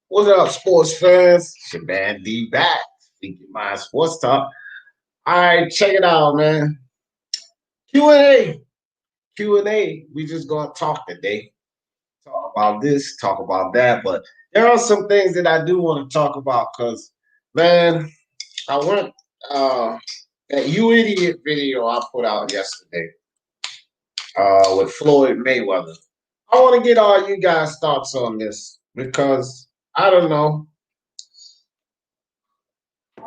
What's up, sports fans? It's your man D back. Speaking my sports talk. All right, check it out, man. Q&A. Q&A. We just gonna talk today. Talk about this, talk about that. But there are some things that I do want to talk about because, man, I went that You Idiot video I put out yesterday with Floyd Mayweather. I want to get all you guys' thoughts on this because I don't know.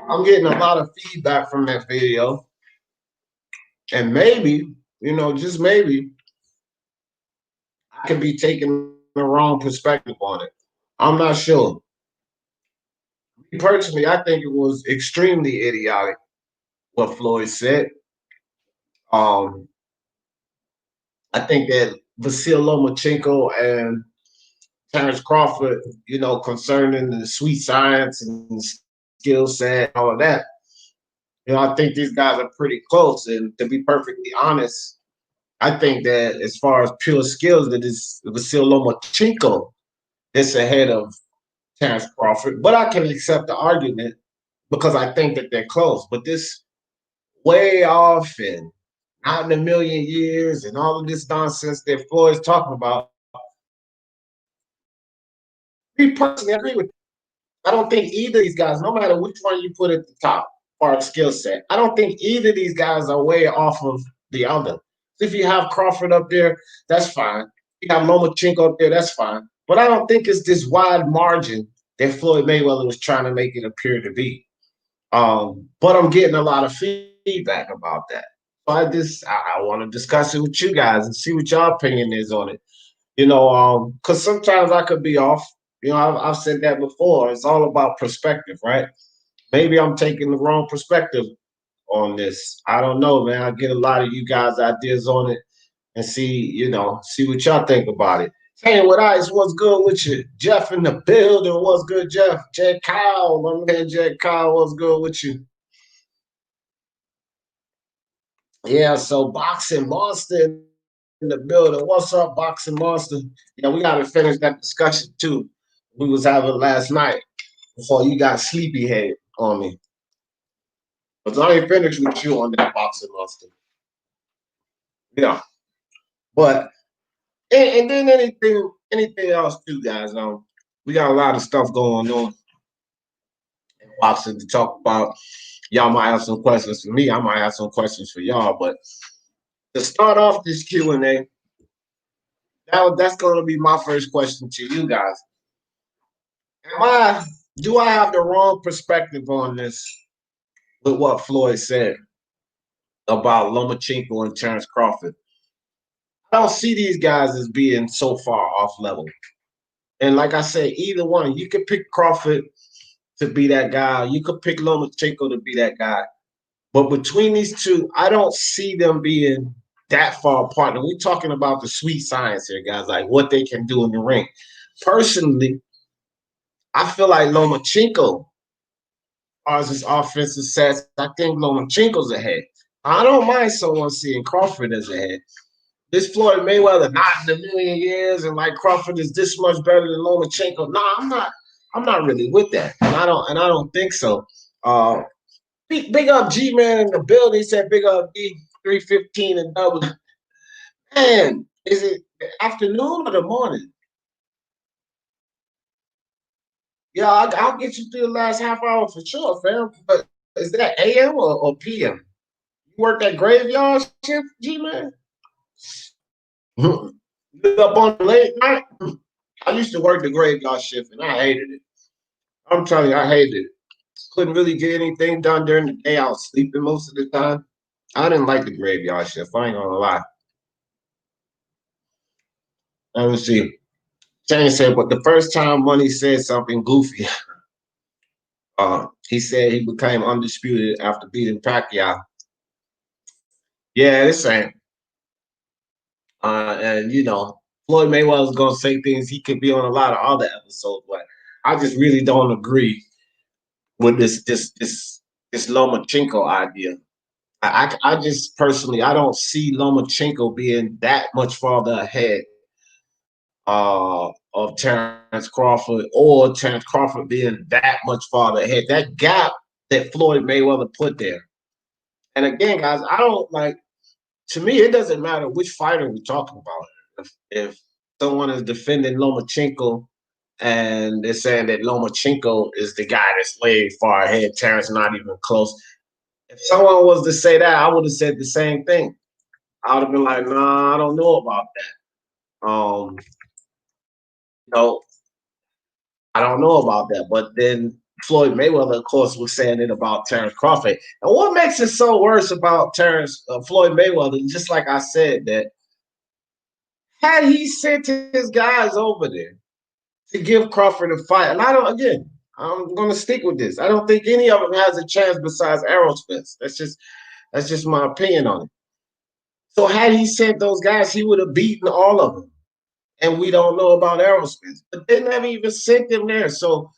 I'm getting a lot of feedback from that video. And maybe, just maybe, I could be taking the wrong perspective on it. I'm not sure. Me personally, I think it was extremely idiotic what Floyd said. Um, I think that Vasyl Lomachencko and Terrence Crawford, concerning the sweet science and skill set, all of that, I think these guys are pretty close. And to be perfectly honest, I think that as far as pure skills, that is Vasyl Lomachenko is ahead of Terrence Crawford. But I can accept the argument because I think that they're close. But this way off and not in a million years and all of this nonsense that Floyd's talking about, me personally, I agree with you. I don't think either of these guys, no matter which one you put at the top for our skill set, I don't think either of these guys are way off of the other. If you have Crawford up there, that's fine. You have Lomachenko up there, that's fine. But I don't think it's this wide margin that Floyd Mayweather was trying to make it appear to be. But I'm getting a lot of feedback about that. So I want to discuss it with you guys and see what your opinion is on it. Because sometimes I could be off. I've said that before. It's all about perspective, right? Maybe I'm taking the wrong perspective on this. I don't know, man. I get a lot of you guys' ideas on it and see what y'all think about it. Hey, what ice? What's good with you? Jeff in the building. What's good, Jeff? Jack Kyle. My man Jack Kyle, what's good with you? Yeah, so Boxing Monster in the building. What's up, Boxing Monster? Yeah, we gotta finish that discussion too. We was having last night before you got sleepyhead on me. But I ain't finished with you on that Boxing Monster. Yeah. But and then anything else too, guys. We got a lot of stuff going on in boxing to talk about. Y'all might have some questions for me. I might have some questions for y'all. But to start off this Q&A, that's going to be my first question to you guys. Do I have the wrong perspective on this with what Floyd said about Lomachenko and Terrence Crawford? I don't see these guys as being so far off level. And like I said, either one, you could pick Crawford to be that guy. You could pick Lomachenko to be that guy. But between these two, I don't see them being that far apart. And we're talking about the sweet science here, guys, like what they can do in the ring. Personally, I feel like Lomachenko, as his offensive sets, I think Lomachenko's ahead. I don't mind someone seeing Crawford as ahead. This Floyd Mayweather, not in a million years, and like Crawford is this much better than Lomachenko. No, I'm not really with that. And I don't think so. Big up G-Man in the building. He said big up D315 and double. Man, is it the afternoon or the morning? Yeah, I'll get you through the last half hour for sure, fam. But is that AM or PM? You work that graveyard shift, G-Man? You up on the late night? I used to work the graveyard shift and I hated it. I'm telling you, I hated it. Couldn't really get anything done during the day. I was sleeping most of the time. I didn't like the graveyard shift. I ain't gonna lie. Let me see. Shane said, but the first time Money said something goofy, he said he became undisputed after beating Pacquiao. Yeah, this ain't. And Floyd Mayweather's gonna say things he could be on a lot of other episodes, but I just really don't agree with this Lomachenko idea. I just personally I don't see Lomachenko being that much farther ahead of Terrence Crawford or Terrence Crawford being that much farther ahead. That gap that Floyd Mayweather put there. And again, guys, I don't like to me, it doesn't matter which fighter we're talking about. If someone is defending Lomachenko and they're saying that Lomachenko is the guy that's way far ahead, Terrence not even close. If someone was to say that, I would have said the same thing. I would have been like, nah, I don't know about that. No, I don't know about that. But then Floyd Mayweather, of course, was saying it about Terrence Crawford. And what makes it so worse about Floyd Mayweather, just like I said, that had he sent his guys over there to give Crawford a fight, and I don't, again, I'm going to stick with this. I don't think any of them has a chance besides Aerosmith. That's just my opinion on it. So had he sent those guys, he would have beaten all of them. And we don't know about Aerosmith, but they never even sent them there. So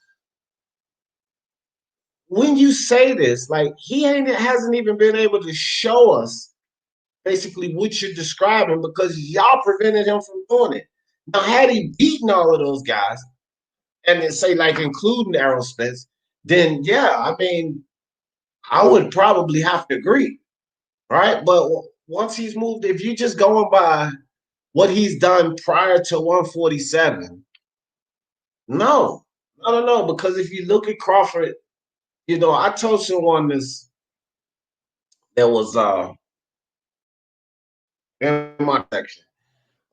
when you say this, like hasn't even been able to show us basically what you're describing because y'all prevented him from doing it. Now, had he beaten all of those guys, and then say like including Aerosmith, then yeah, I mean, I would probably have to agree, right? But once he's moved, if you're just going by what he's done prior to 147, no, because if you look at Crawford, I told someone this that was in my section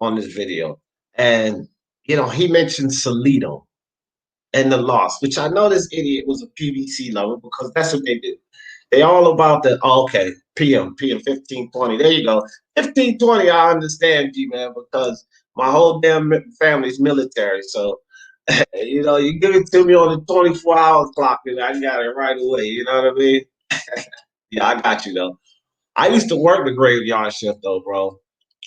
on this video, and he mentioned Salido and the loss, which I know this idiot was a PVC lover because that's what they do. They all about the okay, PM 1520. There you go. 1520, I understand you, man, because my whole damn family's military. So you give it to me on the 24-hour clock and I got it right away. You know what I mean? Yeah, I got you though. I used to work the graveyard shift though, bro.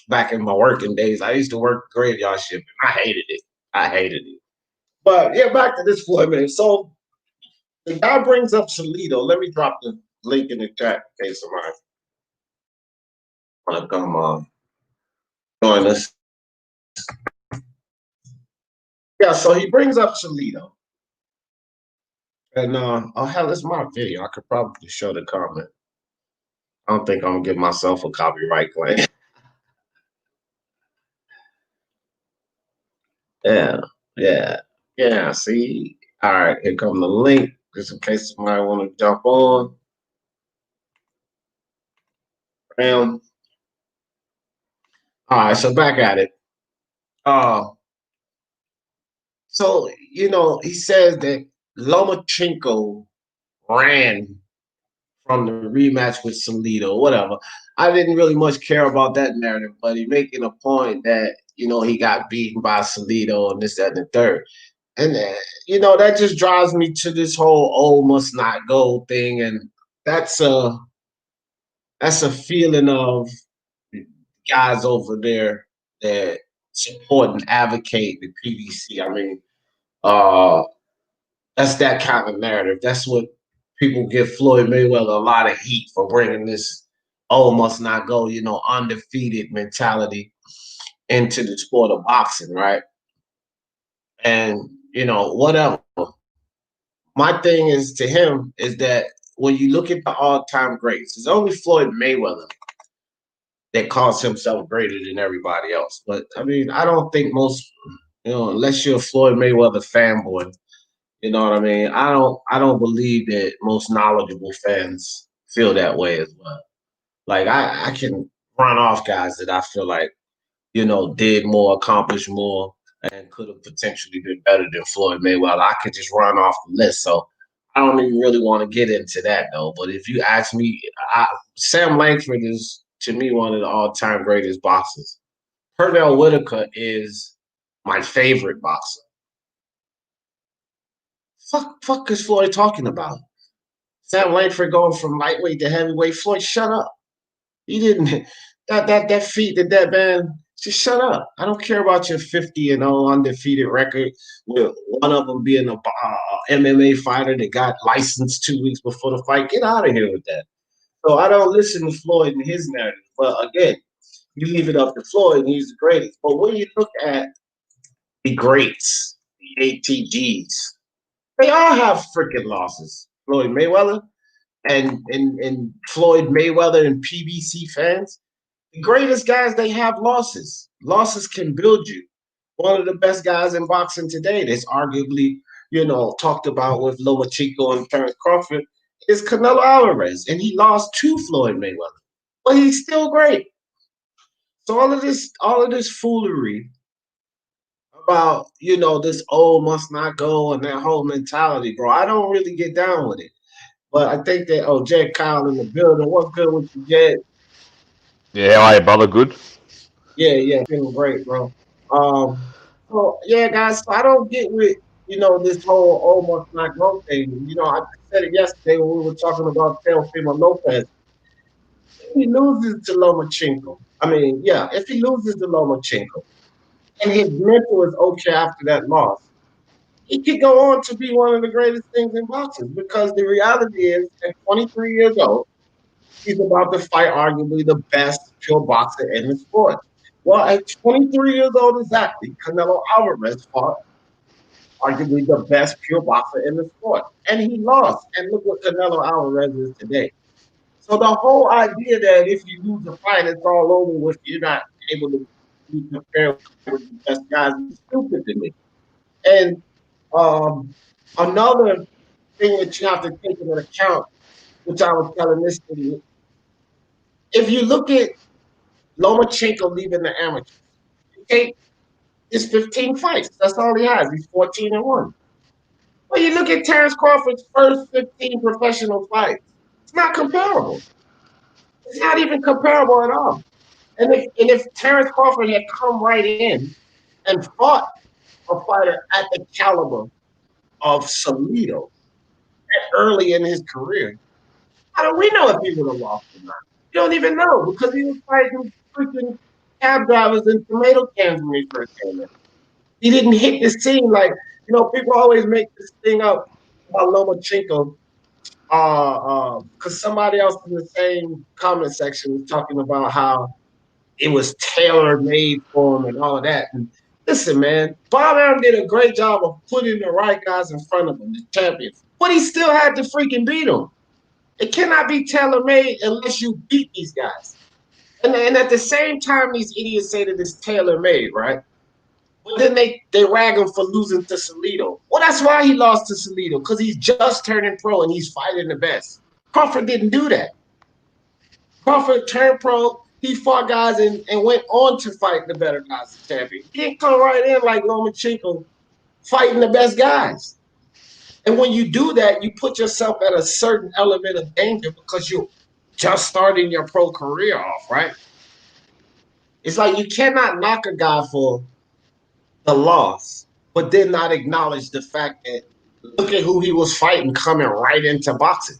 Back in my working days, I used to work the graveyard shift and I hated it. I hated it. But yeah, back to this Floyd man. So the guy brings up Salido. Let me drop the link in the chat in case somebody want to come join us. Yeah, so he brings up Salido. And oh hell, it's my video. I could probably show the comment. I don't think I'm gonna give myself a copyright claim. Yeah, yeah, yeah. See, all right, here come the link, just in case somebody want to jump on. Bam. All right, so back at it. Uh, so he says that Lomachenko ran from the rematch with Salido, whatever. I didn't really much care about that narrative, but he making a point that he got beaten by Salido and this, that, and the third. And that just drives me to this whole must not go thing, and that's a feeling of guys over there that support and advocate the PVC. I mean, that's that kind of narrative. That's what people give Floyd Mayweather a lot of heat for bringing this must not go, undefeated mentality into the sport of boxing, right? And whatever. My thing is to him is that when you look at the all-time greats, it's only Floyd Mayweather that calls himself greater than everybody else. But I mean, I don't think most, unless you're a Floyd Mayweather fanboy, you know what I mean? I don't believe that most knowledgeable fans feel that way as well. Like I can run off guys that I feel like, did more, accomplished more, and could have potentially been better than Floyd Mayweather. I could just run off the list. So I don't even really want to get into that though. But if you ask me, Sam Langford is to me one of the all-time greatest boxers. Pernell Whitaker is my favorite boxer. Fuck is Floyd talking about? Sam Langford going from lightweight to heavyweight. Floyd, shut up. He didn't that feat that man. Just shut up. I don't care about your 50-0 undefeated record. With one of them being a MMA fighter that got licensed 2 weeks before the fight. Get out of here with that. So I don't listen to Floyd and his narrative. But again, you leave it up to Floyd, and he's the greatest. But when you look at the greats, the ATGs, they all have freaking losses. Floyd Mayweather and Floyd Mayweather and PBC fans, the greatest guys, they have losses. Losses can build you. One of the best guys in boxing today that's arguably, talked about with Lomachenko and Terence Crawford is Canelo Alvarez. And he lost to Floyd Mayweather. But he's still great. So all of this foolery about, this old must not go and that whole mentality, bro. I don't really get down with it. But I think that, Jed Kyle in the building. What's good with you, Jed? Yeah, how are you, brother? Good. Yeah, feeling great, bro. So yeah, guys, so I don't get with this whole almost not go thing. I said it yesterday when we were talking about Teofimo Lopez. If he loses to Lomachenko, if he loses to Lomachenko and his mental is okay after that loss, he could go on to be one of the greatest things in boxing because the reality is, at 23 years old, he's about to fight arguably the best pure boxer in the sport. Well, at 23 years old exactly, Canelo Alvarez fought arguably the best pure boxer in the sport. And he lost. And look what Canelo Alvarez is today. So the whole idea that if you lose a fight, it's all over with, you're not able to be compared with the best guys is stupid to me. And um, another thing that you have to take into account, which I was telling this thing, if you look at Lomachenko leaving the amateurs, okay, it's 15 fights. That's all he has. He's 14-1. Well, you look at Terence Crawford's first 15 professional fights. It's not comparable. It's not even comparable at all. And if Terence Crawford had come right in and fought a fighter at the caliber of Salido early in his career, how do we know if he would have lost or not? You don't even know because he was fighting freaking cab drivers and tomato cans when he first came in. He didn't hit the scene like, people always make this thing up about Lomachenko because somebody else in the same comment section was talking about how it was tailor made for him and all of that. And listen, man, Bob Arum did a great job of putting the right guys in front of him, the champions, but he still had to freaking beat them. It cannot be tailor made unless you beat these guys. And at the same time, these idiots say that it's tailor made, right? But then they rag him for losing to Salido. Well, that's why he lost to Salido, because he's just turning pro and he's fighting the best. Crawford didn't do that. Crawford turned pro, he fought guys and went on to fight the better guys as champion. He didn't come right in like Lomachenko fighting the best guys. And when you do that, you put yourself at a certain element of danger because you're just starting your pro career off, right? It's like you cannot knock a guy for the loss, but then not acknowledge the fact that look at who he was fighting coming right into boxing.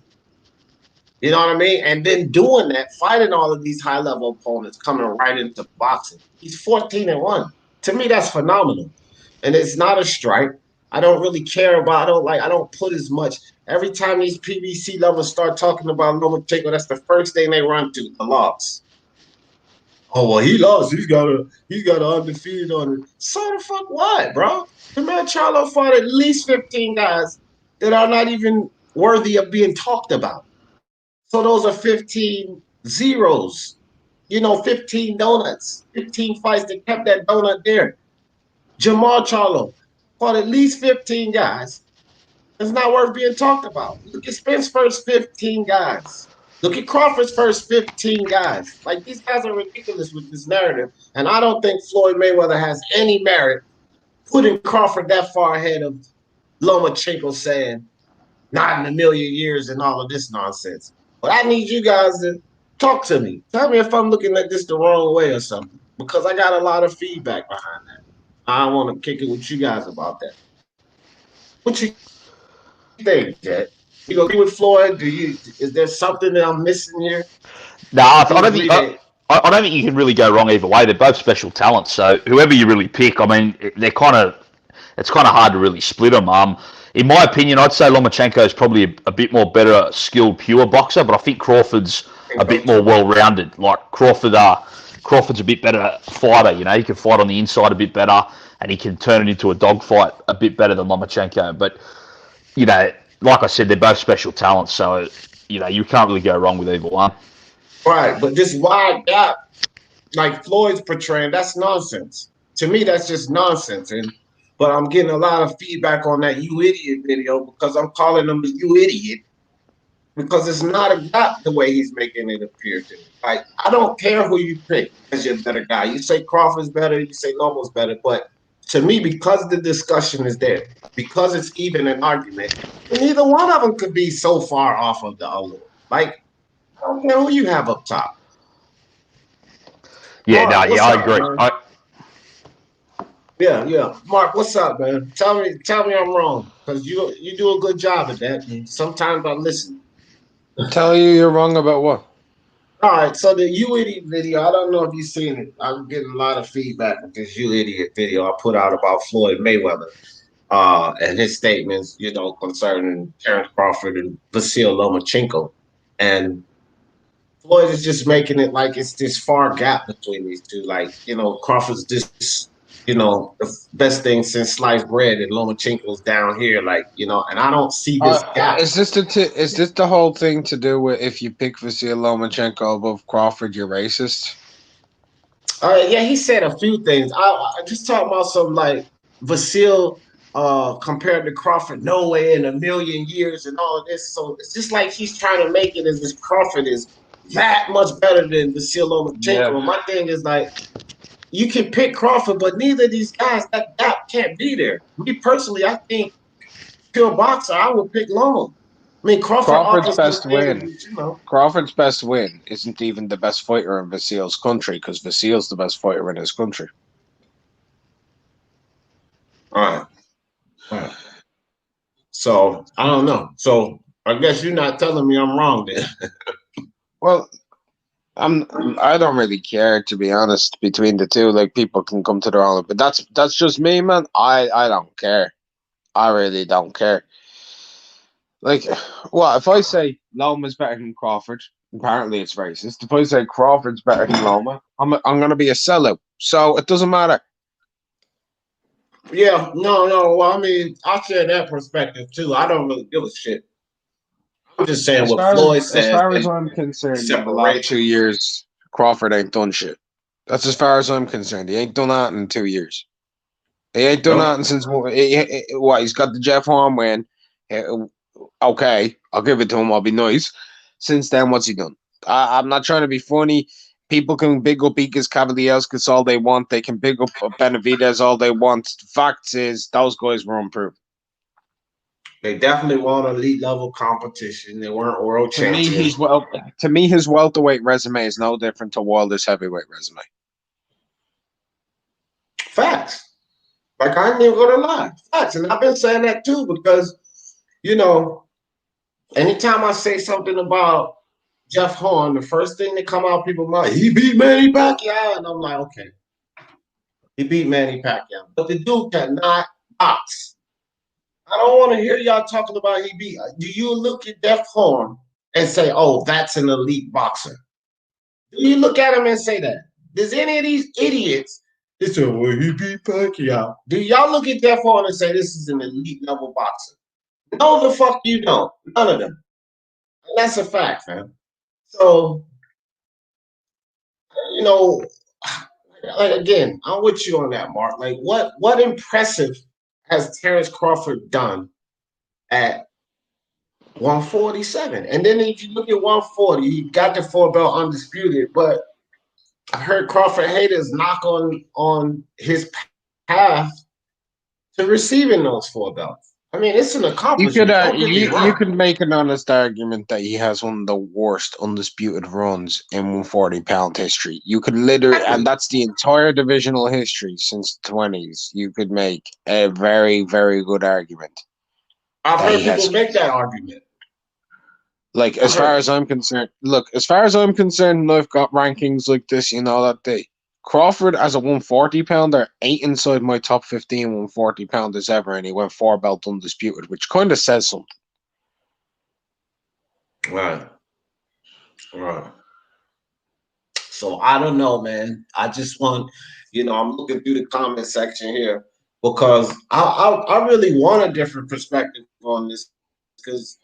You know what I mean? And then doing that, fighting all of these high level opponents coming right into boxing. He's 14-1. To me, that's phenomenal. And it's not a strike. I don't really care about. I don't put as much. Every time these PBC lovers start talking about Lomachenko, that's the first thing they run to, the loss. Oh well, he lost. He's got an undefeated on it. So the fuck what, bro? The man Charlo fought at least 15 guys that are not even worthy of being talked about. So those are 15 zeros. 15 donuts, 15 fights that kept that donut there. Jamal Charlo fought at least 15 guys. It's not worth being talked about. Look at Spence's first 15 guys. Look at Crawford's first 15 guys. Like, these guys are ridiculous with this narrative. And I don't think Floyd Mayweather has any merit putting Crawford that far ahead of Lomachenko saying, not in a million years and all of this nonsense. But I need you guys to talk to me. Tell me if I'm looking at this the wrong way or something. Because I got a lot of feedback behind that. I want to kick it with you guys about that. What you think, Jet? You agree with Floyd? Is there something that I'm missing here? No, Or I do you don't think agree that I don't think you can really go wrong either way. They're both special talents, so whoever you really pick, I mean, it's kind of hard to really split them. In my opinion, I'd say Lomachenko is probably a bit more better skilled pure boxer, but I think Crawford's a bit more well-rounded. Like Crawford's a bit better fighter. You know, he can fight on the inside a bit better, and he can turn it into a dogfight a bit better than Lomachenko. But you know, like I said, they're both special talents, so you know you can't really go wrong with either one. Right, but this wide gap, like Floyd's portraying, that's nonsense. To me, that's just nonsense. But I'm getting a lot of feedback on that "you idiot" video because I'm calling him a "you idiot" because it's not a gap the way he's making it appear to me. Like, I don't care who you pick as your better guy. You say Crawford's better, you say Lomo's better, but to me, because the discussion is there, because it's even an argument, neither one of them could be so far off of the other. Like, I don't care who you have up top. Yeah, Mark, I agree. Yeah. Mark, what's up, man? Tell me I'm wrong, because you do a good job at that. And sometimes I listen. Tell you you're wrong about what? All right, so the "you idiot" video, I don't know if you've seen it. I'm getting a lot of feedback with this "you idiot" video I put out about Floyd Mayweather and his statements, you know, concerning Terrence Crawford and Vasyl Lomachencko. And Floyd is just making it like it's this far gap between these two. Like, you know, Crawford's this, you know, the best thing since sliced bread, and Lomachenko's down here, like, you know, and I don't see this gap. Is this the whole thing to do with if you pick Vasyl Lomachenko above Crawford, you're racist? Yeah, he said a few things. I just talking about some like Vasyl compared to Crawford, no way in a million years and all of this. So it's just like he's trying to make it as if Crawford is that much better than Vasyl Lomachenko. And my thing is like, you can pick Crawford, but neither of these guys, that gap can't be there. Me personally, I think pure boxer, I would pick Loma. I mean, Crawford offers some things, you know. Crawford's best win isn't even the best fighter in Vasyl's country, because Vasyl's the best fighter in his country. All right. So I don't know. So I guess you're not telling me I'm wrong then. Well, I don't really care, to be honest, between the two. Like, people can come to their own, but that's just me, man. I don't care. I really don't care. Like, well, if I say Loma's better than Crawford, apparently it's racist. If I say Crawford's better than Loma, I'm gonna be a sellout. So it doesn't matter. Yeah, no. Well, I mean, I share that perspective too. I don't really give a shit. I'm just saying what Floyd says. As far as I'm concerned, in the last 2 years, Crawford ain't done shit. That's as far as I'm concerned. He ain't done that in 2 years. He ain't done nothing since what? He's got the Jeff Horn win. Okay, I'll give it to him. I'll be nice. Since then, what's he done? I'm not trying to be funny. People can big up Igas Cavaliauskas all they want. They can big up Benavidez all they want. The fact is, those guys were unproven. They definitely want elite level competition. They weren't world champions. To me, his welterweight resume is no different to Wilder's heavyweight resume. Facts. Like, I ain't even gonna lie. Facts. And I've been saying that too, because, you know, anytime I say something about Jeff Horn, the first thing that come out people's mouth, he beat Manny Pacquiao. And I'm like, okay. He beat Manny Pacquiao. But the dude cannot box. I don't want to hear y'all talking about he beat. Do you look at Jeff Horn and say, oh, that's an elite boxer? Do you look at him and say that? Does any of these idiots say, well, he beat Pacquiao? Do y'all look at Jeff Horn and say this is an elite level boxer? No, the fuck you don't. None of them. And that's a fact, man. So, you know, like, again, I'm with you on that, Mark. Like, what impressive has Terrence Crawford done at 147? And then if you look at 140, he got the 4-belt undisputed, but I heard Crawford haters knock on his path to receiving those 4 belts. I mean, it's an accomplishment. You could make an honest argument that he has one of the worst undisputed runs in 140-pound history. You could literally, and that's the entire divisional history since the 20s. You could make a very, very good argument. I've heard people make that argument. Like, as far as I'm concerned, and I've got rankings like this, you know, that day. Crawford, as a 140-pounder, ain't inside my top 15 140-pounders ever, and he went 4-belt undisputed, which kind of says something. Right. So I don't know, man. I just want, I'm looking through the comment section here because I really want a different perspective on this because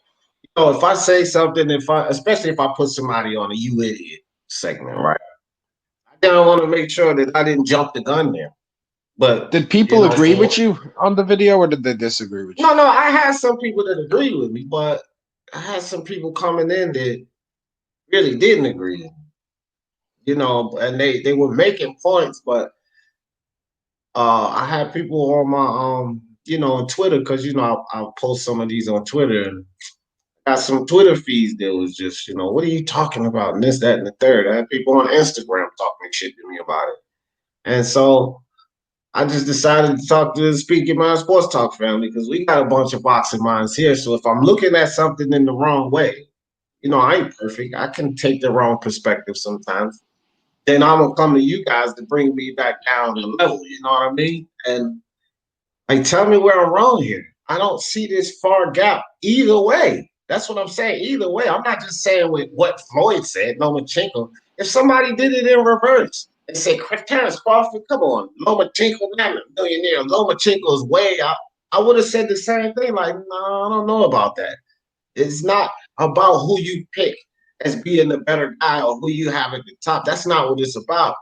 if I say something, especially if I put somebody on a "you idiot" segment, right? I want to make sure that I didn't jump the gun there. But did people agree with you on the video, or did they disagree with you? No, I had some people that agreed with me, but I had some people coming in that really didn't agree. And they were making points, but I had people on my on Twitter because I'll post some of these on Twitter and got some Twitter feeds that was just what are you talking about and this, that, and the third. I had people on Instagram talking shit to me about it, and so I just decided to talk to the Speaking Mind Sports Talk family because we got a bunch of boxing minds here. So if I'm looking at something in the wrong way, I ain't perfect. I can take the wrong perspective sometimes. Then I'm gonna come to you guys to bring me back down to level. You know what I mean? And tell me where I'm wrong here. I don't see this far gap either way. That's what I'm saying. Either way, I'm not just saying with what Floyd said, Lomachencko. If somebody did it in reverse and said, Terrence Crawford, come on, Lomachencko, not a millionaire. Lomachencko's way out. I would have said the same thing. Like, no, I don't know about that. It's not about who you pick as being the better guy or who you have at the top. That's not what it's about.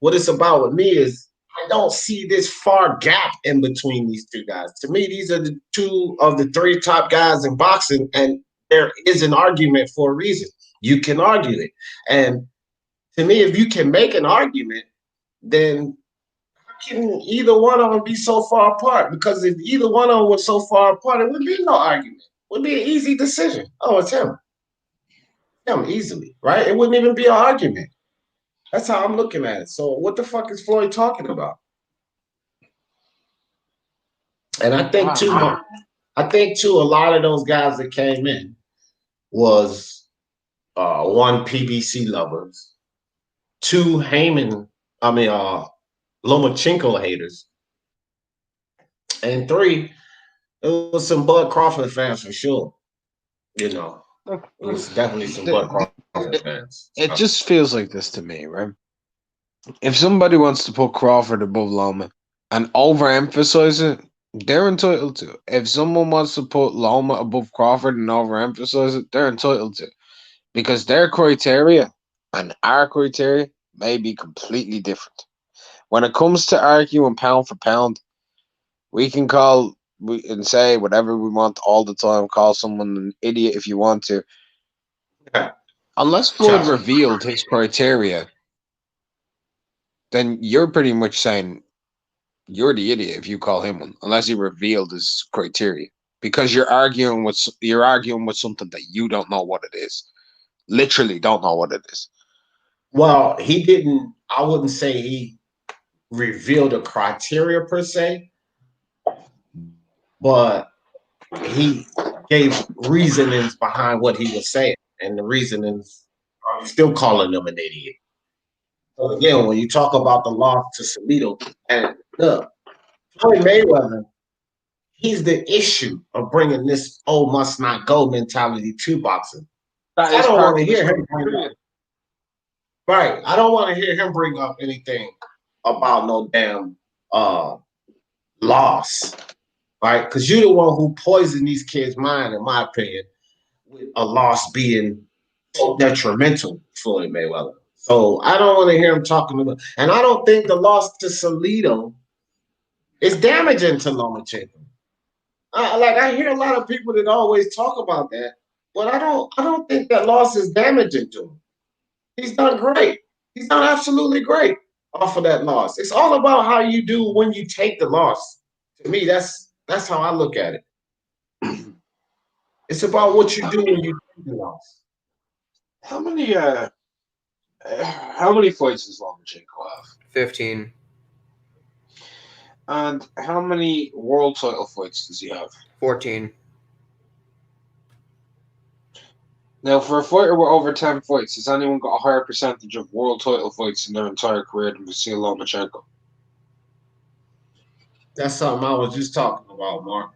What it's about with me is I don't see this far gap in between these two guys. To me, these are the two of the three top guys in boxing, and there is an argument for a reason. You can argue it. And to me, if you can make an argument, then how can either one of them be so far apart? Because if either one of them was so far apart, it would be no argument. It would be an easy decision. Oh, it's him. Him easily, right? It wouldn't even be an argument. That's how I'm looking at it. So what the fuck is Floyd talking about? And I think too, a lot of those guys that came in was one, PBC lovers, two, Lomachenko haters, and three, it was some Bud Crawford fans for sure. It was definitely some Bud Crawford fans. It just feels like this to me, right? If somebody wants to put Crawford above Loma and overemphasize it, they're entitled to. If someone wants to put Loma above Crawford and overemphasize it, they're entitled to. Because their criteria and our criteria may be completely different. When it comes to arguing pound for pound, we can and say whatever we want all the time, call someone an idiot if you want to. Unless Floyd revealed his criteria, then you're pretty much saying you're the idiot if you call him one, unless he revealed his criteria. Because you're arguing with something that you don't know what it is. Literally don't know what it is. Well, he didn't. I wouldn't say he revealed a criteria per se, but he gave reasonings behind what he was saying, and the reasonings are still calling him an idiot. So again, when you talk about the loss to Salido, and look, Floyd Mayweather, he's the issue of bringing this must not go mentality to boxing. I don't want to hear him bring up. Right. I don't want to hear him bring up anything about no damn loss. Right? Because you're the one who poisoned these kids' mind, in my opinion, with a loss being so detrimental to Floyd Mayweather. So I don't want to hear him talking about, and I don't think the loss to Salido is damaging to Lomachenko. I hear a lot of people that always talk about that, but I don't think that loss is damaging to him. He's done great. He's done absolutely great off of that loss. It's all about how you do when you take the loss. To me, that's how I look at it. It's about what you do when you take the loss. How many fights does Lomachenko have? 15. And how many world title fights does he have? 14. Now, for a fighter with over 10 fights, has anyone got a higher percentage of world title fights in their entire career than Vasyl Lomachencko? That's something I was just talking about, Mark.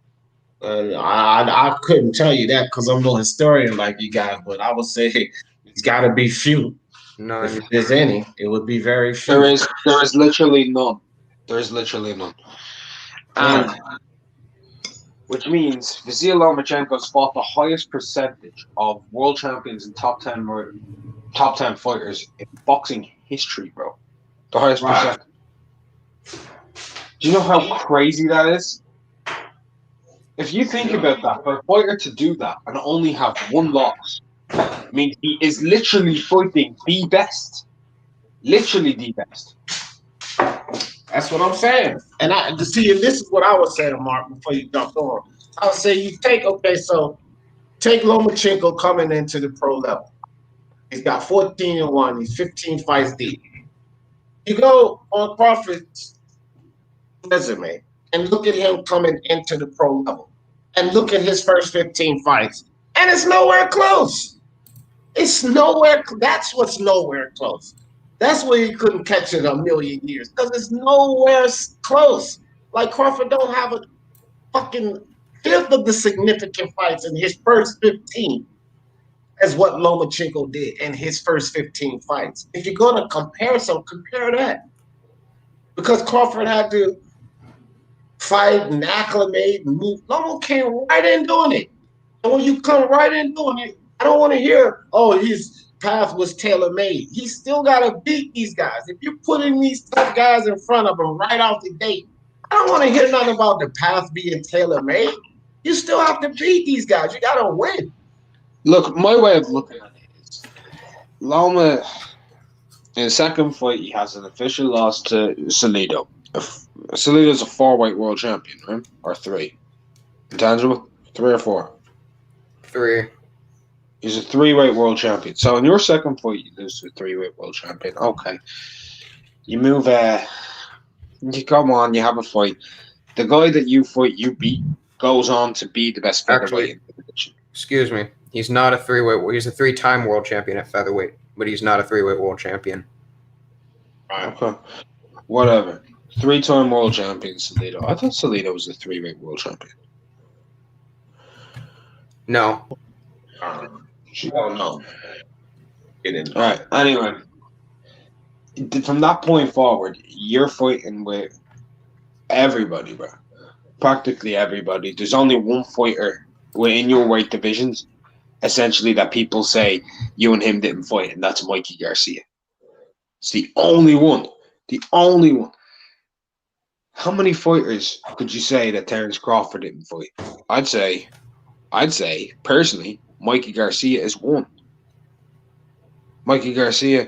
I couldn't tell you that because I'm no historian like you guys, but I would say it's got to be few. None. If there's any, it would be very few. There is literally none. There is literally none. And which means Vasyl Lomachenko's fought the highest percentage of world champions and top 10 fighters in boxing history, bro. The highest percent. Do you know how crazy that is? If you think about that, for a fighter to do that and only have one loss, I mean, he is literally fighting the best. Literally the best. That's what I'm saying. And this is what I was saying, Mark, before you jumped on. I would say take Lomachenko coming into the pro level. He's got 14-1. He's 15 fights deep. You go on Crawford's resume and look at him coming into the pro level and look at his first 15 fights, and it's nowhere close. It's nowhere. That's what's nowhere close. That's where he couldn't catch it a million years, because it's nowhere close. Like, Crawford don't have a fucking fifth of the significant fights in his first 15 as what Lomachenko did in his first 15 fights. If you're going to compare that. Because Crawford had to fight and acclimate and move. Lomo came right in doing it. And when you come right in doing it, I don't want to hear, his path was tailor-made. He still got to beat these guys. If you're putting these tough guys in front of him right off the gate, I don't want to hear nothing about the path being tailor-made. You still have to beat these guys. You got to win. Look, my way of looking at it is Loma, in the second fight, he has an official loss to Salido. Salido's a 4-weight world champion, right? Or 3. Intangible? 3 or 4? 3. He's a 3-weight world champion. So in your second fight, you lose to a 3-weight world champion. Okay. You move, you come on, you have a fight. The guy that you beat goes on to be the best featherweight in the division. Excuse me. He's not a 3-weight. He's a 3-time world champion at featherweight, but he's not a 3-weight world champion. Okay. Whatever. 3-time world champion, Salido. I thought Salido was a 3-weight world champion. No. You don't know. All right. Anyway, from that point forward, you're fighting with everybody, bro. Practically everybody. There's only one fighter within your weight divisions, essentially, that people say you and him didn't fight, and that's Mikey Garcia. It's the only one. The only one. How many fighters could you say that Terence Crawford didn't fight? I'd say, personally, Mikey Garcia is one. Mikey Garcia,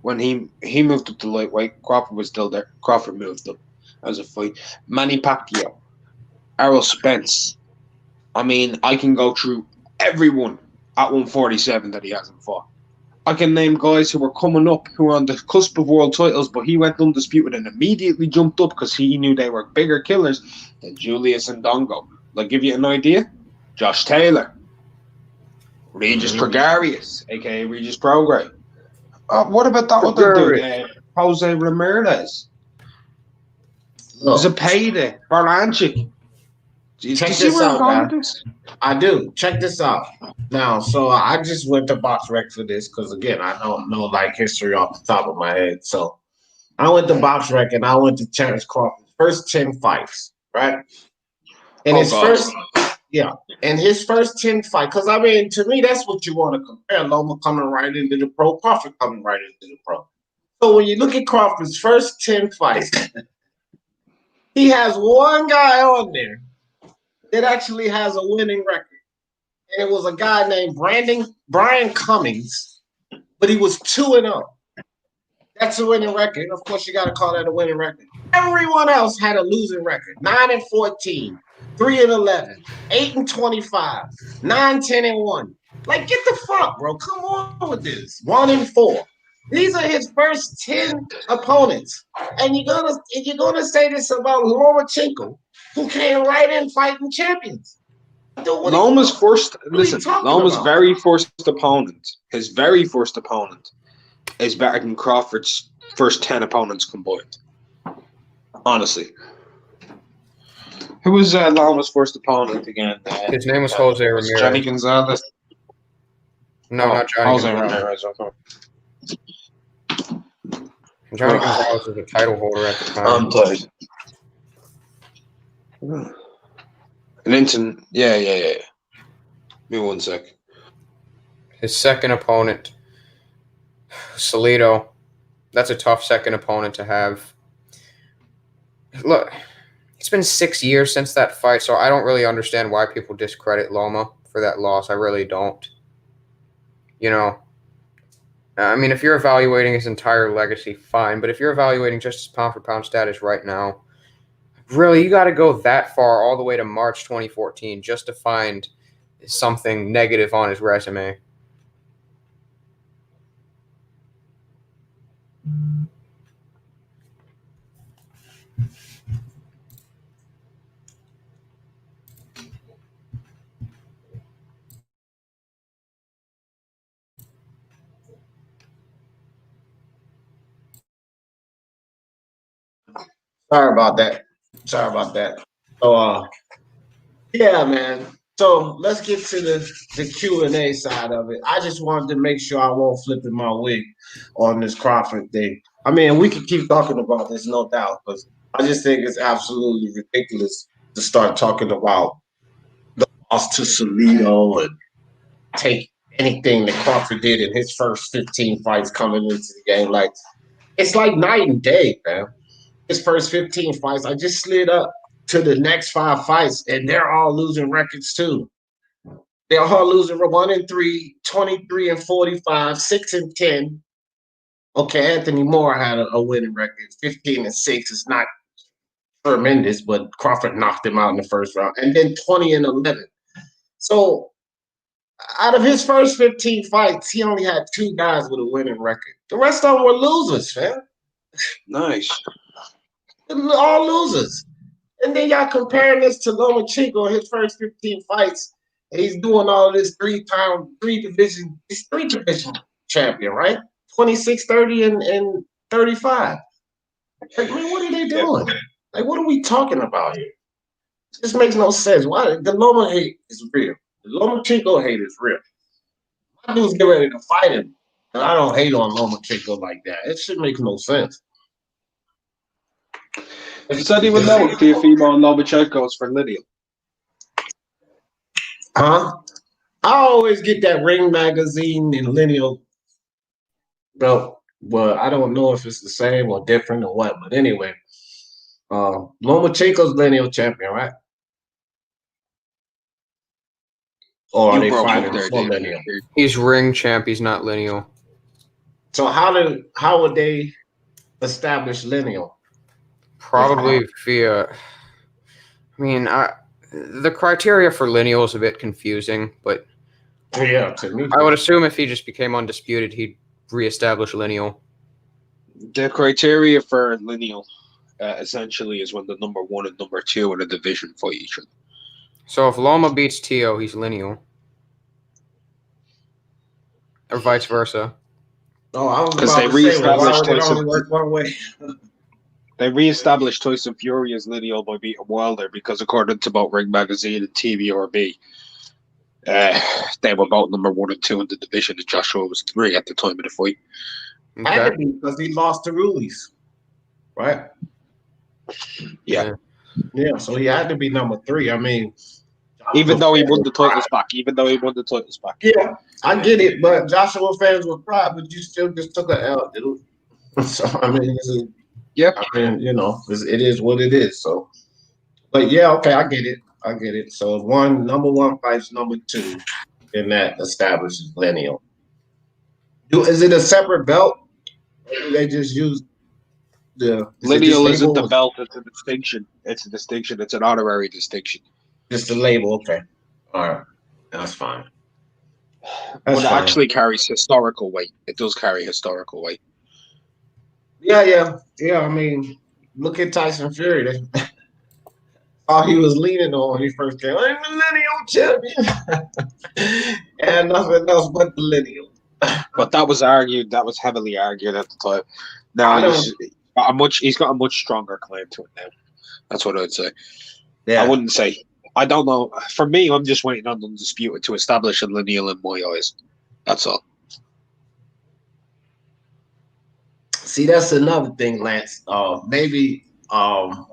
when he moved up to lightweight, Crawford was still there. Crawford moved up as a fight. Manny Pacquiao, Errol Spence. I mean, I can go through everyone at 147 that he hasn't fought. I can name guys who were coming up, who were on the cusp of world titles, but he went undisputed and immediately jumped up because he knew they were bigger killers than Julius and Dongo. I'll give you an idea. Josh Taylor. Regis Gregarious, a.k.a. Regis Prograis. What about that other dude? Jose Ramirez. Zepeda. Baranchik. Check this out, man. I do. Check this out. Now, so I just went to BoxRec for this because, again, I don't know, history off the top of my head. So I went to BoxRec and I went to Terence Crawford's first 10 fights, right? And his first 10 fights, because, I mean, to me, that's what you want to compare. Loma coming right into the pro, Crawford coming right into the pro. So when you look at Crawford's first 10 fights, he has one guy on there that actually has a winning record. And it was a guy named Brian Cummings, but he was 2-0. That's a winning record. Of course, you got to call that a winning record. Everyone else had a losing record. 9-14, 3-11, 8-25, 9-10-1. Like, get the fuck, bro. Come on with this. 1-4. These are his first 10 opponents. And you're gonna say this about Lomachenko, who came right in fighting champions. Loma's very first opponent, his very first opponent, is better than Crawford's first 10 opponents combined. Honestly. Who was Loma's first opponent again? His name was Jose Ramirez. Johnny Gonzalez. No, not Johnny Jose Gonzalez. Ramirez. Okay. Johnny Gonzalez was a title holder at the time. I'm tired. Linton, yeah. Give me 1 sec. His second opponent, Salido. That's a tough second opponent to have. Look, it's been 6 years since that fight, so I don't really understand why people discredit Loma for that loss. I really don't. You know, I mean, if you're evaluating his entire legacy, fine. But if you're evaluating just his pound-for-pound status right now, really, you got to go that far all the way to March 2014 just to find something negative on his resume. Sorry about that. So, yeah, man. So let's get to the Q&A side of it. I just wanted to make sure I won't flip in my wig on this Crawford thing. I mean, we could keep talking about this, no doubt, but I just think it's absolutely ridiculous to start talking about the loss to Salido and take anything that Crawford did in his first 15 fights coming into the game. Like, it's like night and day, man. His first 15 fights, I just slid up to the next 5 fights, and they're all losing records too. They're all losing 1-3, 23-45, 6-10. Okay, Anthony Moore had a winning record, 15-6. It's not tremendous, but Crawford knocked him out in the first round, and then 20-11. So out of his first 15 fights, he only had 2 guys with a winning record. The rest of them were losers, man. Nice. All losers. And then y'all comparing this to Lomachenko in his first 15 fights, and he's doing all this 3-division champion, right? 26, 30, and 35. Like, man, what are they doing? Like, what are we talking about here? This makes no sense. Why? The Loma hate is real. The Lomachenko hate is real. My dudes get ready to fight him, and I don't hate on Lomachenko like that. It should make no sense. Does anyone know if the female Lomachenkos for Lydia? Huh? I always get that Ring magazine and lineal belt, but I don't know if it's the same or different or what. But anyway, Lomachenko's lineal champion, right? Or are they fighting for lineal? He's ring champ. He's not lineal. So how would they establish lineal? Probably via. I mean, the criteria for lineal is a bit confusing, but yeah, to me, I would assume if he just became undisputed, he'd reestablish lineal. The criteria for lineal essentially is when the number 1 and number 2 in a division fight each other. So if Loma beats Tio, he's lineal, or vice versa. Oh, I was because about they to say, well, why reestablished would it only work one way? They reestablished Tyson Fury as lineal by beating Wilder because, according to both Ring Magazine and TVRB, they were both number 1 and 2 in the division, and Joshua was 3 at the time of the fight. Had to be because he lost to Ruiz, right? Yeah. Yeah, so he had to be number 3. I mean, even though he won the titles back. Yeah, I get it, but Joshua fans were proud, but you still just took an L, dude. So I mean, I mean, you know, it is what it is. So, but yeah, okay, I get it. So number 1 fights number 2, and that establishes lineal. Is it a separate belt? Or do they just use the lineal isn't the belt? It's a distinction. It's an honorary distinction. Just the label. Okay, all right, that's fine. But it actually carries historical weight. It does carry historical weight. Yeah. I mean, look at Tyson Fury. All he was leaning on when he first came. I'm lineal champion, and nothing else but the lineal. But that was argued. That was heavily argued at the time. Now he's got a much stronger claim to it now. That's what I'd say. Yeah. I wouldn't say. I don't know. For me, I'm just waiting on Undisputed to establish a lineal in my eyes. That's all. See, that's another thing, Lance. Maybe I'm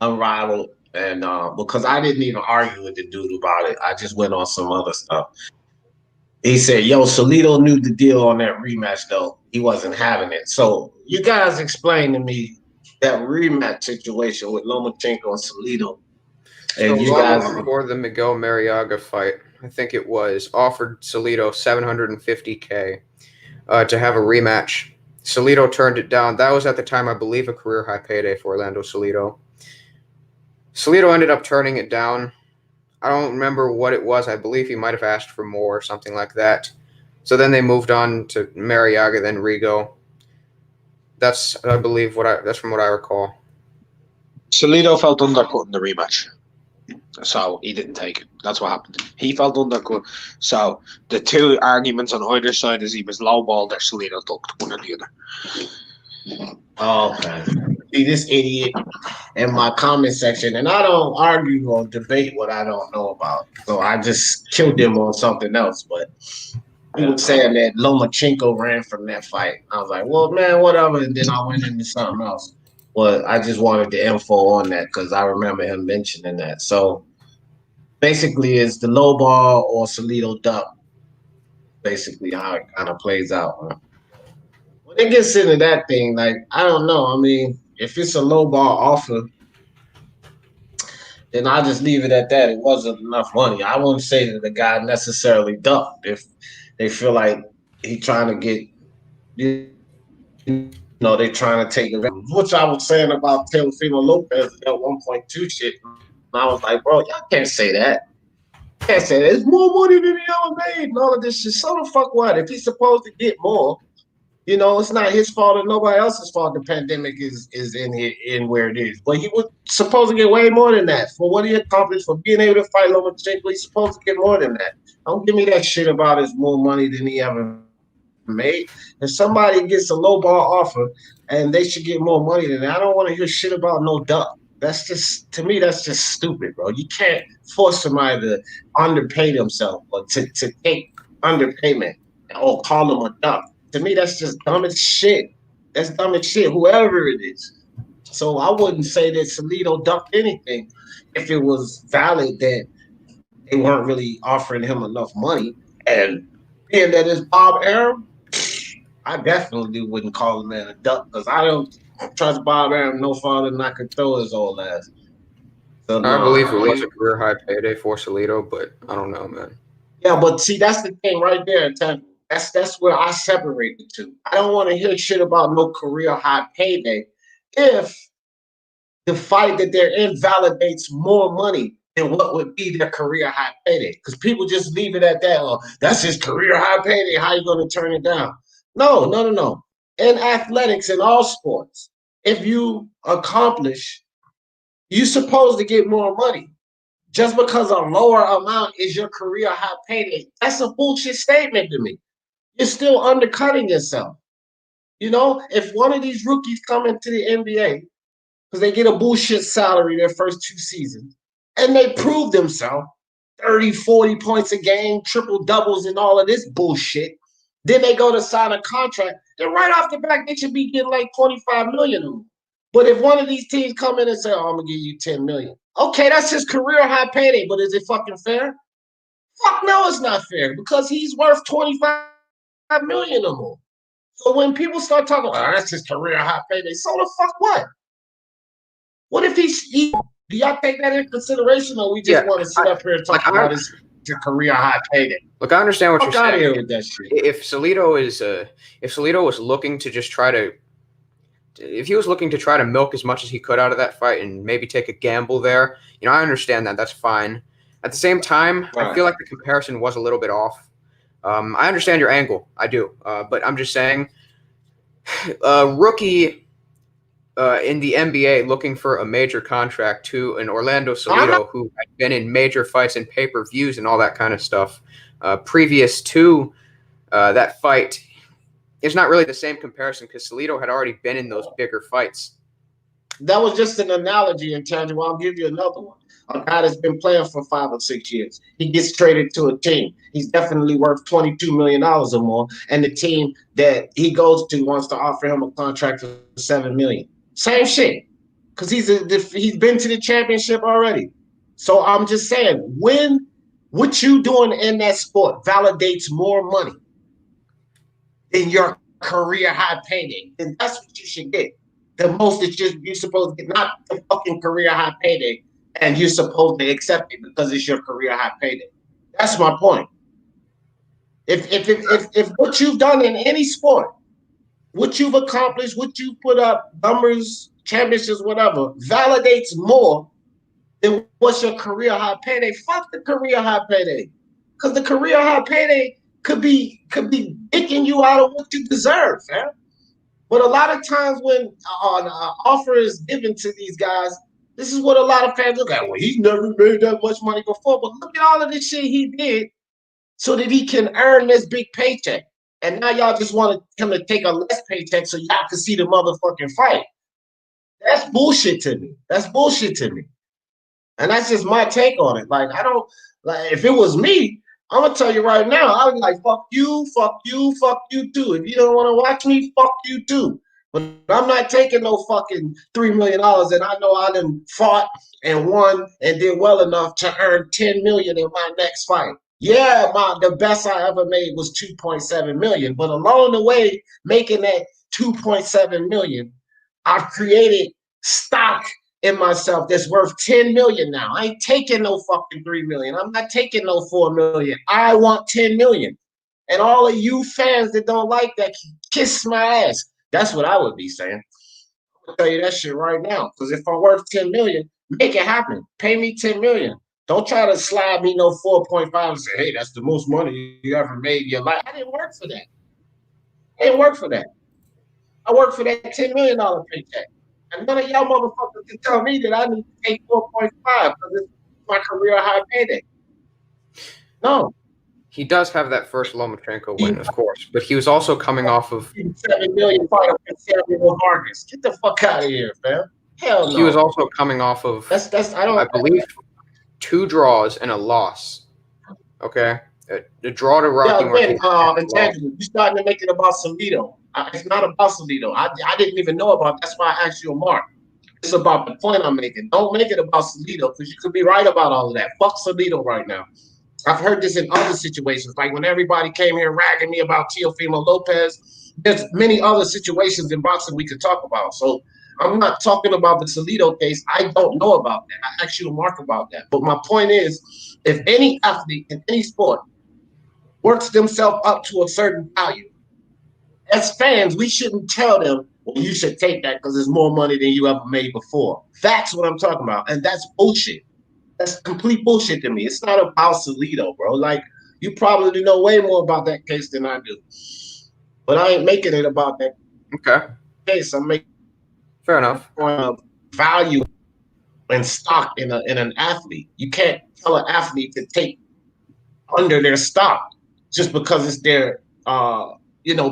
unrivaled, and because I didn't even argue with the dude about it, I just went on some other stuff. He said, "Yo, Salido knew the deal on that rematch, though. He wasn't having it." So you guys explain to me that rematch situation with Lomachenko and Salido, and So you guys before the Miguel Mariaga fight, I think it was offered Salido $750K to have a rematch. Salido turned it down. That was at the time, I believe, a career high payday for Orlando Salido. Salido ended up turning it down. I don't remember what it was. I believe he might have asked for more or something like that. So then they moved on to Mariaga, then Rigo. That's, I believe, that's from what I recall. Salido felt undercut in the rematch, so he didn't take it. That's what happened. He felt undercut. So the two arguments on either side is he was lowballed or Salido ducked, one or the other. okay. See this idiot in my comment section, and I don't argue or debate what I don't know about. So I just killed him on something else. But he was saying that Lomachenko ran from that fight. I was like, well, man, whatever. And then I went into something else. But I just wanted the info on that because I remember him mentioning that. So basically, it's the low ball or Salido duck. Basically, how it kind of plays out. When it gets into that thing, like, I don't know. I mean, if it's a low ball offer, then I just leave it at that. It wasn't enough money. I wouldn't say that the guy necessarily ducked if they feel like he trying to get, you know, they trying to take advantage. Which I was saying about Teofimo Lopez at 1.2 shit. And I was like, bro, y'all can't say that. Can't say that. It's more money than he ever made and all of this shit. So the fuck what? If he's supposed to get more, you know, it's not his fault or nobody else's fault. The pandemic is in here in where it is, but he was supposed to get way more than that for what he accomplished, for being able to fight Lomachenko. He's supposed to get more than that. Don't give me that shit about his more money than he ever made. If somebody gets a low ball offer and they should get more money than that, I don't want to hear shit about no duck. That's just, to me, that's just stupid, bro. You can't force somebody to underpay themselves or to take underpayment or call them a duck. To me, that's just dumb as shit. That's dumb as shit, whoever it is. So I wouldn't say that Salido ducked anything if it was valid that they weren't really offering him enough money. And being that it's Bob Arum, I definitely wouldn't call the man a duck because I don't trust Bob Arum no farther than I could throw his old ass. So, I believe it was a career high payday for Salido, but I don't know, man. Yeah, but see, that's the thing right there, Temple. That's where I separate the two. I don't want to hear shit about no career high payday if the fight that they're in validates more money than what would be their career high payday. Because people just leave it at that. Oh, that's his career high payday. How you going to turn it down? No. In athletics, in all sports, if you accomplish, you're supposed to get more money. Just because a lower amount is your career high payday, that's a bullshit statement to me. You're still undercutting yourself. You know, if one of these rookies come into the NBA because they get a bullshit salary their first 2 seasons and they prove themselves 30, 40 points a game, triple doubles and all of this bullshit, then they go to sign a contract, then right off the back, they should be getting like 25 million. But if one of these teams come in and say, oh, I'm going to give you 10 million. Okay, that's his career high payday, but is it fucking fair? Fuck no, it's not fair because he's worth 25 million or more. So when people start talking about, that's his career high payday, so the fuck what? What if he do y'all take that into consideration, or we just want to sit up here and talk about his career high payday? Look, I understand what you're saying. Out of here with that shit. If Salido was looking to just try to, if he was looking to try to milk as much as he could out of that fight and maybe take a gamble there, you know, I understand that. That's fine. At the same time, right. I feel like the comparison was a little bit off. I understand your angle. I do. But I'm just saying, rookie in the NBA looking for a major contract to an Orlando Salido who had been in major fights and pay-per-views and all that kind of stuff previous to that fight, it's not really the same comparison because Salido had already been in those bigger fights. That was just an analogy, intangible. I'll give you another one. A guy that's been playing for 5 or 6 years. He gets traded to a team. He's definitely worth $22 million or more. And the team that he goes to wants to offer him a contract for $7 million. Same shit. Because he's been to the championship already. So I'm just saying, when what you doing in that sport validates more money than your career high payday, then that's what you should get. The most that you're supposed to get, not the fucking career high payday, and you're supposed to accept it because it's your career high payday. That's my point. If what you've done in any sport, what you've accomplished, what you put up, numbers, championships, whatever, validates more than what's your career high payday, fuck the career high payday. Because the career high payday could be dicking you out of what you deserve, man. But a lot of times when an offer is given to these guys, this is what a lot of fans look at. Well, he's never made that much money before, but look at all of this shit he did so that he can earn this big paycheck. And now y'all just want him to take a less paycheck so y'all can see the motherfucking fight. That's bullshit to me. That's bullshit to me. And that's just my take on it. Like, I don't, like, if it was me, I'm going to tell you right now, I would be like, fuck you, fuck you, fuck you too. If you don't want to watch me, fuck you too. But I'm not taking no fucking $3 million, and I know I done fought and won and did well enough to earn $10 million in my next fight. Yeah, the best I ever made was $2.7 million, but along the way, making that $2.7 million, I've created stock in myself that's worth $10 million now. I ain't taking no fucking $3 million. I'm not taking no $4 million. I want $10 million. And all of you fans that don't like that, kiss my ass. That's what I would be saying. I'll tell you that shit right now. Because if I'm worth $10 million, make it happen. Pay me $10 million. Don't try to slide me no 4.5 and say, hey, that's the most money you ever made in your life. I didn't work for that. I didn't work for that. I worked for that $10 million paycheck. And none of y'all motherfuckers can tell me that I need to take 4.5 because it's my career high payday. No. He does have that first Lomachenko win, of course, but he was also coming off of $7 million fight against Samuel Vargas. Get the fuck out of here, fam. Hell no. He was also coming off of I believe 2 draws and a loss. Okay, the draw to Rocky Martinez. Intangible. You starting to make it about Salido. It's not about Salido. I didn't even know about it. That's why I asked you, Mark. It's about the point I'm making. Don't make it about Salido because you could be right about all of that. Fuck Salido right now. I've heard this in other situations, like when everybody came here ragging me about Teofimo Lopez. There's many other situations in boxing we could talk about. So I'm not talking about the Salido case. I don't know about that. I asked you, Mark, about that. But my point is, if any athlete in any sport works themselves up to a certain value, as fans, we shouldn't tell them, well, you should take that because it's more money than you ever made before. That's what I'm talking about. And that's bullshit. That's complete bullshit to me. It's not about Salido, bro. Like, you probably know way more about that case than I do. But I ain't making it about that case. I'm making fair enough value and stock in an athlete. You can't tell an athlete to take under their stock just because it's their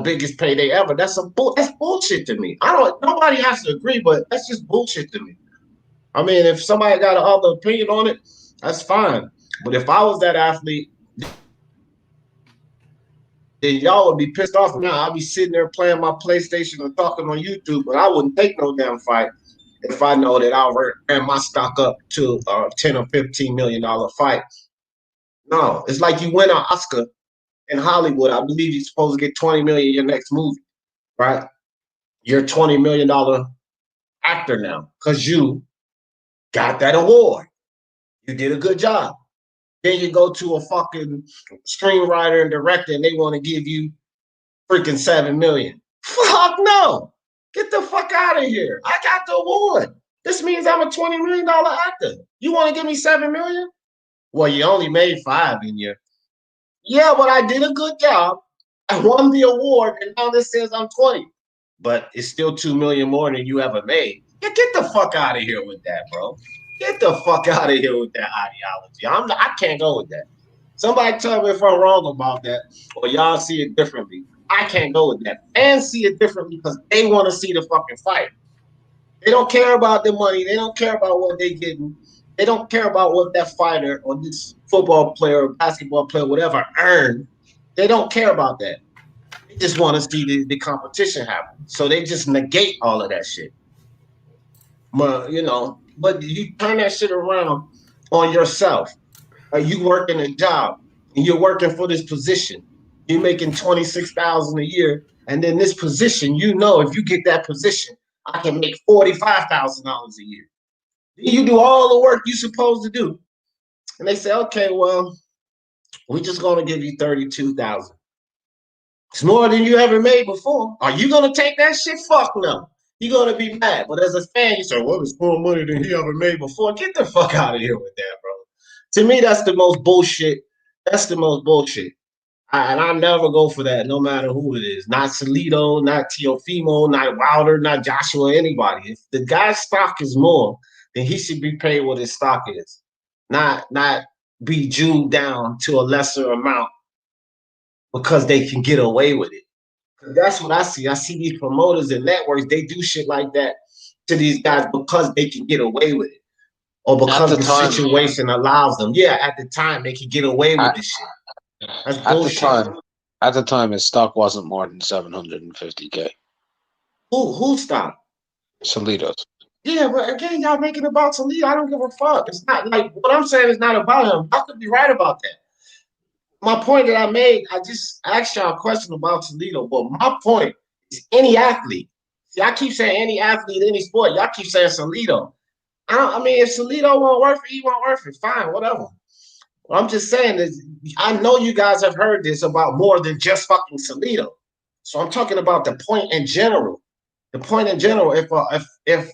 biggest payday ever. That's bullshit to me. Nobody has to agree, but that's just bullshit to me. I mean, if somebody got another opinion on it, that's fine. But if I was that athlete, then y'all would be pissed off now. I'd be sitting there playing my PlayStation or talking on YouTube, but I wouldn't take no damn fight if I know that I ran my stock up to a $10 or $15 million fight. No, it's like you win an Oscar in Hollywood. I believe you're supposed to get $20 million in your next movie, right? You're a $20 million actor now because you got that award. You did a good job. Then you go to a fucking screenwriter and director and they want to give you freaking $7 million. Fuck no. Get the fuck out of here. I got the award. This means I'm a $20 million actor. You want to give me $7 million? Well, you only made 5 in your. Yeah, but I did a good job. I won the award and now this says I'm 20. But it's still $2 million more than you ever made. Yeah, get the fuck out of here with that, bro. Get the fuck out of here with that ideology. I can't go with that. Somebody tell me if I'm wrong about that or y'all see it differently. I can't go with that. Fans see it differently because they want to see the fucking fight. They don't care about the money. They don't care about what they're getting. They don't care about what that fighter or this football player or basketball player, whatever, earned. They don't care about that. They just want to see the competition happen. So they just negate all of that shit. But you turn that shit around on yourself. You working a job and you're working for this position. You're making $26,000 a year, and then this position, if you get that position, I can make $45,000 a year. You do all the work you're supposed to do, and they say, okay, well, we're just gonna give you $32,000. It's more than you ever made before. Are you gonna take that shit? Fuck no. You're gonna be mad. But as a fan, you say, well, it's more money than he ever made before. Get the fuck out of here with that, bro. To me, that's the most bullshit. That's the most bullshit. And I never go for that, no matter who it is. Not Salido, not Teofimo, not Wilder, not Joshua, anybody. If the guy's stock is more, then he should be paid what his stock is. Not be jewed down to a lesser amount because they can get away with it. That's what I see. I see these promoters and networks, they do shit like that to these guys because they can get away with it. Or because the situation allows them. Yeah, at the time, they can get away with this shit. That's bullshit. At the time, his stock wasn't more than $750K. Whose stock? Salido's. Yeah, but again, y'all making it about Salido. I don't give a fuck. It's not like what I'm saying is not about him. I could be right about that. My point that I made, I just asked y'all a question about Salido. But my point is any athlete. See, I keep saying any athlete, any sport. Y'all keep saying Salido. If Salido won't work for it, he won't work for it. Fine, whatever. What I'm just saying is, I know you guys have heard this about more than just fucking Salido. So I'm talking about the point in general. The point in general, if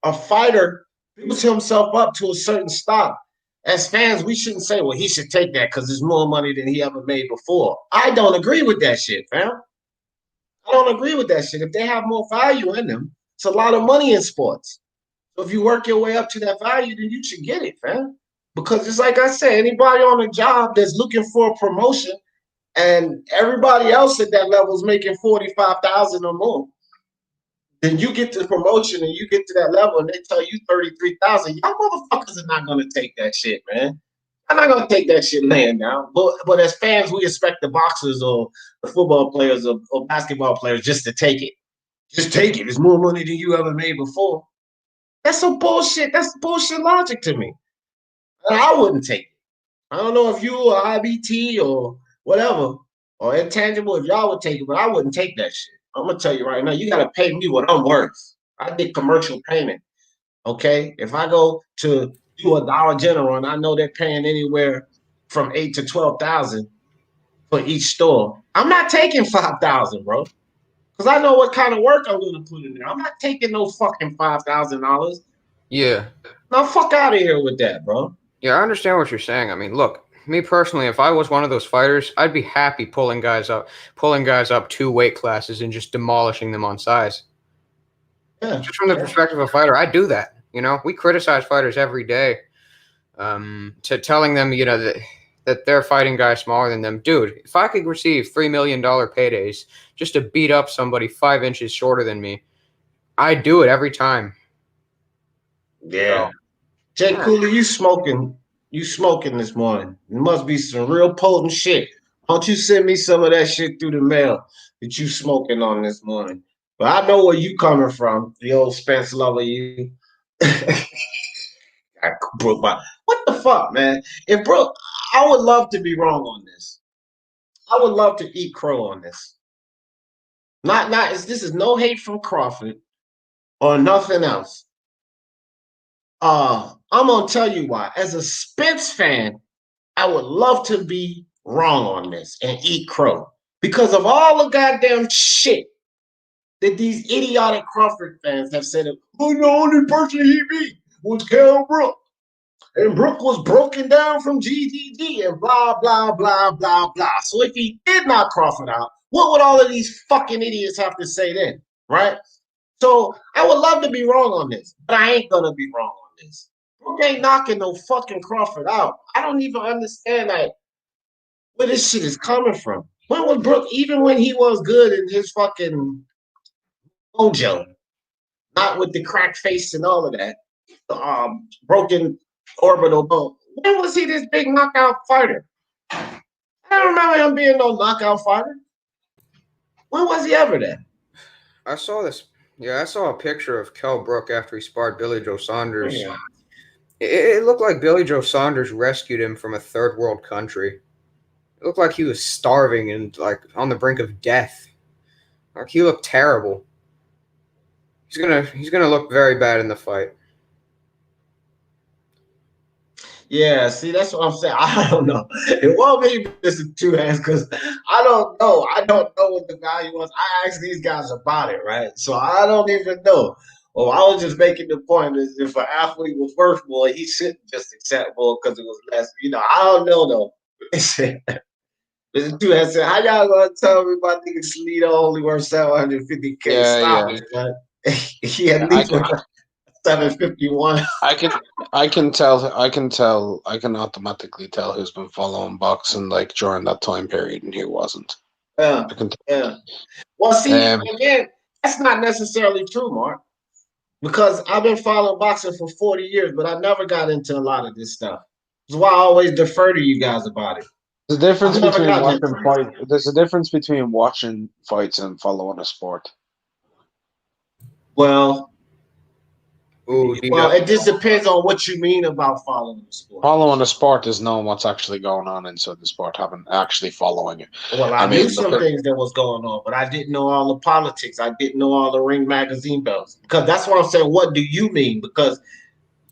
a fighter builds himself up to a certain stock, as fans, we shouldn't say, well, he should take that because there's more money than he ever made before. I don't agree with that shit, fam. I don't agree with that shit. If they have more value in them, it's a lot of money in sports. So if you work your way up to that value, then you should get it, fam. Because it's like I said, anybody on a job that's looking for a promotion and everybody else at that level is making $45,000 or more, then you get the promotion and you get to that level and they tell you $33,000. Y'all motherfuckers are not gonna take that shit, man. I'm not gonna take that shit laying down. But as fans, we expect the boxers or the football players or basketball players just to take it. Just take it. It's more money than you ever made before. That's some bullshit. That's bullshit logic to me. And I wouldn't take it. I don't know if you or IBT or whatever or Intangible, if y'all would take it, but I wouldn't take that shit. I'm gonna tell you right now, you gotta pay me what I'm worth. I did commercial payment. Okay. If I go to do a Dollar General and I know they're paying anywhere from $8,000 to $12,000 for each store, I'm not taking $5,000, bro. Because I know what kind of work I'm gonna put in there. I'm not taking no fucking $5,000. Yeah. No, fuck out of here with that, bro. Yeah, I understand what you're saying. I mean, look, me personally, if I was one of those fighters, I'd be happy pulling guys up 2 weight classes and just demolishing them on size. Yeah, just from the perspective of a fighter, I do that. We criticize fighters every day, to telling them, that they're fighting guys smaller than them. Dude, if I could receive $3 million paydays just to beat up somebody 5 inches shorter than me, I'd do it every time. Yeah. So, Jay Cooley, you smoking this morning. It must be some real potent shit. Why don't you send me some of that shit through the mail that you smoking on this morning? But I know where you coming from, the old Spence lover you. Brooke, what the fuck, man? If Brooke, I would love to be wrong on this. I would love to eat crow on this. This is no hate from Crawford or nothing else. I'm gonna tell you why. As a Spence fan, I would love to be wrong on this and eat crow because of all the goddamn shit that these idiotic Crawford fans have said. Oh, the only person he beat was Kell Brook, and Brook was broken down from GGG and blah blah blah blah blah. So if he did knock Crawford out, what would all of these fucking idiots have to say then, right? So I would love to be wrong on this, but I ain't gonna be wrong on this. Brook ain't knocking no fucking Crawford out. I don't even understand where this shit is coming from. When was Brook, even when he was good in his fucking mojo, not with the cracked face and all of that. Broken orbital bone. When was he this big knockout fighter? I don't remember him being no knockout fighter. When was he ever that? I saw this. Yeah, I saw a picture of Kell Brook after he sparred Billy Joe Saunders. Yeah. It looked like Billy Joe Saunders rescued him from a third world country. It looked like he was starving and like on the brink of death. Like he looked terrible. He's gonna look very bad in the fight. Yeah, see, that's what I'm saying. I don't know. It won't be Mr. Two Hands because I don't know. I don't know what the value was. I asked these guys about it, right? So I don't even know. Well, I was just making the point is if an athlete was worth more, he shouldn't just accept more because it was less. I don't know though. Mr. Two Hands said, "How y'all gonna tell me my nigga Salido only worth 750K?" Stop it, man. He at least worth 751. I can automatically tell who's been following boxing like during that time period and who wasn't. Yeah. Well, see, again, that's not necessarily true, Mark, because I've been following boxing for 40 years, but I never got into a lot of this stuff. That's why I always defer to you guys about it. There's a difference between watching fights. There's a difference between watching fights and following a sport. Well, it just depends on what you mean about following the sport. Following a sport is knowing what's actually going on inside the sport, actually following it. Well, I knew some things that was going on, but I didn't know all the politics. I didn't know all the Ring magazine bells. Because that's what I'm saying. What do you mean? Because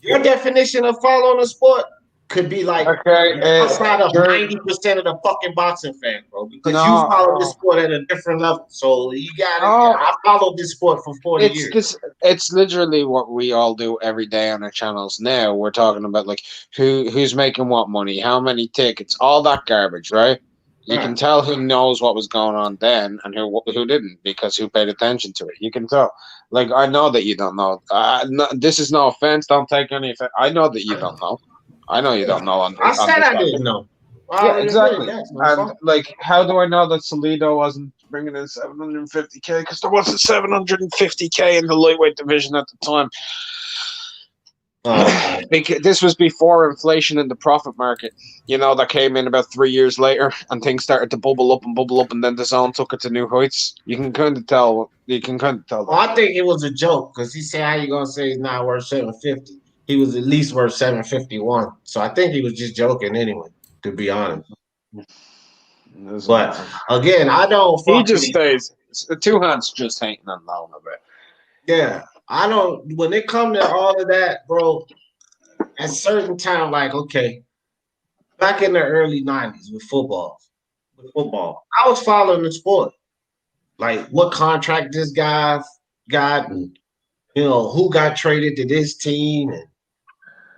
your definition of following a sport could be like outside of 90% of the fucking boxing fans, bro. Because you follow this sport at a different level. So you got it. I followed this sport for 40 years. It's literally what we all do every day on our channels now. We're talking about like who's making what money, how many tickets, all that garbage, right? You can tell who knows what was going on then and who didn't, because who paid attention to it. You can tell. Like, I know that you don't know. This is no offense. Don't take any offense. I know that you don't know. I know you don't know. I said I didn't know. Yeah, exactly. And like, how do I know that Salido wasn't bringing in 750K? Because there wasn't 750K in the lightweight division at the time. Because this was before inflation in the profit market, that came in about 3 years later, and things started to bubble up, and then the zone took it to new heights. You can kind of tell. Well, I think it was a joke because he said, "How you gonna say he's not worth 750? He was at least worth 751." So I think he was just joking anyway, to be honest. But again, I don't. He just stays. Two Hands just hating on Loma a bit. Yeah, I don't. When it comes to all of that, bro, at certain time, like, okay, back in the early 90s with football, I was following the sport. Like, what contract this guy got, and who got traded to this team, and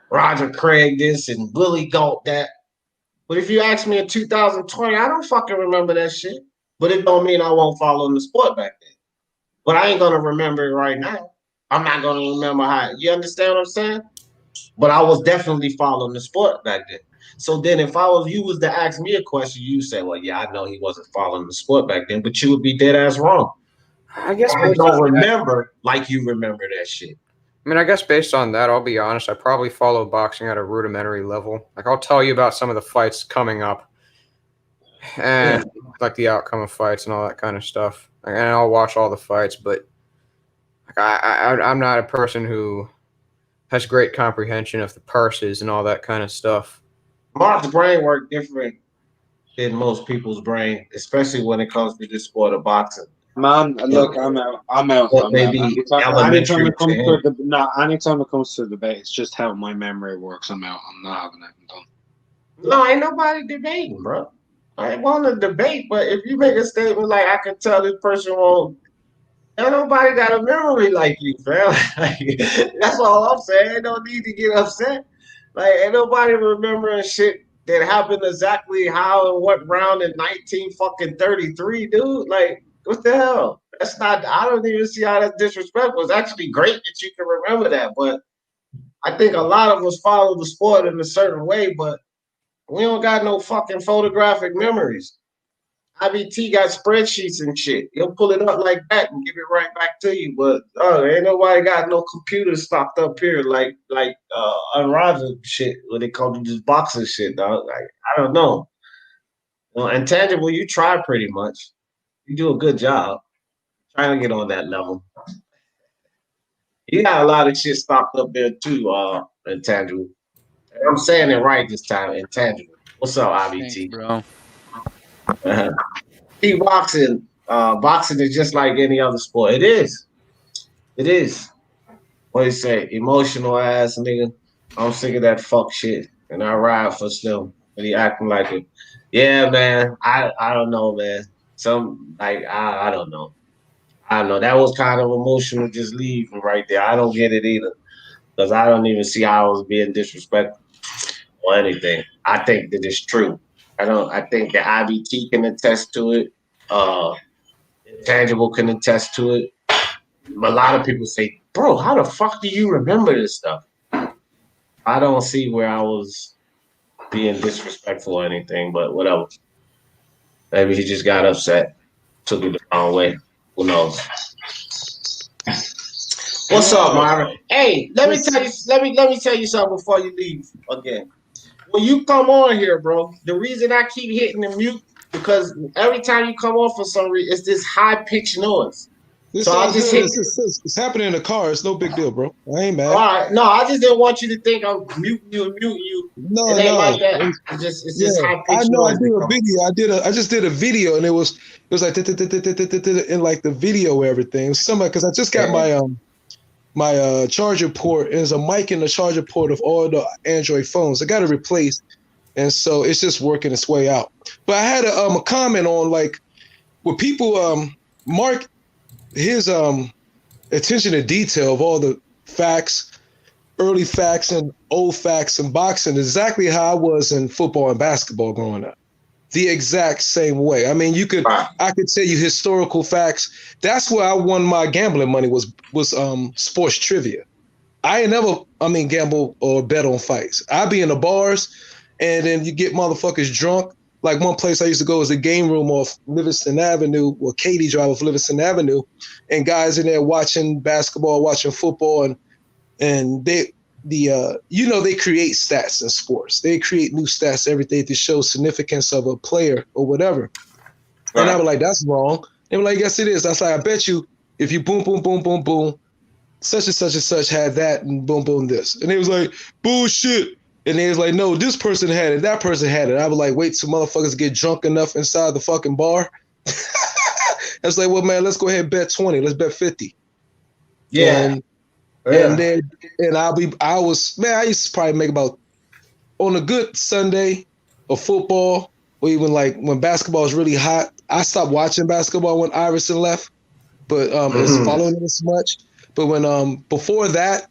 Roger Craig this and Willie Galt that. But if you ask me in 2020, I don't fucking remember that shit. But it don't mean I won't follow the sport back then. But I ain't gonna remember it right now. I'm not gonna remember how. You understand what I'm saying? But I was definitely following the sport back then. So then if you was to ask me a question, you say, well, yeah, I know he wasn't following the sport back then, but you would be dead ass wrong. I guess I don't remember like you remember that shit. I mean, I guess based on that, I'll be honest, I probably follow boxing at a rudimentary level. Like, I'll tell you about some of the fights coming up and like the outcome of fights and all that kind of stuff. And I'll watch all the fights, but like, I'm not a person who has great comprehension of the purses and all that kind of stuff. Mark's brain work different than most people's brain, especially when it comes to this sport of boxing. Man, look, I'm out. Anytime it comes to debate, it's just how my memory works. I'm out. I'm not having it done. No, ain't nobody debating, bro. I ain't want to debate, but if you make a statement like, I can tell this person won't, ain't nobody got a memory like you, fam. That's all I'm saying. Ain't no need to get upset. Like, ain't nobody remembering shit that happened exactly how and what round in 1933, dude. Like, what the hell? That's not. I don't even see how that's disrespectful. It's actually great that you can remember that, but I think a lot of us follow the sport in a certain way, but we don't got no fucking photographic memories. IBT got spreadsheets and shit. He'll pull it up like that and give it right back to you. But ain't nobody got no computers stocked up here like unrivaled shit when it comes to this boxing shit, dog. Like, I don't know. Well, Intangible, you try pretty much. You do a good job trying to get on that level. You got a lot of shit stocked up there too, Intangible. I'm saying it right this time, Intangible. What's up, IBT? Thanks, bro. Boxing is just like any other sport. It is. It is. What do you say? Emotional ass nigga. I'm sick of that fuck shit. And I ride for Slim. And he acting like it. Yeah, man. I don't know, man. I don't know. I don't know. That was kind of emotional just leaving right there. I don't get it either. Because I don't even see how I was being disrespectful or anything. I think that it's true. I think the IBT can attest to it. Intangible can attest to it. A lot of people say, bro, how the fuck do you remember this stuff? I don't see where I was being disrespectful or anything, but whatever. Maybe he just got upset, took it the wrong way. Who knows? What's up, Myra? Hey, let me tell you something before you leave again. When you come on here, bro, the reason I keep hitting the mute because every time you come on for some reason, it's this high pitched noise. So I just hit. It's happening in the car. It's no big deal, bro. I ain't mad. All right, no, I just didn't want you to think I'm muting you. No, it ain't like that. It's just high pitched noise. I know. I did a video. I just did a video, and it was like in like the video everything. Somebody because I just got my charger port. And there's a mic in the charger port of all the Android phones. I got to replace, and so it's just working its way out. But I had a comment on like with people Mark. His attention to detail of all the facts, early facts and old facts in boxing, exactly how I was in football and basketball growing up. The exact same way. I mean, I could tell you historical facts. That's where I won my gambling money was sports trivia. I ain't never, gamble or bet on fights. I'd be in the bars and then you get motherfuckers drunk. Like one place I used to go was the game room off Livingston Avenue, or Katy Drive off Livingston Avenue, and guys in there watching basketball, watching football, and they create stats in sports. They create new stats every day to show significance of a player or whatever. Right. And I was like, that's wrong. They were like, yes, it is. I was like, I bet you if you boom, boom, boom, boom, boom, such and such and such had that and boom, boom, this. And they was like, bullshit. And they was like, no, this person had it, that person had it. I was like, wait till motherfuckers get drunk enough inside the fucking bar. I was like, well, man, let's go ahead and bet 20. Let's bet 50. Yeah. And I used to probably make about, on a good Sunday of football, or even like when basketball is really hot, I stopped watching basketball when Iverson left, but it's following it as much. But when before that,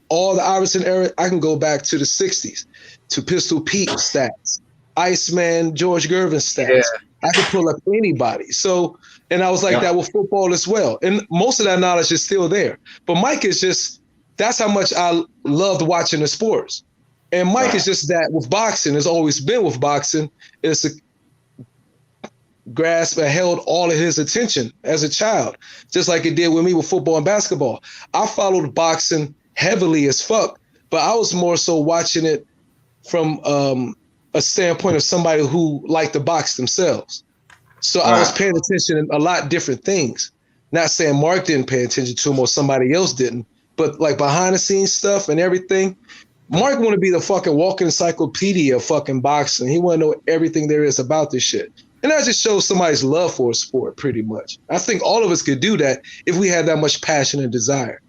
all the Iverson era, I can go back to the 60s, to Pistol Pete stats, Iceman, George Gervin stats. Yeah. I could pull up anybody. So, and I was like that with football as well. And most of that knowledge is still there. But Mike is just, that's how much I loved watching the sports. And Mike is just that with boxing, has always been with boxing. It's a grasp and held all of his attention as a child, just like it did with me with football and basketball. I followed boxing heavily as fuck, but I was more so watching it from a standpoint of somebody who liked to box themselves. So I was paying attention to a lot different things. Not saying Mark didn't pay attention to him or somebody else didn't, but like behind the scenes stuff and everything. Mark want to be the fucking walking encyclopedia of fucking boxing. He want to know everything there is about this shit. And that just shows somebody's love for a sport pretty much. I think all of us could do that if we had that much passion and desire.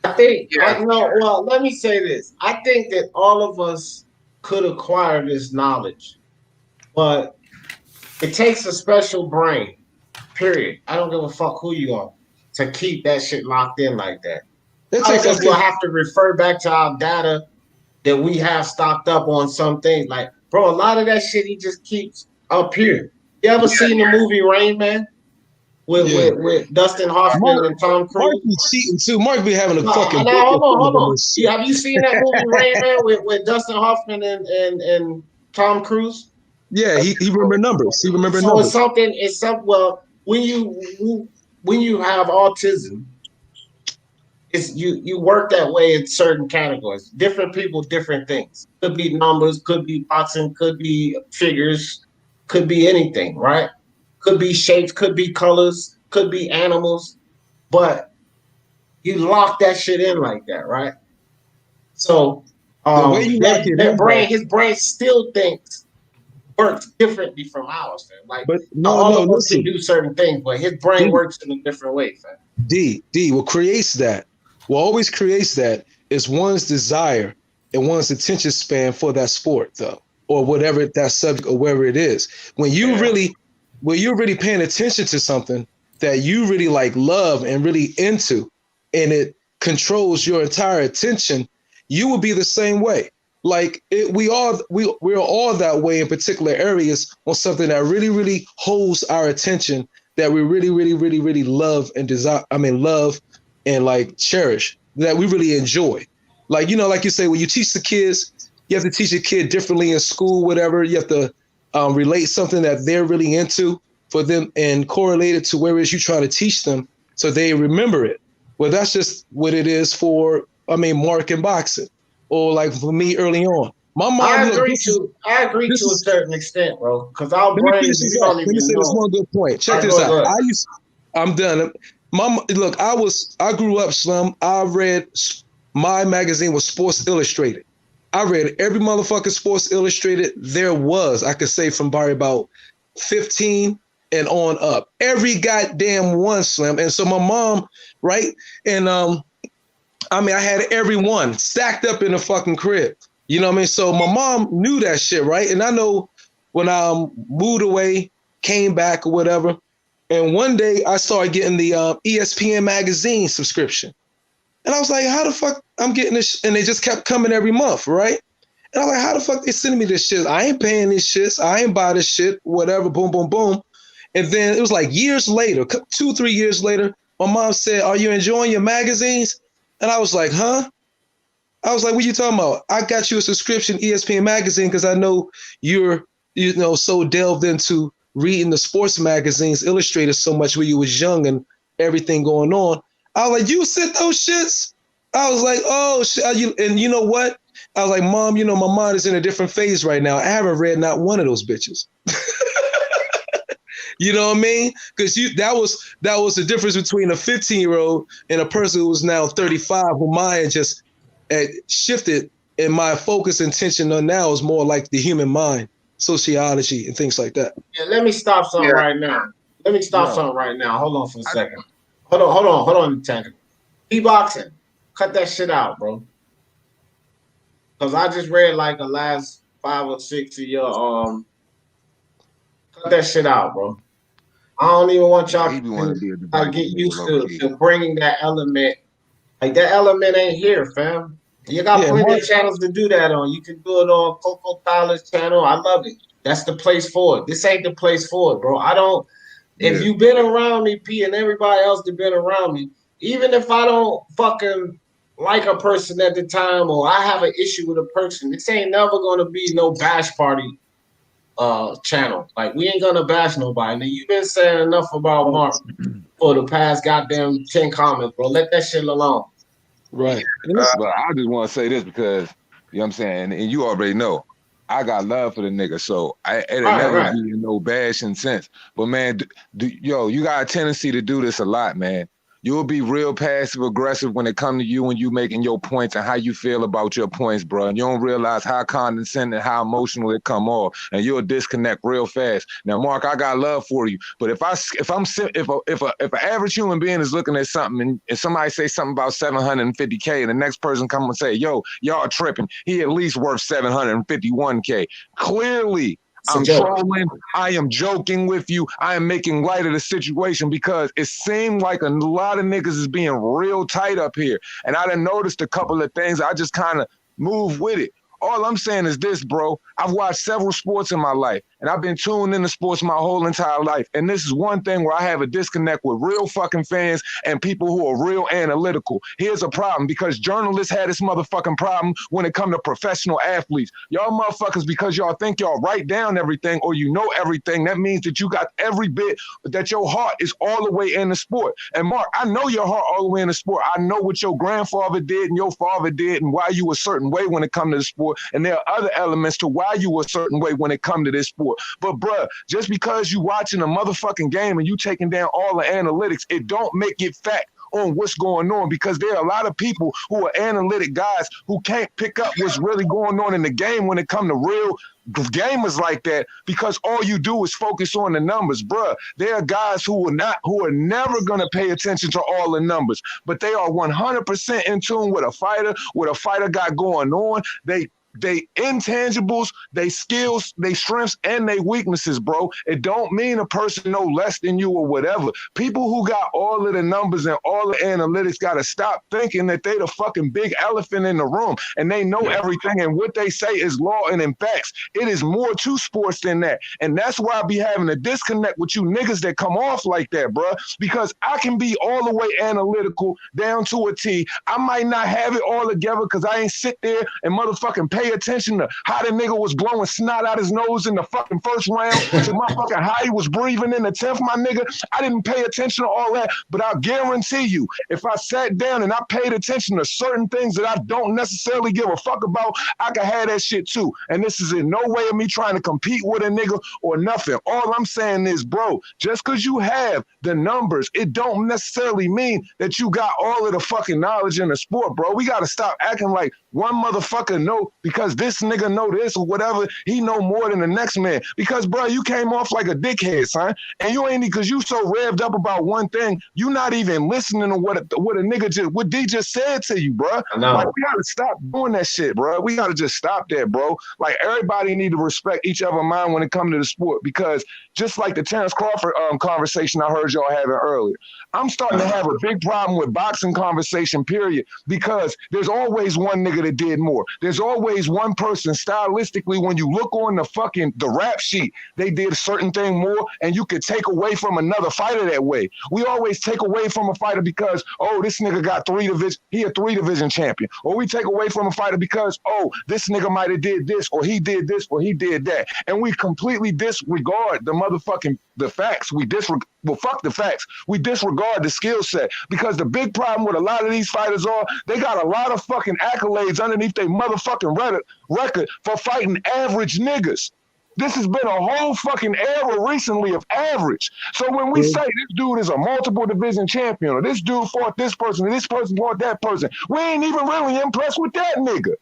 I think, let me say this. I think that all of us could acquire this knowledge, but it takes a special brain, period. I don't give a fuck who you are, to keep that shit locked in like that. We'll have to refer back to our data that we have stocked up on some things. Like, bro, a lot of that shit he just keeps up here. You ever seen the movie Rain Man? With Dustin Hoffman and Tom Cruise. Mark be cheating too. Mark be having a fucking. Hold on. Have you seen that movie Rain Man with Dustin Hoffman and Tom Cruise? Yeah, he remember numbers. He remember so numbers. it's something. Well, when you have autism, it's you work that way in certain categories. Different people, different things. Could be numbers, could be boxing, could be figures, could be anything, right? Could be shapes, could be colors, could be animals, but you lock that shit in like that, right? So The way you lock it in, bro. his brain still works differently from ours, fam. Like But all of us listen. can do certain things, but his brain works in a different way, fam. What creates that, what always creates that is one's desire and one's attention span for that sport, though, or whatever that subject or wherever it is. When you're really paying attention to something that you really like love and really into, and it controls your entire attention, you will be the same way. Like we're all that way in particular areas on something that really, really holds our attention, that we really, really, really, really love and desire. I mean, love and like cherish, that we really enjoy. Like, you know, like you say, when you teach the kids, you have to teach a kid differently in school, whatever. You have to relate something that they're really into for them and correlate it to where it is you try to teach them so they remember it. Well, that's just what it is for, Mark and boxing, or like for me early on. My mom, I agree to a certain extent, bro. Because our brains, we don't even know. Let me say this one good point. Check this out. I'm done. Look, I grew up, Slim. I read, my magazine was Sports Illustrated. I read every motherfucking Sports Illustrated there was. I could say from probably about 15 and on up. Every goddamn one, Slim. And so my mom, right? And I had every one stacked up in the fucking crib. You know what I mean? So my mom knew that shit, right? And I know when I moved away, came back or whatever, and one day I started getting the ESPN magazine subscription. And I was like, how the fuck I'm getting this? And they just kept coming every month, right? And I was like, how the fuck they sending me this shit? I ain't paying this shit. I ain't buy this shit, whatever, boom, boom, boom. And then it was like years later, 2-3 years later, my mom said, are you enjoying your magazines? And I was like, huh? I was like, what you talking about? I got you a subscription ESPN magazine because I know you're, so delved into reading the sports magazines illustrated so much when you was young and everything going on. I was like, you sent those shits? I was like, oh, shit. And you know what? I was like, Mom, my mind is in a different phase right now. I haven't read not one of those bitches. You know what I mean? Because that was the difference between a 15-year-old and a person who was now 35, who mind just shifted, and my focus and attention on now is more like the human mind, sociology, and things like that. Yeah, let me stop something right now. Hold on for a second. Hold on, Tank. P-boxing, cut that shit out, bro. Because I just read like the last 5 or 6 of your cut that shit out, bro. I don't even want y'all to get used to bringing that element. Like that element ain't here, fam. You got plenty of channels to do that on. You can do it on Coco Tyler's channel. I love it. That's the place for it. This ain't the place for it, bro. If you've been around me, P, and everybody else that been around me, even if I don't fucking like a person at the time or I have an issue with a person, this ain't never gonna be no bash party channel. Like, we ain't gonna bash nobody. Now, you've been saying enough about Mark for the past goddamn 10 comments, bro. Let that shit alone. Right. But I just want to say this because, you know what I'm saying, and you already know, I got love for the nigga, so it'll never be no bashing sense. But, man, you got a tendency to do this a lot, man. You'll be real passive-aggressive when it comes to you and you making your points and how you feel about your points, bro. And you don't realize how condescending, how emotional it come off, and you'll disconnect real fast. Now, Mark, I got love for you, but if an average human being is looking at something and somebody say something about $750K and the next person come and say, yo, y'all tripping, he at least worth $751K. Clearly, I'm trolling. I am joking with you. I am making light of the situation because it seemed like a lot of niggas is being real tight up here. And I done noticed a couple of things. I just kind of move with it. All I'm saying is this, bro. I've watched several sports in my life, and I've been tuned into sports my whole entire life. And this is one thing where I have a disconnect with real fucking fans and people who are real analytical. Here's a problem, because journalists had this motherfucking problem when it comes to professional athletes. Y'all motherfuckers, because y'all think y'all write down everything or you know everything, that means that you got every bit, that your heart is all the way in the sport. And Mark, I know your heart all the way in the sport. I know what your grandfather did and your father did and why you a certain way when it comes to the sport. And there are other elements to why you a certain way when it comes to this sport. But bruh, just because you watching a motherfucking game and you taking down all the analytics, it don't make it fact on what's going on, because there are a lot of people who are analytic guys who can't pick up what's really going on in the game when it comes to real gamers like that, because all you do is focus on the numbers. Bruh, there are guys who are never going to pay attention to all the numbers, but they are 100% in tune with what a fighter got going on. They intangibles, they skills, they strengths, and they weaknesses, bro. It don't mean a person know less than you or whatever. People who got all of the numbers and all the analytics got to stop thinking that they the fucking big elephant in the room and they know everything and what they say is law and in facts. It is more to sports than that. And that's why I be having a disconnect with you niggas that come off like that, bro. Because I can be all the way analytical down to a T. I might not have it all together because I ain't sit there and motherfucking pay attention to how the nigga was blowing snot out his nose in the fucking first round, to my fucking how he was breathing in the 10th, my nigga. I didn't pay attention to all that, but I'll guarantee you, if I sat down and I paid attention to certain things that I don't necessarily give a fuck about, I could have that shit too. And this is in no way of me trying to compete with a nigga or nothing. All I'm saying is, bro, just because you have the numbers, it don't necessarily mean that you got all of the fucking knowledge in the sport, bro. We got to stop acting like one motherfucker know because this nigga know this or whatever, he know more than the next man. Because, bro, you came off like a dickhead, son. And you ain't, because you so revved up about one thing, you not even listening to what a nigga just, what D just said to you, bro. Like, we got to stop doing that shit, bro. We got to just stop that, bro. Like, everybody need to respect each other's mind when it comes to the sport, because just like the Terrence Crawford conversation I heard y'all having earlier, I'm starting to have a big problem with boxing conversation, period, because there's always one nigga that did more. There's always one person stylistically, when you look on the rap sheet, they did a certain thing more, and you could take away from another fighter that way. We always take away from a fighter because, oh, this nigga got he a 3-division champion. Or we take away from a fighter because, oh, this nigga might have did this, or he did this, or he did that. And we completely disregard the facts. Fuck the facts. We disregard the skill set, because the big problem with a lot of these fighters are they got a lot of fucking accolades underneath their motherfucking record for fighting average niggas. This has been a whole fucking era recently of average. So when we say this dude is a multiple division champion, or this dude fought this person, or this person fought that person, we ain't even really impressed with that nigga.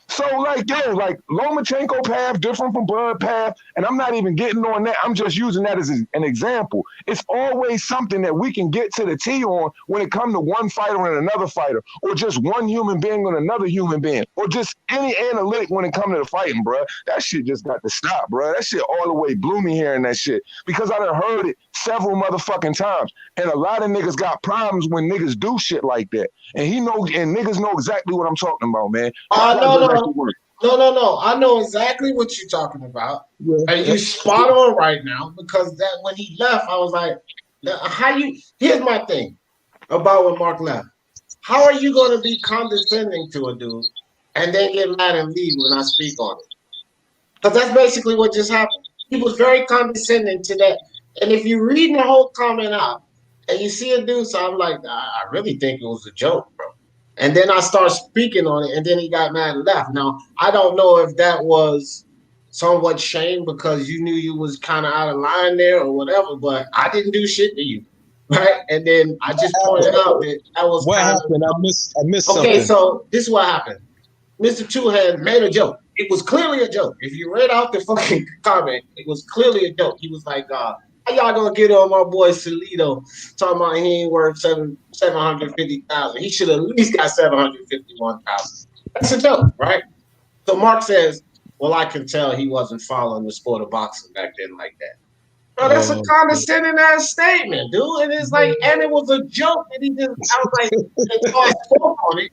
So, like, yo, like, Lomachenko path different from Bud path, and I'm not even getting on that. I'm just using that as an example. It's always something that we can get to the T on when it comes to one fighter and another fighter, or just one human being on another human being, or just any analytic when it comes to the fighting, bro. That shit just got to stop, bro. That shit all the way blew me hearing that shit, because I done heard it several motherfucking times, and a lot of niggas got problems when niggas do shit like that. And niggas know exactly what I'm talking about, man. No. I know exactly what you're talking about. Yeah. And you spot on right now, because that when he left, I was like, here's my thing about when Mark left. How are you going to be condescending to a dude and then get mad and leave when I speak on it? Because that's basically what just happened. He was very condescending to that. And if you read the whole comment out and you see a dude, so I'm like, I really think it was a joke, bro. And then I start speaking on it, and then he got mad and left. Now, I don't know if that was somewhat shame because you knew you was kind of out of line there or whatever, but I didn't do shit to you, right? And then I just pointed out that was what happened. I missed something. Okay, so this is what happened. Mr. Two Hands made a joke. It was clearly a joke. If you read out the fucking comment, it was clearly a joke. He was like, how y'all gonna get on my boy Salido talking about he ain't worth $750,000? He should have at least got $751,000. That's a joke, right? So Mark says, well, I can tell he wasn't following the sport of boxing back then like that. Bro, that's a condescending ass statement, dude. And it's like, and it was a joke, and I was like, and so I spoke on it,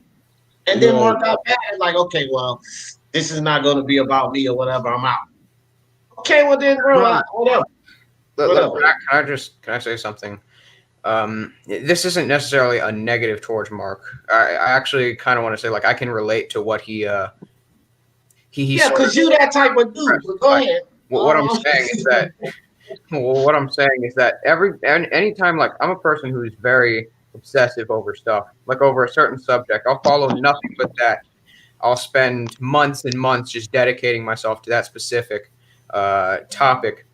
and then Mark got mad, like, okay, well, this is not gonna be about me or whatever, I'm out. Okay, well then, bro, whatever. Can I say something? This isn't necessarily a negative towards Mark. I actually kind of want to say, like, I can relate to what he yeah, because you that type of dude. But go ahead. What I'm saying is that. Well, what I'm saying is that anytime, like, I'm a person who's very obsessive over stuff, like over a certain subject, I'll follow nothing but that. I'll spend months and months just dedicating myself to that specific topic.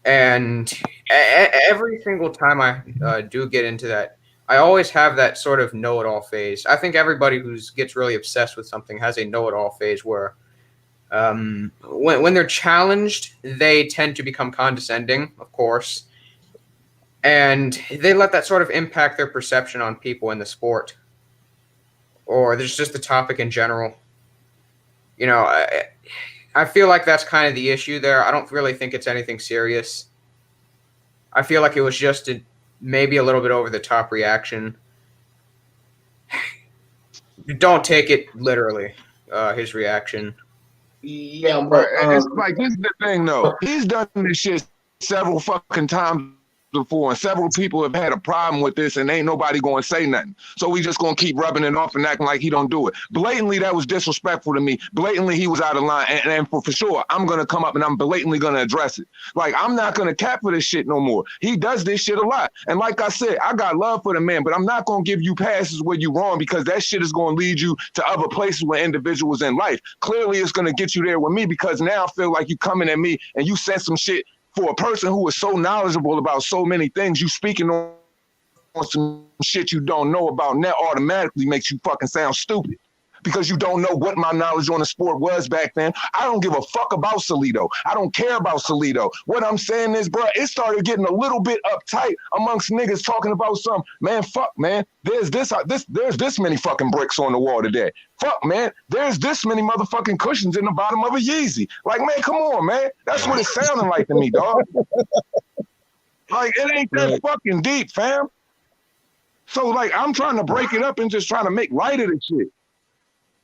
And every single time I do get into that, I always have that sort of know-it-all phase. I think everybody who gets really obsessed with something has a know-it-all phase where when they're challenged, they tend to become condescending, of course, and they let that sort of impact their perception on people in the sport, or there's just the topic in general. You know, I feel like that's kind of the issue there. I don't really think it's anything serious. I feel like it was just maybe a little bit over the top reaction. Don't take it literally, his reaction. Yeah, but it's like, this is the thing though. He's done this shit several fucking times before, and several people have had a problem with this, and ain't nobody going to say nothing. So we just going to keep rubbing it off and acting like he don't do it. Blatantly, that was disrespectful to me. Blatantly, he was out of line, and for sure, I'm going to come up and I'm blatantly going to address it. Like, I'm not going to cap for this shit no more. He does this shit a lot, and like I said, I got love for the man, but I'm not going to give you passes where you wrong, because that shit is going to lead you to other places where individuals in life. Clearly, it's going to get you there with me, because now I feel like you coming at me and you said some shit. For a person who is so knowledgeable about so many things, you speaking on some shit you don't know about, and that automatically makes you fucking sound stupid, because you don't know what my knowledge on the sport was back then. I don't give a fuck about Salido. I don't care about Salido. What I'm saying is, bro, it started getting a little bit uptight amongst niggas talking about some, man, fuck, man, there's this many fucking bricks on the wall today. Fuck, man, there's this many motherfucking cushions in the bottom of a Yeezy. Like, man, come on, man. That's what it's sounding like to me, dog. Like, it ain't that fucking deep, fam. So, like, I'm trying to break it up and just trying to make light of the shit.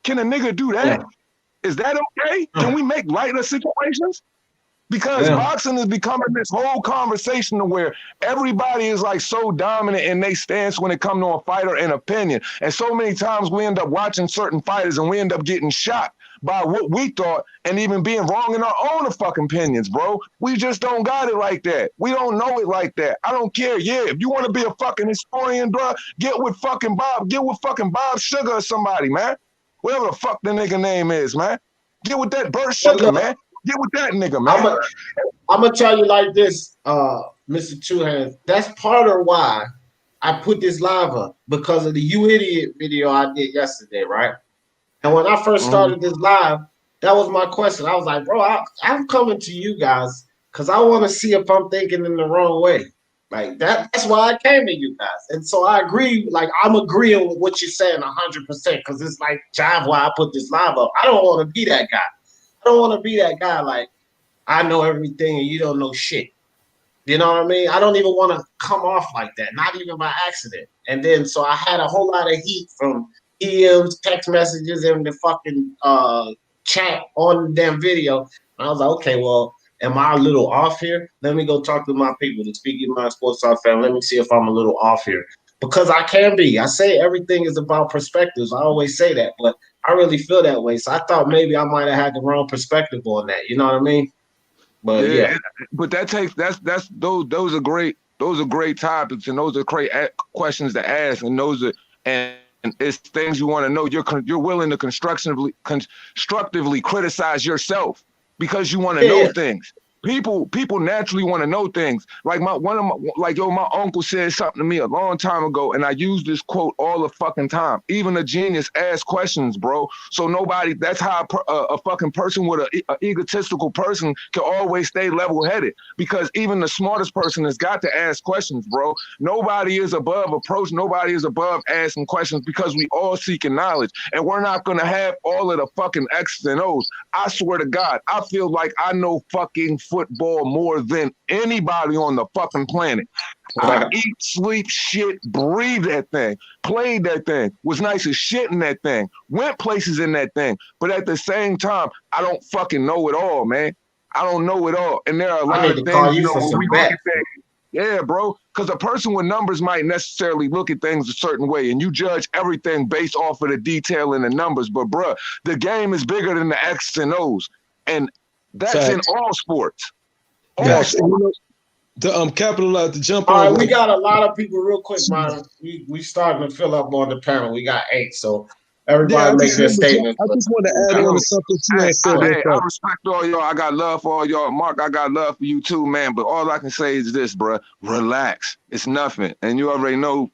Can a nigga do that? Yeah. Is that okay? Can we make light of situations? Because boxing is becoming this whole conversation to where everybody is like so dominant in their stance when it comes to a fighter and opinion. And so many times we end up watching certain fighters and we end up getting shocked by what we thought and even being wrong in our own fucking opinions, bro. We just don't got it like that. We don't know it like that. I don't care. Yeah, if you want to be a fucking historian, bro, get with fucking Bob Sugar or somebody, man. Whatever the fuck the nigga name is, man. Get with that Bert Sugar, man. Get with that nigga, man. I'm going to tell you like this, Mr. Two Hands. That's part of why I put this live up, because of the You Idiot video I did yesterday, right? And when I first started this live, that was my question. I was like, bro, I'm coming to you guys because I want to see if I'm thinking in the wrong way. Like, that's why I came to you guys. And so I agree, like, I'm agreeing with what you're saying 100%, because it's like, jive, why I put this live up. I don't want to be that guy. I don't want to be that guy like, I know everything and you don't know shit. You know what I mean? I don't even want to come off like that, not even by accident. And then, so I had a whole lot of heat from DMs, text messages, and the fucking chat on the damn video. And I was like, okay, well, am I a little off here? Let me go talk to my people, to speak in my sportsI family. Let me see if I'm a little off here. Because I can be. I say everything is about perspectives. I always say that, but I really feel that way. So I thought maybe I might have had the wrong perspective on that. You know what I mean? But yeah. But those are great topics, and those are great questions to ask, and and it's things you want to know. You're willing to constructively criticize yourself because you want to know things. People naturally want to know things. Like my uncle said something to me a long time ago, and I use this quote all the fucking time. Even a genius asks questions, bro. So that's how a fucking person with an egotistical person can always stay level-headed, because even the smartest person has got to ask questions, bro. Nobody is above approach. Nobody is above asking questions, because we all seeking knowledge, and we're not gonna have all of the fucking X's and O's. I swear to God, I feel like I know fucking football more than anybody on the fucking planet. I eat, sleep, shit, breathe that thing, played that thing, was nice as shit in that thing, went places in that thing. But at the same time, I don't fucking know it all, man. I don't know it all. And there are a lot I need of to call things, you for when some we look bets. at things. Yeah, bro. Because a person with numbers might necessarily look at things a certain way, and you judge everything based off of the detail and the numbers. But, bro, the game is bigger than the X's and O's. And that's in all sports. Facts. And, you know, the capital to jump All on. right, we got a lot of people real quick, man. We starting to fill up on the panel. We got 8, so everybody make their statement. I just want to add on to something you had said. I respect all y'all. I got love for all y'all. Mark, I got love for you too, man. But all I can say is this, bro. Relax. It's nothing. And you already know,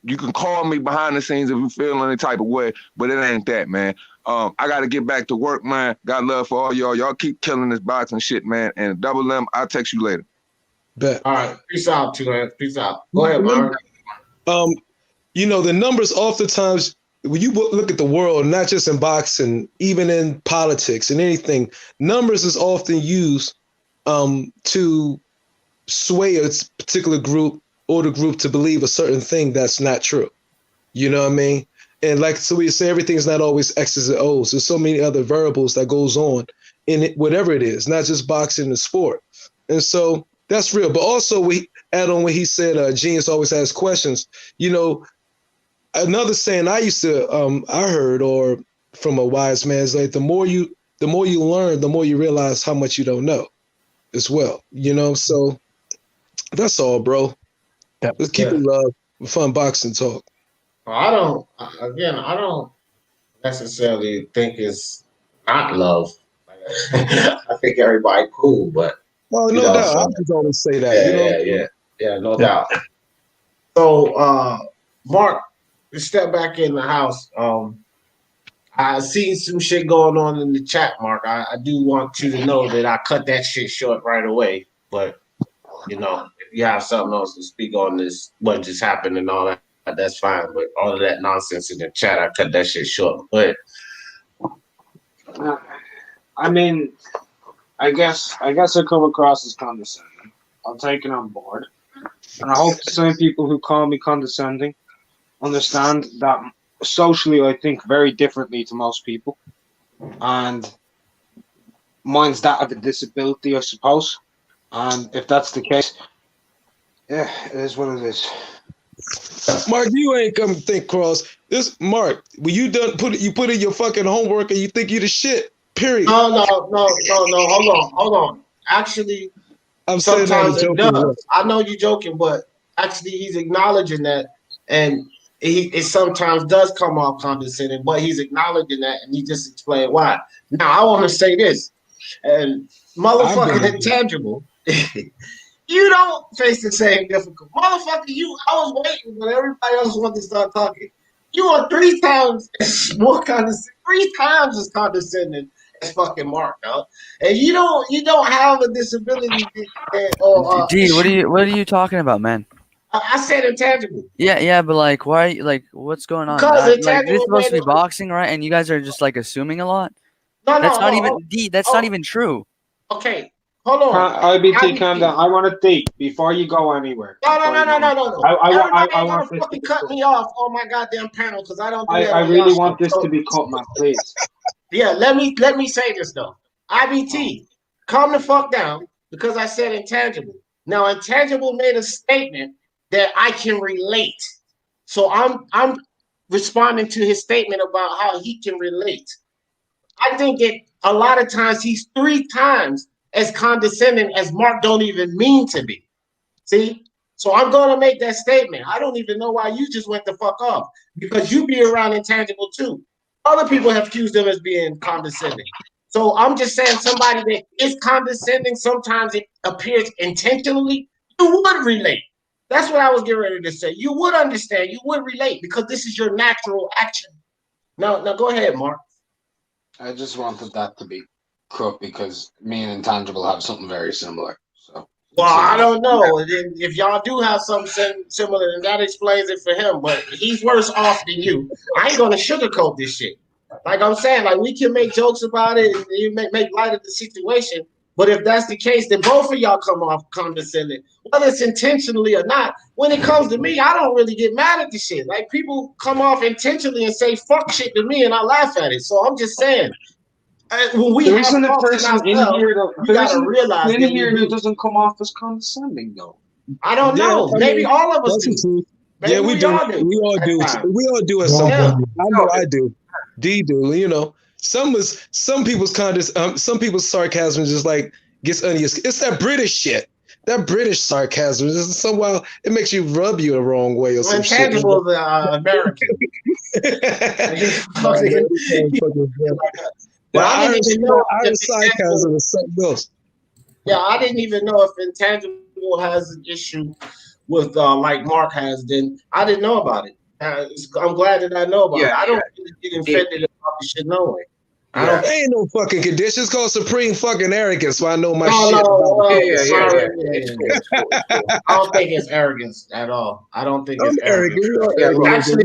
you can call me behind the scenes if you feel any type of way, but it ain't that, man. I got to get back to work, man. Got love for all y'all. Y'all keep killing this boxing shit, man. And Double M, I'll text you later. Bet. All right. Peace out, too, man. Peace out. Go ahead, Mark. You know, the numbers oftentimes, when you look at the world, not just in boxing, even in politics and anything, numbers is often used to sway a particular group or the group to believe a certain thing that's not true. You know what I mean? And like, so we say everything's not always X's and O's. There's so many other variables that goes on in it, whatever it is, not just boxing and sport. And so that's real. But also we add on when he said, genius always has questions. You know, another saying I used to, I heard, or from a wise man, is like, the more you learn, the more you realize how much you don't know as well. You know, so that's all, bro. Yep. Let's keep it fun boxing talk. I don't necessarily think it's not love. I think everybody cool, but no doubt. So, I just always say that. Yeah, no doubt. So, Mark, step back in the house. I see some shit going on in the chat, Mark. I do want you to know that I cut that shit short right away. But you know, if you have something else to speak on this, what just happened and all that, that's fine. But all of that nonsense in the chat, I cut that shit short. But I mean, I guess I come across as condescending. I'll take it on board. And I hope the same people who call me condescending understand that socially I think very differently to most people. And mine's that of a disability, I suppose. And if that's the case, yeah, it is what it is. Mark, you ain't come to think, Cross. This Mark, when you put in your fucking homework and you think you the shit. Period. No. Hold on. Actually, sometimes it does. I know you're joking, but actually he's acknowledging that, and it sometimes does come off condescending, but he's acknowledging that, and he just explained why. Now I want to say this, and motherfucking intangible. You don't face the same difficult motherfucker. I was waiting when everybody else wanted to start talking. You are 3 times more condescending, 3 times as condescending as fucking Mark, dog. And you don't have a disability. D, what are you talking about, man? I said intangible. Yeah, but like, why? Like, what's going on? Because like, this is supposed to be boxing, right? And you guys are just like assuming a lot. That's not even true. Okay. Hold on. IBT, calm down. I want to think before you go anywhere. No. I want to fucking cut me off on my goddamn panel because I don't do that. I really want this to be cut, man, please. Yeah, let me say this though. IBT, calm the fuck down because I said intangible. Now, intangible made a statement that I can relate. So I'm responding to his statement about how he can relate. I think that a lot of times he's 3 times as condescending as Mark don't even mean to be. See? So I'm going to make that statement. I don't even know why you just went the fuck off because you be around intangible too. Other people have accused him as being condescending. So I'm just saying somebody that is condescending, sometimes it appears intentionally, you would relate. That's what I was getting ready to say. You would understand. You would relate because this is your natural action. Now go ahead, Mark. I just wanted that to be cut because me and Intangible have something very similar. So, well, I don't know. If y'all do have something similar, then that explains it for him. But he's worse off than you. I ain't gonna sugarcoat this shit. Like I'm saying, like we can make jokes about it and you make light of the situation. But if that's the case, then both of y'all come off condescending, whether it's intentionally or not. When it comes to me, I don't really get mad at the shit. Like people come off intentionally and say fuck shit to me, and I laugh at it. So I'm just saying, when we there have isn't a faults person in here that you gotta realize in that here we that do. doesn't come off as condescending though. I don't know. Maybe all of us that's do. the truth. Maybe Yeah, we do. all do. We all at do. times. We all do at some point. I know I do. D do. You know, some people's some people's sarcasm just like gets under your skin. It's that British shit. That British sarcasm is somehow it makes you rub you the wrong way or some shit. Intangible American. But I didn't even know Irish sarcasm is something else. Yeah, I didn't even know if Intangible has an issue with like Mark has. Then I didn't know about it. I'm glad that I know about it. I don't really get offended about this shit no way. There ain't no fucking condition. It's called supreme fucking arrogance. So I know my shit. I don't think it's arrogance at all. I don't think it's arrogant. Actually,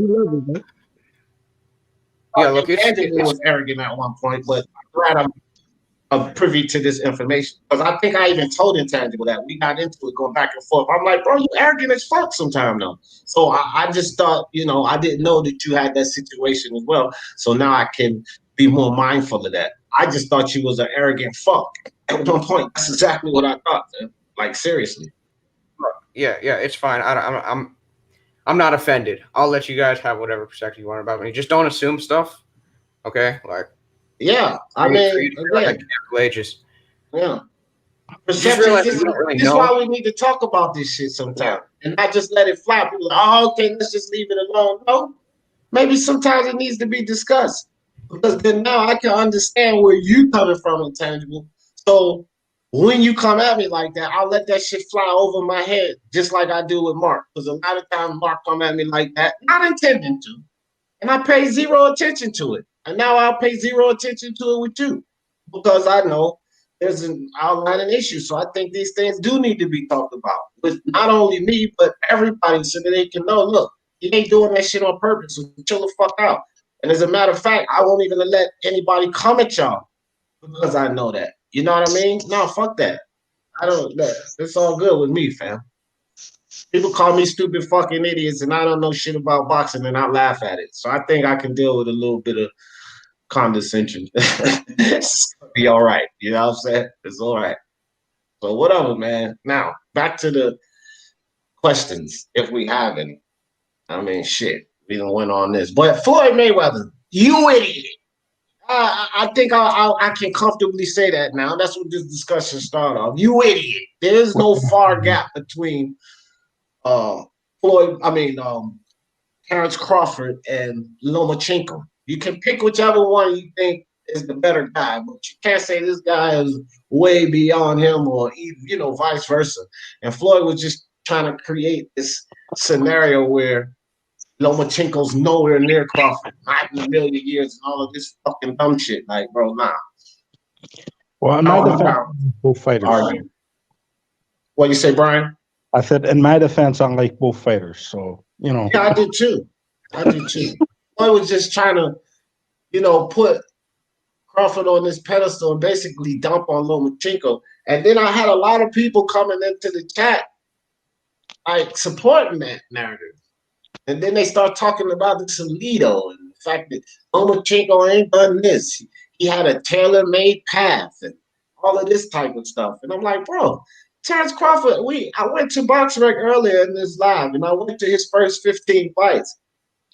look, Intangible was arrogant at one point, but I'm glad I'm privy to this information because I think I even told Intangible that we got into it going back and forth. I'm like, bro, you arrogant as fuck sometime though. So I just thought, I didn't know that you had that situation as well. So now I can be more mindful of that. I just thought you was an arrogant fuck at one point. That's exactly what I thought, man. Like seriously. Yeah, it's fine. I'm not offended. I'll let you guys have whatever perspective you want about me. Just don't assume stuff. Okay? Like yeah, I mean, like ages. Yeah. Perception. This is why we need to talk about this shit sometime and not just let it fly. People are like, oh, okay, let's just leave it alone. No, maybe sometimes it needs to be discussed because then now I can understand where you coming from, Intangible. So when you come at me like that, I'll let that shit fly over my head just like I do with Mark. Because a lot of times Mark come at me like that, not intending to, and I pay zero attention to it. And now I'll pay zero attention to it with you because I know there's an outlying issue. So I think these things do need to be talked about with not only me, but everybody so that they can know, look, you ain't doing that shit on purpose. So chill the fuck out. And as a matter of fact, I won't even let anybody come at y'all because I know that. You know what I mean? No, fuck that. I don't know. It's all good with me, fam. People call me stupid fucking idiots and I don't know shit about boxing and I laugh at it. So I think I can deal with a little bit of condescension. It's gonna be all right. You know what I'm saying? It's all right. So whatever, man. Now, back to the questions, if we have any. I mean, shit. We done went on this. But Floyd Mayweather, you idiot. I think I can comfortably say that now. That's what this discussion started off. You idiot. There is no far gap between Terrence Crawford and Lomachenko. You can pick whichever one you think is the better guy, but you can't say this guy is way beyond him or, vice versa. And Floyd was just trying to create this scenario where Lomachenko's nowhere near Crawford, not in a million years, and all of this fucking dumb shit. Like, bro, nah. Well, in my defense, both fighters. What you say, Brian? I said, in my defense, I like both fighters. So, Yeah, I did too. I was just trying to, put Crawford on this pedestal and basically dump on Lomachenko. And then I had a lot of people coming into the chat, like, supporting that narrative. And then they start talking about the Alito and the fact that Lomachenko ain't done this. He had a tailor-made path and all of this type of stuff. And I'm like, bro, Terrence Crawford, I went to BoxRec earlier in this live, and I went to his first 15 fights.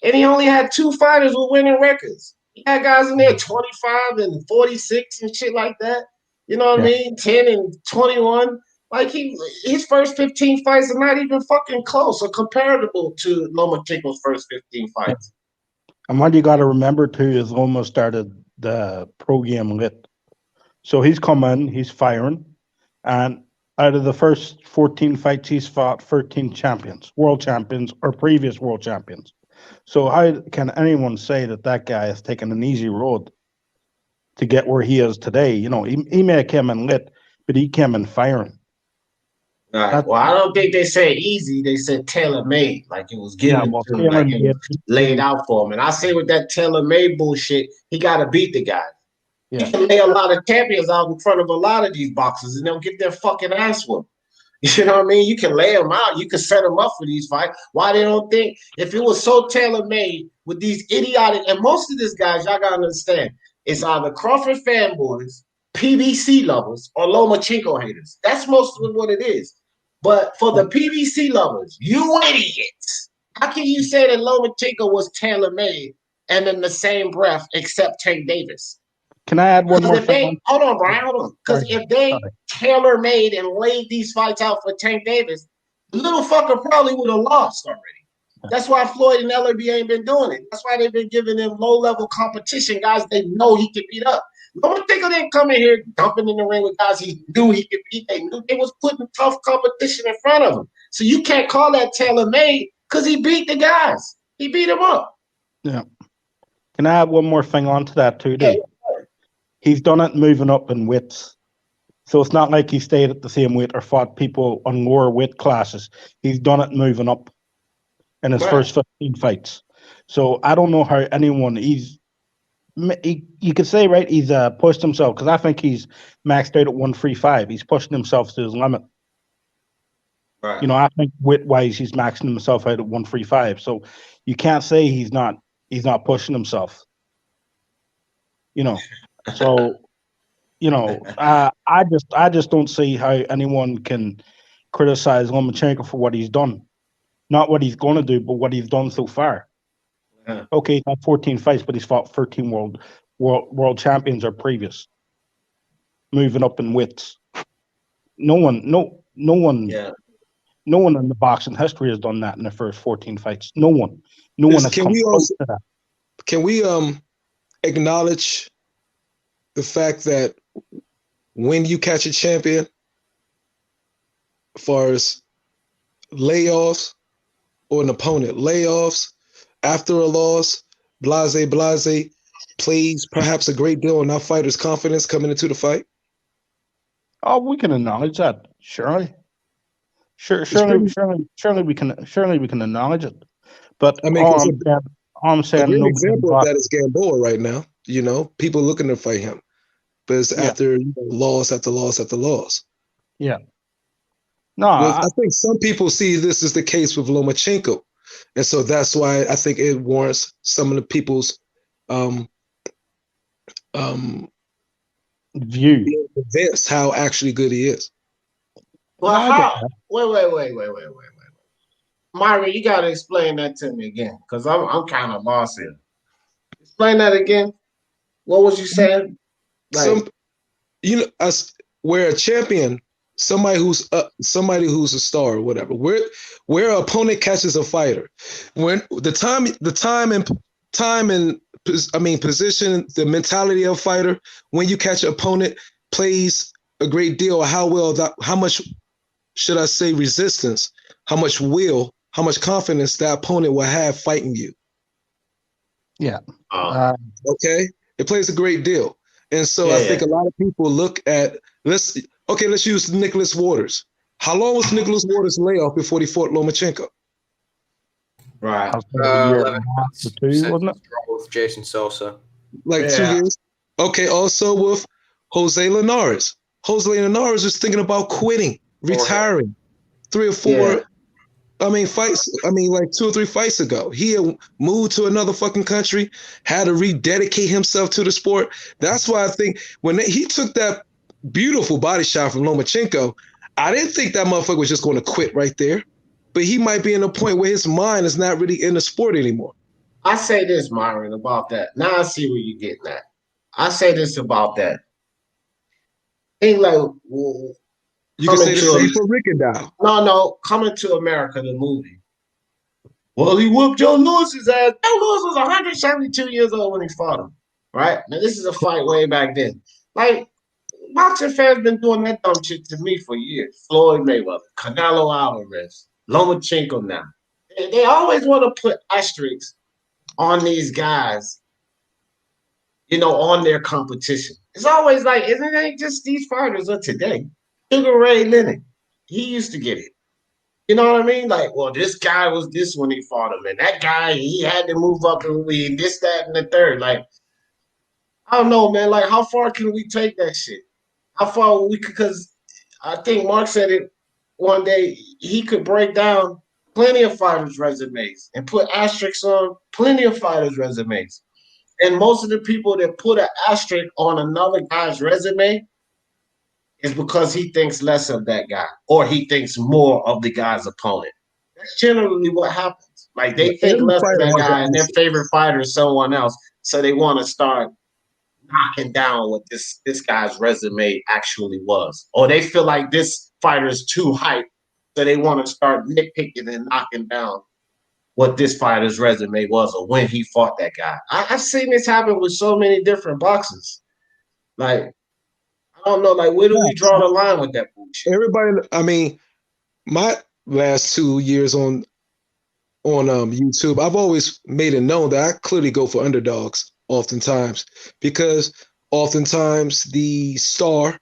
And he only had 2 fighters with winning records. He had guys in there 25 and 46 and shit like that. You know what I mean? 10 and 21. Like his first 15 fights are not even fucking close or comparable to Lomachenko's first 15 fights. And what you got to remember too is Loma started the pro game lit. So he's come in, he's firing, and out of the first 14 fights, he's fought 13 champions, world champions or previous world champions. So how can anyone say that guy has taken an easy road to get where he is today? He may have come in lit, but he came in firing. Well, I don't think they said easy. They said tailor-made, like it was given to him, like it was laid out for him. And I say with that tailor-made bullshit, he got to beat the guy. Yeah. He can lay a lot of champions out in front of a lot of these boxers, and they'll get their fucking ass whooped. You know what I mean? You can lay them out. You can set them up for these fights. Why they don't think, if it was so tailor-made with these idiotic, and most of these guys, y'all got to understand, it's either Crawford fanboys, PBC lovers, or Lomachenko haters. That's mostly what it is. But for the PBC lovers, you idiots. How can you say that Lomachenko was tailor-made and in the same breath accept Tank Davis? Can I add one more thing? Hold on, Brian, hold on. Because if they tailor-made and laid these fights out for Tank Davis, the little fucker probably would have lost already. That's why Floyd and LRB ain't been doing it. That's why they've been giving him low-level competition, guys they know he can beat up. Lomachenko didn't come in here dumping in the ring with guys he knew he could beat. They knew they was putting tough competition in front of him. So you can't call that tailor-made because he beat the guys. He beat them up. Yeah. Can I add one more thing onto that too, dude? He's done it moving up in weights. So it's not like he stayed at the same weight or fought people on lower weight classes. He's done it moving up in his first 15 fights. So I don't know how anyone, you could say, right, he's pushed himself, because I think he's maxed out at 135. He's pushing himself to his limit. Right. You know, I think weight-wise, he's maxing himself out at 135. So you can't say he's not pushing himself. You know, so, you know, I just don't see how anyone can criticize Lomachenko for what he's done. Not what he's going to do, but what he's done so far. Yeah. Okay, he's had 14 fights, but he's fought 13 world champions or previous. Moving up in weights. No one in the boxing history has done that in the first 14 fights. No one has come close to that. Can we acknowledge the fact that when you catch a champion, as far as layoffs or an opponent, layoffs after a loss, blase, plays perhaps a great deal on our fighters' confidence coming into the fight? Oh, we can acknowledge that, surely. Surely we can acknowledge it. But I mean, I'm saying a great example of that is Gamboa right now. You know, people looking to fight him, but it's after loss after loss after loss. Yeah. No, I think some people see this as the case with Lomachenko, and so that's why I think it warrants some of the people's view, being convinced how actually good he is. Well, how? Wait. Myra, you got to explain that to me again, because I'm kind of lost here. Explain that again. What was you saying? Like, where a champion, somebody who's a star or whatever, where an opponent catches a fighter, when the time and position, the mentality of a fighter, when you catch an opponent plays a great deal. How much should I say resistance? How much will? How much confidence that opponent will have fighting you? Yeah. Okay. It plays a great deal. And so I think a lot of people look at, let's use Nicholas Waters. How long was Nicholas Waters' layoff before he fought Lomachenko? Right. 11 months, 2, wasn't it? With Jason Sosa. Like 2 years? Okay, also with Jose Linares. Jose Linares was thinking about quitting, retiring. 3 or 4 fights. Like 2 or 3 fights ago. He had moved to another fucking country, had to rededicate himself to the sport. That's why I think when he took that beautiful body shot from Lomachenko, I didn't think that motherfucker was just going to quit right there. But he might be in a point where his mind is not really in the sport anymore. I say this, Myron, about that. Now I see where you're getting at. I say this about that. Ain't like, you can say the same for Rickendow. No, Coming to America, the movie. Well, he whooped Joe Lewis's ass. Joe Lewis was 172 years old when he fought him. Right? Now, this is a fight way back then. Like, boxing fans been doing that dumb shit to me for years. Floyd Mayweather, Canelo Alvarez, Lomachenko now. They always want to put asterisks on these guys, on their competition. It's always like, isn't it just these fighters of today? Sugar Ray Leonard, he used to get it. You know what I mean? Like, well, this guy was this when he fought him, and that guy, he had to move up and we this, that, and the third. Like, I don't know, man. Like, how far can we take that shit? How far because I think Mark said it one day, he could break down plenty of fighters' resumes and put asterisks on plenty of fighters' resumes. And most of the people that put an asterisk on another guy's resume is because he thinks less of that guy or he thinks more of the guy's opponent. That's generally what happens. Like they think less of that guy and their favorite fighter is someone else. So they want to start knocking down what this guy's resume actually was. Or they feel like this fighter is too hyped. So they want to start nitpicking and knocking down what this fighter's resume was or when he fought that guy. I've seen this happen with so many different boxers. Like, I don't know, like, where do we draw the line with that bullshit? Everybody, I mean, my last 2 years on YouTube, I've always made it known that I clearly go for underdogs oftentimes, because oftentimes the star,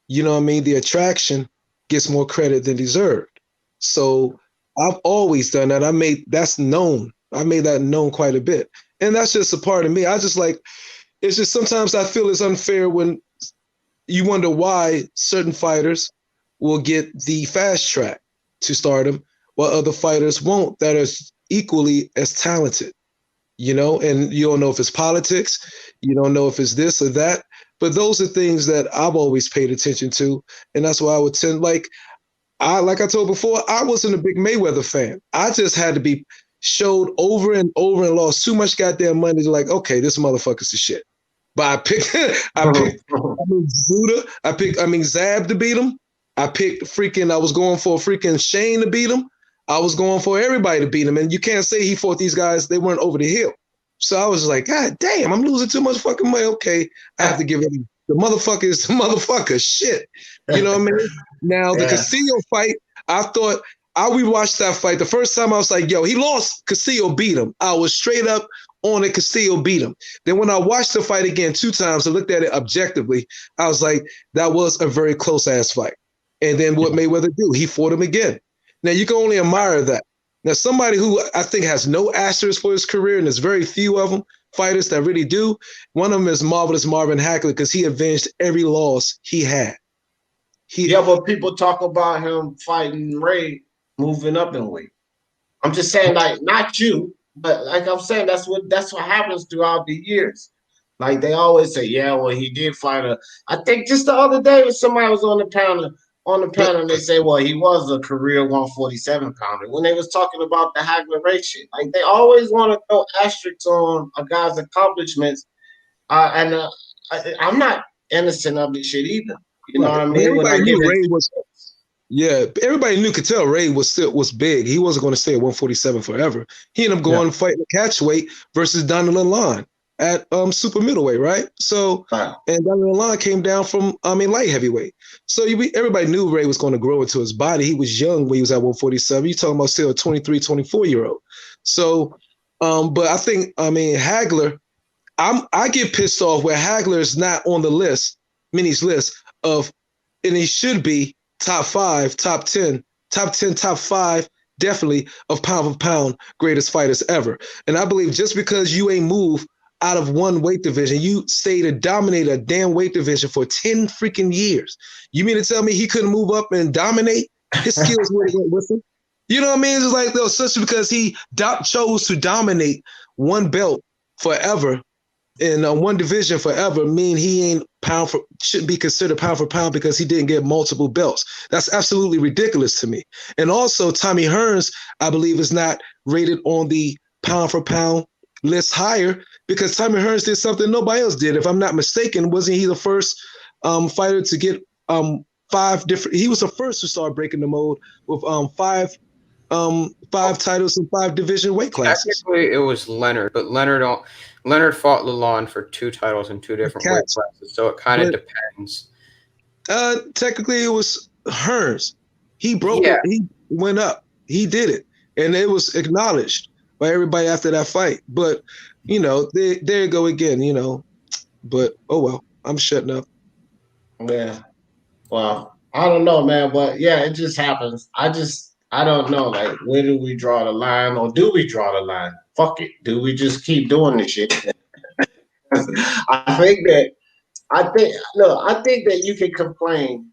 you know what I mean, the attraction gets more credit than deserved. So I've always done that. I made that known quite a bit. And that's just a part of me. I just like, it's just sometimes I feel it's unfair when you wonder why certain fighters will get the fast track to stardom while other fighters won't, that are equally as talented, you know, and you don't know if it's politics, you don't know if it's this or that, but those are things that I've always paid attention to. And that's why I would tend, like I told before, I wasn't a big Mayweather fan. I just had to be showed over and over and lost too much goddamn money to like, okay, this motherfucker's the shit. But I picked Zuda, I picked Zab to beat him. I was going for freaking Shane to beat him. I was going for everybody to beat him. And you can't say he fought these guys, they weren't over the hill. So I was like, God damn, I'm losing too much fucking money. Okay, I have to give him. The motherfucker is the motherfucker. Shit. You know what I mean? Now, the Castillo fight, I rewatched that fight. The first time I was like, yo, he lost. Castillo beat him. I was straight up on it. Castillo beat him. Then when I watched the fight again 2 times, I looked at it objectively. I was like, that was a very close-ass fight. And then what Mayweather do? He fought him again. Now, you can only admire that. Now, somebody who I think has no asterisk for his career, and there's very few of them, fighters that really do. One of them is Marvelous Marvin Hagler, because he avenged every loss he had. But people talk about him fighting Ray, moving up in weight. I'm just saying, like, not you, but like I'm saying, that's what happens throughout the years. Like they always say, yeah, well, he did fight I think just the other day when somebody was on the panel, and they say, well, he was a career 147 pounder. When they was talking about the Hagler Ray shit, like they always want to throw asterisks on a guy's accomplishments, and I'm not innocent of this shit either. You know what I mean? Everybody knew Ray was. Yeah, everybody could tell Ray was big. He wasn't going to stay at 147 forever. He ended up going and fighting the catchweight versus Donald Lalonde at super middleweight, right? So, and Donald Lalonde came down from light heavyweight. So everybody knew Ray was going to grow into his body. He was young when he was at 147. You're talking about still a 23, 24-year-old. So, but I think Hagler, I get pissed off where Hagler is not on the list, Minnie's list of, and he should be top 5, top 10, top 5, definitely of pound for pound greatest fighters ever. And I believe just because you ain't moved out of one weight division, you stayed to dominate a damn weight division for 10 freaking years. You mean to tell me he couldn't move up and dominate? His skills would have went with him. You know what I mean? It's like, though, especially because he chose to dominate one belt forever in one division forever, mean he ain't shouldn't be considered pound for pound because he didn't get multiple belts. That's absolutely ridiculous to me. And also, Tommy Hearns, I believe, is not rated on the pound for pound list higher because Tommy Hearns did something nobody else did. If I'm not mistaken, wasn't he the first fighter to get 5 different? He was the first to start breaking the mold with 5 titles in 5 division weight classes. Technically, it was Leonard, but Leonard fought Lalonde for 2 titles in 2 different weight classes, so it kind of depends. Technically, it was Hearns. He broke it. He went up. He did it, and it was acknowledged by everybody after that fight. But there you go again. But oh well, I'm shutting up. Yeah. Well, I don't know, man, but yeah, it just happens. I don't know, like, where do we draw the line, or do we draw the line? Fuck it. Do we just keep doing this shit? I think that you can complain.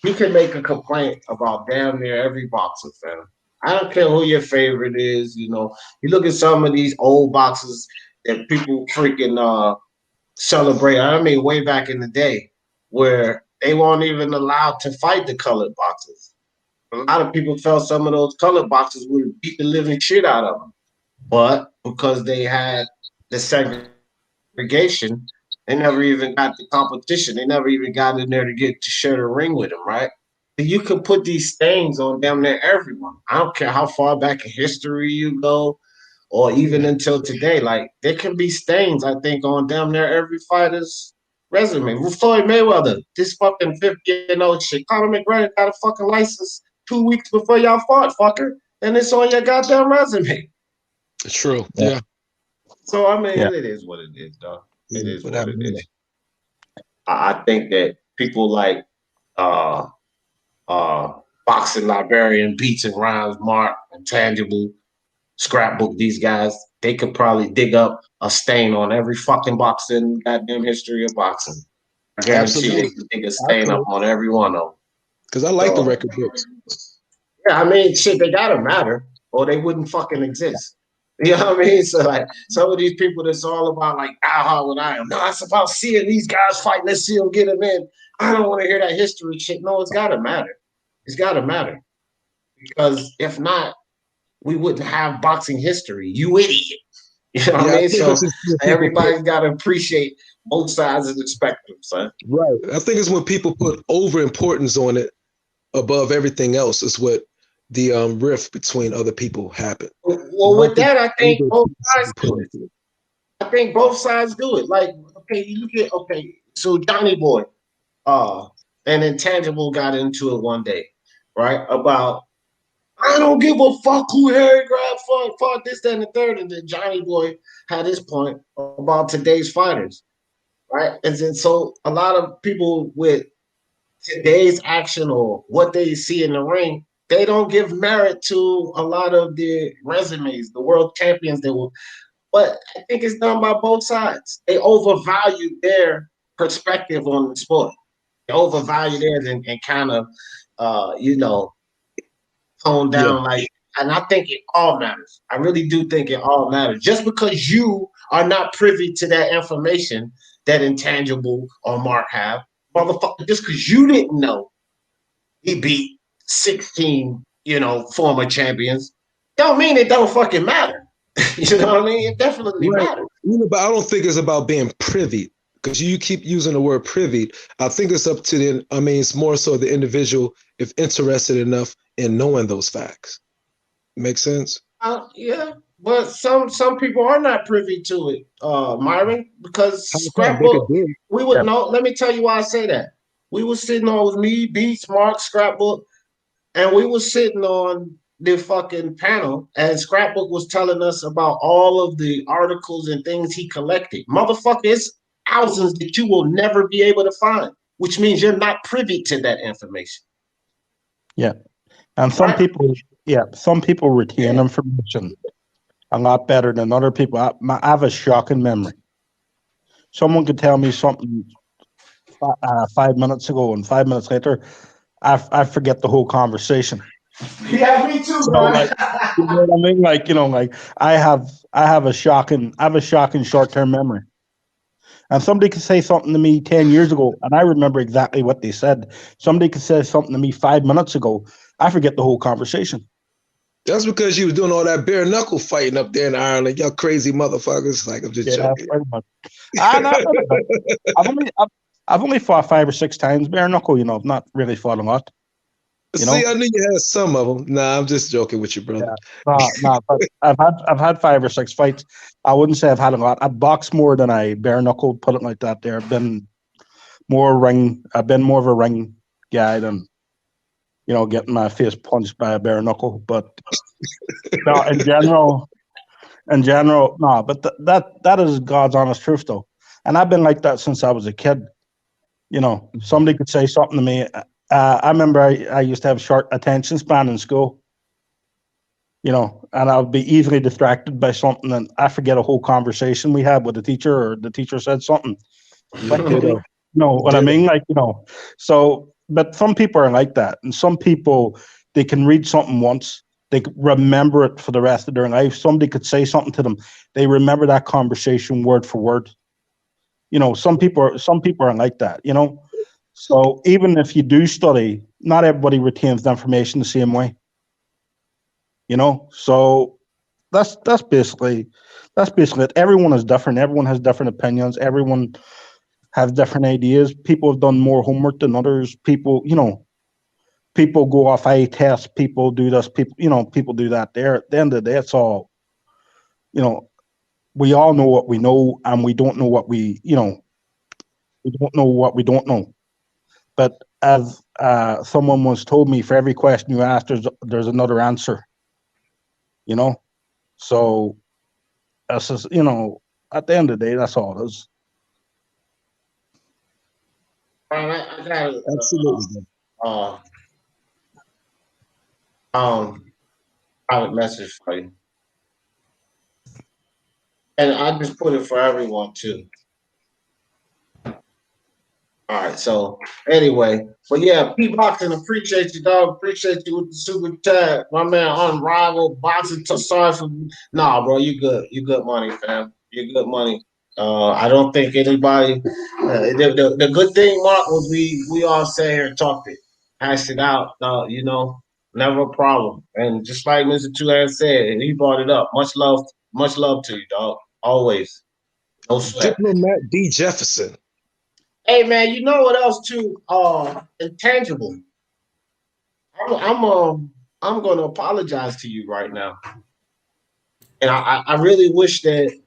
You can make a complaint about damn near every boxer fan. I don't care who your favorite is. You look at some of these old boxers. that people freaking celebrate. I mean, way back in the day, where they weren't even allowed to fight the colored boxers. A lot of people felt some of those colored boxers would beat the living shit out of them, but because they had the segregation, they never even got the competition. They never even got in there to get to share the ring with them, right? You can put these stains on damn near everyone. I don't care how far back in history you go, or even until today. Like, there can be stains, I think, on damn near every fighter's resume. With Floyd Mayweather, this fucking 50-year-old shit. Conor McGregor got a fucking license 2 weeks before y'all fought, fucker. And it's on your goddamn resume. True. Yeah. So, I mean, it is what it is, dog. It is what it is. I think that people like boxing librarian, Beats and Rhymes, Mark, Intangible, Scrapbook, these guys, they could probably dig up a stain on every fucking boxing goddamn history of boxing. I guarantee they could dig a stain up on every one of them. Because I like the record books. Yeah, I mean, shit, they gotta matter, or they wouldn't fucking exist. You know what I mean? So, like, some of these people that's all about, like, how hard would I am. No, it's about seeing these guys fight. Let's see them get them in. I don't want to hear that history shit. No, it's gotta matter. It's gotta matter. Because if not, we wouldn't have boxing history. You idiot. You know what I mean? So everybody's got to appreciate both sides of the spectrum, son. Right. I think it's when people put over importance on it above everything else is what the rift between other people happen. Well, with that, I think both sides do it. I think both sides do it. Like, okay, you look at, so Johnny Boy and Intangible got into it one day, right? About, I don't give a fuck who Harry Grab fought this, that, and the third. And then Johnny Boy had his point about today's fighters, right? And then so a lot of people with today's action or what they see in the ring, they don't give merit to a lot of the resumes, the world champions they will. But I think it's done by both sides. They overvalue their perspective on the sport. They overvalue theirs and kind of, tone down, like, and I think it all matters. I really do think it all matters. Just because you are not privy to that information that Intangible or Mark have, motherfucker, just because you didn't know he beat 16, former champions, don't mean it don't fucking matter. You know what I mean? It definitely matters. But I don't think it's about being privy, because you keep using the word privy. I think it's up to it's more so the individual if interested enough in knowing those facts. Make sense? Yeah, but some people are not privy to it, Myron, because Scrapbook, we would know. Let me tell you why I say that. We were sitting on with me, Beats, Mark, Scrapbook, and we were sitting on the fucking panel, and Scrapbook was telling us about all of the articles and things he collected. Motherfucker, it's thousands that you will never be able to find, which means you're not privy to that information. Yeah. And some people retain information a lot better than other people. I have a shocking memory. Someone could tell me something 5 minutes ago, and 5 minutes later, I forget the whole conversation. Yeah, me too, bro. You know what I mean? Like I have a shocking short-term memory. And somebody could say something to me 10 years ago, and I remember exactly what they said. Somebody could say something to me 5 minutes ago. I forget the whole conversation. That's because you was doing all that bare knuckle fighting up there in Ireland. Y'all crazy motherfuckers. Like, I'm just joking. I've only fought 5 or 6 times bare knuckle. I've not really fought a lot. See, I knew you had some of them. Nah, I'm just joking with you, brother. Yeah. But I've had 5 or 6 fights. I wouldn't say I've had a lot. I've boxed more than I bare knuckled, put it like that there. I've been more of a ring guy than, getting my face punched by a bare knuckle. But no, in general, no. But that is God's honest truth, though. And I've been like that since I was a kid. Somebody could say something to me. I remember I used to have short attention span in school, and I would be easily distracted by something, and I forget a whole conversation we had with the teacher, or the teacher said something. You know what I mean? So, but some people are like that, and some people, they can read something once, they remember it for the rest of their life. Somebody could say something to them, they remember that conversation word for word. You know, some people are like that, you know. So even if you do study, not everybody retains the information the same way. You know, so that's basically it. Everyone is different. Everyone has different opinions. Everyone has different ideas. People have done more homework than others. People, you know, people go off eye tests. People do this. People do that. There, at the end of the day, it's all, you know, we all know what we know, and we don't know what we don't know what we don't know. But as someone once told me, for every question you ask, there's another answer. You know, so that's just, you know, at the end of the day, that's all it is. I got Absolutely. Private message for you, and I just put it for everyone too. All right, so anyway, but yeah, P Boxing, appreciate you, dog. Appreciate you with the super chat, my man. Unrivaled boxing. Sorry for bro. You good? You good money, fam. You good money. I don't think anybody. The good thing, Mark, was we all sat here and talked it, hashed it out. You know, never a problem. And just like Mr. Two said, and he brought it up. Much love to you, dog. Always. No sweat. Diplomat D. Jefferson. Hey man, you know what else too? Intangible. I'm gonna apologize to you right now, and I really wish that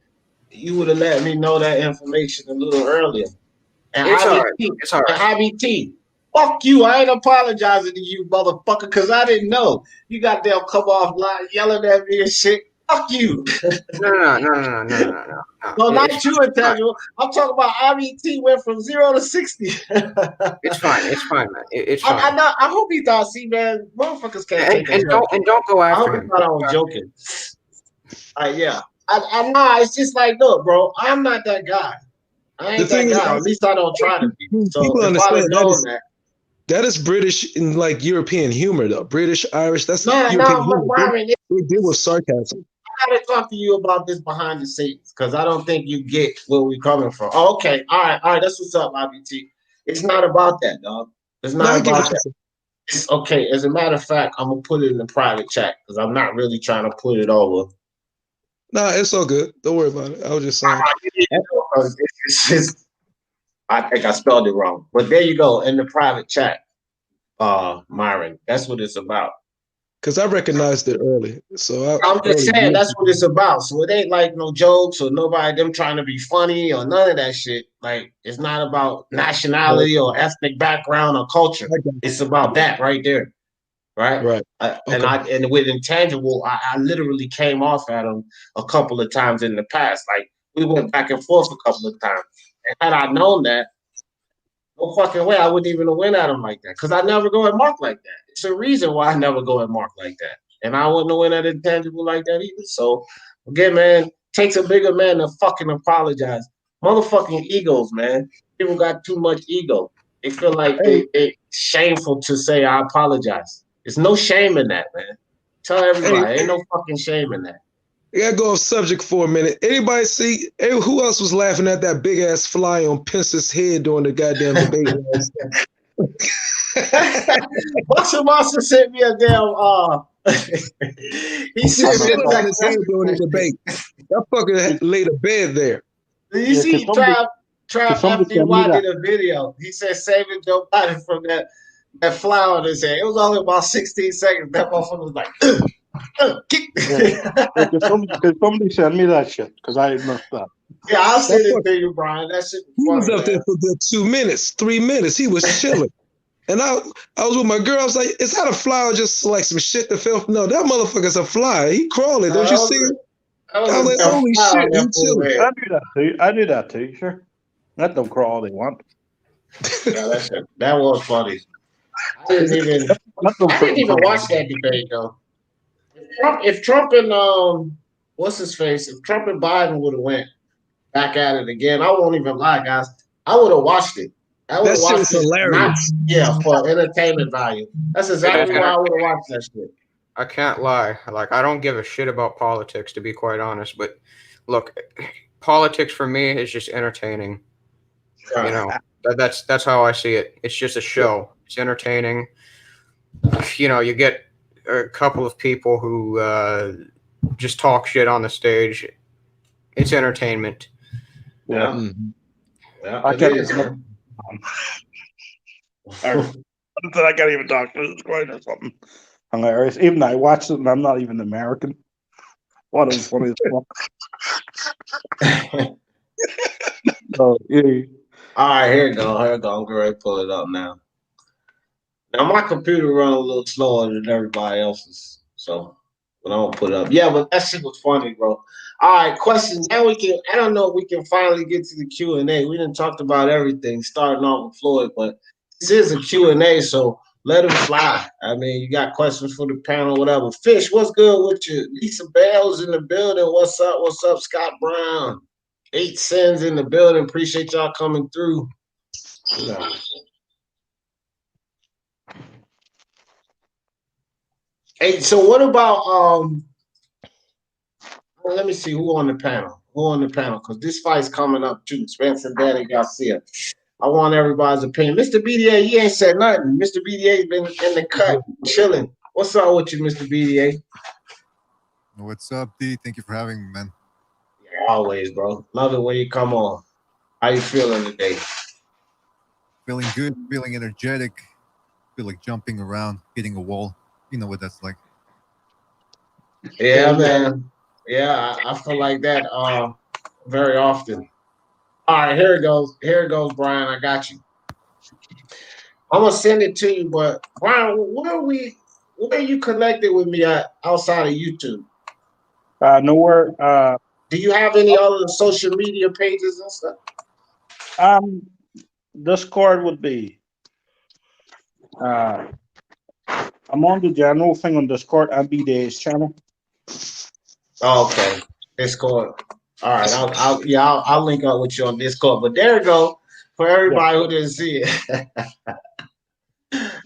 you would have let me know that information a little earlier. And it's all right. It's all right. And IBT, fuck you. I ain't apologizing to you, motherfucker, because I didn't know. You got them come off line yelling at me and shit. Fuck you. No. No, not you, Intangible. I'm talking about IBT went from 0 to 60. It's fine, man. It's fine. I hope he thought, see, man, motherfuckers can't take it. And don't go after him. I hope he thought I was joking. Yeah. I know. It's just like, look, bro, I'm not that guy. I ain't that guy. At least I don't try to be. So people if understand I'd have known that. That is British and like European humor, though. British, Irish, that's European humor. Byron, they deal with sarcasm. I gotta talk to you about this behind the scenes because I don't think you get where we're coming from. Oh, okay, all right, that's what's up, IBT. It's not about that, dog. It's not about that. It's okay. As a matter of fact, I'm gonna put it in the private chat because I'm not really trying to put it over. Nah, it's all good. Don't worry about it. I was just saying. It's just, I think I spelled it wrong, but there you go in the private chat, Myron. That's what it's about. Because I recognized it early. So I'm just saying that's what it's about. So it ain't like no jokes or nobody them trying to be funny or none of that shit. Like it's not about nationality or ethnic background or culture. It's about that right there. Right. And with Intangible, I literally came off at him a couple of times in the past. Like we went back and forth a couple of times. And had I known that, no fucking way I wouldn't even have went at him like that. Because I never go at Mark like that. It's a reason why I never go at Mark like that. And I wouldn't have went at Intangible like that either. So again, man, takes a bigger man to fucking apologize. Motherfucking egos, man. People got too much ego. They feel like it's shameful to say I apologize. There's no shame in that, man. Tell everybody, ain't no fucking shame in that. I gotta go off subject for a minute. Anybody see who else was laughing at that big ass fly on Pence's head during the goddamn debate? Buster Monster sent me a damn he sent me on his head during the debate. That fucker laid a bed there. You see Trav FDY did a video. He said saving Joe Biden from that fly on his head. It was only about 16 seconds. That motherfucker was like, Could somebody send me that shit? Because I messed up. Yeah, I'll send it to you, Brian. That shit was funny, was up there for the 2 minutes, 3 minutes. He was chilling. And I was with my girl. I was like, is that a fly or just like some shit that fell? No, that motherfucker's a fly. He crawling. Don't you see him? I was like, holy shit, he chilling. I do that too, sure. Let them crawl all they want. Yeah, that was funny. I didn't even watch that debate though. If Trump and what's his face? If Trump and Biden would have went back at it again, I won't even lie, guys. I would have watched it. I would have watched it. Hilarious. For entertainment value. That's exactly why I would have watched that shit. I can't lie. Like, I don't give a shit about politics, to be quite honest. But look, politics for me is just entertaining. You know, that's how I see it. It's just a show. It's entertaining. You know, you get a couple of people who just talk shit on the stage. It's entertainment. Yeah. Mm-hmm. Yeah, I can't I can't even talk. It's quite or something. Hilarious. Even I watched it and I'm not even American. What is funny as fuck. So, yeah. All right, here you go. Here you go. I'm going to pull it up now. Now, my computer run a little slower than everybody else's. So, but I don't put it up. Yeah, but that shit was funny, bro. All right, question. Now we can, I don't know if we can finally get to the Q&A. We done talked about everything, starting off with Floyd, but this is a Q&A, so let him fly. I mean, you got questions for the panel, whatever. Fish, what's good with you? Lisa Bell's in the building. What's up? What's up, Scott Brown? 8 Sins in the building. Appreciate y'all coming through. Yeah. Hey, so what about let me see who on the panel. Because this fight's coming up too. Spencer Danny Garcia. I want everybody's opinion. Mr. BDA, he ain't said nothing. Mr. BDA's been in the cut, chilling. What's up with you, Mr. BDA? What's up, D? Thank you for having me, man. Always, bro. Love it when you come on. How you feeling today? Feeling good, feeling energetic. Feel like jumping around, hitting a wall. You know what that's like. Yeah, man. Yeah, I feel like that very often. All right, here it goes. Here it goes, Brian. I got you. I'm gonna send it to you, but Brian, where are you connected with me at outside of YouTube? Nowhere. Do you have any other social media pages and stuff? Discord would be. I'm on the general thing on Discord and BDA's channel. Oh, okay. Discord. All right. I'll link up with you on Discord. But there you go. For everybody who didn't see it.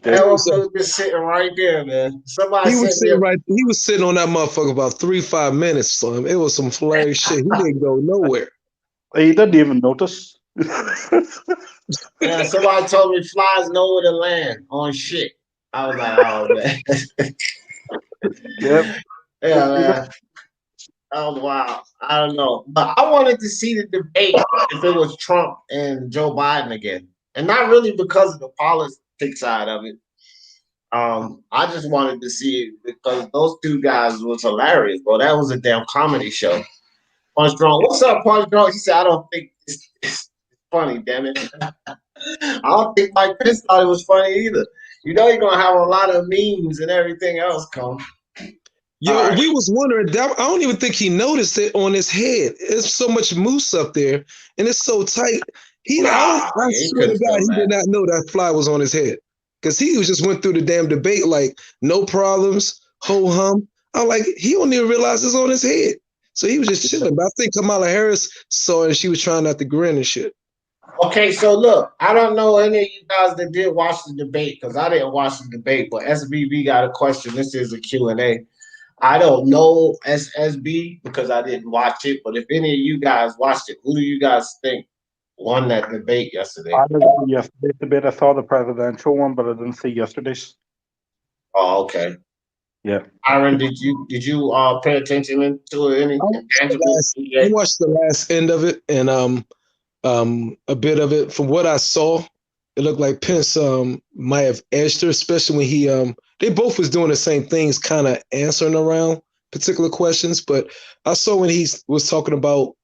That was just sitting right there, man. Somebody he was sitting on that motherfucker about 3-5 minutes, son. It was some flary shit. He didn't go nowhere. He didn't even notice. Yeah, somebody told me flies know where to land on shit. I was like, oh man. Yep. Yeah, man. Oh wow. I don't know. But I wanted to see the debate if it was Trump and Joe Biden again. And not really because of the politics side of it. I just wanted to see it because those two guys was hilarious, bro. That was a damn comedy show. Punch Drunk. What's up, Punch Drunk? He said, I don't think it's funny, damn it. I don't think Mike Pence thought it was funny either. You know you're gonna have a lot of memes and everything else come. Yo, we was wondering that. I don't even think he noticed it on his head. It's so much mousse up there, and it's so tight. I swear to God, he did not know that fly was on his head because he just went through the damn debate like no problems, ho hum. I'm like, he don't even realize it's on his head. So he was just chilling. But I think Kamala Harris saw it and she was trying not to grin and shit. Okay, so look, I don't know any of you guys that did watch the debate because I didn't watch the debate, but SBB got a question. This is a Q&A. I don't know SSB because I didn't watch it, but if any of you guys watched it, who do you guys think won that debate yesterday? I didn't see yesterday's debate. I saw the presidential one, but I didn't see yesterday's. Oh, okay. Yeah. Aaron, did you pay attention to any tangible? I watched the last end of it and a bit of it. From what I saw, it looked like Pence might have edged her, especially when he they both was doing the same things, kind of answering around particular questions. But I saw when he was talking about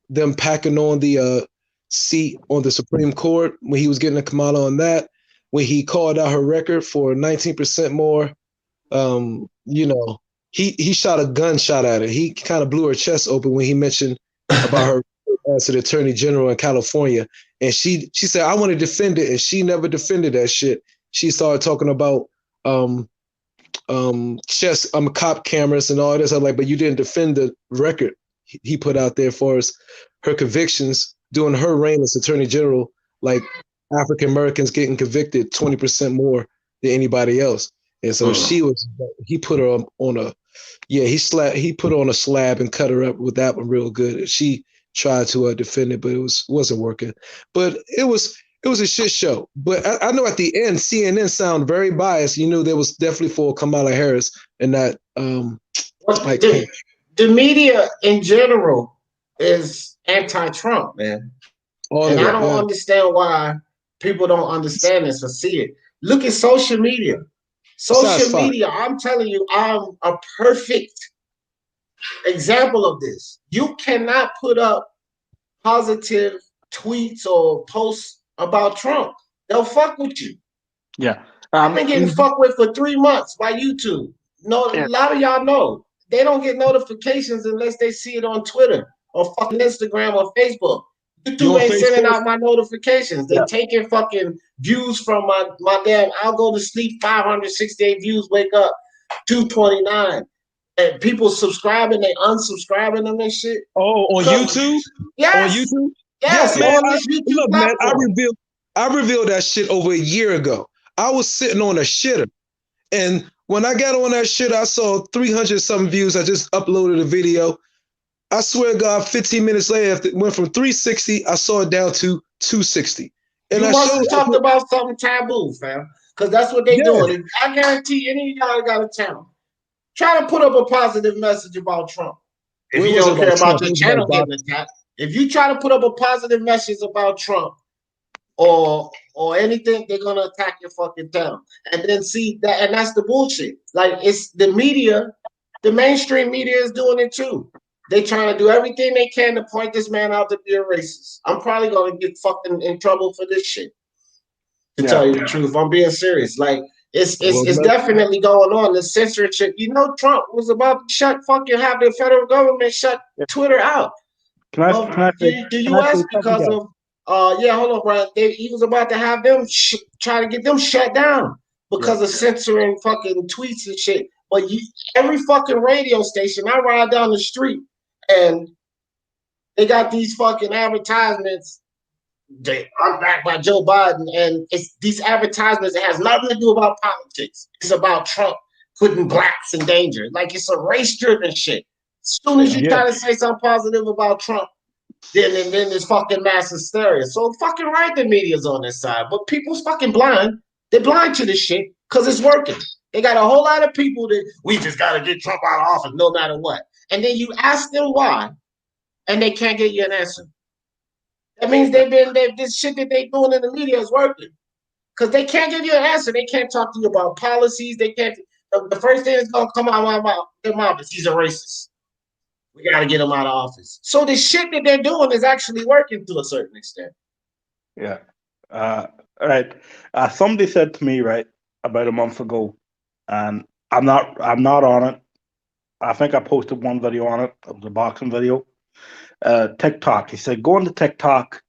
them packing on the seat on the Supreme Court, when he was getting a Kamala on that, when he called out her record for 19% more, he shot a gunshot at her. He kind of blew her chest open when he mentioned about her as the Attorney General in California. And she said, I want to defend it. And she never defended that shit. She started talking about cop cameras and all this. I'm like, but you didn't defend the record he put out there for us, her convictions during her reign as Attorney General, like African Americans getting convicted 20% more than anybody else. And so he put her on a, he put her on a slab and cut her up with that one real good. She tried to defend it, but it wasn't working. But it was a shit show. But I know at the end, CNN sound very biased. You knew there was definitely for Kamala Harris and not the media in general is anti-Trump, man. I don't understand why people don't understand this or see it. Look at social media. Social media, I'm telling you, I'm a perfect example of this. You cannot put up positive tweets or posts about Trump. They'll fuck with you. Yeah. I've been getting fucked with for 3 months by YouTube. A lot of y'all know. They don't get notifications unless they see it on Twitter or fucking Instagram or Facebook. YouTube ain't sending out my notifications. They taking fucking views from my damn. I'll go to sleep 568 views, wake up 229. And people subscribing, they unsubscribing them and shit. Oh, on YouTube? Yes. On YouTube? Yes, man. on this YouTube platform. Man, I revealed that shit over a year ago. I was sitting on a shitter. And when I got on that shit, I saw 300 something views. I just uploaded a video. I swear to God, 15 minutes later, it went from 360, I saw it down to 260. And you must have talked about something taboo, fam. Because that's what they doing. I guarantee any of y'all got a channel. Try to put up a positive message about Trump. If you don't care about your channel getting attacked. If you try to put up a positive message about Trump or anything, they're gonna attack your fucking channel. And then see that, and that's the bullshit. Like, it's the media, the mainstream media is doing it too. They trying to do everything they can to point this man out to be a racist. I'm probably gonna get fucking in trouble for this shit. To tell you the truth, I'm being serious. Like, it's definitely going on. The censorship. You know, Trump was about to have the federal government shut Twitter out. Can I the U.S. because of hold on, Brian. He was about to have them try to get them shut down because of censoring fucking tweets and shit. But every fucking radio station, I ride down the street and they got these fucking advertisements. I'm backed by Joe Biden, and it's these advertisements that has nothing to do about politics. It's about Trump putting blacks in danger. Like, it's a race-driven shit. As soon as you try to say something positive about Trump, then there's fucking mass hysteria. So fucking right, the media's on this side, but people's fucking blind. They're blind to this shit because it's working. They got a whole lot of people that we just got to get Trump out of office no matter what. And then you ask them why, and they can't get you an answer. That means this shit that they doing in the media is working. Because they can't give you an answer. They can't talk to you about policies. They can't. The first thing that's going to come out of their mouth is he's a racist. We got to get him out of office. So the shit that they're doing is actually working to a certain extent. Yeah. All right. Somebody said to me, right, about a month ago, and I'm not on it. I think I posted one video on it. It was a boxing video. TikTok. He said, go into TikTok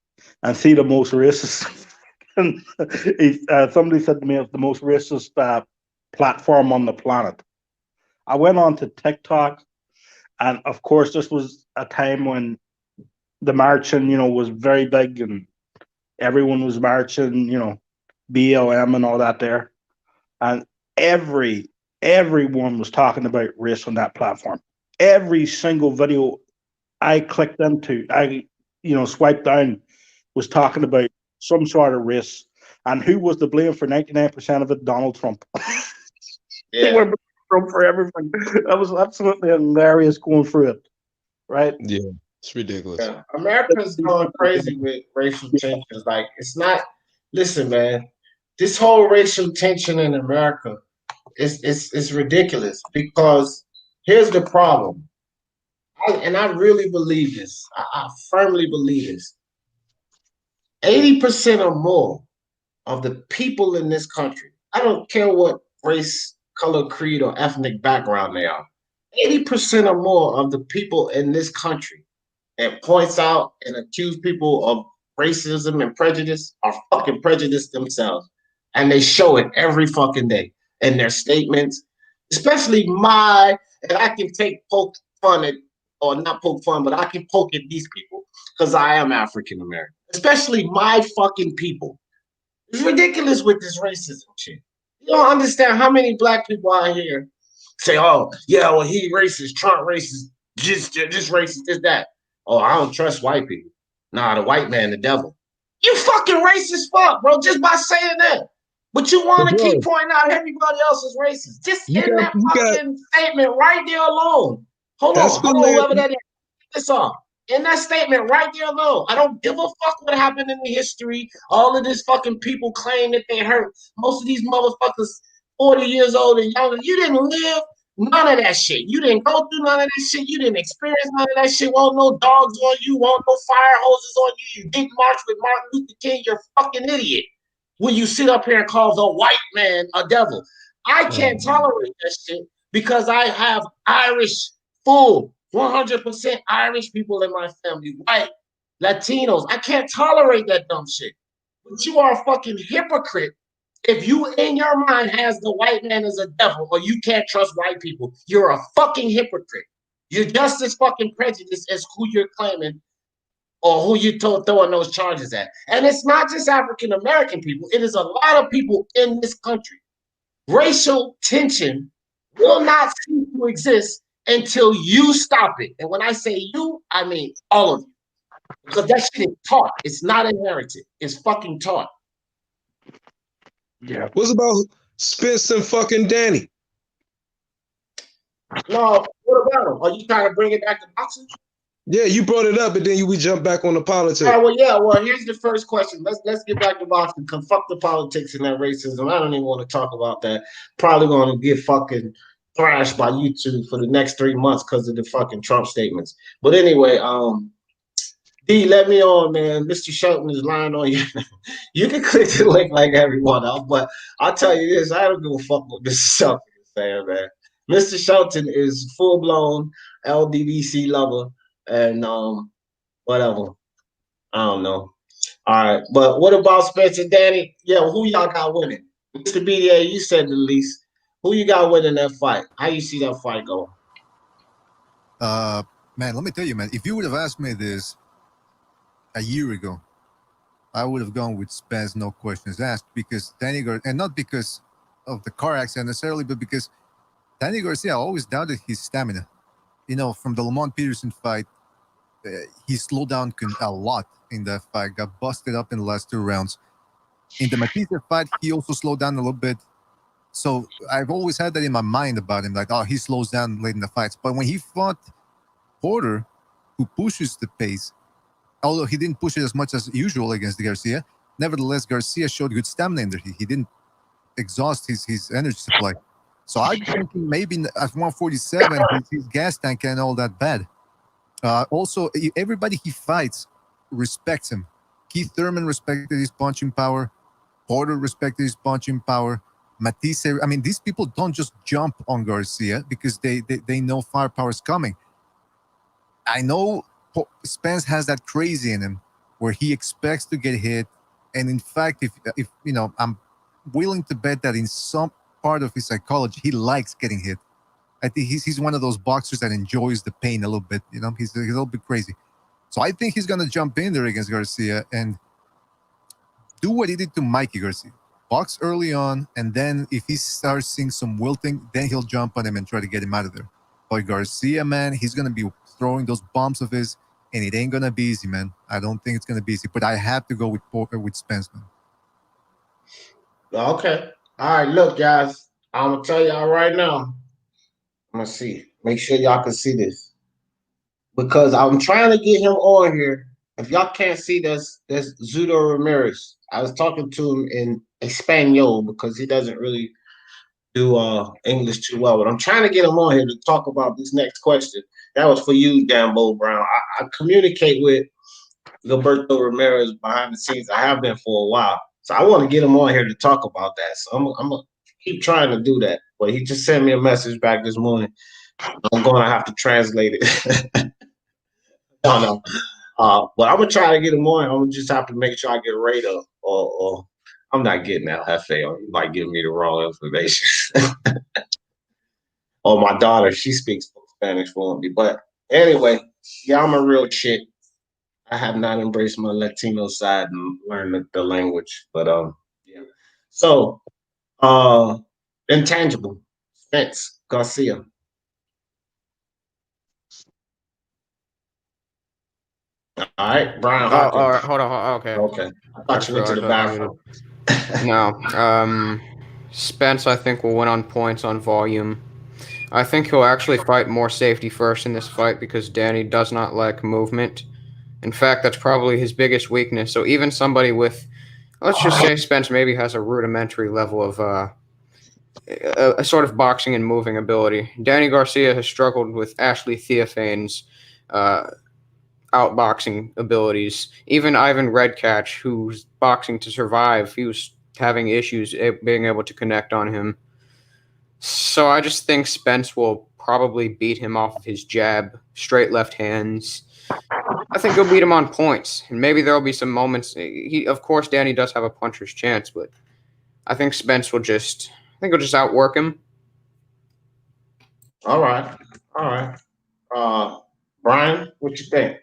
and see the most racist. And somebody said to me, it's the most racist platform on the planet. I went on to TikTok, and of course, this was a time when the marching, was very big, and everyone was marching, BLM and all that there, and everyone was talking about race on that platform. Every single video I clicked into, I swiped down, was talking about some sort of race, and who was to blame for 99% of it? Donald Trump. They were Trump for everything. That was absolutely hilarious going through it, right? Yeah, it's ridiculous. Yeah. America's going crazy with racial tensions. Like, it's not. Listen, man, this whole racial tension in America is ridiculous because here's the problem. I really believe this. I firmly believe this. 80% or more of the people in this country, I don't care what race, color, creed, or ethnic background they are, 80% or more of the people in this country that points out and accuse people of racism and prejudice are fucking prejudiced themselves. And they show it every fucking day in their statements, especially and I can poke fun at, or not poke fun, but I can poke at these people because I am African American, especially my fucking people. It's ridiculous with this racism shit. You don't understand how many black people out here say, "Oh, yeah, well, he racist, Trump racist, just racist, this, that." Oh, I don't trust white people. Nah, the white man, the devil. You fucking racist fuck, bro, just by saying that. But you want to keep pointing out everybody else is racist. Just in that fucking statement right there alone. Hold on, whoever that is. This off. In that statement right there alone, I don't give a fuck what happened in the history. All of this fucking people claim that they hurt. Most of these motherfuckers 40 years old and younger. You didn't live none of that shit. You didn't go through none of that shit. You didn't experience none of that shit. Won't no dogs on you. Won't no fire hoses on you. You didn't march with Martin Luther King. You're a fucking idiot. When you sit up here and call the white man a devil. I can't tolerate that shit because I have Irish full 100% Irish people in my family, white, Latinos. I can't tolerate that dumb shit. But you are a fucking hypocrite if you in your mind has the white man as a devil or you can't trust white people. You're a fucking hypocrite. You're just as fucking prejudiced as who you're claiming or who you're throwing those charges at. And it's not just African American people. It is a lot of people in this country. Racial tension will not cease to exist until you stop it. And when I say you, I mean all of you. Because that shit is taught. It's not inherited. It's fucking taught. Yeah. What's about Spence and fucking Danny? No, what about him? Are you trying to bring it back to boxing? Yeah, you brought it up, and then we jump back on the politics. All right, well, here's the first question. Let's get back to boxing. Fuck the politics and that racism. I don't even want to talk about that. Probably going to get fucking thrashed by YouTube for the next 3 months because of the fucking Trump statements. But anyway, D, let me on, man. Mr. Shelton is lying on you. You can click the link like everyone else, but I'll tell you this: I don't give a fuck what Mr. Shelton is saying, man. Mr. Shelton is full-blown LDDC lover, and whatever. I don't know. All right, but what about Spencer, Danny? Yeah, who y'all got winning? Mr. BDA, you said the least. Who you got winning that fight? How you see that fight going? Man, let me tell you, man. If you would have asked me this a year ago, I would have gone with Spence, no questions asked, because Danny Garcia, and not because of the car accident necessarily, but because Danny Garcia, I always doubted his stamina. You know, from the Lamont Peterson fight, he slowed down a lot in that fight, got busted up in the last 2 rounds. In the Matisse fight, he also slowed down a little bit. So I've always had that in my mind about him, like, oh, he slows down late in the fights. But when he fought Porter, who pushes the pace, although he didn't push it as much as usual against Garcia, nevertheless, Garcia showed good stamina in there. He didn't exhaust his energy supply. So I'm thinking maybe at 147, his gas tank ain't all that bad. Also, everybody he fights respects him. Keith Thurman respected his punching power. Porter respected his punching power. Matisse, I mean, these people don't just jump on Garcia because they know firepower is coming. I know Spence has that crazy in him where he expects to get hit. And in fact, if you know, I'm willing to bet that in some part of his psychology, he likes getting hit. I think he's one of those boxers that enjoys the pain a little bit. You know, he's a little bit crazy. So I think he's going to jump in there against Garcia and do what he did to Mikey Garcia. Box early on, and then if he starts seeing some wilting, then he'll jump on him and try to get him out of there. But Garcia, man, he's going to be throwing those bombs of his, and it ain't going to be easy, man. I don't think it's going to be easy, but I have to go with Spence, man. Okay. All right, look, guys. I'm going to tell y'all right now. I'm going to see. Make sure y'all can see this. Because I'm trying to get him on here. If y'all can't see this, that's Zudo Ramirez. I was talking to him in Espanol because he doesn't really do English too well. But I'm trying to get him on here to talk about this next question. That was for you, Dambo Brown. I communicate with Gilberto Ramirez behind the scenes. I have been for a while. So I want to get him on here to talk about that. So I'm going to keep trying to do that. But he just sent me a message back this morning. I'm going to have to translate it. No. But I'm going to try to get him on. I'm going to just have to make sure I get radar or I'm not getting that Hefe, or you might give me the wrong information. Or my daughter, she speaks Spanish fluently. But anyway, yeah, I'm a real chick. I have not embraced my Latino side and learned the language. But yeah. So Intangible. Spence Garcia. All right, Brian Hawkins. All right, hold on. Okay. I thought you went to the bathroom. No. Spence, I think, will win on points on volume. I think he'll actually fight more safety first in this fight because Danny does not like movement. In fact, that's probably his biggest weakness. So even somebody with, let's just say Spence maybe has a rudimentary level of a sort of boxing and moving ability. Danny Garcia has struggled with Ashley Theophane's outboxing abilities. Even Ivan Redcatch, who's boxing to survive, he was having issues being able to connect on him. So I just think Spence will probably beat him off of his jab, straight left hands. I think he'll beat him on points, and maybe there'll be some moments. Of course, Danny does have a puncher's chance, but I think Spence will just outwork him. All right. Brian, what you think?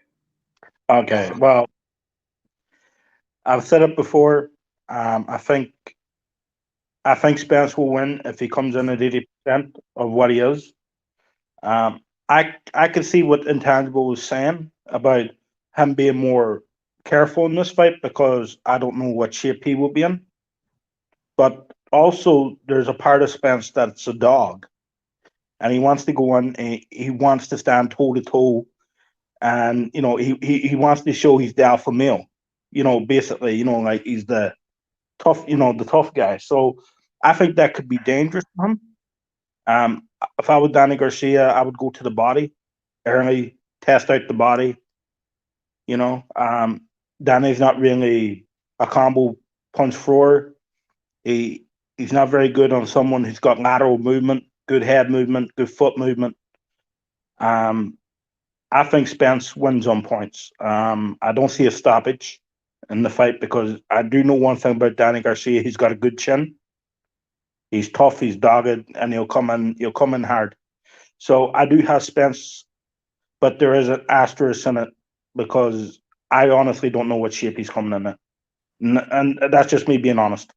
Okay, well, I've said it before. I think Spence will win if he comes in at 80% of what he is. I could see what Intangible was saying about him being more careful in this fight because I don't know what shape he will be in. But also, there's a part of Spence that's a dog, and he wants to go in and he wants to stand toe to toe, and he wants to show he's the alpha male. Basically, like he's the tough guy. So I think that could be dangerous for him. If I was Danny Garcia, I would go to the body early, test out the body. Danny's not really a combo punch thrower. He's not very good on someone who's got lateral movement, good head movement, good foot movement. I think Spence wins on points. I don't see a stoppage in the fight because I do know one thing about Danny Garcia. He's got a good chin. He's tough, he's dogged, and he'll come in hard. So I do have Spence, but there is an asterisk in it because I honestly don't know what shape he's coming in at. And that's just me being honest.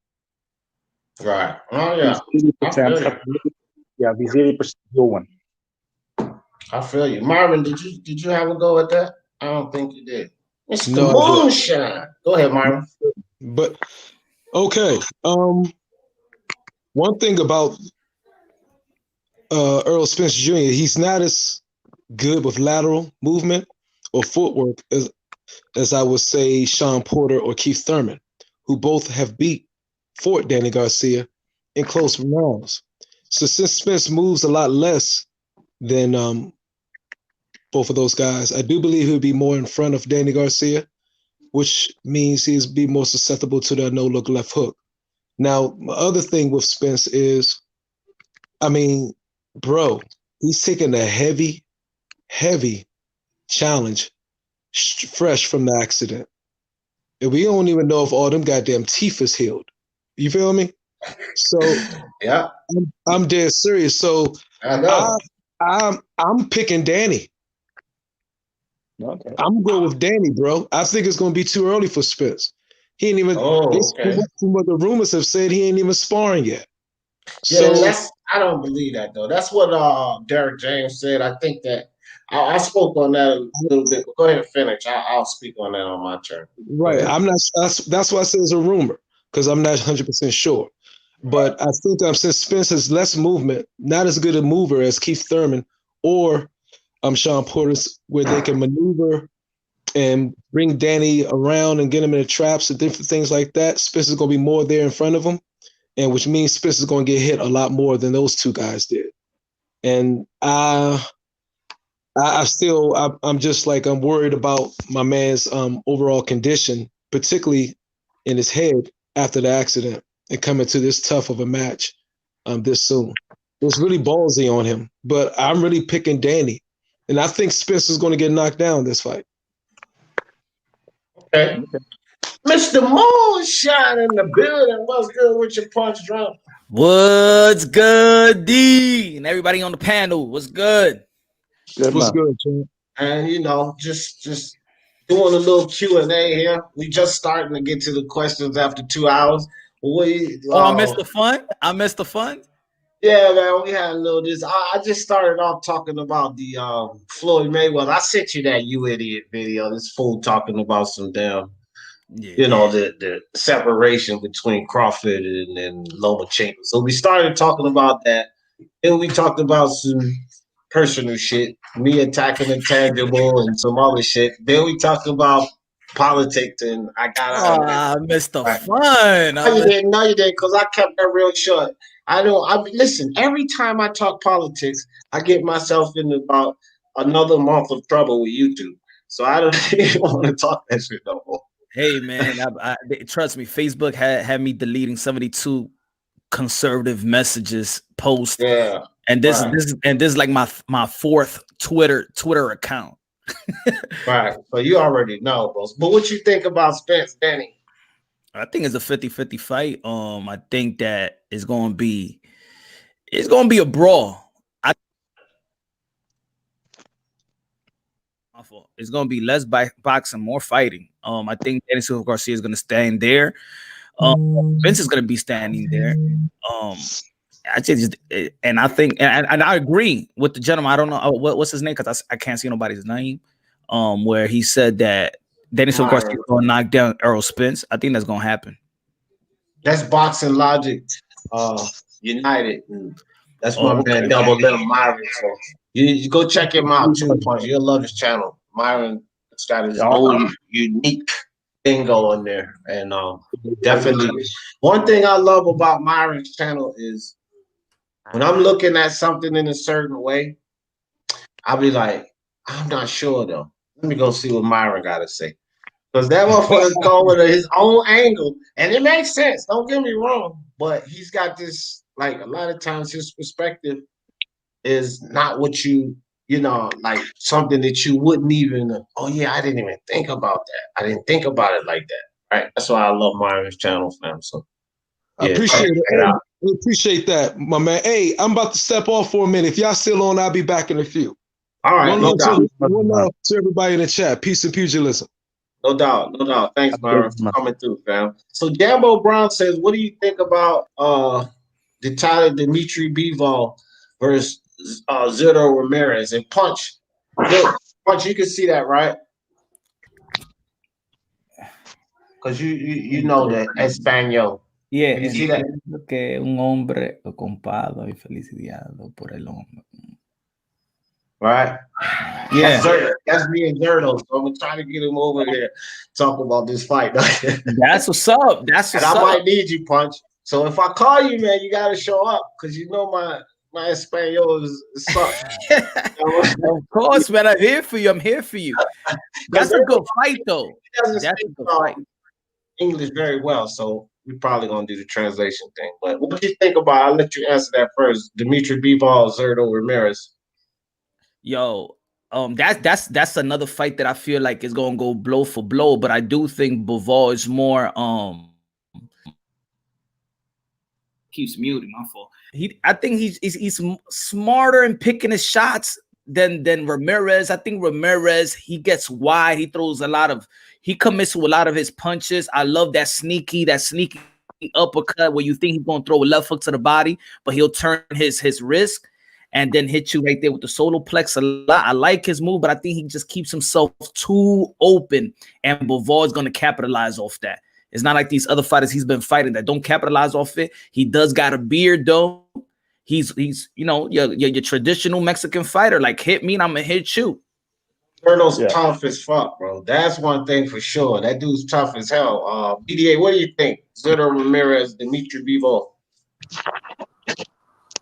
Right. Oh, yeah. He's 80%. Yeah, he's 80%, he'll win. I feel you. Marvin, did you have a go at that? I don't think you did. Mr. Moonshine. Go ahead, Marvin. But, okay. One thing about Errol Spence Jr., he's not as good with lateral movement or footwork as I would say Sean Porter or Keith Thurman, who both have fought Danny Garcia in close rounds. So since Spence moves a lot less than both of those guys, I do believe he'll be more in front of Danny Garcia, which means he'll be more susceptible to the no-look left hook. Now, my other thing with Spence is, he's taking a heavy, heavy challenge fresh from the accident. And we don't even know if all them goddamn teeth is healed. You feel me? So yeah, I'm dead serious. So I know. I'm picking Danny. Okay. I'm going with Danny, bro. I think it's going to be too early for Spence. He ain't even. From what the rumors have said, he ain't even sparring yet. Yeah, I don't believe that though. That's what Derek James said. I think that I spoke on that a little bit. But go ahead and finish. I'll speak on that on my turn. Right. I'm not. That's why I said it's a rumor because I'm not 100% sure. But I think since Spence has less movement, not as good a mover as Keith Thurman or Sean Porter, where they can maneuver and bring Danny around and get him in the traps and different things like that. Spence is going to be more there in front of him, and which means Spence is going to get hit a lot more than those two guys did. And I'm just like, I'm worried about my man's overall condition, particularly in his head after the accident and coming to this tough of a match this soon. It was really ballsy on him, but I'm really picking Danny. And I think Spence is going to get knocked down this fight. Okay. Mr. Moonshine in the building. What's good with your punch drunk? What's good, D? And everybody on the panel, what's good? What's good, Jim? And just doing a little Q&A here. We just starting to get to the questions after 2 hours. I missed the fun. I missed the fun. Yeah, man, we had a little this. I just started off talking about the Floyd Mayweather. I sent you that "You Idiot" video. This fool talking about some damn, the separation between Crawford and Lomachenko. So we started talking about that. Then we talked about some personal shit, me attacking Intangible and some other shit. Then we talked about politics, and I got out of it. I missed the fun. No, you didn't, because I kept that real short. Listen, every time I talk politics, I get myself in about another month of trouble with YouTube. So I don't even want to talk that shit no more. Hey man, trust me, Facebook had me deleting 72 conservative messages, posts. Yeah. And this is like my fourth Twitter account. Right. So you already know, bro. But what you think about Spence, Danny? I think it's a 50-50 fight. I think that it's gonna be a brawl. It's gonna be less boxing, more fighting. I think Dennis Garcia is gonna stand there. Vince is gonna be standing there. I think I agree with the gentleman. I don't know what's his name because I can't see nobody's name. Where he said that Dennis Garcia is gonna knock down Errol Spence. I think that's gonna happen. That's Boxing Logic United. That's my man, Double Little Myron. So you go check him out too, Punch. You'll love his channel. Myron's got his own unique thing going there, and definitely one thing I love about Myron's channel is when I'm looking at something in a certain way, I'll be like, I'm not sure though. Let me go see what Myron got to say. Because that motherfucker's going with his own angle. And it makes sense. Don't get me wrong. But he's got this, like, a lot of times his perspective is not what like something that you wouldn't even, oh, yeah, I didn't even think about that. I didn't think about it like that. Right? That's why I love Myron's channel, fam. So, yeah, I appreciate it. I appreciate that, my man. Hey, I'm about to step off for a minute. If y'all still on, I'll be back in a few. All right, no doubt. One love to everybody in the chat. Peace and pugilism. No doubt, no doubt. Thanks, Myron, for coming through, fam. So Jambo Brown says, what do you think about the Tyler Dimitri Bivol versus Zito Ramirez? And Punch, Punch, you can see that, right? Because you know that Espanol. Yeah, you see that? Que un hombre ocupado y felicitado por el hombre. Right? Yeah. That's me and Zerto. So I'm trying to get him over there, talk about this fight. That's what's up. That's what's up. I might need you, Punch. So if I call you, man, you got to show up because you know my Espanol is sucks. Of course, man. I'm here for you. That's a good fight, though. That's a good fight. English very well, so we're probably gonna do the translation thing. But what do you think about? I'll let you answer that first. Dimitri Bivol, Zito Ramirez. Yo, that's another fight that I feel like is gonna go blow for blow. But I do think Bivol is more keeps muting, my fault. I think he's smarter in picking his shots than Ramirez. I think Ramirez, he gets wide, he commits to a lot of his punches. I love that sneaky uppercut where you think he's gonna throw a left hook to the body, but he'll turn his wrist and then hit you right there with the solar plex a lot. I like his move, but I think he just keeps himself too open, and Bivol is gonna capitalize off that. It's not like these other fighters he's been fighting that don't capitalize off it. He does got a beard though. He's your traditional Mexican fighter. Like, hit me and I'm gonna hit you. Zito's tough as fuck, bro. That's one thing for sure. That dude's tough as hell. BDA, what do you think? Zito Ramirez, Dimitri Bivol.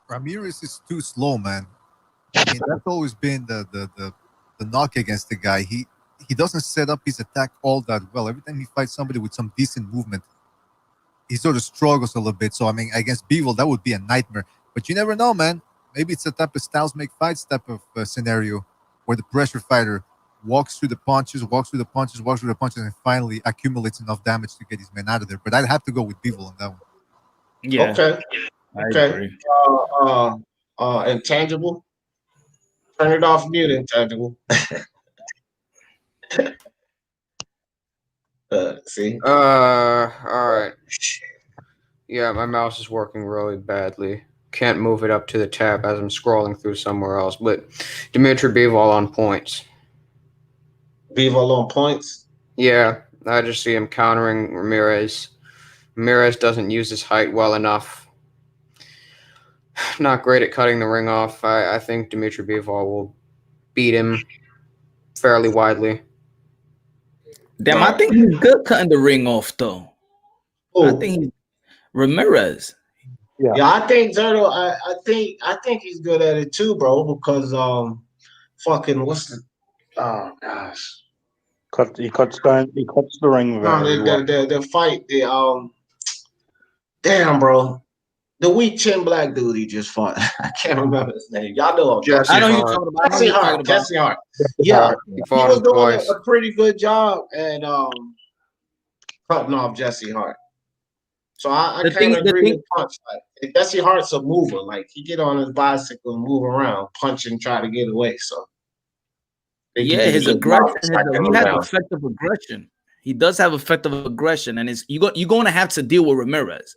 Ramirez is too slow, man. I mean, that's always been the knock against the guy. He doesn't set up his attack all that well. Every time he fights somebody with some decent movement, he sort of struggles a little bit. So, I mean, against Bivol, that would be a nightmare. But you never know, man. Maybe it's a type of styles make fights type of scenario where the pressure fighter walks through the punches, and finally accumulates enough damage to get his men out of there. But I'd have to go with Bivol on that one. Yeah. Okay. Intangible. Turn it off mute, Intangible. See? All right. Yeah, my mouse is working really badly. Can't move it up to the tab as I'm scrolling through somewhere else. But Dimitri Bivol on points. Bivol on points? Yeah, I just see him countering Ramirez. Ramirez doesn't use his height well enough. Not great at cutting the ring off. I think Dimitri Bivol will beat him fairly widely. Damn, I think he's good cutting the ring off, though. I think he's Ramirez. Yeah, I think Zerto. I think he's good at it too, bro. Because fucking what's the oh gosh, He cuts the ring very well. The fight. Damn, bro. The weak chin black dude he just fought. I can't remember his name. Y'all know him. I know you're talking about. Jesse Hart. Yeah, he was doing a pretty good job at cutting off Jesse Hart. So I kind of agree with Punch. Like, Jesse Hart's a mover. Like he get on his bicycle and move around, punch and try to get away. So yeah, his aggression. He has effective aggression. He does have effective aggression, and you're going to have to deal with Ramirez.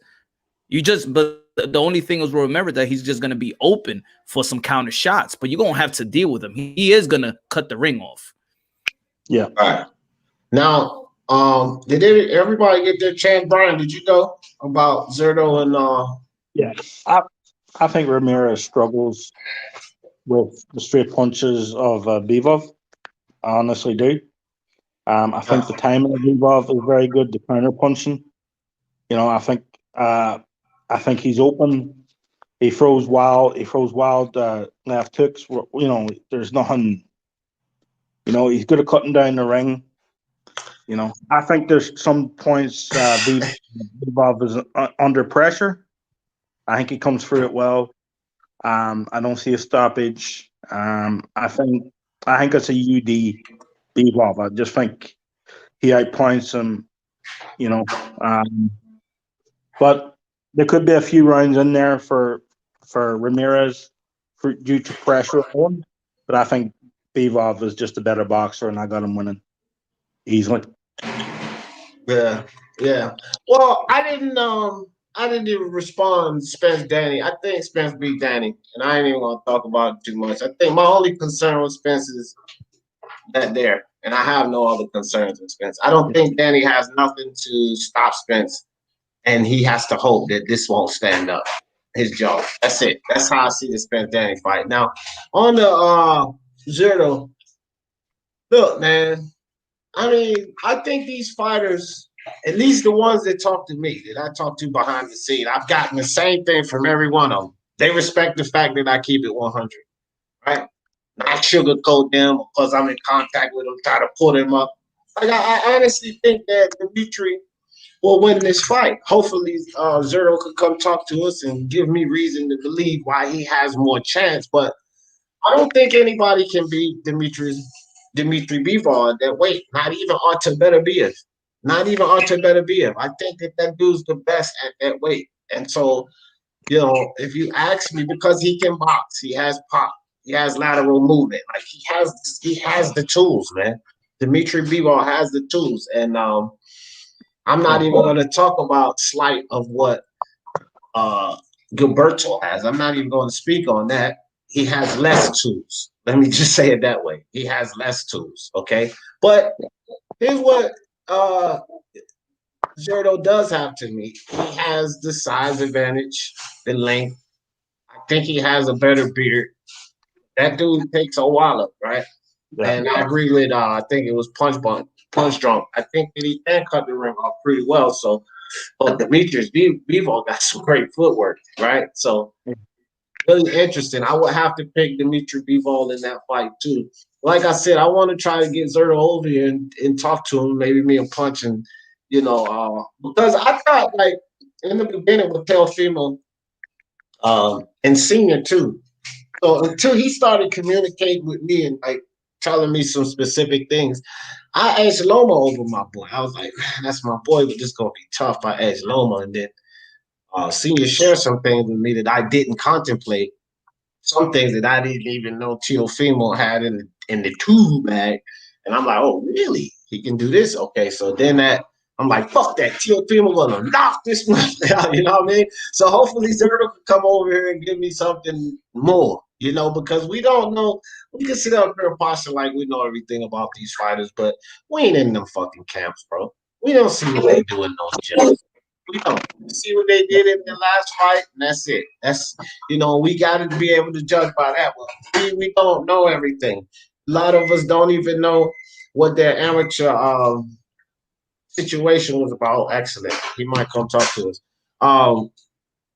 But the only thing is, remember that he's just going to be open for some counter shots, but you're going to have to deal with him. He is going to cut the ring off. Yeah. All right. Now, did everybody get their chance? Brian, did you know about Zerto and Yeah, I think Ramirez struggles with the straight punches of Bivol. I honestly do. I think the timing of Bivol is very good. The counter punching, I think he's open. He throws wild. Left hooks. There's nothing. He's good at cutting down the ring. I think there's some points Bivol is under pressure. I think he comes through it well. I don't see a stoppage. I think it's a UD Bivol. I just think he outpoints him. But there could be a few rounds in there for Ramirez due to pressure on him. But I think Bivol is just a better boxer, and I got him winning easily. Yeah. Well, I didn't even respond to Spence Danny. I think Spence beat Danny, and I ain't even gonna talk about it too much. I think my only concern with Spence is that there, and I have no other concerns with Spence. I don't think Danny has nothing to stop Spence, and he has to hope that this won't stand up his jaw. That's it. That's how I see the Spence Danny fight. Now, on the Zerto, look, man. I mean, I think these fighters, at least the ones that talk to me, that I talk to behind the scene, I've gotten the same thing from every one of them. They respect the fact that I keep it 100, right? Not sugarcoat them because I'm in contact with them, try to pull them up. Like I honestly think that Dimitri will win this fight. Hopefully, Zerto could come talk to us and give me reason to believe why he has more chance. But I don't think anybody can beat Dimitri Bivol at that weight. Not even Artur Beterbiev. I think that dude's the best at that weight. And so, if you ask me, because he can box, he has pop, he has lateral movement. Like he has the tools, man. Dimitri Bivol has the tools, and I'm not even going to talk about slight of what Gilberto has. I'm not even going to speak on that. He has less tools. Let me just say it that way. He has less tools, okay? But here's what Zerto does have to me. He has the size advantage, the length. I think he has a better beard. That dude takes a wallop, right? Yeah. And I agree with, I think it was Punch Drunk. I think that he can cut the ring off pretty well. So, but Demetrius Bivol got some great footwork, right? So, really interesting. I would have to pick Dimitri Bivol in that fight too. Like I said, I want to try to get Zerto over here and talk to him. Maybe me and Punch, and because I thought like in the beginning with Teofimo and Senior too. So until he started communicating with me and like telling me some specific things, I asked Loma over my boy. I was like, man, that's my boy, but this gonna be tough. I asked Loma, and then Senior shared some things with me that I didn't contemplate. Some things that I didn't even know Teofimo had in the tool bag. And I'm like, oh, really? He can do this? Okay. So then that I'm like, fuck that. Teofimo gonna knock this motherfucker out, you know what I mean? So hopefully Zerto can come over here and give me something more, you know, because we don't know. We can sit up here and posture like we know everything about these fighters, but we ain't in them fucking camps, bro. We don't see what they do in those gyms. We don't. We see what they did in their last fight, and that's it. That's, you know, we got to be able to judge by that. But we don't know everything. A lot of us don't even know what their amateur situation was about. Excellent. He might come talk to us.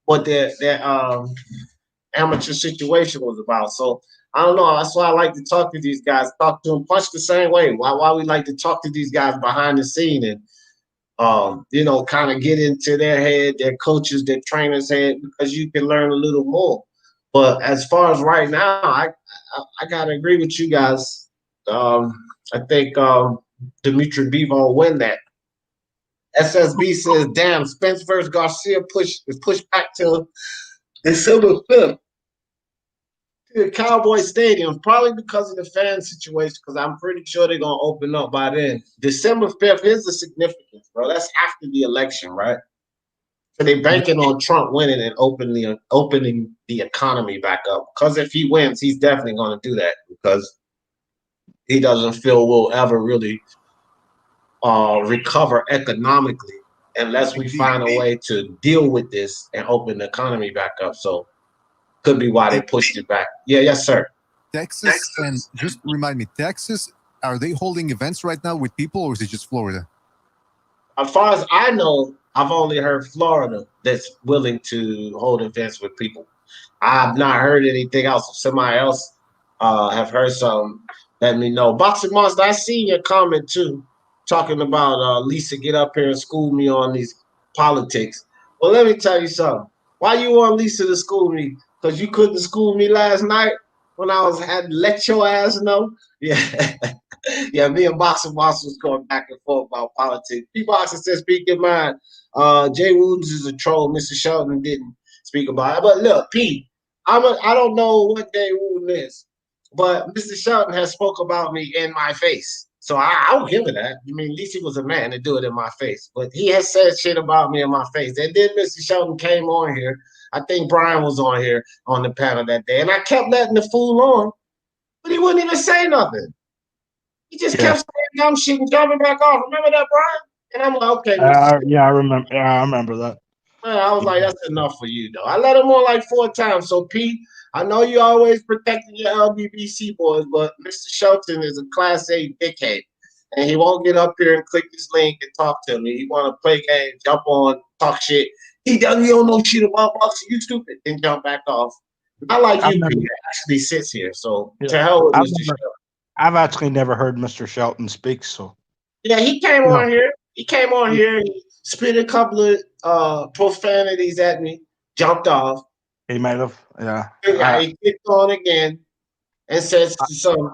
What their amateur situation was about. So I don't know. That's why I like to talk to these guys. Talk to them punch the same way. Why we like to talk to these guys behind the scene and you know, kind of get into their head, their coaches, their trainers' head, because you can learn a little more. But as far as right now, I gotta agree with you guys. I think Dimitri Bivol win that. SSB says, damn, Spence versus Garcia is pushed back till December 5th to the Cowboy Stadium, probably because of the fan situation, because I'm pretty sure they're going to open up by then. December 5th, here's the significance, bro. That's after the election, right? So they're banking on Trump winning and opening the economy back up. Because if he wins, he's definitely going to do that, because he doesn't feel we'll ever really recover economically unless we find a way to deal with this and open the economy back up. So could be why they pushed it back. Yeah, yes, sir. Texas, and just remind me, Texas, are they holding events right now with people, or is it just Florida? As far as I know, I've only heard Florida that's willing to hold events with people. I've not heard anything else. If somebody else have heard something, let me know. Boxing Monster, I see your comment too, talking about Lisa get up here and school me on these politics. Well, let me tell you something. Why you want Lisa to school me? Because you couldn't school me last night when I had to let your ass know? Yeah. Yeah, me and Boxing Monster was going back and forth about politics. P-Boxer said, speak your mind. Jay Woods is a troll. Mr. Sheldon didn't speak about it. But look, Pete, I don't know what Jay Woods is, but Mr. Sheldon has spoke about me in my face. So I don't give it that. I mean, at least he was a man to do it in my face. But he has said shit about me in my face. And then Mr. Sheldon came on here. I think Brian was on here on the panel that day. And I kept letting the fool on, but he wouldn't even say nothing. He just kept saying dumb shit and jumping back off. Remember that, Brian? And I'm like, okay. Yeah, I remember. Yeah, I remember that. I was like, that's enough for you, though. I let him on like 4 times. So, Pete, I know you always protecting your LBBC boys, but Mr. Shelton is a Class A dickhead. And he won't get up here and click this link and talk to me. He want to play games, jump on, talk shit. He don't know shit about boxing. You stupid. And jump back off. Not like you, Pete. He actually sits here. So, to hell with Mr. Shelton. I've actually never heard Mr. Shelton speak, so. Yeah, he came on here. He came on here and spit a couple of profanities at me, jumped off. He might have, yeah. He kicked on again and said something,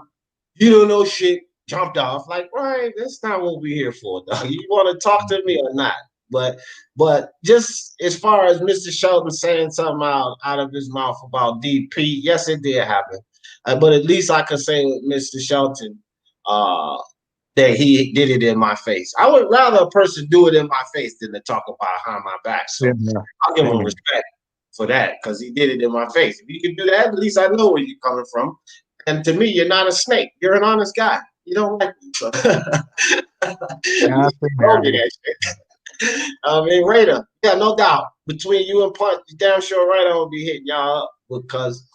you don't know shit, jumped off. Like, right, that's not what we're here for, though. You want to talk to me or not? But just as far as Mr. Shelton saying something out of his mouth about DP, yes, it did happen. But at least I could say with Mr. Shelton that he did it in my face. I would rather a person do it in my face than to talk about behind my back. So I'll give him respect for that because he did it in my face. If you can do that, at least I know where you're coming from. And to me, you're not a snake. You're an honest guy. You don't like me. So. I mean, Raider, yeah, no doubt. Between you and Punch, you're damn sure right I will be hitting y'all up because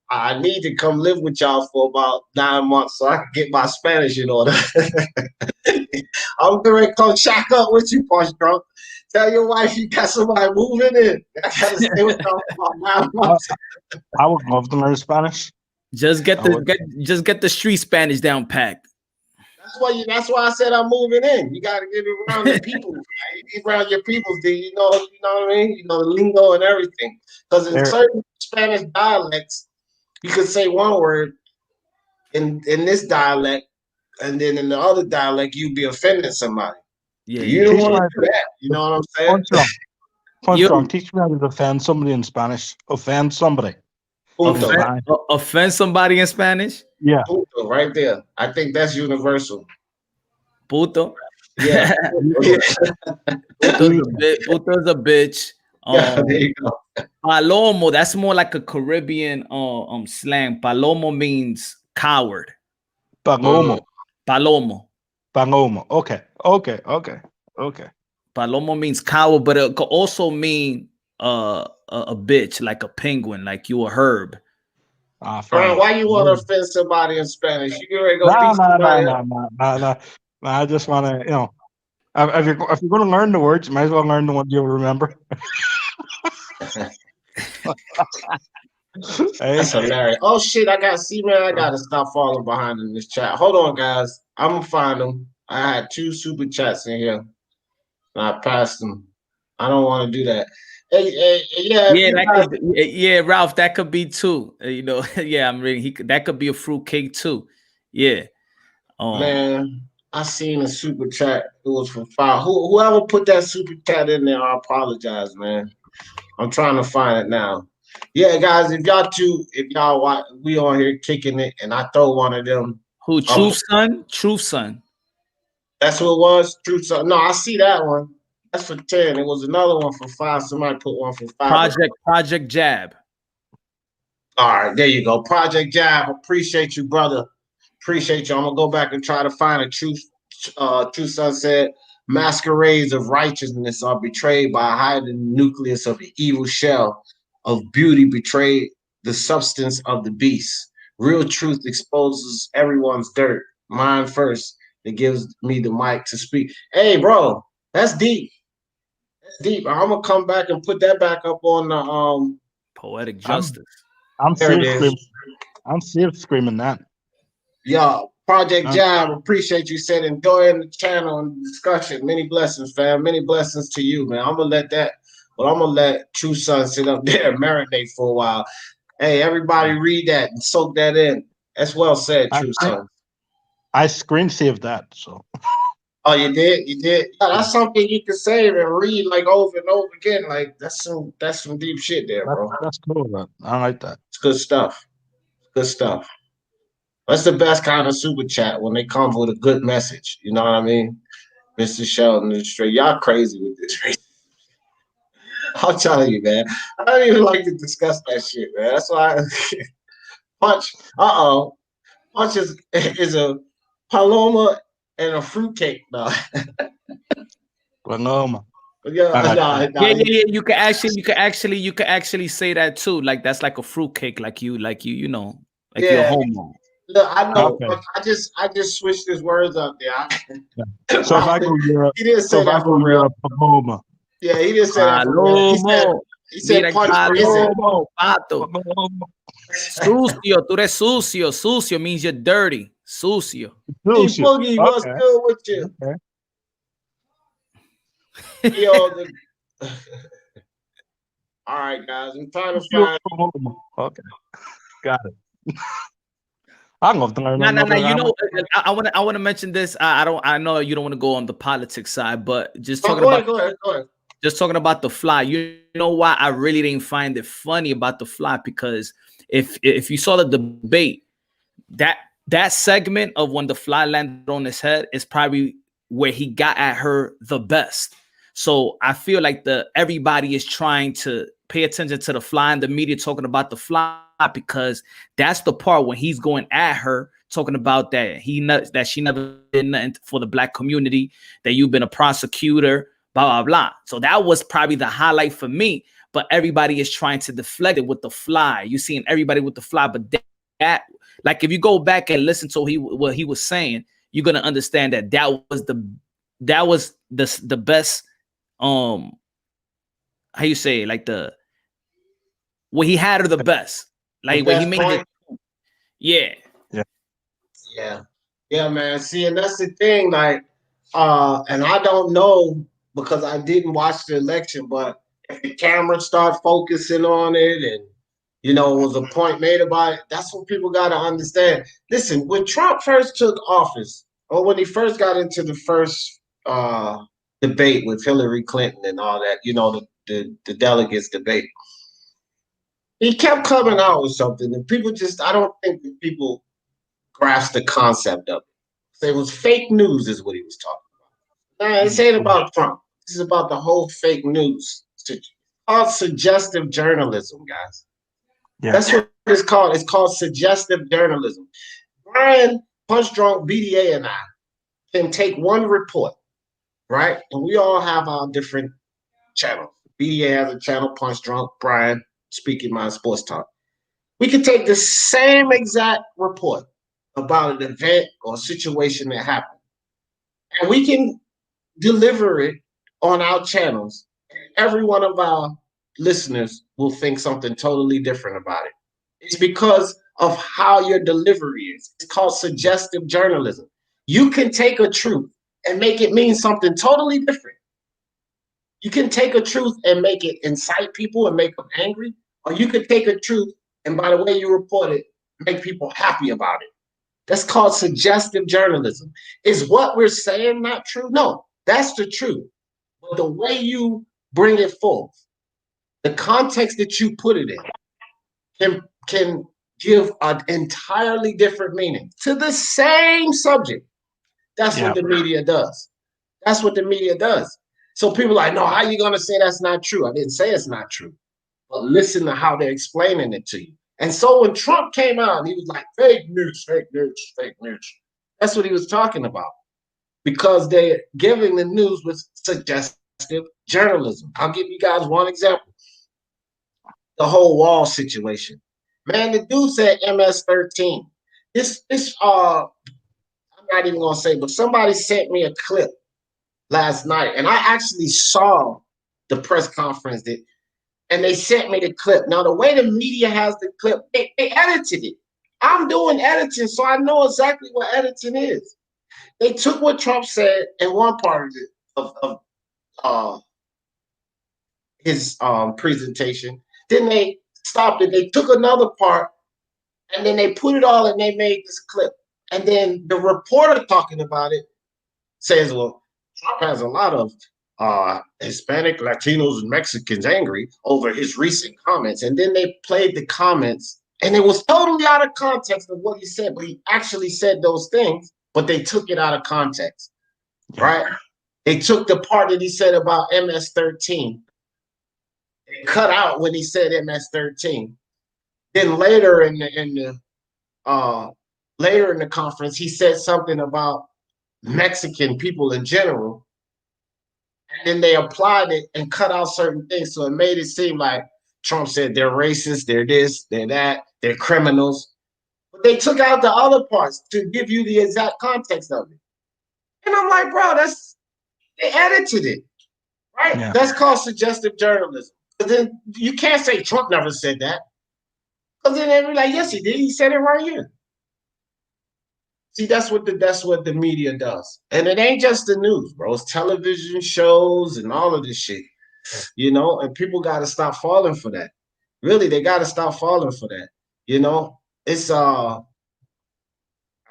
I need to come live with y'all for about 9 months so I can get my Spanish in order. I'm going to come shack up with you, Punch Drunk. Tell your wife you got somebody moving in. I got to stay with y'all for about 9 months. I would love to learn Spanish. Just get the street Spanish down packed. That's why I said I'm moving in. You got to get around your people. Right? Get around your people, you know what I mean? You know the lingo and everything. Because in certain Spanish dialects, you could say one word in this dialect, and then in the other dialect, you'd be offending somebody. Yeah, you don't want to do that. You know what I'm saying? Punch, teach me how to offend somebody in Spanish. Offend somebody. Offend somebody in Spanish? Yeah. Puto, right there. I think that's universal. Puto. Yeah. Puto's a bitch. Yeah, there you go. Palomo, that's more like a Caribbean slang. Palomo means coward. Palomo. Palomo. Palomo. Okay. Palomo means coward, but it could also mean a bitch, like a penguin, like you a herb. Brian, why you want to offend somebody in Spanish? You get ready to go beat somebody up? No. I just want to, if you're going to learn the words, you might as well learn the ones you'll remember. That's hilarious. Oh shit, I gotta stop falling behind in this chat. Hold on, guys. I'm gonna find them. I had 2 super chats in here. And I passed them. I don't want to do that. Ralph, that could be too. Yeah, I'm reading. That could be a fruitcake too. Yeah. Man, I seen a super chat. It was for 5. Whoever put that super chat in there, I apologize, man. I'm trying to find it now. Yeah, guys, if y'all watch, we on here kicking it, and I throw one of them. Who? Truth Son. That's who it was. Truth Son. No, I see that one. That's for 10. It was another one for 5. Somebody put one for 5. Project Jab. All right, there you go. Project Jab. Appreciate you, brother. Appreciate you. I'm gonna go back and try to find a Truth Son said, masquerades of righteousness are betrayed by hiding the nucleus of the evil shell of beauty, betrayed the substance of the beast. Real truth exposes everyone's dirt. Mine first. It gives me the mic to speak. Hey, bro, that's deep. That's deep. I'm gonna come back and put that back up on the poetic justice. I'm still screaming that. Yeah, Project Jab, appreciate you said enjoying the channel and discussion. Many blessings, fam. Many blessings to you, man. I'm gonna let True Son sit up there and marinate for a while. Hey, everybody read that and soak that in. That's well said, True Son. I screen saved that, so. Oh, you did? Yeah, that's something you can save and read like over and over again. Like that's some deep shit there, bro. That's cool, man. I like that. It's good stuff. Good stuff. That's the best kind of super chat when they come with a good message. You know what I mean? Mr. Sheldon and straight. Y'all crazy with this. I'm telling you, man. I don't even like to discuss that shit, man. That's why Punch. Punch is a Paloma and a fruitcake, dog. Paloma. Yeah. You can actually say that too. Like that's like a fruitcake, like you know, like you're homo. Look, I know. Okay. I just switched his words up there. So if I go Europe, he didn't say that for real. Paloma. Yeah, he didn't say that for real. He said punch Palomo, pato. Sucio, tú eres sucio. Sucio means you're dirty. Sucio. Boogie, what's good with you? Okay. All right, guys. I'm trying to find. Okay, got it. I love to learn. No. You know, I want to mention this. I know you don't want to go on the politics side, but just talking about. Go ahead. Just talking about the fly. You know why I really didn't find it funny about the fly? Because if you saw the debate, that segment of when the fly landed on his head is probably where he got at her the best. So I feel like everybody is trying to pay attention to the fly and the media talking about the fly, because that's the part when he's going at her, talking about that that she never did nothing for the black community, that you've been a prosecutor, blah, blah, blah. So that was probably the highlight for me, but everybody is trying to deflect it with the fly. You're seeing everybody with the fly, but that like, if you go back and listen to what he was saying, you're going to understand that was the best, how you say it? Like where he had her the best, like when he made it. Yeah, man. See, and that's the thing, like, and I don't know because I didn't watch the election, but if the cameras start focusing on it and, you know, it was a point made about it, that's what people got to understand. Listen, when Trump first took office, or when he first got into the first debate with Hillary Clinton and all that, you know, the delegates debate, he kept coming out with something, and people I don't think that people grasp the concept of it. So it was fake news is what he was talking about. Nah, this ain't about Trump. This is about the whole fake news. It's called suggestive journalism, guys. Yeah. That's what it's called. It's called suggestive journalism. Brian, Punch Drunk, BDA, and I can take one report, right? And we all have our different channels. BDA has a channel, Punch Drunk, Brian, Speaking Mind Sports Talk. We can take the same exact report about an event or situation that happened, and we can deliver it on our channels. Every one of our listeners will think something totally different about it. It's because of how your delivery is. It's called suggestive journalism. You can take a truth and make it mean something totally different. You can take a truth and make it incite people and make them angry, or you could take a truth and by the way you report it, make people happy about it. That's called suggestive journalism. Is what we're saying not true? No, that's the truth. But the way you bring it forth, the context that you put it in, can give an entirely different meaning to the same subject. That's what the media does. That's what the media does. So people are like, no, how are you going to say that's not true? I didn't say it's not true. But listen to how they're explaining it to you. And so when Trump came out, he was like, fake news, fake news, fake news. That's what he was talking about. Because they're giving the news with suggestive journalism. I'll give you guys one example. The whole wall situation. Man, the dude said MS-13. I'm not even gonna say, but somebody sent me a clip last night, and I actually saw the press conference and they sent me the clip. Now, the way the media has the clip, they edited it. I'm doing editing, so I know exactly what editing is. They took what Trump said in one part of his presentation. Then they stopped it. They took another part, and then they put it all, and they made this clip. And then the reporter talking about it says, well, Trump has a lot of Hispanic, Latinos, and Mexicans angry over his recent comments. And then they played the comments, and it was totally out of context of what he said, but he actually said those things, but they took it out of context, right? They took the part that he said about MS-13 and cut out when he said MS-13. Then later in the conference, he said something about Mexican people in general. And then they applied it and cut out certain things. So it made it seem like Trump said they're racist, they're this, they're that, they're criminals. But they took out the other parts to give you the exact context of it. And I'm like, bro, they edited it, right? Yeah. That's called suggestive journalism. But then you can't say Trump never said that. Because then they'll be like, yes, he did. He said it right here. See, that's what the media does. And it ain't just the news, bro. It's television shows and all of this shit. You know, and people got to stop falling for that. Really, they got to stop falling for that. You know, it's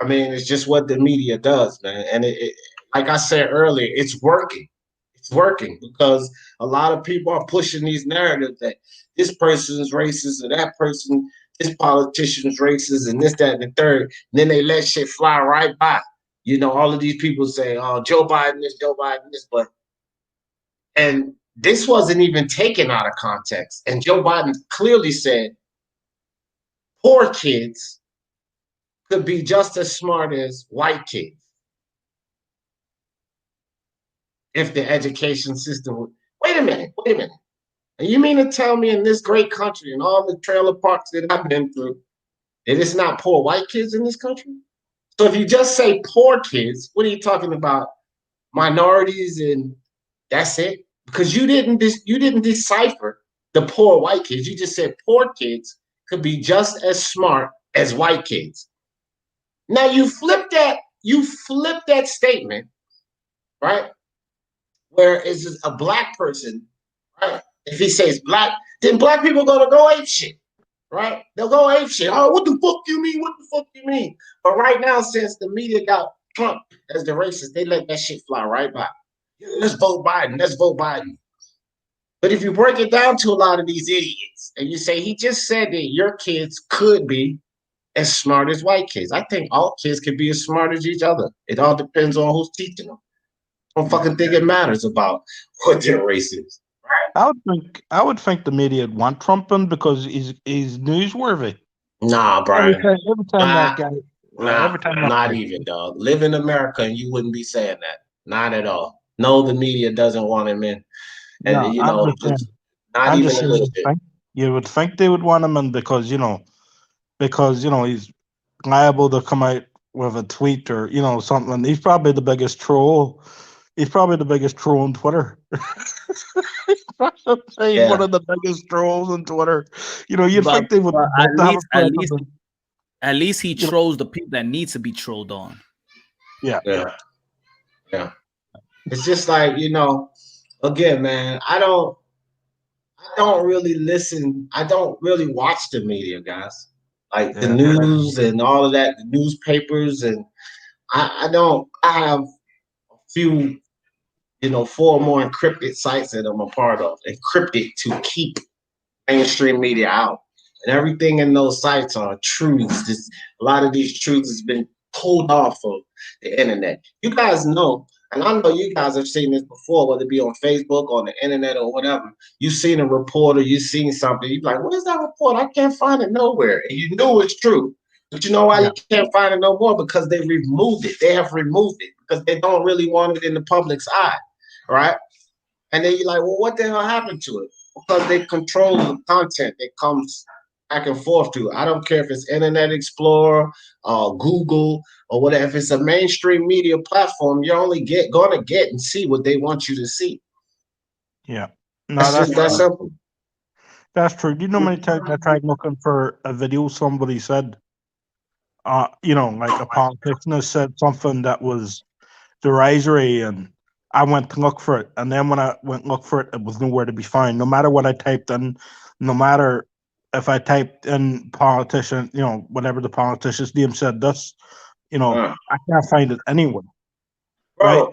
it's just what the media does, man. And it like I said earlier, it's working. It's working because a lot of people are pushing these narratives that this person's racist or that person, this politician's racist and this, that, and the third. And then they let shit fly right by. You know, all of these people say, oh, Joe Biden this, and this wasn't even taken out of context. And Joe Biden clearly said poor kids could be just as smart as white kids if the education system would. Wait a minute. And you mean to tell me in this great country and all the trailer parks that I've been through, that it's not poor white kids in this country? So if you just say poor kids, what are you talking about? Minorities and that's it? Because you didn't decipher the poor white kids. You just said poor kids could be just as smart as white kids. Now you flip that statement, right? Where is a black person, right? If he says black, then black people gonna go ape shit, right? They'll go ape shit. Oh, what the fuck you mean? What the fuck you mean? But right now, since the media got Trump as the racist, they let that shit fly right by. Let's vote Biden. Let's vote Biden. But if you break it down to a lot of these idiots, and you say he just said that your kids could be as smart as white kids. I think all kids can be as smart as each other. It all depends on who's teaching them. I don't fucking think it matters about what their race is. Right? I would think the media would want Trump in because he's newsworthy. Nah, Brian. Every time that guy. Every time not even, dog. Live in America and you wouldn't be saying that. Not at all. No, the media doesn't want him in. And, no, you know, not even a little bit. You would think they would want him in because, you know, he's liable to come out with a tweet or, you know, something. He's probably the biggest troll. He's probably the biggest troll on Twitter. He's one of the biggest trolls on Twitter. You know, you'd think they would at least he trolls the people that need to be trolled on. Yeah. It's just like, you know, again, man, I don't really listen. I don't really watch the media, guys. Like the news and all of that, the newspapers, and I have a few, you know, 4 more encrypted sites that I'm a part of, encrypted to keep mainstream media out. And everything in those sites are truths. A lot of these truths has been pulled off of the internet. You guys know, and I know you guys have seen this before, whether it be on Facebook, on the internet, or whatever. You've seen a report or you've seen something. You're like, where's that report? I can't find it nowhere. And you know it's true. But you know why you can't find it no more? Because they removed it. They have removed it because they don't really want it in the public's eye, right? And then you're like, well, what the hell happened to it? Because they control the content that comes back and forth to. I don't care if it's Internet Explorer, Google, or whatever. If it's a mainstream media platform, you're only gonna get and see what they want you to see. Yeah, no, that's just that simple. That's true. Do you know how many times I tried looking for a video somebody said, you know, like a politician has said something that was derisory, and I went to look for it, and then when I went look for it, it was nowhere to be found. No matter what I typed in, no matter if I typed in politician, you know, whatever the politician's name said this, you know, I can't find it anywhere. Bro, right?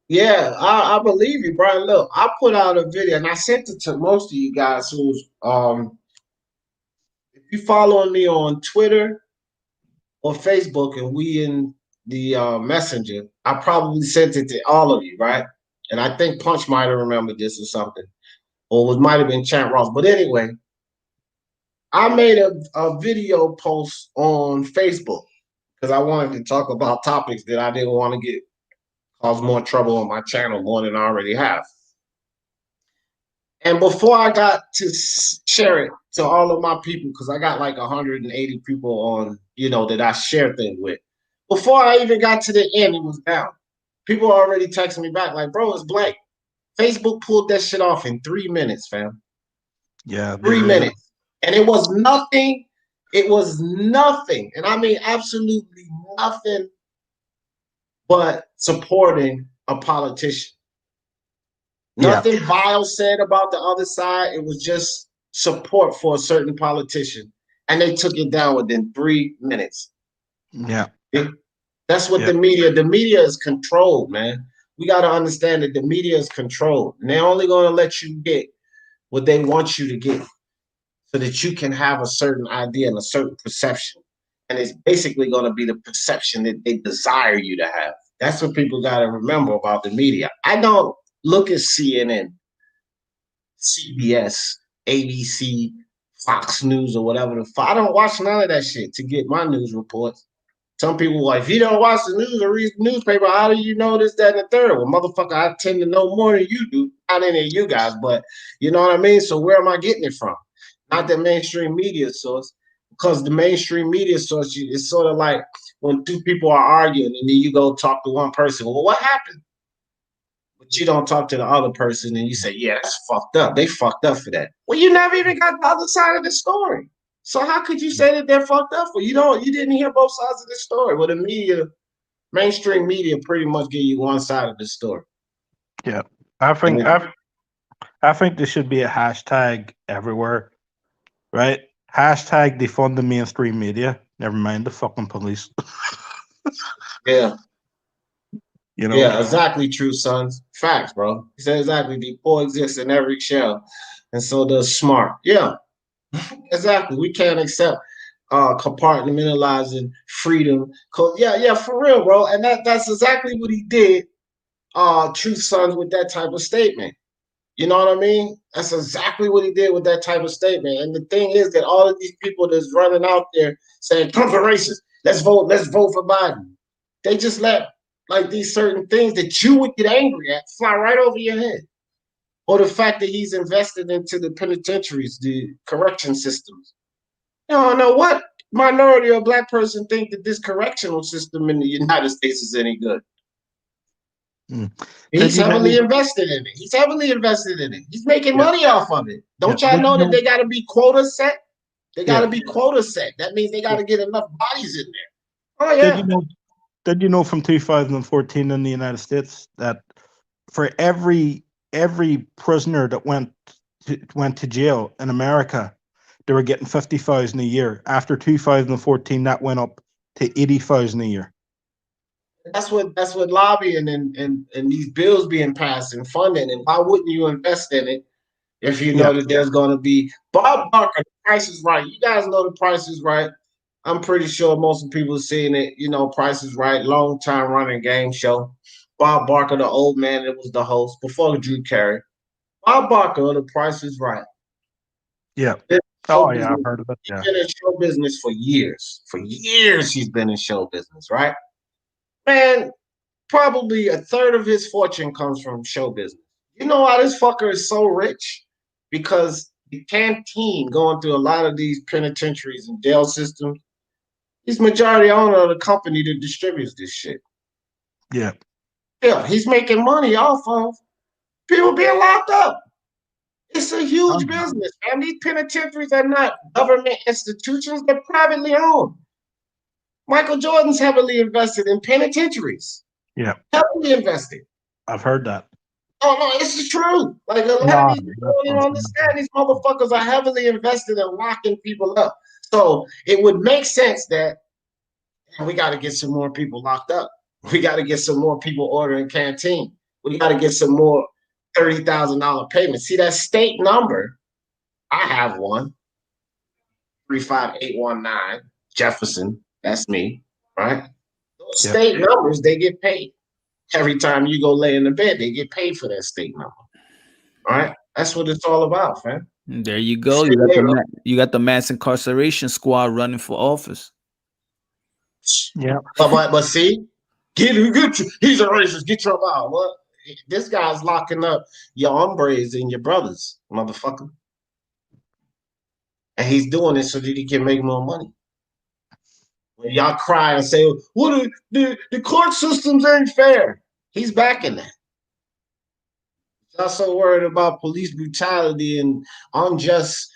Yeah, I believe you, Brian. Look, I put out a video and I sent it to most of you guys who's if you follow me on Twitter or Facebook and we in the messenger, I probably sent it to all of you, right? And I think Punch might have remembered this or something. Or it might have been Chant Ross. But anyway, I made a video post on Facebook because I wanted to talk about topics that I didn't want to cause more trouble on my channel more than I already have. And before I got to share it to all of my people, because I got like 180 people on, you know, that I share things with. Before I even got to the end, it was down. People already texting me back like, bro, it's blank. Facebook pulled that shit off in 3 minutes, fam. Yeah. 3 minutes. And it was nothing. It was nothing. And I mean, absolutely nothing but supporting a politician. Nothing vile said about the other side. It was just support for a certain politician. And they took it down within 3 minutes. Yeah. That's what the media is controlled, man. We got to understand that the media is controlled. And they're only going to let you get what they want you to get so that you can have a certain idea and a certain perception. And it's basically going to be the perception that they desire you to have. That's what people got to remember about the media. I don't look at CNN, CBS, ABC, Fox News, or whatever the fuck. I don't watch none of that shit to get my news reports. Some people are like, if you don't watch the news or read the newspaper, how do you know this, that, and the third? Well, motherfucker, I tend to know more than you do. Not any of you guys, but you know what I mean? So where am I getting it from? Not the mainstream media source, because the mainstream media source is sort of like when 2 people are arguing and then you go talk to one person. Well, what happened? But you don't talk to the other person and you say, yeah, that's fucked up. They fucked up for that. Well, you never even got the other side of the story. So how could you say that they're fucked up for? You didn't hear both sides of the story. Well, the media, mainstream media pretty much give you one side of the story. Yeah. I think there should be a hashtag everywhere, right? Hashtag defund the mainstream media. Never mind the fucking police. Yeah. You know? Yeah, exactly true, sons. Facts, bro. He said exactly. The poor exists in every shell, and so does smart. Yeah. Exactly. We can't accept compartmentalizing freedom. Yeah, for real, bro. And that's exactly what he did True Sons with that type of statement. You know what I mean? That's exactly what he did with that type of statement. And the thing is that all of these people that's running out there saying, come for racist, let's vote for Biden. They just let like these certain things that you would get angry at fly right over your head. Or the fact that he's invested into the penitentiaries, the correction systems. You don't know what minority or black person think that this correctional system in the United States is any good. He's heavily invested in it. He's making money off of it. Don't y'all know that they got to be quota set? They got to be quota set. That means they got to get enough bodies in there. Oh yeah. Did you know from 2014 in the United States that for every prisoner that went to jail in America, they were getting 50,000 a year. After 2014, that went up to 80,000 a year. That's what lobbying and these bills being passed and funding. And why wouldn't you invest in it if you know that there's going to be Bob Barker? The Price is Right. You guys know The Price is Right. I'm pretty sure most of the people are seeing it. You know, Price is Right, long time running game show. Bob Barker, the old man that was the host before Drew Carey. Bob Barker, The Price is Right. Yeah. Oh yeah, I've heard of it. He's been in show business for years. For years, he's been in show business, right? Man, probably a third of his fortune comes from show business. You know why this fucker is so rich? Because the canteen going through a lot of these penitentiaries and jail systems, he's majority owner of the company that distributes this shit. Yeah. Yeah, he's making money off of people being locked up. It's a huge business, man. These penitentiaries are not government institutions, they're privately owned. Michael Jordan's heavily invested in penitentiaries. Yeah. Heavily invested. I've heard that. Oh, no, this is true. Like, a lot of these people don't even understand these motherfuckers are heavily invested in locking people up. So it would make sense that we got to get some more people locked up. We got to get some more people ordering canteen. We got to get some more $30,000 payments. See that state number? I have one. 35819 Jefferson. That's me, right? Those state numbers, they get paid. Every time you go lay in the bed, they get paid for that state number. All right? That's what it's all about, man. There you go. You got the mass incarceration squad running for office. Yeah. But see, he's a racist. Get your out. What? This guy's locking up your hombres and your brothers, motherfucker. And he's doing it so that he can make more money. When y'all cry and say, "What the court systems ain't fair," he's backing that. He's also worried about police brutality and unjust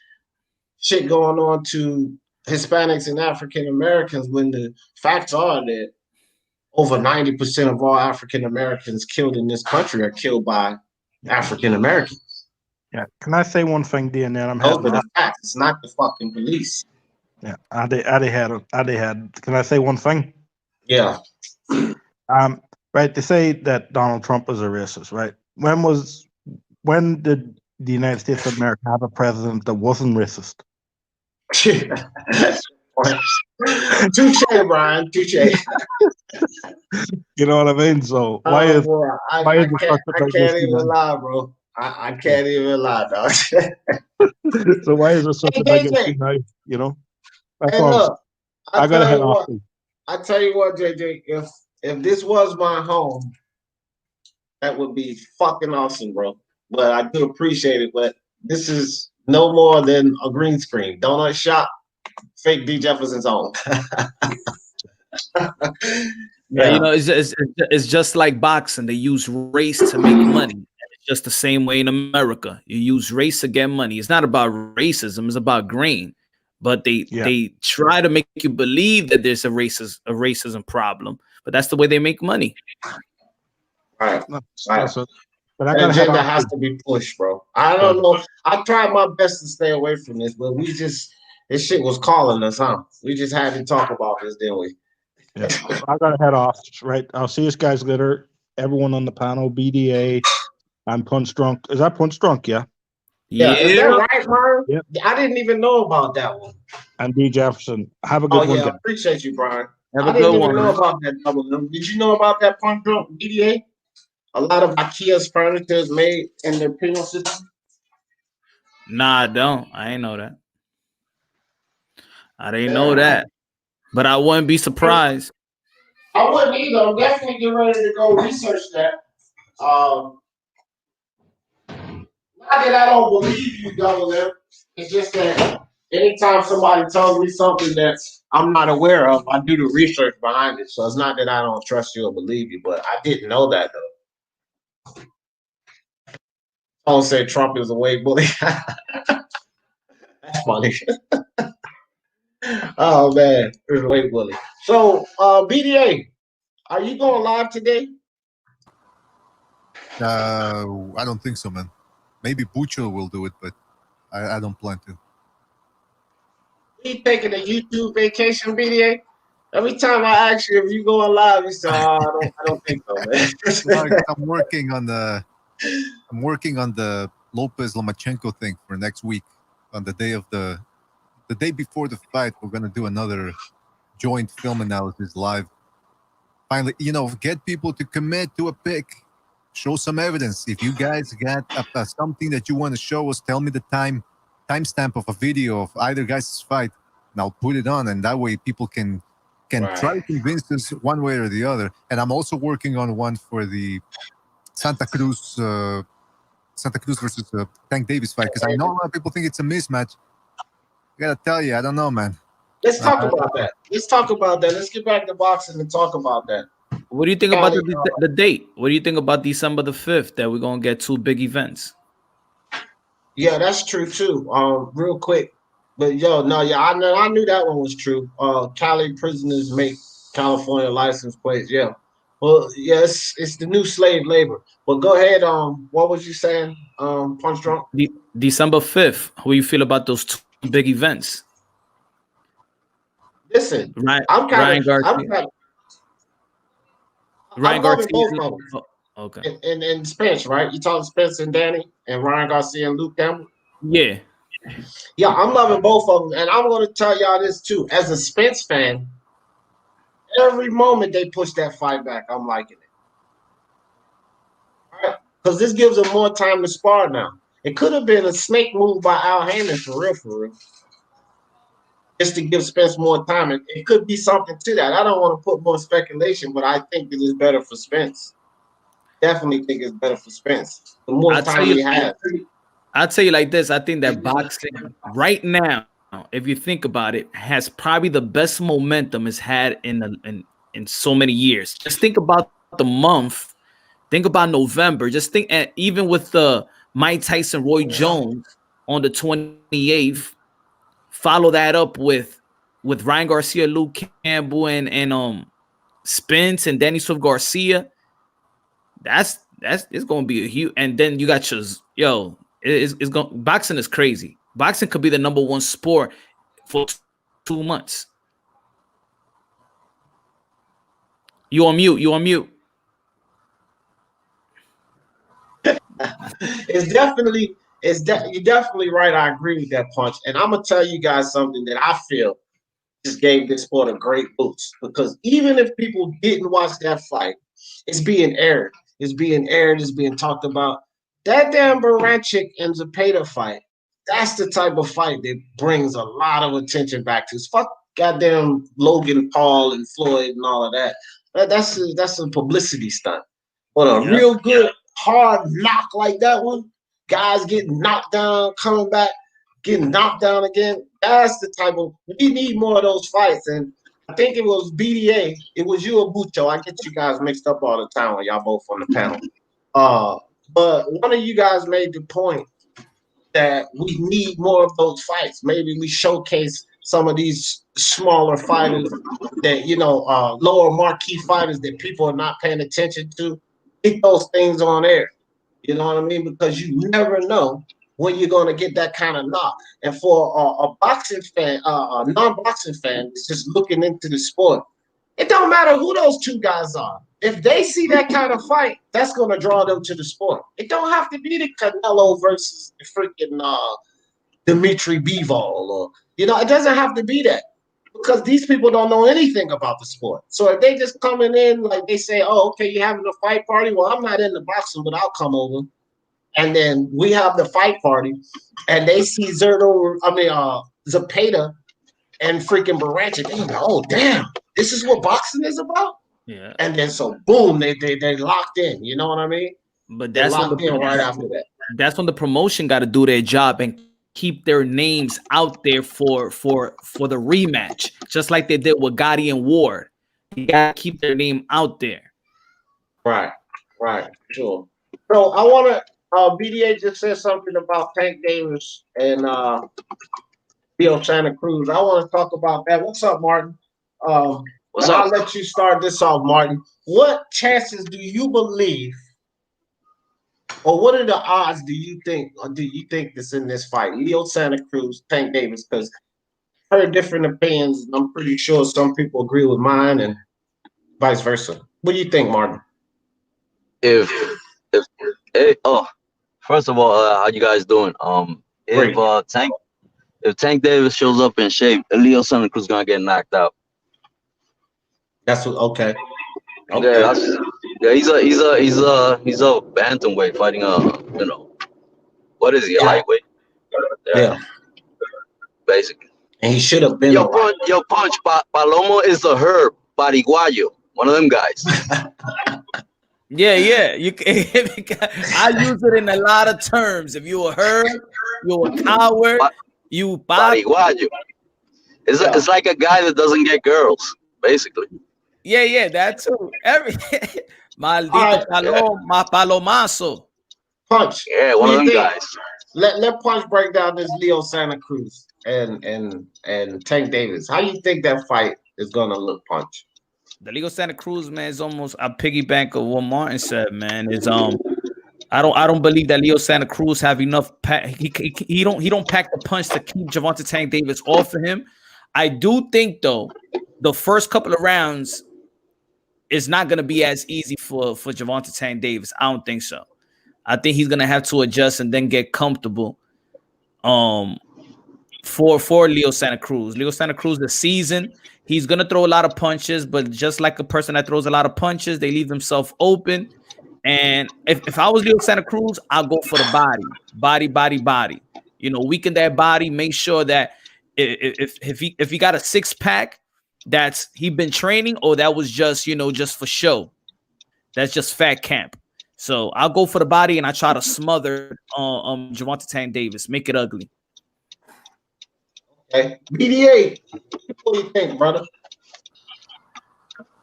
shit going on to Hispanics and African Americans when the facts are that over 90% of all African Americans killed in this country are killed by African Americans. Yeah. Can I say one thing, D, and then I'm those are the facts. It's not the fucking police. Yeah, Adi had. Can I say one thing? Yeah. Right. They say that Donald Trump is a racist, right? When did the United States of America have a president that wasn't racist? Touche, Brian. Touche. You know what I mean? So why is I can't even lie, bro. I can't even lie, dog. So why is there such a big issue now? You know? Hey, look, I tell you what, JJ, if this was my home, that would be fucking awesome, bro. But I do appreciate it. But this is no more than a green screen. Donut shop, fake D Jefferson's home. Yeah, you know, it's just like boxing. They use race to make money. It's just the same way in America. You use race to get money. It's not about racism. It's about grain. But they try to make you believe that there's a racism problem, but that's the way they make money. Right. But that agenda has to be pushed, bro. I don't know. I tried my best to stay away from this, but this shit was calling us, huh? We just had to talk about this, didn't we? Yeah. I gotta head off, right? I'll see you guys later. Everyone on the panel, BDA. I'm Punch Drunk. Is that Punch Drunk? Yeah. Yeah, is that right, Brian? Yep. I didn't even know about that one. And D Jefferson. Have a good one. I appreciate you, Brian. Have I didn't even know about that double. Did you know about that Punch Drunk BDA? a lot of IKEA's furniture is made in their penal system? Nah, I don't. I ain't know that. I didn't know that. But I wouldn't be surprised. I wouldn't either. I'm definitely getting ready to go research that. Not that I don't believe you, Double M. It's just that anytime somebody tells me something that I'm not aware of, I do the research behind it. So it's not that I don't trust you or believe you, but I didn't know that though. Someone said Trump is a weight bully. That's funny. Oh man, there's a weight bully. So BDA, are you going live today? I don't think so, man. Maybe Bucho will do it, but I don't plan to. You taking a YouTube vacation, BDA? Every time I ask you if you going live, you say, "Oh, I don't think so, man." I'm working on the Lopez Lomachenko thing for next week. On the day before the fight, we're gonna do another joint film analysis live. Finally, get people to commit to a pick. Show some evidence. If you guys got something that you want to show us, tell me the timestamp of a video of either guy's fight, and I'll put it on, and that way people can try to convince us one way or the other. And I'm also working on one for the Santa Cruz versus Tank Davis fight, because I know a lot of people think it's a mismatch. I gotta tell you, I don't know, man. Let's talk about that. Let's get back to boxing and talk about that. What do you think about the date? What do you think about December the 5th that we're gonna get 2 big events? Yeah, that's true too. Real quick, but I knew that one was true. Cali prisoners make California license plates. Yeah, well, yes, it's the new slave labor. But go ahead. What was you saying? Punch Drunk. December 5th. How do you feel about those 2 big events? Listen, Ryan Garcia. Ryan Garcia. Both of them. Oh, okay. And Spence, right? You talking Spence and Danny and Ryan Garcia and Luke Campbell? Yeah. Yeah, I'm loving both of them. And I'm going to tell y'all this too. As a Spence fan, every moment they push that fight back, I'm liking it. All right? Because this gives them more time to spar now. It could have been a snake move by Al Heyman for real. Just to give Spence more time. It could be something to that. I don't want to put more speculation, but I think that it's better for Spence. Definitely think it's better for Spence. The more time he has. I'll tell you like this. I think that boxing right now, if you think about it, has probably the best momentum it's had in so many years. Just think about the month. Think about November. Just think, and even with the Mike Tyson Roy Jones on the 28th, follow that up with Ryan Garcia, Luke Campbell, and Spence and Danny Swift Garcia. It's gonna be a huge. And then you got it's going. Boxing is crazy. Boxing could be the #1 sport for 2 months. You on mute. You're definitely right. I agree with that, Punch. And I'm gonna tell you guys something that I feel just gave this sport a great boost, because even if people didn't watch that fight, it's being aired. It's being talked about. That damn Baranchik and Zepeda fight, that's the type of fight that brings a lot of attention back to. It's fuck goddamn Logan Paul and Floyd and all of that. That's a publicity stunt. But a real good hard knock like that one, guys getting knocked down, coming back, getting knocked down again. That's the type of, we need more of those fights. And I think it was BDA. It was you or Bucho. I get you guys mixed up all the time when y'all both on the panel. But one of you guys made the point that we need more of those fights. Maybe we showcase some of these smaller fighters that, lower marquee fighters that people are not paying attention to. Keep those things on air. You know what I mean? Because you never know when you're going to get that kind of knock. And for a boxing fan, a non-boxing fan that's just looking into the sport, it don't matter who those two guys are. If they see that kind of fight, that's going to draw them to the sport. It don't have to be the Canelo versus the freaking Dimitri Bivol, or it doesn't have to be that. Because these people don't know anything about the sport. So if they just coming in, like they say, oh, okay, you're having a fight party. Well, I'm not into boxing, but I'll come over. And then we have the fight party, and they see Zepeda and freaking Baranchik. They go, oh, damn, this is what boxing is about? Yeah. And then so boom, they locked in. You know what I mean? But that's locked in right after that. That's when the promotion got to do their job and keep their names out there for the rematch, just like they did with Gotti and Ward. You got to keep their name out there. Right, sure. So I want to. BDA just said something about Tank Davis and Bill Santa Cruz. I want to talk about that. What's up, Martin? What's up? I'll let you start this off, Martin. What chances do you believe, or what are the odds do you think that's in this fight? Leo Santa Cruz, Tank Davis, because I heard different opinions, and I'm pretty sure some people agree with mine and vice versa. What do you think, Martin? First of all, how you guys doing? If Tank Davis shows up in shape, Leo Santa Cruz gonna get knocked out. That's what. Okay. Yeah, he's a bantamweight fighting what is he, a lightweight? Yeah. Basically. And he should have been. Punch. Palomo is a herb, Pariguayo, one of them guys. Yeah. You can, I use it in a lot of terms. If you a herb, you're a coward. You Pariguayo. It's like a guy that doesn't get girls, basically. Yeah, that too. Maldito palomazo. Punch. Yeah, one of them guys. Let Punch break down this Leo Santa Cruz and Tank Davis. How you think that fight is gonna look, Punch? The Leo Santa Cruz, man, is almost a piggyback of what Martin said, man. Is I don't believe that Leo Santa Cruz have enough. He don't pack the punch to keep Gervonta Tank Davis off of him. I do think though, the first couple of rounds is not gonna be as easy for Gervonta Tank Davis. I don't think so. I think he's gonna have to adjust and then get comfortable. For Leo Santa Cruz. Leo Santa Cruz this season, he's gonna throw a lot of punches, but just like a person that throws a lot of punches, they leave themselves open. And if I was Leo Santa Cruz, I'll go for the body. You know, weaken that body. Make sure that if he got a 6-pack, that's he been training, or that was just just for show. That's just fat camp. So I'll go for the body and I try to smother Gervonta Tank Davis, make it ugly. Okay, BDA, what do you think, brother?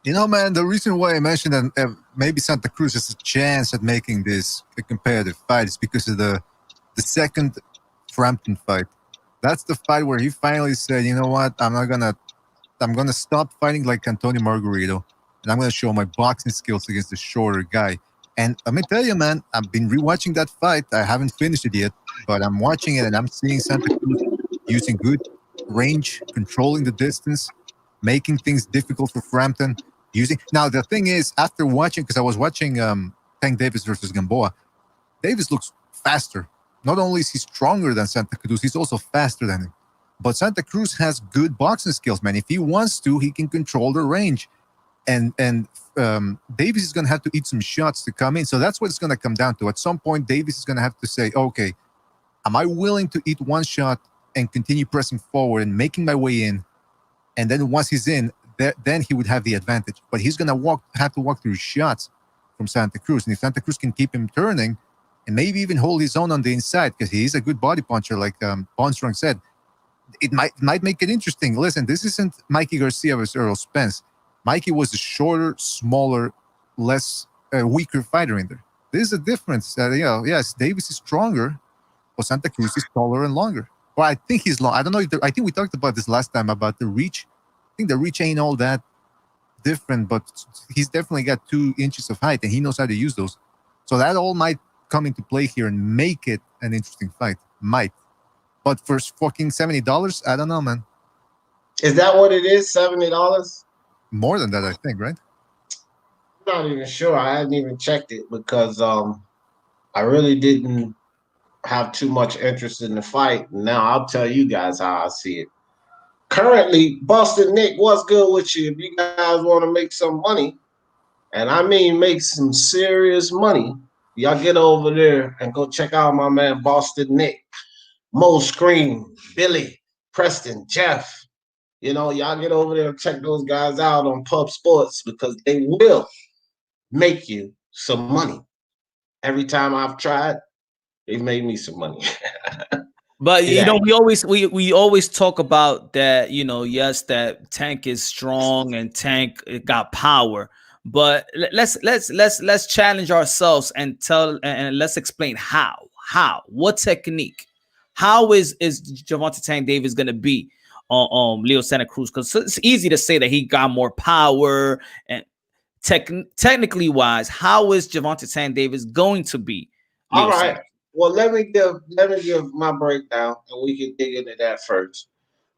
You know, man, the reason why I mentioned that maybe Santa Cruz has a chance at making this a competitive fight is because of the second Frampton fight. That's the fight where he finally said, you know what, I'm gonna stop fighting like Antonio Margarito, and I'm gonna show my boxing skills against the shorter guy. And let me tell you, man, I've been rewatching that fight. I haven't finished it yet, but I'm watching it and I'm seeing Santa Cruz using good range, controlling the distance, making things difficult for Frampton. Now the thing is, after watching, because I was watching Tank Davis versus Gamboa, Davis looks faster. Not only is he stronger than Santa Cruz, he's also faster than him. But Santa Cruz has good boxing skills, man. If he wants to, he can control the range. And Davis is going to have to eat some shots to come in. So that's what it's going to come down to. At some point, Davis is going to have to say, okay, am I willing to eat one shot and continue pressing forward and making my way in? And then once he's in, then he would have the advantage. But he's going to have to walk through shots from Santa Cruz. And if Santa Cruz can keep him turning and maybe even hold his own on the inside, because he is a good body puncher, like Bonstrong said, it might make it interesting. Listen, this isn't Mikey Garcia versus Earl Spence. Mikey was a shorter, smaller, less weaker fighter in there. There's a difference. Yes, Davis is stronger, but Santa Cruz is taller and longer. Well, I think he's long. I don't know if I think we talked about this last time about the reach. I think the reach ain't all that different, but he's definitely got 2 inches of height, and he knows how to use those. So that all might come into play here and make it an interesting fight. Might. But for fucking $70, I don't know, man. Is that what it is? $70? More than that, I think, right? I'm not even sure. I hadn't even checked it because I really didn't have too much interest in the fight. Now I'll tell you guys how I see it. currently, Boston Nick, what's good with you? If you guys want to make some money, and I mean make some serious money, y'all get over there and go check out my man Boston Nick, Mo Scream, Billy, Preston, Jeff. You know, y'all get over there and check those guys out on Pub Sports because they will make you some money. Every time I've tried, they've made me some money. But you know, we always talk about that. You know, yes, that Tank is strong and Tank got power. But let's challenge ourselves and let's explain how what technique, how is Gervonta Tank Davis gonna be on Leo Santa Cruz? Because it's easy to say that he got more power and technically wise, how is Gervonta Tank Davis going to be? All right. Well, let me give my breakdown, and we can dig into that first.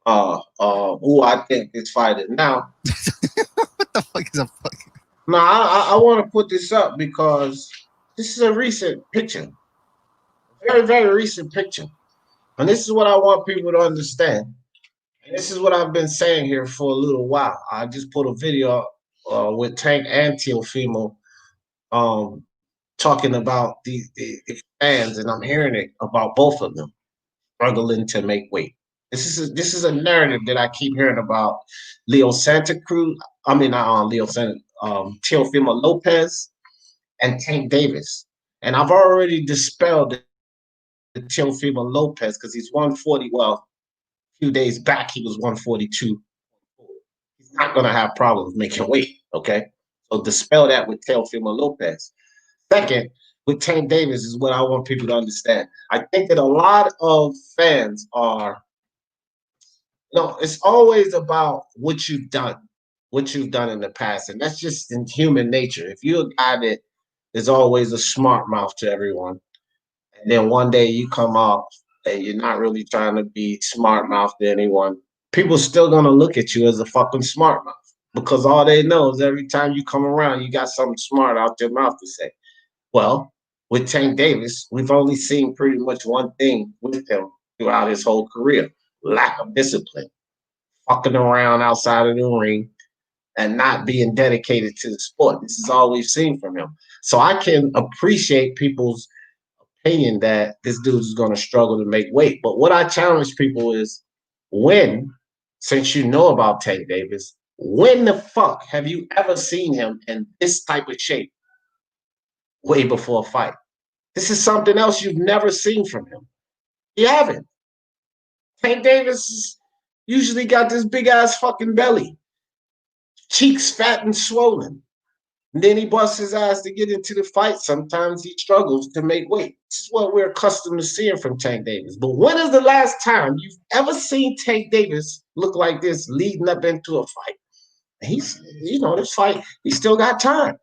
Who I think is fighting now. What the fuck is a fucking? No, I want to put this up because this is a recent picture, very very recent picture, and this is what I want people to understand. And this is what I've been saying here for a little while. I just put a video with Tank and Teofimo, talking about the fans, and I'm hearing it about both of them struggling to make weight. This is a narrative that I keep hearing about Leo Santa Cruz. I mean, not Leo Santa, Teofimo Lopez and Tank Davis. And I've already dispelled the Teofimo Lopez because he's 140. Well, a few days back he was 142. He's not going to have problems making weight. Okay, so dispel that with Teofimo Lopez. Second, with Tank Davis is what I want people to understand. I think that a lot of fans are, it's always about what you've done in the past. And that's just in human nature. If you're a guy that is always a smart mouth to everyone, and then one day you come off and you're not really trying to be smart mouth to anyone, people still going to look at you as a fucking smart mouth because all they know is every time you come around, you got something smart out your mouth to say. Well, with Tank Davis, we've only seen pretty much one thing with him throughout his whole career: lack of discipline, fucking around outside of the ring, and not being dedicated to the sport. This is all we've seen from him. So I can appreciate people's opinion that this dude is going to struggle to make weight. But what I challenge people is, since you know about Tank Davis, when the fuck have you ever seen him in this type of shape? Way before a fight. This is something else you've never seen from him. You haven't. Tank Davis usually got this big ass fucking belly, cheeks fat and swollen. And then he busts his ass to get into the fight. Sometimes he struggles to make weight. This is what we're accustomed to seeing from Tank Davis. But when is the last time you've ever seen Tank Davis look like this leading up into a fight? He's, this fight, he still got time.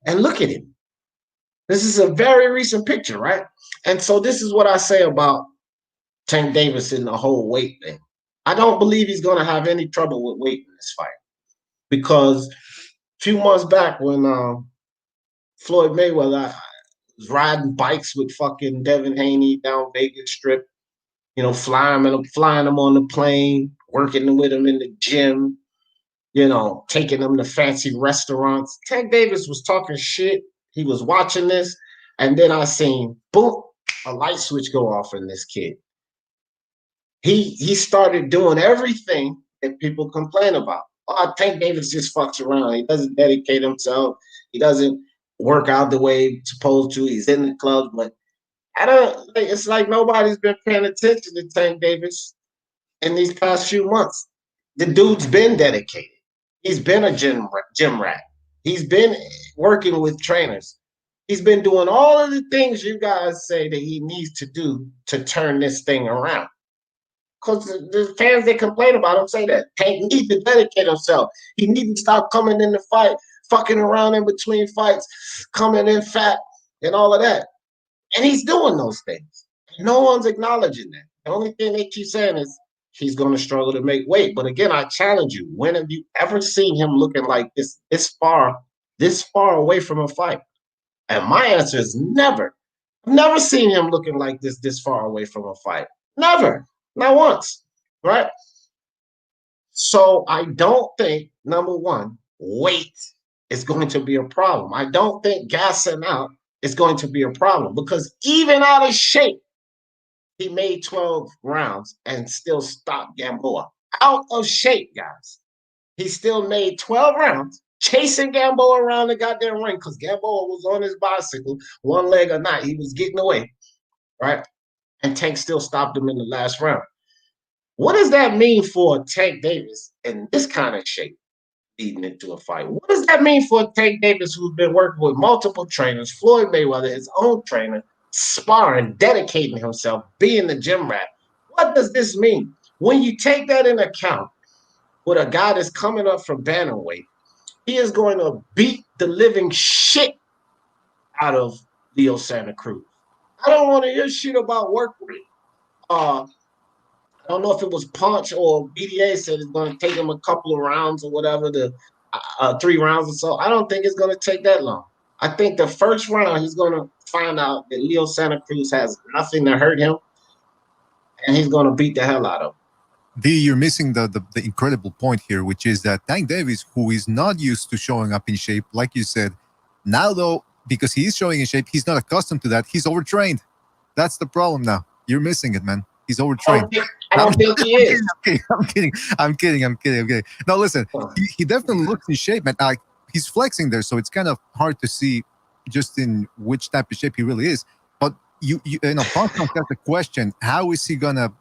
And look at him. This is a very recent picture, right? And so this is what I say about Tank Davis in the whole weight thing. I don't believe he's going to have any trouble with weight in this fight because a few months back when Floyd Mayweather was riding bikes with fucking Devin Haney down Vegas Strip, flying him on the plane, working with him in the gym, taking him to fancy restaurants. Tank Davis was talking shit. He was watching this, and then I seen, boom, a light switch go off in this kid. He started doing everything that people complain about. Oh, Tank Davis just fucks around. He doesn't dedicate himself. He doesn't work out the way he's supposed to. He's in the club, but it's like nobody's been paying attention to Tank Davis in these past few months. The dude's been dedicated. He's been a gym rat. He's been working with trainers. He's been doing all of the things you guys say that he needs to do to turn this thing around. Because the fans that complain about him say that Tank needs to dedicate himself. He needs to stop coming in the fight, fucking around in between fights, coming in fat, and all of that. And he's doing those things. No one's acknowledging that. The only thing they keep saying is he's going to struggle to make weight. But again, I challenge you. When have you ever seen him looking like this far away from a fight? And my answer is never. I've never seen him looking like this far away from a fight. Never. Not once. Right? So I don't think, number one, weight is going to be a problem. I don't think gassing out is going to be a problem because even out of shape, he made 12 rounds and still stopped Gamboa. Out of shape, guys. He still made 12 rounds chasing Gamboa around the goddamn ring because Gamboa was on his bicycle, one leg or not. He was getting away, right? And Tank still stopped him in the last round. What does that mean for Tank Davis in this kind of shape leading into a fight? What does that mean for Tank Davis, who's been working with multiple trainers, Floyd Mayweather, his own trainer, sparring, dedicating himself, being the gym rat? What does this mean? When you take that into account, with a guy that's coming up from bantamweight, he is going to beat the living shit out of Leo Santa Cruz. I don't want to hear shit about work rate. I don't know if it was Punch or BDA said it's going to take him a couple of rounds or whatever, 3 rounds or so. I don't think it's going to take that long. I think the first round he's going to find out that Leo Santa Cruz has nothing to hurt him, and he's going to beat the hell out of him. You're missing the incredible point here, which is that Tank Davis, who is not used to showing up in shape, like you said, now though, because he is showing in shape, he's not accustomed to that. He's overtrained. That's the problem now. You're missing it, man. He's overtrained. I don't think he is. I'm kidding. No, listen, he definitely looks in shape, man. Like, he's flexing there, so it's kind of hard to see just in which type of shape he really is. But you know, Punk got the question: how is he gonna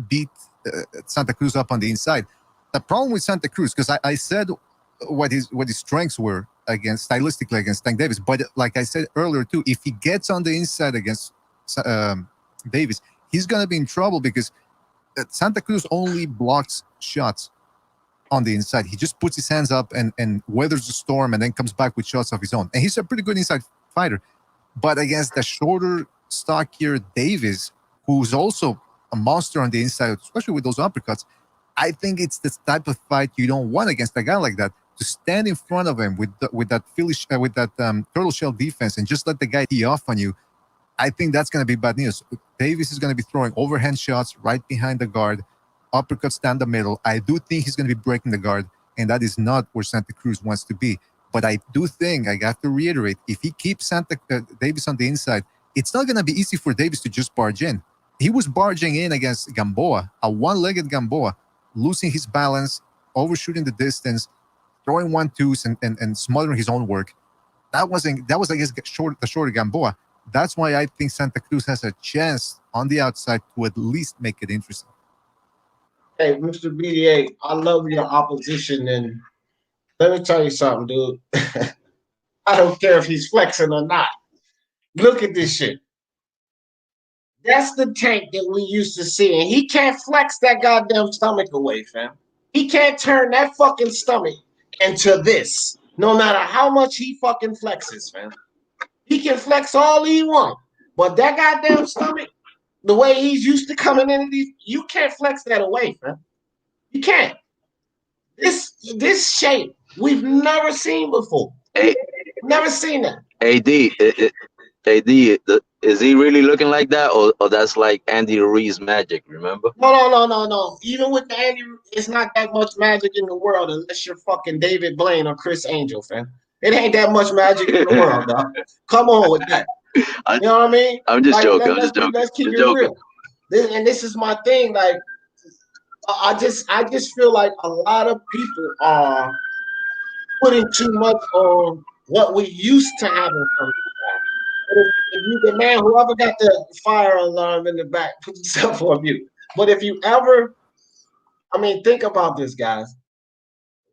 beat Santa Cruz up on the inside? The problem with Santa Cruz, because I said what his strengths were stylistically against Tank Davis, but like I said earlier too, if he gets on the inside against Davis, he's gonna be in trouble because Santa Cruz only blocks shots on the inside. He just puts his hands up and weathers the storm and then comes back with shots of his own. And he's a pretty good inside fighter. But against the shorter, stockier Davis, who's also a monster on the inside, especially with those uppercuts, I think it's the type of fight you don't want against a guy like that, to stand in front of him with that turtle shell defense and just let the guy tee off on you. I think that's going to be bad news. Davis is going to be throwing overhand shots right behind the guard, uppercuts down the middle. I do think he's going to be breaking the guard, and that is not where Santa Cruz wants to be. But I do think, I have to reiterate, if he keeps Davis on the inside, it's not going to be easy for Davis to just barge in. He was barging in against Gamboa, a one-legged Gamboa, losing his balance, overshooting the distance, throwing 1-2s and smothering his own work. That was against the shorter Gamboa. That's why I think Santa Cruz has a chance on the outside to at least make it interesting. Hey, Mr. BDA, I love your opposition, and let me tell you something, dude. I don't care if he's flexing or not. Look at this shit. That's the Tank that we used to see, and he can't flex that goddamn stomach away, fam. He can't turn that fucking stomach into this, no matter how much he fucking flexes, fam. He can flex all he wants, but that goddamn stomach, the way he's used to coming into these, you can't flex that away, fam. You can't. This shape we've never seen before. Never seen that. AD, is he really looking like that, or that's like Andy Ruiz magic? Remember? No. Even with the Andy, it's not that much magic in the world unless you're fucking David Blaine or Chris Angel, fam. It ain't that much magic in the world, dog. Come on with that. You know what I mean? I'm just joking. Let's keep it real. This is my thing. Like, I just feel like a lot of people are putting too much on what we used to have in front of us. If you, the man, whoever got the fire alarm in the back, put yourself on mute. But if you ever, think about this, guys.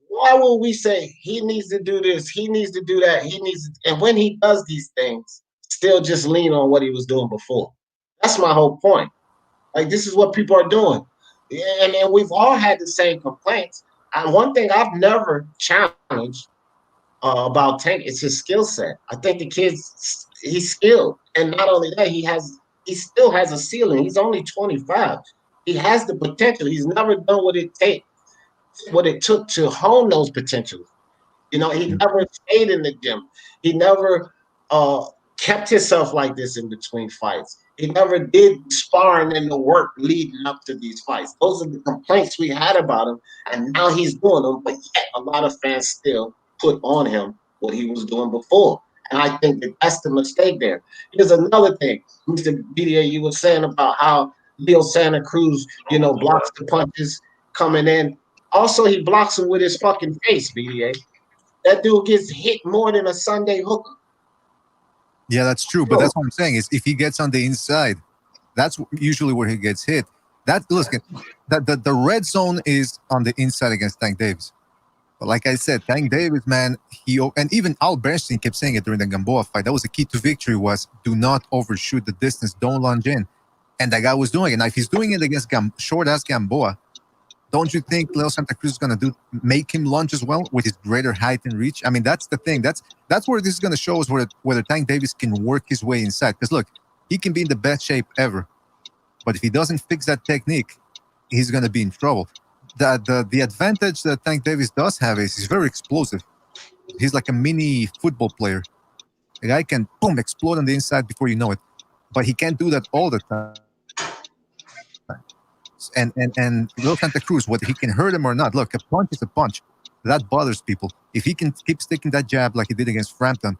Why will we say he needs to do this, he needs to do that, and when he does these things, still just lean on what he was doing before? That's my whole point. Like, this is what people are doing. And we've all had the same complaints. And one thing I've never challenged about Tank is his skill set. I think the kid's, he's skilled. And not only that, he still has a ceiling. He's only 25. He has the potential. He's never done what it took to hone those potentials. He never stayed in the gym. He never kept himself like this in between fights. He never did sparring and the work leading up to these fights. Those are the complaints we had about him, and now he's doing them. But yet, a lot of fans still put on him what he was doing before, and I think that that's the mistake there. Here's another thing, Mr. BDA, you were saying about how Leo Santa Cruz, blocks the punches coming in. Also, he blocks them with his fucking face, BDA. That dude gets hit more than a Sunday hooker. Yeah, that's true. But that's what I'm saying is if he gets on the inside, that's usually where he gets hit. Listen, the red zone is on the inside against Tank Davis. But like I said, Tank Davis, man, and even Al Bernstein kept saying it during the Gamboa fight. That was the key to victory was do not overshoot the distance, don't lunge in. And that guy was doing it. Now, if he's doing it against short-ass Gamboa, don't you think Leo Santa Cruz is going to make him lunge as well with his greater height and reach? I mean, that's the thing. That's where this is going to show us whether Tank Davis can work his way inside. Because look, he can be in the best shape ever, but if he doesn't fix that technique, he's going to be in trouble. The advantage that Tank Davis does have is he's very explosive. He's like a mini football player. The guy can boom explode on the inside before you know it, but he can't do that all the time. And Leo Santa Cruz, whether he can hurt him or not, look, a punch is a punch. That bothers people. If he can keep sticking that jab like he did against Frampton,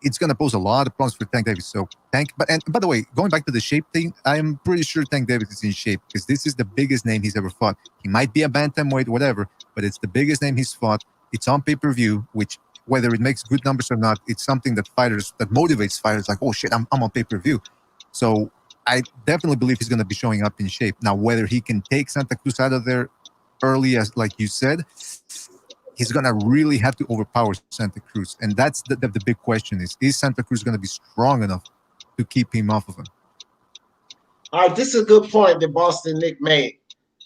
it's going to pose a lot of problems for Tank Davis. So and by the way, going back to the shape thing, I'm pretty sure Tank Davis is in shape because this is the biggest name he's ever fought. He might be a bantamweight, whatever, but it's the biggest name he's fought. It's on pay-per-view, which whether it makes good numbers or not, it's something that motivates fighters like, oh shit, I'm on pay-per-view. So I definitely believe he's going to be showing up in shape. Now, whether he can take Santa Cruz out of there early, as like you said, he's going to really have to overpower Santa Cruz. And that's the big question is Santa Cruz going to be strong enough to keep him off of him? All right, this is a good point that Boston Nick made.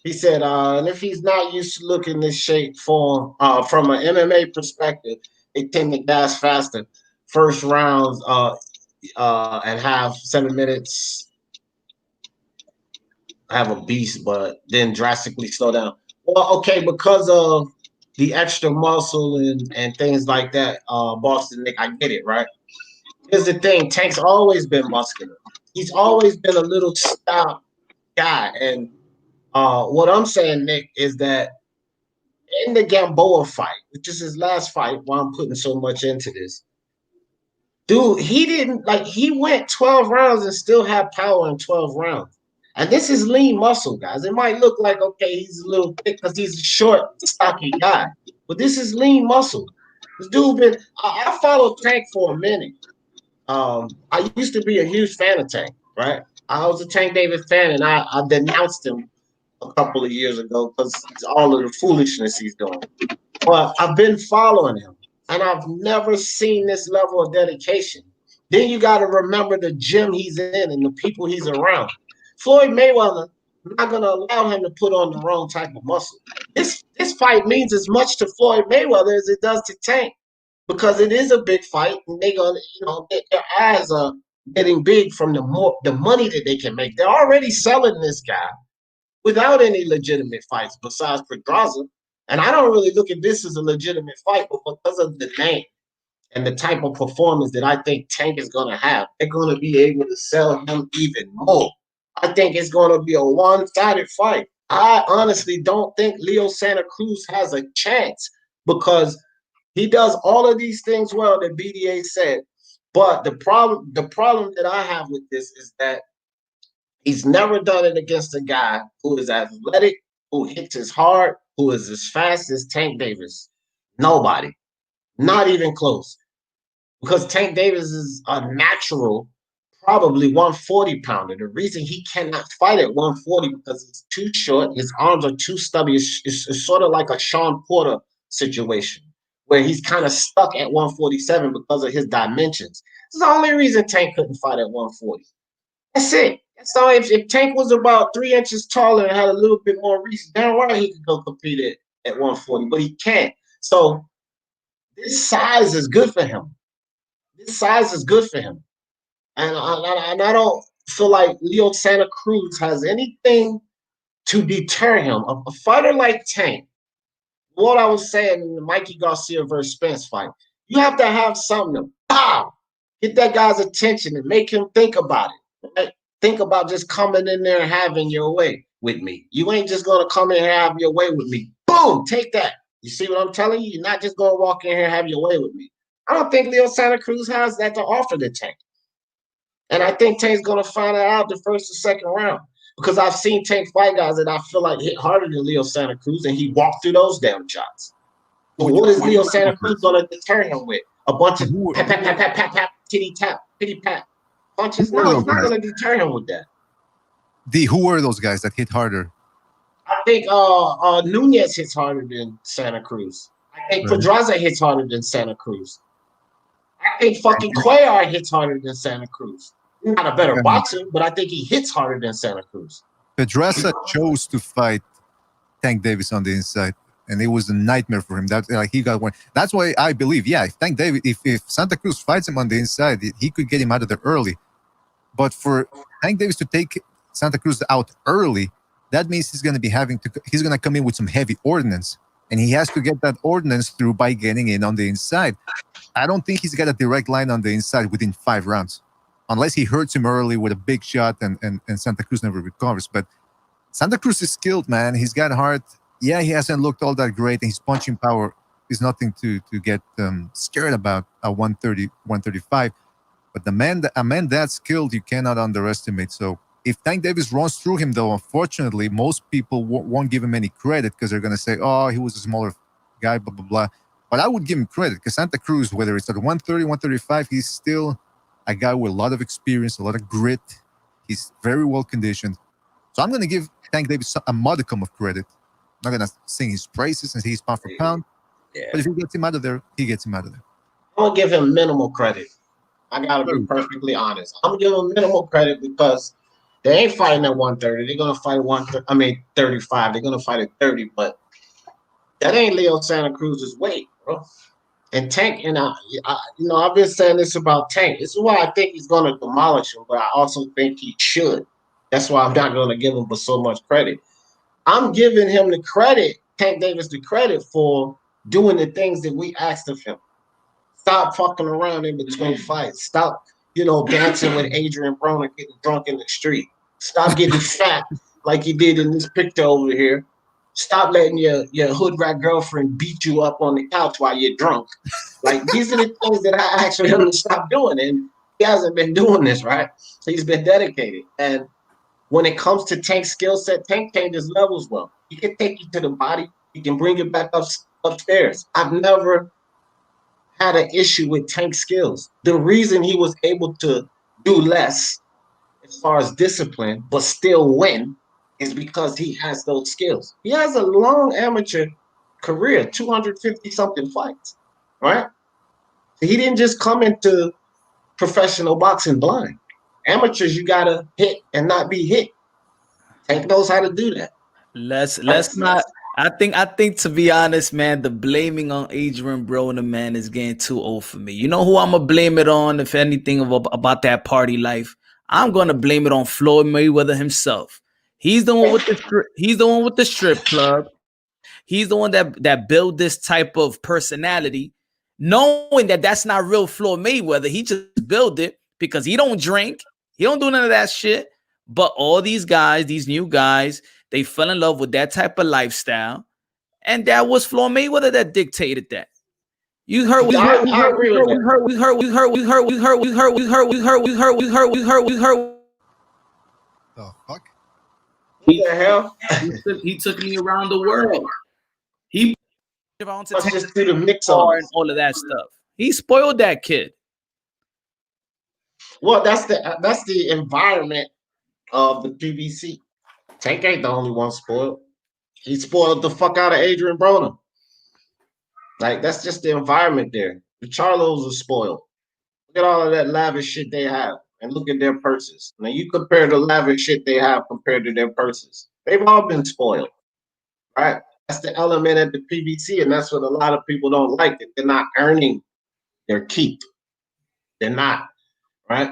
He said, and if he's not used to looking this shape from an MMA perspective, they tend to gas faster. First rounds and have 7 minutes, have a beast, but then drastically slow down. Well, okay, because of the extra muscle and things like that, Boston Nick, I get it, right? Here's the thing, Tank's always been muscular. He's always been a little stout guy. And what I'm saying, Nick, is that in the Gamboa fight, which is his last fight, why I'm putting so much into this, dude, he went 12 rounds and still had power in 12 rounds. And this is lean muscle, guys. It might look like, okay, he's a little thick because he's a short, stocky guy. But this is lean muscle. This dude I followed Tank for a minute. I used to be a huge fan of Tank, right? I was a Tank Davis fan, and I denounced him a couple of years ago because all of the foolishness he's doing. But I've been following him, and I've never seen this level of dedication. Then you got to remember the gym he's in and the people he's around. Floyd Mayweather, I'm not going to allow him to put on the wrong type of muscle. This fight means as much to Floyd Mayweather as it does to Tank because it is a big fight, and they're going to, their eyes are getting big from the money that they can make. They're already selling this guy without any legitimate fights besides Pedraza. And I don't really look at this as a legitimate fight, but because of the name and the type of performance that I think Tank is going to have, they're going to be able to sell him even more. I think it's going to be a one-sided fight. I honestly don't think Leo Santa Cruz has a chance because he does all of these things well that BDA said. But the problem that I have with this is that he's never done it against a guy who is athletic, who hits as hard, who is as fast as Tank Davis. Nobody. Not even close. Because Tank Davis is a natural, probably 140-pounder. The reason he cannot fight at 140 because he's too short, his arms are too stubby. It's sort of like a Sean Porter situation where he's kind of stuck at 147 because of his dimensions. It's the only reason Tank couldn't fight at 140. That's it. So if Tank was about 3 inches taller and had a little bit more reach, damn right he could go compete at 140, but he can't. So this size is good for him. This size is good for him. And I don't feel like Leo Santa Cruz has anything to deter him. A fighter like Tank, what I was saying in the Mikey Garcia versus Spence fight, you have to have something to get that guy's attention and make him think about it. Right? think about just coming in there and having your way with me. You ain't just gonna come in here and have your way with me. Boom, take that. You see what I'm telling you? You're not just gonna walk in here and have your way with me. I don't think Leo Santa Cruz has that to offer to Tank. And I think Tank's gonna find it out the first or second round. Because I've seen Tank fight guys that I feel like hit harder than Leo Santa Cruz, and he walked through those damn shots. So what is Leo Santa Cruz gonna deter him with? A bunch of pat, pat, pat, pat, pat, pat, titty tap, pity pat punches? No, he's not gonna deter him with that. Who were those guys that hit harder? I think Nunez hits harder than Santa Cruz. I think Pedraza hits harder than Santa Cruz. I think fucking Cuellar hits harder than Santa Cruz. He's not a better boxer, but I think he hits harder than Santa Cruz. Pedraza chose to fight Tank Davis on the inside, and it was a nightmare for him. That like he got one. That's why I believe, yeah, if Tank Davis, if Santa Cruz fights him on the inside, he could get him out of there early. But for Tank Davis to take Santa Cruz out early, that means he's going to come in with some heavy ordnance, and he has to get that ordnance through by getting in on the inside. I don't think he's got a direct line on the inside within 5 rounds, unless he hurts him early with a big shot and Santa Cruz never recovers. But Santa Cruz is skilled, man. He's got heart. Yeah, he hasn't looked all that great, and his punching power is nothing to get scared about at 130, 135. But a man that skilled, you cannot underestimate. So if Tank Davis runs through him, though, unfortunately, most people won't give him any credit because they're going to say, oh, he was a smaller guy, blah, blah, blah. But I would give him credit because Santa Cruz, whether it's at 130, 135, he's still a guy with a lot of experience, a lot of grit. He's very well conditioned. So I'm going to give Tank Davis a modicum of credit. I'm not going to sing his praises and say he's pound for pound. Yeah. But if he gets him out of there, he gets him out of there. I'm going to give him minimal credit. I got to be perfectly honest. I'm going to give him minimal credit because they ain't fighting at 130. They're going to fight 35. They're going to fight at 30, but that ain't Leo Santa Cruz's weight, bro. And Tank, and I've been saying this about Tank. This is why I think he's going to demolish him, but I also think he should. That's why I'm not going to give him so much credit. I'm giving him the credit, Tank Davis, the credit for doing the things that we asked of him. Stop fucking around in between fights. Stop, dancing with Adrian Broner, getting drunk in the street. Stop getting fat like you did in this picture over here. Stop letting your hood rat girlfriend beat you up on the couch while you're drunk. Like, these are the things that I actually him to stop doing. And he hasn't been doing this, right? He's been dedicated. And when it comes to Tank's skill set, Tank changes levels well. He can take you to the body. He can bring it back upstairs. I've never had an issue with Tank's skills. The reason he was able to do less as far as discipline, but still win, is because he has those skills. He has a long amateur career, 250-something fights, right? He didn't just come into professional boxing blind. Amateurs, you gotta hit and not be hit. Tank knows how to do that. Let's not. I think to be honest, man, the blaming on Adrian Broner, man, is getting too old for me. You know who I'm gonna blame it on, if anything, about that party life? I'm gonna blame it on Floyd Mayweather himself. He's the one with the strip club. He's the one that built this type of personality, knowing that that's not real Floyd Mayweather. He just built it because he don't drink. He don't do none of that shit. But all these guys, these new guys, they fell in love with that type of lifestyle. And that was Floyd Mayweather that dictated that. You heard. The fuck? What the hell? He took me around the world. He just do the mix on and all of that stuff. He spoiled that kid. Well, that's the environment of the PBC. Tank ain't the only one spoiled. He spoiled the fuck out of Adrian Broner. Like, that's just the environment there. The Charlos are spoiled. Look at all of that lavish shit they have, and look at their purses. Now you compare the lavish shit they have compared to their purses. They've all been spoiled, right? That's the element at the PBC, and that's what a lot of people don't like, that they're not earning their keep. They're not, right?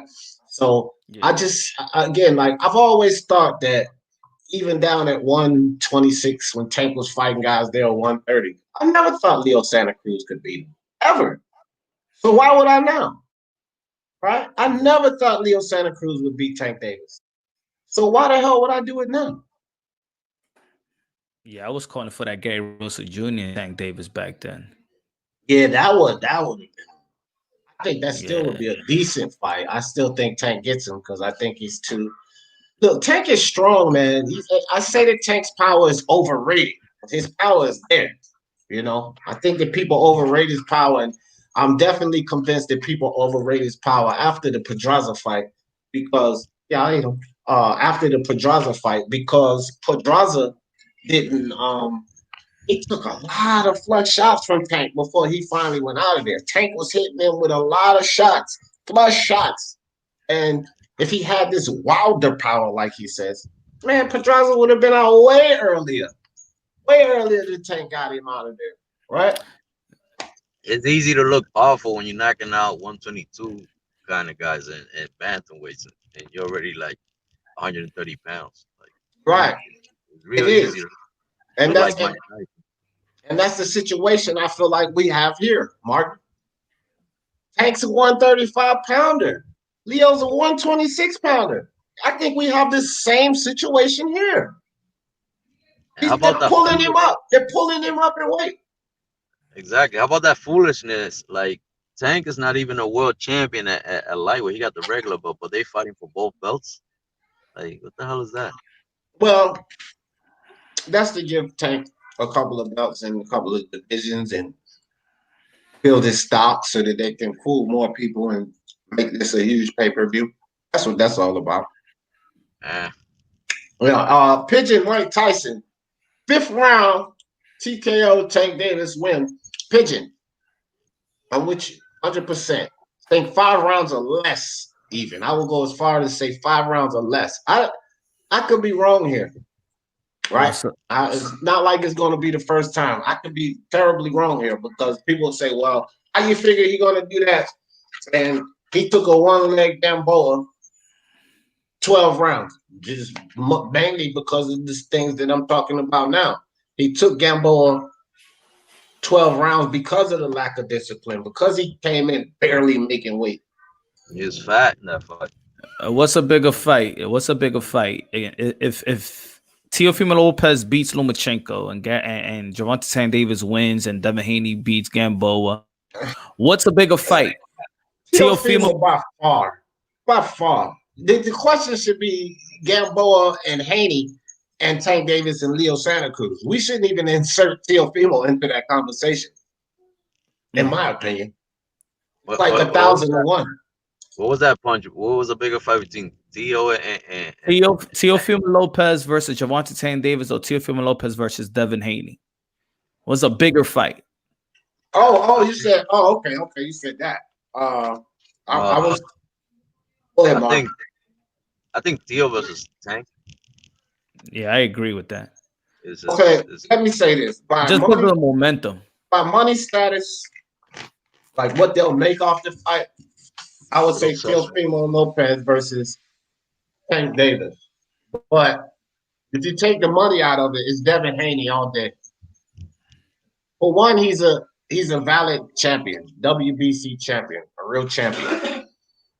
So I just, again, like, I've always thought that even down at 126, when Tank was fighting guys there at 130, I never thought Leo Santa Cruz could beat him, ever. So why would I now? Right? I never thought Leo Santa Cruz would beat Tank Davis. So why the hell would I do it now? Yeah, I was calling for that Gary Russell Jr. Tank Davis back then. Yeah, that would have been. I think that still would be a decent fight. I still think Tank gets him because I think he's too. Look, Tank is strong, man. I say that Tank's power is overrated. His power is there. You know, I think that people overrate his power, and I'm definitely convinced that people overrate his power after the Pedraza fight because, after the Pedraza fight because Pedraza didn't. He took a lot of flush shots from Tank before he finally went out of there. Tank was hitting him with a lot of shots, flush shots. And if he had this wilder power, like he says, man, Pedraza would have been out way earlier than Tank got him out of there, right? It's easy to look powerful when you're knocking out 122 kind of guys in bantamweights, and you're already like 130 pounds. Like, right. It's real easy. And that's the situation I feel like we have here, Mark. Tank's a 135 pounder. Leo's a 126 pounder. I think we have this same situation here. They're pulling him up. They're pulling him up in weight. Exactly. How about that foolishness? Like, Tank is not even a world champion at lightweight. He got the regular belt, but they fighting for both belts. Like, what the hell is that? Well, that's to give Tank a couple of belts and a couple of divisions and build his stock so that they can fool more people and make this a huge pay-per-view. That's what that's all about. Pigeon Mike Tyson, 5th round, TKO Tank Davis win. Pigeon, I'm with you 100%. I think 5 rounds or less even. I will go as far as to say 5 rounds or less. I could be wrong here. Right? It's not like it's going to be the first time. I could be terribly wrong here because people say, well, how you figure he's going to do that? And he took a one-leg Gamboa 12 rounds, just mainly because of these things that I'm talking about now. He took Gamboa 12 rounds because of the lack of discipline, because he came in barely making weight. He was fat in that fight. What's a bigger fight? If Teofimo Lopez beats Lomachenko and Gervonta Tank Davis wins and Devin Haney beats Gamboa, what's a bigger fight? Teofimo by far. The question should be Gamboa and Haney and Tank Davis and Leo Santa Cruz. We shouldn't even insert Teofimo into that conversation, in my opinion. It's like 1,001. What was that punch? What was a bigger fight between Teofimo Lopez versus Gervonta Tank Davis or Teofimo Lopez versus Devin Haney? What's a bigger fight? You said, okay, you said that. I was. Go ahead, Mark. I think Theo versus Tank. Yeah, I agree with that. Let me say this. Just because of the momentum. By money status, like what they'll make off the fight, I would say Teofimo Lopez versus Tank Davis. But if you take the money out of it, it's Devin Haney all day. For one, he's a valid champion, WBC champion, a real champion.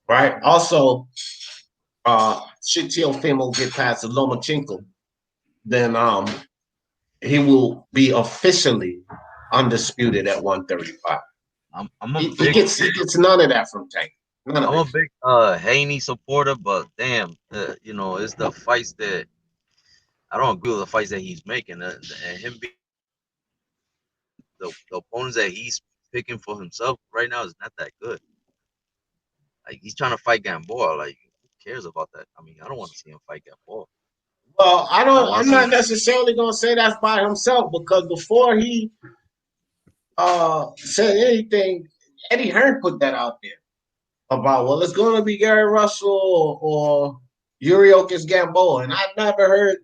Right? Also, should Teofimo get past the Lomachencko, then he will be officially undisputed at 135. He gets none of that from Tank. I'm a big Haney supporter, but damn, it's the fights that I don't agree with the fights that he's making, and him being the opponents that he's picking for himself right now is not that good. Like, he's trying to fight Gamboa. Like, who cares about that? I mean, I don't want to see him fight Gamboa. Well, I'm not necessarily gonna say that's by himself because before he said anything, Eddie Hearn put that out there about, well, it's going to be Gary Russell or Yuriorkis Gamboa. And I've never heard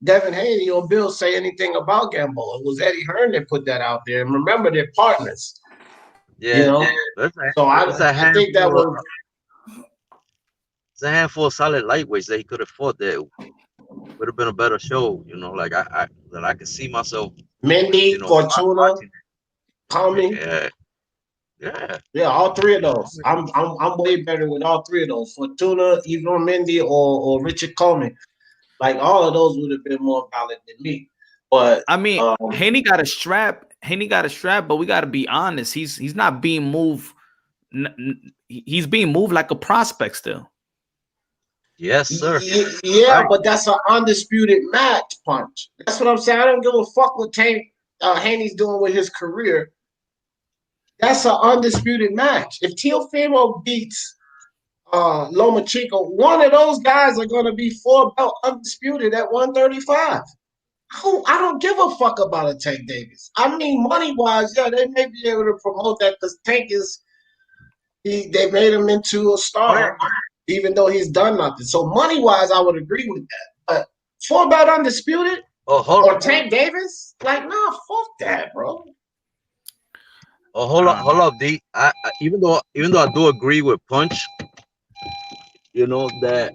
Devin Haney or Bill say anything about Gamboa. It was Eddie Hearn that put that out there. And remember, they're partners. Yeah. So I think that was... It's a handful of solid lightweights that he could have fought that would have been a better show. Like, I could see myself. Mendy, Fortuna, Tommy. Yeah, all 3 of those. I'm way better with all 3 of those. Fortuna, either Mendy or Richard Coleman. Like all of those would have been more valid than me. But I mean, Haney got a strap. But we got to be honest. He's not being moved. He's being moved like a prospect still. Yes, sir. Yeah, but that's an undisputed match, Punch. That's what I'm saying. I don't give a fuck what Haney's doing with his career. That's an undisputed match. If Teofimo beats Lomachenko, one of those guys are going to be 4-belt undisputed at 135. I don't give a fuck about a Tank Davis. I mean, money-wise, yeah, they may be able to promote that because Tank they made him into a star, even though he's done nothing. So money-wise, I would agree with that. But 4-belt undisputed or Tank Davis, like, nah, fuck that, bro. Oh, hold up, D. Even though I do agree with Punch, you know that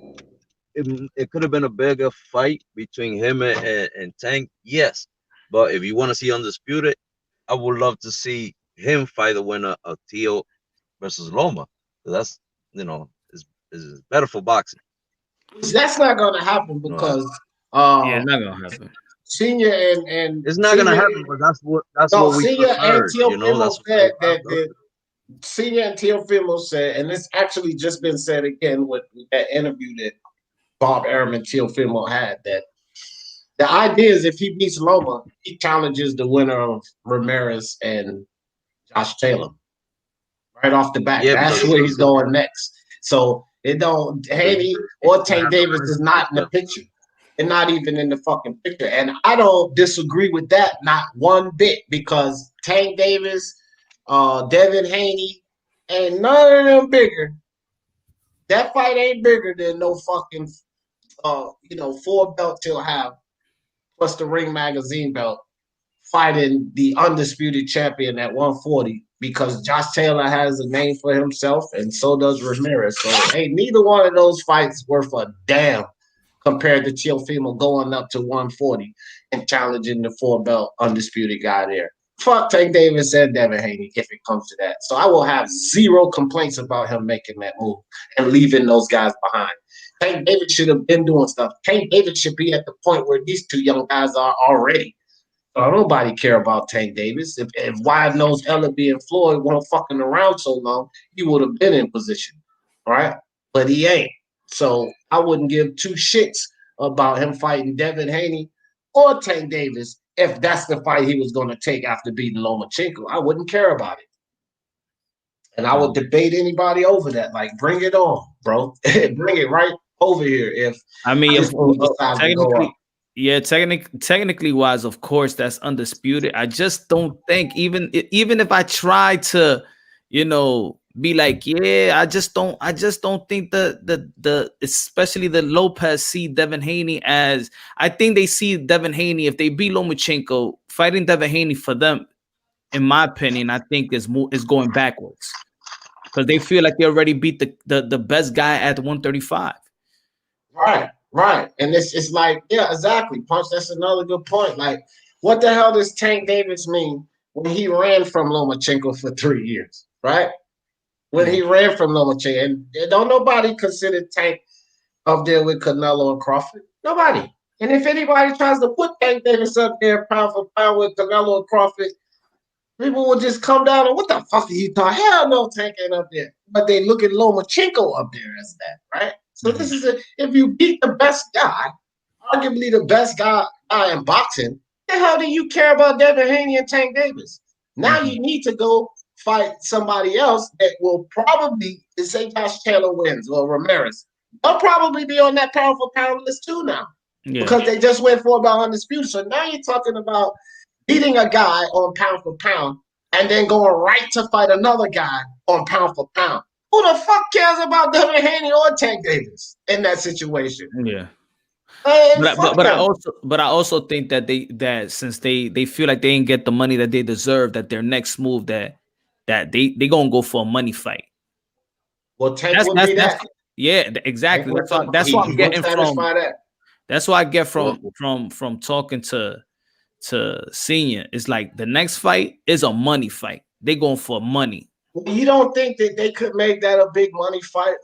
it could have been a bigger fight between him and Tank. Yes, but if you want to see undisputed, I would love to see him fight the winner of Teo versus Loma. That's is better for boxing. That's not going to happen because not going to happen. Senior and it's not going to happen, but that's what we Senior preferred, and Teofimo said that Senior and Teofimo said, and it's actually just been said again with that interview that Bob Arum and Teofimo had, that the idea is if he beats Loma, he challenges the winner of Ramirez and Josh Taylor right off the bat. Yeah, that's where he's going next. So Haney or Tank Davis is not in the picture. They're not even in the fucking picture. And I don't disagree with that, not one bit, because Tank Davis, Devin Haney, ain't none of them bigger. That fight ain't bigger than no fucking 4-belt he'll have, plus the Ring Magazine belt, fighting the undisputed champion at 140, because Josh Taylor has a name for himself and so does Ramirez. So hey, neither one of those fights worth a damn compared to Teofimo going up to 140 and challenging the 4-belt undisputed guy there. Fuck Tank Davis and Devin Haney if it comes to that. So I will have zero complaints about him making that move and leaving those guys behind. Tank Davis should have been doing stuff. Tank Davis should be at the point where these two young guys are already. So nobody care about Tank Davis. If Wide Nose Ellaby and Floyd weren't fucking around so long, he would have been in position, right? But he ain't. So I wouldn't give two shits about him fighting Devin Haney or Tank Davis if that's the fight he was going to take after beating Lomachenko. I wouldn't care about it. And I would debate anybody over that. Like, bring it on, bro. Bring it right over here. Technically wise, of course, that's undisputed. I just don't think even if I try to, be like, yeah, I just don't think the especially the Lopez see Devin Haney as, I think they see Devin Haney, if they beat Lomachenko, fighting Devin Haney for them, in my opinion, I think is going backwards, because they feel like they already beat the best guy at 135. Right. And it's like, yeah, exactly. Punch, that's another good point. Like, what the hell does Tank Davis mean when he ran from Lomachenko for 3 years, right? When he ran from Lomachenko, and don't nobody consider Tank up there with Canelo and Crawford. Nobody. And if anybody tries to put Tank Davis up there pound for pound with Canelo and Crawford, people will just come down and what the fuck are you talking? Hell no, Tank ain't up there. But they look at Lomachenko up there as that, right? So this is if you beat the best guy, arguably the best guy in boxing, the hell do you care about Devin Haney and Tank Davis? Now you need to go fight somebody else that will probably, say Josh Taylor wins or Ramirez. They'll probably be on that pound for pound list too now. Yeah. Because they just went 4-belt undisputed. So now you're talking about beating a guy on pound for pound and then going right to fight another guy on pound for pound. Who the fuck cares about Devin Haney or Tank Davis in that situation? Yeah. But I also think that since they feel like they didn't get the money that they deserve, that their next move that they gonna go for a money fight. Well, Tank would be that. Yeah, exactly. That's what I'm getting from. That's what I get from talking to Senior. It's like the next fight is a money fight. They going for money. You don't think that they could make that a big money fight?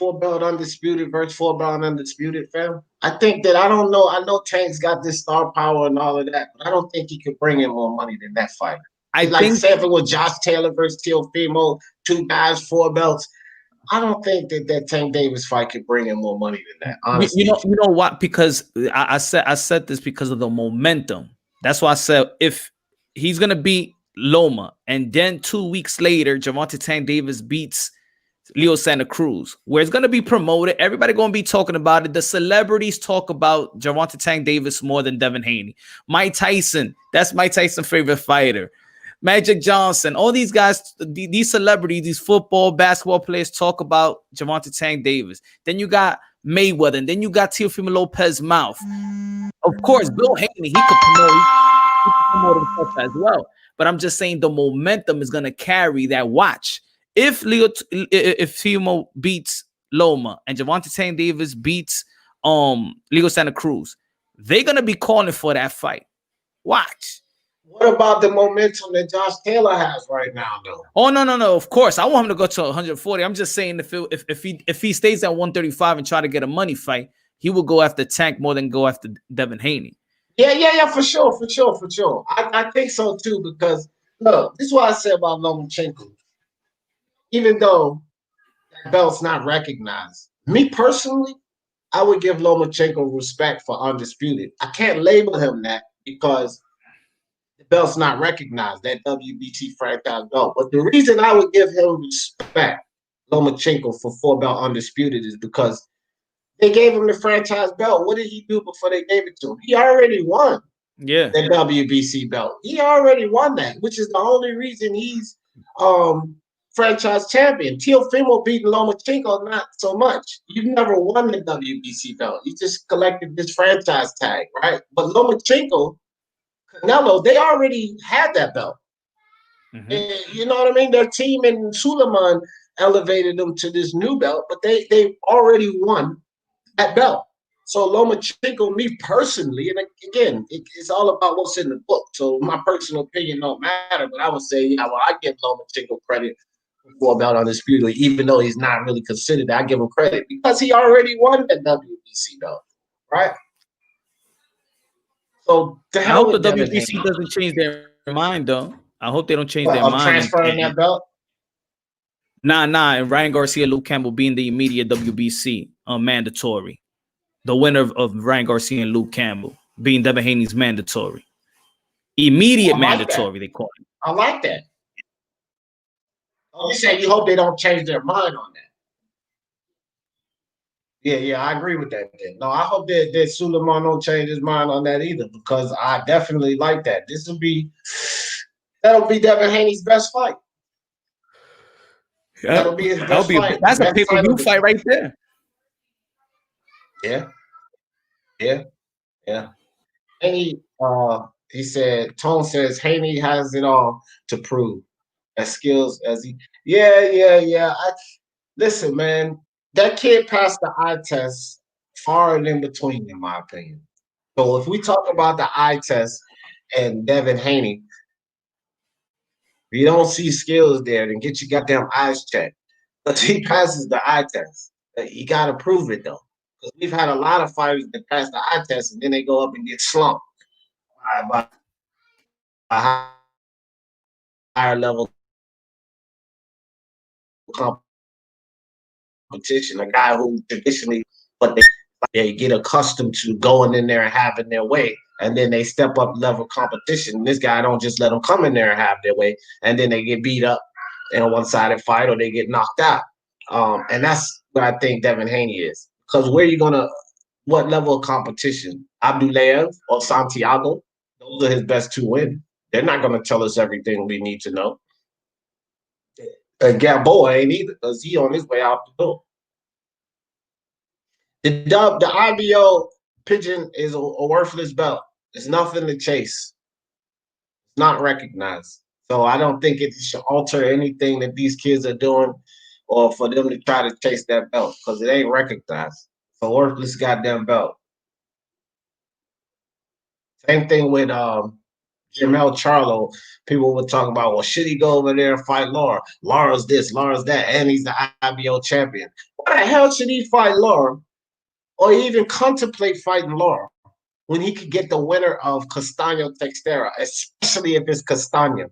4-belt undisputed versus 4-belt undisputed, fam? I think that I don't know. I know Tank's got this star power and all of that, but I don't think he could bring in more money than that fighter. I like think say if it was Josh Taylor versus Teofimo, 2 guys, 4 belts. I don't think that Tank Davis fight could bring in more money than that. Honestly, you know what? Because I said this because of the momentum. That's why I said if he's gonna beat Loma, and then 2 weeks later, Gervonta Tank Davis beats Leo Santa Cruz, where it's gonna be promoted. Everybody gonna be talking about it. The celebrities talk about Gervonta Tank Davis more than Devin Haney. Mike Tyson, that's Mike Tyson's favorite fighter. Magic Johnson, all these guys, these celebrities, these football, basketball players talk about Gervonta Tank Davis. Then you got Mayweather, and then you got Teofimo Lopez Mouth. Of course, Bill Haney, he could promote himself as well. But I'm just saying the momentum is gonna carry that watch. If Teofimo beats Loma and Gervonta Tank Davis beats Leo Santa Cruz, they're gonna be calling for that fight. Watch. What about the momentum that Josh Taylor has right now, though? Oh no! Of course, I want him to go to 140. I'm just saying if he stays at 135 and try to get a money fight, he will go after Tank more than go after Devin Haney. Yeah, for sure. I think so too, because look, this is what I said about Lomachenko. Even though that belt's not recognized, me personally, I would give Lomachenko respect for undisputed. I can't label him that because the belt's not recognized, that WBC franchise belt. But the reason I would give him respect, Lomachenko, for 4-belt undisputed is because they gave him the franchise belt. What did he do before they gave it to him? He already won the WBC belt. He already won that, which is the only reason he's franchise champion. Teofimo beating Lomachenko, not so much. You've never won the WBC belt. You just collected this franchise tag, right? But Lomachenko, Canelo, they already had that belt. Mm-hmm. And you know what I mean? Their team in Suleiman elevated them to this new belt, but they already won that belt. So Lomachenko, me personally, and again, it's all about what's in the book. So my personal opinion don't matter, but I would say, yeah, well, I give Lomachenko credit for 4-belt undisputed, even though he's not really considered that. I give him credit because he already won the WBC belt, right? So I hope the WBC doesn't change their mind, though. I hope they don't change their mind. Transferring that belt? Nah. And Ryan Garcia, Luke Campbell being the immediate WBC mandatory. The winner of Ryan Garcia and Luke Campbell being Devin Haney's mandatory. Immediate mandatory, they call it. I like that. Oh, you say you hope they don't change their mind on that. Yeah, I agree with that. Then. No, I hope that Suleiman don't change his mind on that either, because I definitely like that. That'll be Devin Haney's best fight. Yeah. That'll be his best fight. That's a pay-per-view fight right there. Yeah. Haney, he said, Tone says Haney has it all to prove as skills as he. Yeah. Listen, man, that kid passed the eye test far and in between, in my opinion. So if we talk about the eye test and Devin Haney, if you don't see skills there, then get your goddamn eyes checked. But he passes the eye test. You got to prove it, though. Because we've had a lot of fighters that pass the eye test and then they go up and get slumped by a higher level competition. A guy who traditionally, but they get accustomed to going in there and having their way. And then they step up level competition. This guy don't just let them come in there and have their way. And then they get beat up in a one-sided fight or they get knocked out. And that's what I think Devin Haney is. Because what level of competition? Abdulayev or Santiago? Those are his best 2 wins. They're not going to tell us everything we need to know. And Gamboa ain't either, because he on his way out the door. The IBO pigeon is a worthless belt. There's nothing to chase. It's not recognized. So I don't think it should alter anything that these kids are doing or for them to try to chase that belt, because it ain't recognized. It's a worthless goddamn belt. Same thing with Jamel Charlo. People were talking about, well, should he go over there and fight Laura? Laura's this, Laura's that, and he's the IBO champion. Why the hell should he fight Laura or even contemplate fighting Lara when he could get the winner of Castaño Textera, especially if it's Castaño?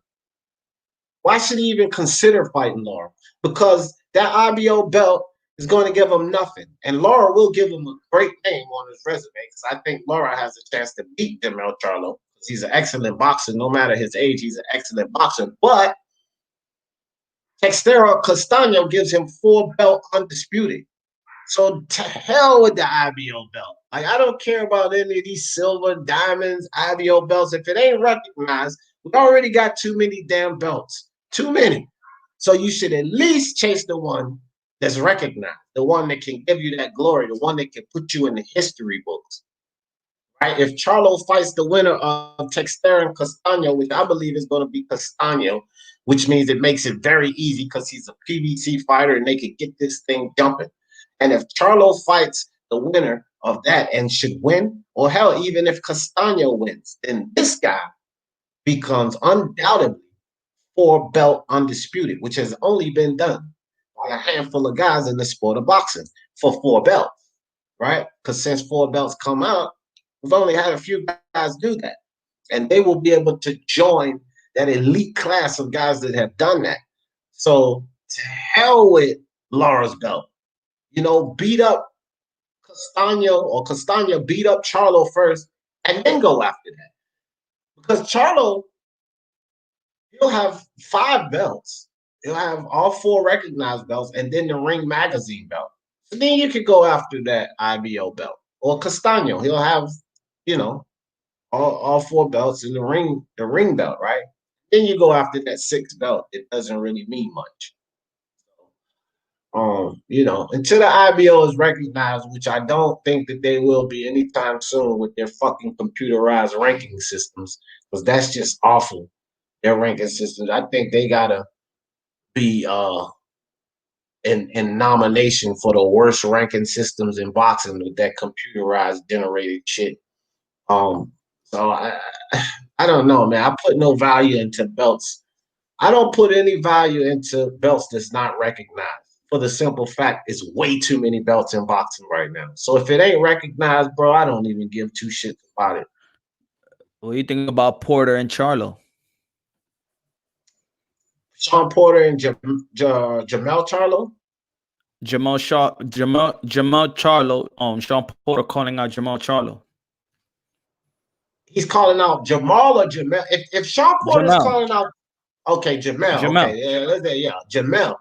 Why should he even consider fighting Lara? Because that IBO belt is going to give him nothing. And Lara will give him a great name on his resume, because I think Lara has a chance to beat Jamel Charlo, because he's an excellent boxer. No matter his age, he's an excellent boxer. But Textera Castaño gives him 4-belt undisputed. So to hell with the IBO belt. Like, I don't care about any of these silver, diamonds, IBO belts. If it ain't recognized, we already got too many damn belts. Too many. So you should at least chase the one that's recognized, the one that can give you that glory, the one that can put you in the history books. Right? If Charlo fights the winner of Textera and Castaño, which I believe is going to be Castaño, which means it makes it very easy because he's a PBC fighter and they can get this thing jumping. And if Charlo fights the winner of that and should win, or hell, even if Castaño wins, then this guy becomes undoubtedly 4-belt undisputed, which has only been done by a handful of guys in the sport of boxing for 4 belts, right? Because since 4 belts come out, we've only had a few guys do that. And they will be able to join that elite class of guys that have done that. So to hell with Lara's belt. You know, beat up Castaño, or Castaño beat up Charlo first and then go after that. Because Charlo, he'll have 5 belts. He'll have all 4 recognized belts and then the Ring Magazine belt. So then you could go after that IBO belt. Or Castaño, he'll have, you know, all 4 belts in the ring belt, right? Then you go after that 6th belt. It doesn't really mean much. You know, until the IBO is recognized, which I don't think that they will be anytime soon with their fucking computerized ranking systems, because that's just awful. Their ranking systems. I think they gotta be in nomination for the worst ranking systems in boxing with that computerized generated shit. So I don't know, man. I put no value into belts. I don't put any value into belts that's not recognized, for the simple fact it's way too many belts in boxing right now. So if it ain't recognized, bro, I don't even give 2 shits about it. What do you think about Porter and Charlo? Sean Porter and Jamel Charlo? Jamal Charlo. Sean Porter calling out Jamal Charlo. He's calling out Jamal or Jamel? If Sean Porter's calling out, okay, Jamel. Okay, yeah, Jamel.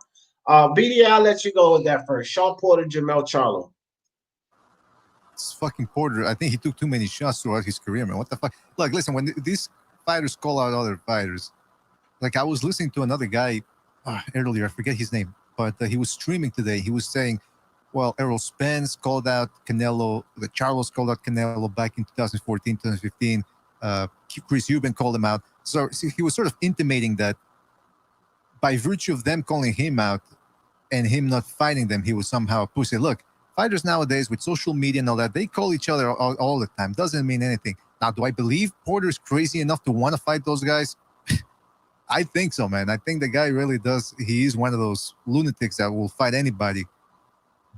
BD, I'll let you go with that first. Sean Porter, Jamel Charlo. It's fucking Porter. I think he took too many shots throughout his career, man. What the fuck? Look, listen, when these fighters call out other fighters, like I was listening to another guy earlier, I forget his name, but he was streaming today. He was saying, well, Errol Spence called out Canelo, the Charlos called out Canelo back in 2014, 2015. Chris Eubank called him out. So he was sort of intimating that by virtue of them calling him out and him not fighting them, he was somehow a pussy. Look, fighters nowadays with social media and all that, they call each other all the time. Doesn't mean anything. Now, do I believe Porter's crazy enough to want to fight those guys? I think so, man. I think the guy really does. He is one of those lunatics that will fight anybody.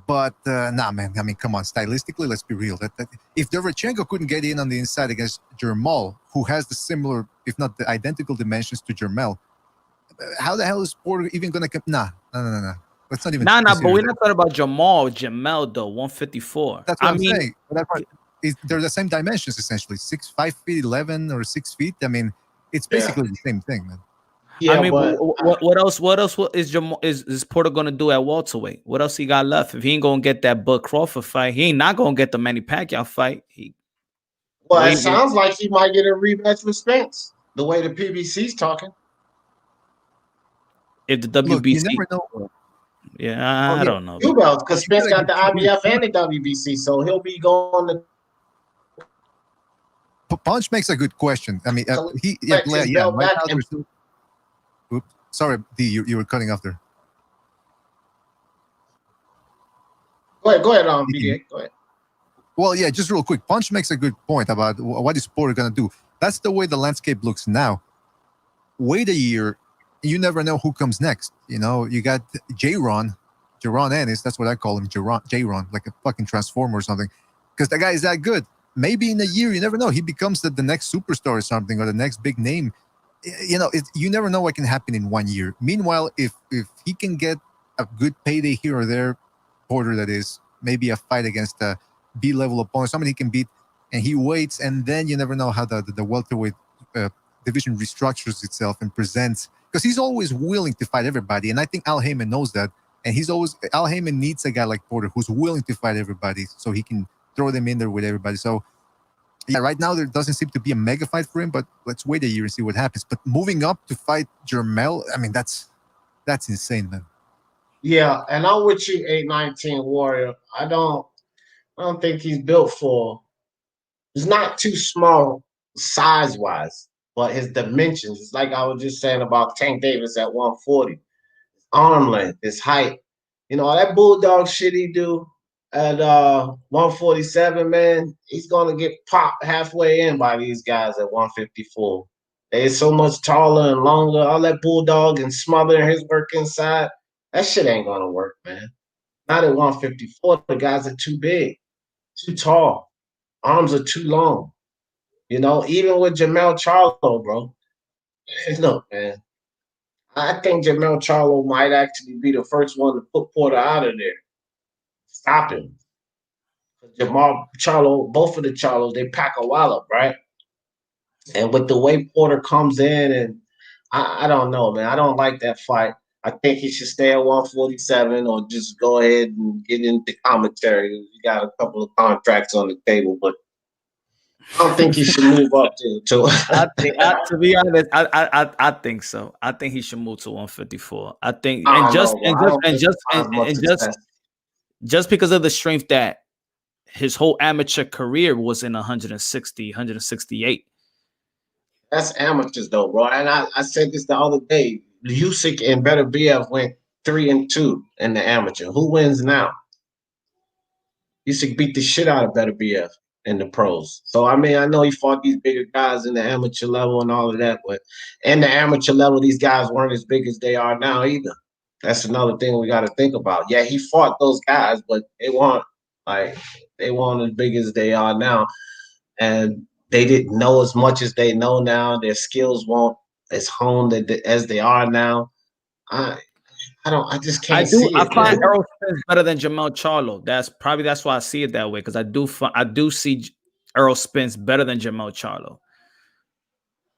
But, nah, man. I mean, come on. Stylistically, let's be real. That if Lomachencko couldn't get in on the inside against Jermall, who has the similar, if not the identical dimensions to Jermall, how the hell is Porter even going to come? Nah. Let's not even. Nah, but we're not talking about Jamel, though, 154. That's what I'm saying. They're the same dimensions, essentially. 5 feet 11 or 6 feet. I mean, it's basically the same thing, man. Yeah, I mean, what else is Porter gonna do at welterweight? What else he got left? If he ain't gonna get that Bud Crawford fight, he ain't not gonna get the Manny Pacquiao fight. It sounds like he might get a rematch with Spence. The way the PBC's talking. If the WBC, look, you never know. Yeah, I don't know. 2 belts, because Spence got the IBF and the WBC, so he'll be going to. Punch makes a good question. I mean, Oops. Sorry, D, you were cutting off there. Go ahead, BDA. Go ahead. Well, yeah, just real quick. Punch makes a good point about what is Porter going to do. That's the way the landscape looks now. Wait a year, you never know who comes next. You know, you got J-Ron, Jaron Ennis, that's what I call him, J-Ron, like a fucking transformer or something, because the guy is that good. Maybe in a year, you never know, he becomes the next superstar or something, or the next big name. You know, you never know what can happen in 1 year. Meanwhile, if he can get a good payday here or there, Porter, that is, maybe a fight against a B-level opponent, somebody he can beat, and he waits, and then you never know how the welterweight division restructures itself and presents, because he's always willing to fight everybody, and I think Al Heyman knows that, and Al Heyman needs a guy like Porter who's willing to fight everybody so he can throw them in there with everybody. So yeah, right now there doesn't seem to be a mega fight for him, but let's wait a year and see what happens. But moving up to fight Jermell, I mean, that's insane, man. Yeah, and I'm with you, 819 Warrior. I don't think he's built for. He's not too small size wise, but his dimensions. It's like I was just saying about Tank Davis at 140. His arm length, his height. You know, that bulldog shit he do at 147, man, he's gonna get popped halfway in by these guys at 154. They're so much taller and longer. All that bulldog and smothering his work inside. That shit ain't gonna work, man. Not at 154. The guys are too big, too tall. Arms are too long. You know, even with Jermell Charlo, bro. Look, man, I think Jermell Charlo might actually be the first one to put Porter out of there. Stop him. Jamal Charlo, both of the Charlos, they pack a wallop, right? And with the way Porter comes in, and I don't know, man. I don't like that fight. I think he should stay at 147 or just go ahead and get into commentary. You got a couple of contracts on the table, but I don't think he should move up to to be honest, I think so. I think he should move to 154. I think, just because of the strength that his whole amateur career was in 160, 168. That's amateurs though, bro. And I said this the other day. Usyk and Beterbiev went 3-2 in the amateur. Who wins now? Usyk beat the shit out of Beterbiev in the pros. So, I mean, I know he fought these bigger guys in the amateur level and all of that, but in the amateur level, these guys weren't as big as they are now either. That's another thing we got to think about. Yeah, he fought those guys, but they weren't as big as they are now. And they didn't know as much as they know now. Their skills weren't as honed as they are now. I just can't see it. I find Errol Spence better than Jermell Charlo. That's why I see it that way, because I do see Errol Spence better than Jermell Charlo.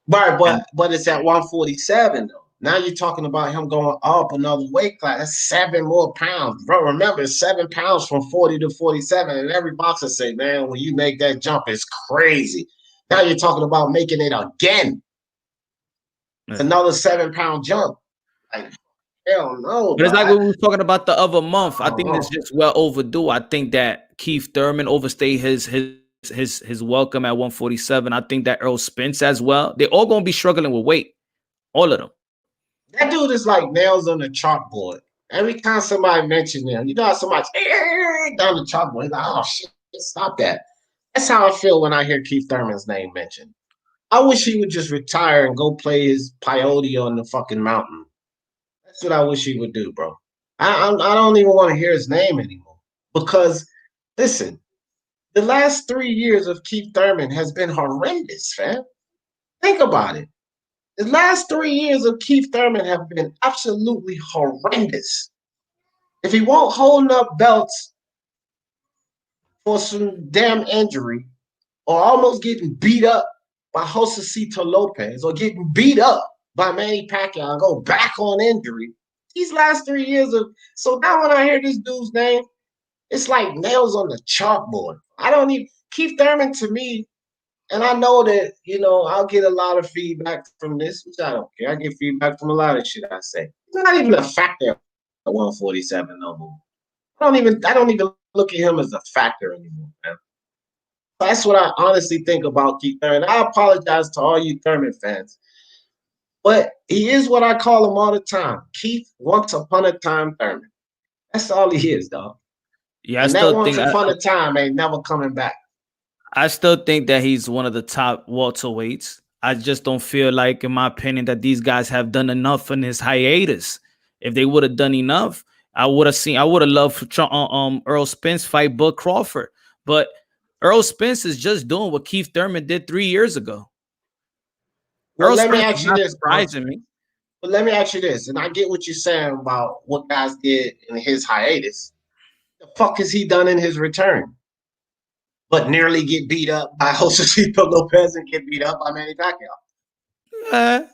Right, but it's at 147 though. Now you're talking about him going up another weight class. That's 7 more pounds, bro. Remember, it's 7 pounds from 40 to 47, and every boxer say, man, when you make that jump, it's crazy. Now you're talking about making it again. It's another 7-pound jump. Like, hell no. But it's like what we were talking about the other month. I think it's just well overdue. I think that Keith Thurman overstayed his welcome at 147. I think that Errol Spence as well. They're all going to be struggling with weight. All of them. That dude is like nails on the chalkboard. Every time somebody mentions him, you know how somebody's down the chalkboard. He's like, oh, shit, stop that. That's how I feel when I hear Keith Thurman's name mentioned. I wish he would just retire and go play his peyote on the fucking mountain. That's what I wish he would do, bro. I don't even want to hear his name anymore. Because, listen, the last 3 years of Keith Thurman has been horrendous, fam. Think about it. The last 3 years of Keith Thurman have been absolutely horrendous. If he won't hold up belts for some damn injury or almost getting beat up by Josecito Lopez or getting beat up by Manny Pacquiao and go back on injury, these last 3 years of – so now when I hear this dude's name, it's like nails on the chalkboard. I don't even – Keith Thurman to me – and I know that, you know, I'll get a lot of feedback from this, which I don't care. I get feedback from a lot of shit I say. It's not even a factor at 147 no more. I don't even look at him as a factor anymore, man. That's what I honestly think about Keith Thurman. I apologize to all you Thurman fans. But he is what I call him all the time. Keith Once Upon a Time Thurman. That's all he is, dog. Yeah, and that Once Upon a Time ain't never coming back. I still think that he's one of the top welterweights. I just don't feel like, in my opinion, that these guys have done enough in his hiatus. If they would have done enough, I would have loved Earl Spence fight Bud Crawford, but Earl Spence is just doing what Keith Thurman did 3 years ago. Well, let me ask you this, surprising me. But let me ask you this, and I get what you're saying about what guys did in his hiatus. The fuck has he done in his return? But nearly get beat up by Josecito Lopez and get beat up by Manny Pacquiao.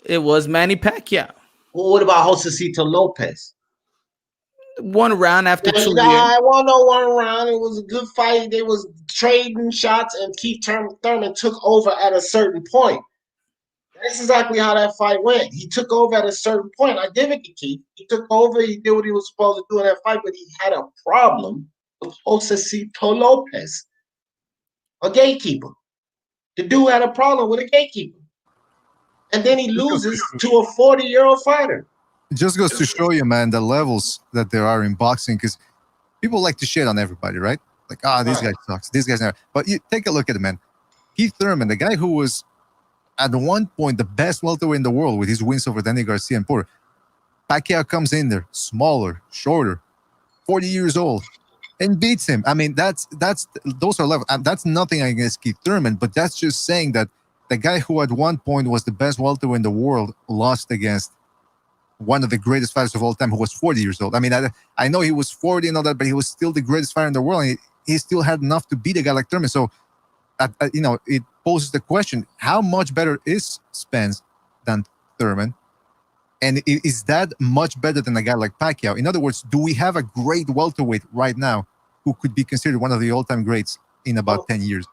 It was Manny Pacquiao. Well, what about Josecito Lopez? 1 round after 2 years. I want no 1 round. It was a good fight. They was trading shots, and Keith Thurman took over at a certain point. That's exactly how that fight went. He took over at a certain point. I give it to Keith. He took over. He did what he was supposed to do in that fight, but he had a problem with Josecito Lopez, a gatekeeper. The dude had a problem with a gatekeeper. And then he loses to a 40-year-old fighter. It just goes to show you, man, the levels that there are in boxing, because people like to shit on everybody, right? Like, this guy sucks. This guy's never. But you take a look at it, man. Keith Thurman, the guy who was at one point the best welterweight in the world with his wins over Danny Garcia and Porter. Pacquiao comes in there, smaller, shorter, 40 years old, and beats him. I mean, those are levels. That's nothing against Keith Thurman, but that's just saying that the guy who at one point was the best welterweight in the world lost against one of the greatest fighters of all time who was 40 years old. I mean, I know he was 40 and all that, but he was still the greatest fighter in the world, and he still had enough to beat a guy like Thurman. So, it poses the question, how much better is Spence than Thurman? And is that much better than a guy like Pacquiao? In other words, do we have a great welterweight right now who could be considered one of the all-time greats in about 10 years?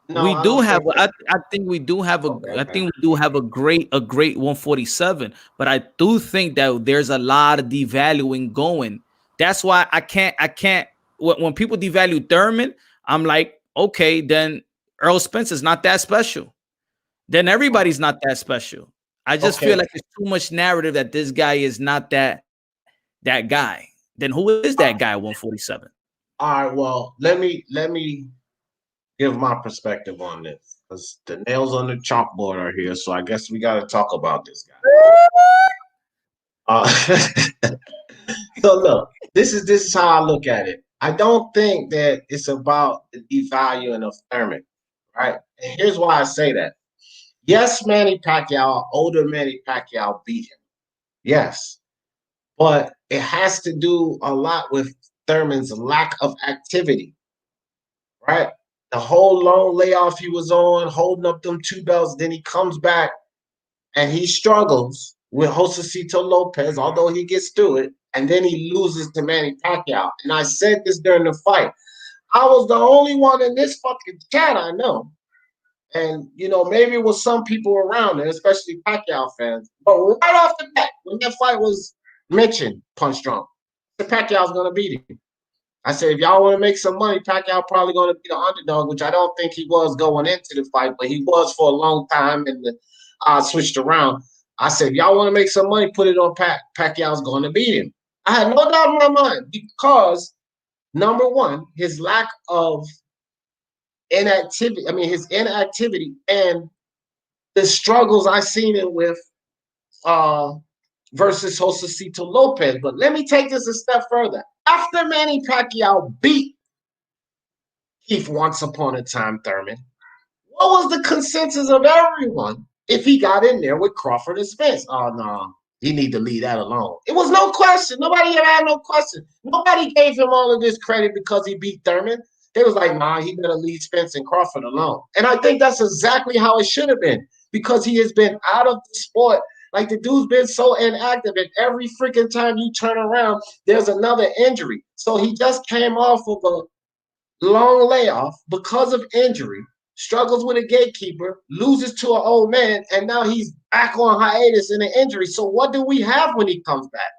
No, we do have. I think we do have a. I think we do have a great 147. But I do think that there's a lot of devaluing going. That's why I can't. When people devalue Thurman, I'm like, okay, then Earl Spence is not that special. Then everybody's not that special. I just feel like there's too much narrative that this guy is not that guy. Then who is that guy at 147? All right, well, let me give my perspective on this, because the nails on the chalkboard are here, so I guess we got to talk about this guy. So look, this is how I look at it. I don't think that it's about the devaluing of Thurman, right? And here's why I say that. Yes, Manny Pacquiao, older Manny Pacquiao beat him. Yes. But it has to do a lot with Thurman's lack of activity, right? The whole long layoff he was on, holding up them 2 belts, then he comes back and he struggles with Josecito Lopez, although he gets through it, and then he loses to Manny Pacquiao. And I said this during the fight. I was the only one in this fucking chat I know. And, maybe it was some people around there, especially Pacquiao fans. But right off the bat, when that fight was mentioned, Punch Drunk, the Pacquiao's going to beat him. I said, if y'all want to make some money, Pacquiao probably going to be the underdog, which I don't think he was going into the fight, but he was for a long time, and the odds switched around. I said, if y'all want to make some money, put it on Pacquiao's going to beat him. I had no doubt in my mind because, number one, his lack of inactivity, his inactivity and the struggles I seen him with versus Josecito Lopez. But let me take this a step further. After Manny Pacquiao beat Keith once upon a time Thurman, what was the consensus of everyone if he got in there with Crawford and Spence? Oh, no, he need to leave that alone. It was no question. Nobody ever had no question. Nobody gave him all of this credit because he beat Thurman. They was like, nah, he better leave Spence and Crawford alone. And I think that's exactly how it should have been, because he has been out of the sport. Like, the dude's been so inactive, and every freaking time you turn around, there's another injury. So he just came off of a long layoff because of injury, struggles with a gatekeeper, loses to an old man, and now he's back on hiatus in an injury. So what do we have when he comes back?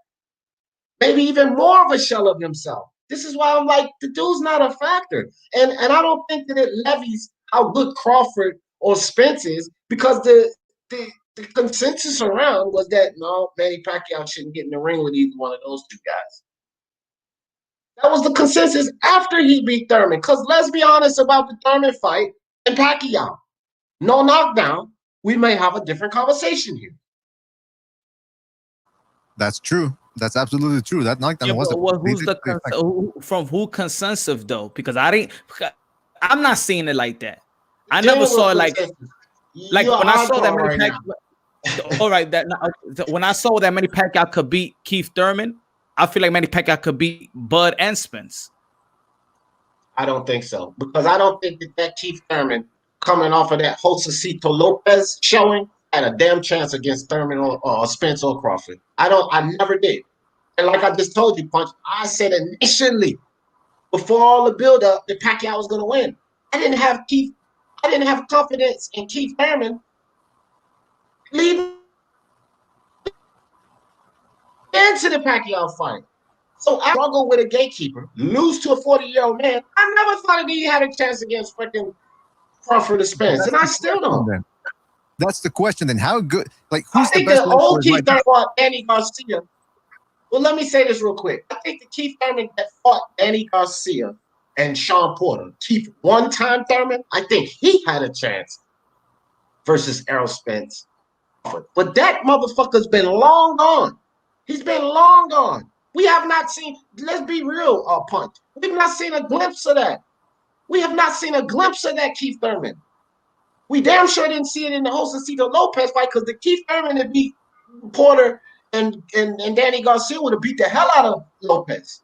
Maybe even more of a shell of himself. This is why I'm like, the dude's not a factor. And I don't think that it levies how good Crawford or Spence is, because the consensus around was that, no, Manny Pacquiao shouldn't get in the ring with either one of those two guys. That was the consensus after he beat Thurman. Because let's be honest about the Thurman fight and Pacquiao. No knockdown. We may have a different conversation here. That's true. That's absolutely true. That knockdown was who's from who consensus though? Because I'm not seeing it like that. I never saw it like when I saw that Manny Pacquiao. All right, when I saw that Manny Pacquiao could beat Keith Thurman, I feel like Manny Pacquiao could beat Bud and Spence. I don't think so, because I don't think that Keith Thurman coming off of that Josecito Lopez showing had a damn chance against Thurman or Spence or Crawford. I never did. And like I just told you, Punch, I said initially, before all the build-up, that Pacquiao was going to win. I didn't have confidence in Keith Thurman leading into the Pacquiao fight. So I struggle with a gatekeeper, lose to a 40-year-old man. I never thought that he had a chance against freaking Crawford or Spence, and I still don't. Then. That's the question. Then how good? Like, who's I think the best? The old Keith Thurman fought Danny Garcia. Well, let me say this real quick. I think the Keith Thurman that fought Danny Garcia and Sean Porter, Keith one-time Thurman, I think he had a chance versus Errol Spence. But that motherfucker's been long gone. He's been long gone. We have not seen, let's be real, Punch. We've not seen a glimpse of that. We have not seen a glimpse of that Keith Thurman. We damn sure didn't see it in the Josecito Lopez fight, because the Keith Thurman that beat Porter and Danny Garcia would have beat the hell out of Lopez.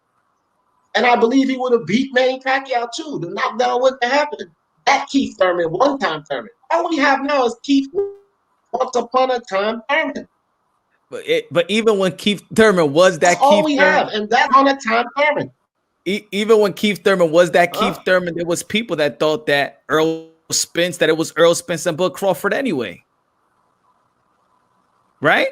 And I believe he would have beat Manny Pacquiao too. The knockdown wouldn't have happened. That Keith Thurman, one-time Thurman. All we have now is Keith once upon a time Thurman. But even when Keith Thurman was that, that's all we have, and that on a time Thurman. Even when Keith Thurman was that Keith Thurman, there was people that thought that Earl Spence, that it was Earl Spence and Bud Crawford anyway. Right?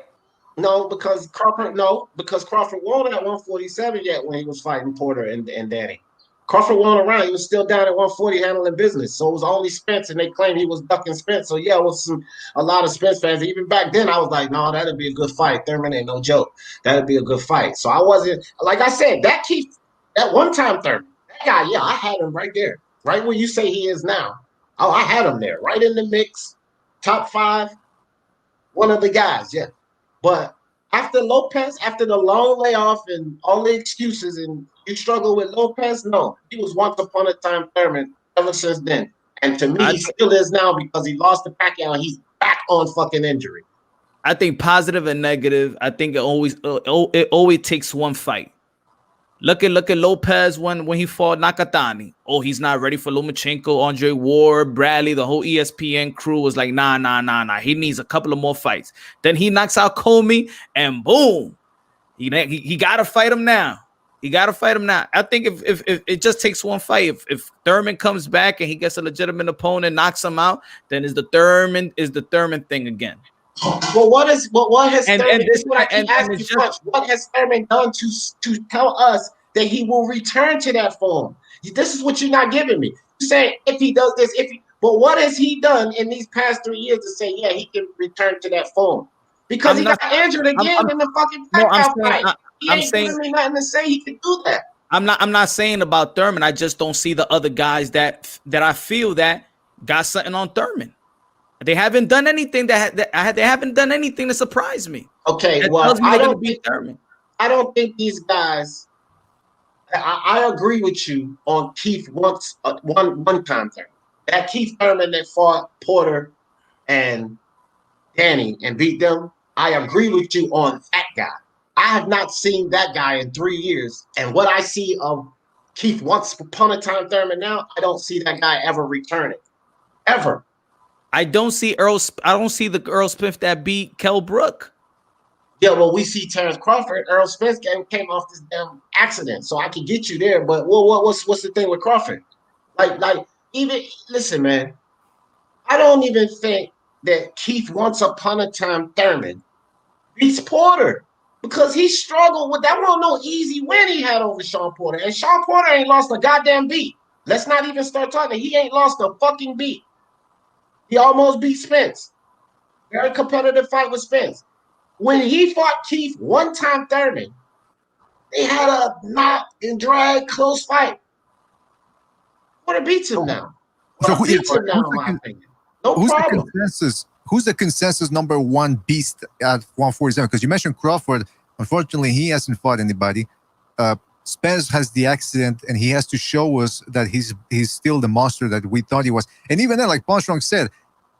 No, because Crawford won at 147 yet when he was fighting Porter and Danny. Crawford won around. He was still down at 140 handling business. So it was only Spence, and they claimed he was ducking Spence. So yeah, it was a lot of Spence fans. Even back then, I was like, no, that'd be a good fight. Thurman ain't no joke. That'd be a good fight. So I wasn't, like I said, that one-time Thurman, that guy, yeah, I had him right there. Right where you say he is now. Oh, I had him there. Right in the mix. Top 5. One of the guys, yeah. But after Lopez, after the long layoff and all the excuses, and you struggle with Lopez, no. He was once upon a time Thurman ever since then. And to me, he still is now, because he lost to Pacquiao and he's back on fucking injury. I think positive and negative, I think it always takes one fight. Look at Lopez when he fought Nakatani. Oh, he's not ready for Lomachenko, Andre Ward, Bradley. The whole ESPN crew was like, nah. He needs a couple of more fights. Then he knocks out Comey, and boom, he got to fight him now. I think if it just takes one fight. If Thurman comes back and he gets a legitimate opponent, knocks him out, then is the Thurman thing again. Well, what has Thurman done to tell us that he will return to that form? This is what you're not giving me. You're saying if he does this, but what has he done in these past 3 years to say, yeah, he can return to that form? Because he got injured again in the fucking fight. He ain't giving me nothing to say he can do that. I'm not saying about Thurman. I just don't see the other guys that I feel that got something on Thurman. They haven't done anything they haven't done anything to surprise me. Okay, well, I don't think these guys. I agree with you on Keith once one-time Thurman. That Keith Thurman that fought Porter and Danny and beat them. I agree with you on that guy. I have not seen that guy in 3 years, and what I see of Keith once upon a time Thurman now, I don't see that guy ever returning, ever. I don't see the Earl Smith that beat Kell Brook. Yeah, well, we see Terrence Crawford. Earl Smith came off this damn accident, so I can get you there. But what's the thing with Crawford? Like even listen, man. I don't even think that Keith once upon a time Thurman beats Porter, because he struggled with that. Wasn't no easy win he had over Sean Porter, and Sean Porter ain't lost a goddamn beat. Let's not even start talking. He ain't lost a fucking beat. He almost beat Spence. Very competitive fight with Spence. When he fought Keith one-time Thurman, they had a knock and drag close fight. Porter beats him now. Beats him now, in my opinion. No problem. Who's the consensus number one beast at 147? Because you mentioned Crawford. Unfortunately, he hasn't fought anybody. Spence has the accident, and he has to show us that he's still the monster that we thought he was. And even then, like Ponstrong said,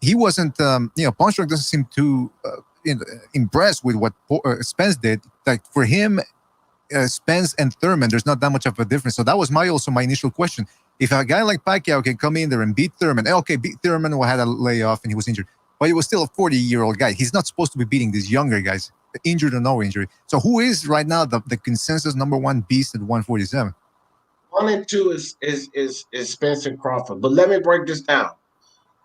he wasn't. Ponstrong doesn't seem too impressed with what Spence did. Like for him, Spence and Thurman, there's not that much of a difference. So that was my initial question. If a guy like Pacquiao can come in there and beat Thurman, beat Thurman who had a layoff and he was injured, but he was still a 40-year-old guy. He's not supposed to be beating these younger guys, injured or no injury. So who is right now the consensus number one beast at 147? 1 and 2 is Spence and Crawford. But let me break this down,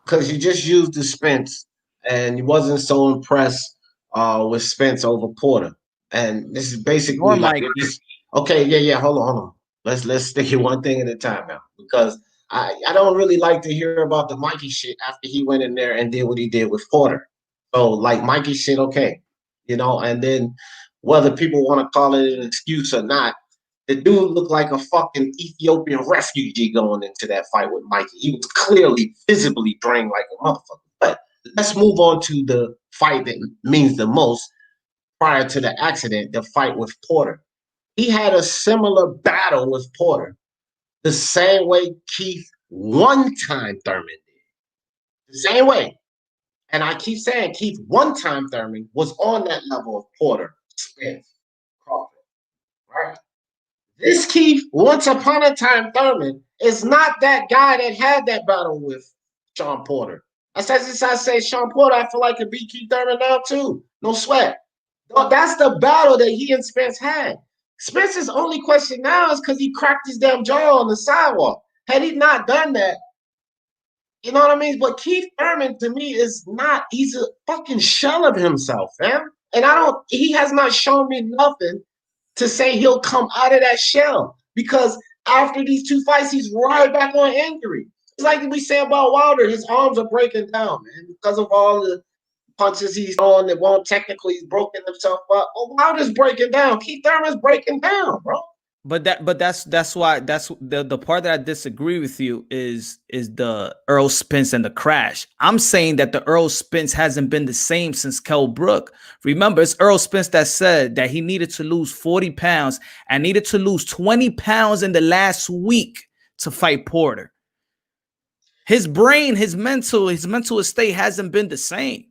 because you just used the Spence and you wasn't so impressed with Spence over Porter. And this is basically like this. Okay, yeah. Hold on. Let's stick it one thing at a time now, because I don't really like to hear about the Mikey shit after he went in there and did what he did with Porter. So like Mikey shit, okay, and then whether people want to call it an excuse or not, the dude looked like a fucking Ethiopian refugee going into that fight with Mikey. He was clearly visibly drained like a motherfucker. But let's move on to the fight that means the most prior to the accident, the fight with Porter. He had a similar battle with Porter, the same way Keith one-time Thurman did. The same way. And I keep saying Keith one-time Thurman was on that level of Porter, Spence, Crawford, right? This Keith, once upon a time Thurman, is not that guy that had that battle with Sean Porter. I say Sean Porter, I feel like could beat Keith Thurman now too. No sweat. That's the battle that he and Spence had. Spence's only question now is because he cracked his damn jaw on the sidewalk. Had he not done that, you know what I mean? But Keith Thurman, to me, he's a fucking shell of himself, man. And he has not shown me nothing to say he'll come out of that shell. Because after these 2 fights, he's right back on injury. It's like we say about Wilder, his arms are breaking down, man, because of all the punches he's on that won't technically, he's broken himself up. Oh, Wilder's breaking down. Keith Thurman's breaking down, bro. But that's why the part that I disagree with you is the Earl Spence and the crash. I'm saying that the Earl Spence hasn't been the same since Kell Brook. Remember, it's Earl Spence that said that he needed to lose 40 pounds and needed to lose 20 pounds in the last week to fight Porter. His brain, his mental state hasn't been the same.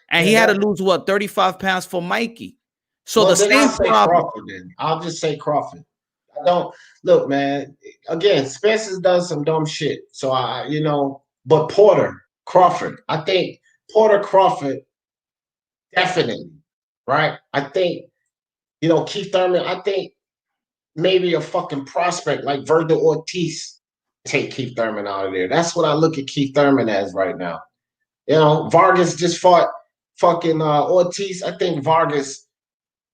And he had to lose, 35 pounds for Mikey. So the same problem. Crawford, then. I'll just say Crawford. I don't look, man. Again, Spence has done some dumb shit. So but Porter, Crawford. I think Porter, Crawford, definitely, right? I think, Keith Thurman. I think maybe a fucking prospect like Virgil Ortiz take Keith Thurman out of there. That's what I look at Keith Thurman as right now. Vargas just fought fucking Ortiz. I think Vargas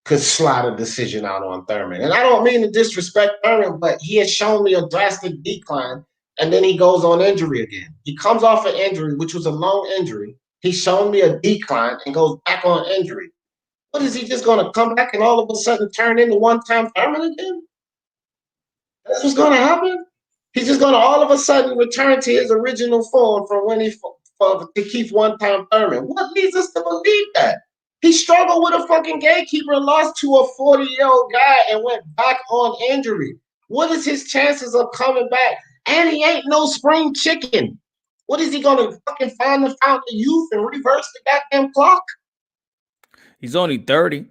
could slide a decision out on Thurman. And I don't mean to disrespect Thurman, but he has shown me a drastic decline, and then he goes on injury again. He comes off an injury, which was a long injury. He's shown me a decline and goes back on injury. What is he just going to come back and all of a sudden turn into one-time Thurman again? That's what's going to happen? He's just going to all of a sudden return to his original form from when he to keep one-time Thurman. What leads us to believe that? He struggled with a fucking gatekeeper and lost to a 40-year-old guy and went back on injury. What is his chances of coming back? And he ain't no spring chicken. What is he going to fucking find the fountain of youth and reverse the goddamn clock? He's only 30.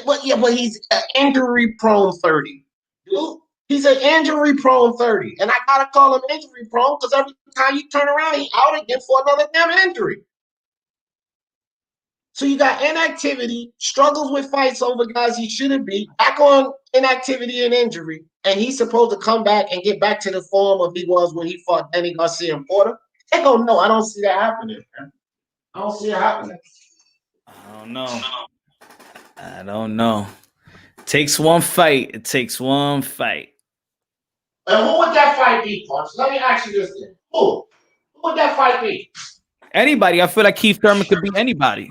But he's an injury-prone 30. Dude, he's an injury-prone 30. And I got to call him injury-prone because every time you turn around, he's out again for another damn injury. So you got inactivity, struggles with fights over guys he shouldn't be, back on inactivity and injury, and he's supposed to come back and get back to the form of he was when he fought Danny Garcia and Porter. I don't see that happening, man. I don't see it happening. I don't know. It takes one fight. And who would that fight be, Punch? Let me ask you this then. Who would that fight be? Anybody. I feel like Keith Thurman could beat anybody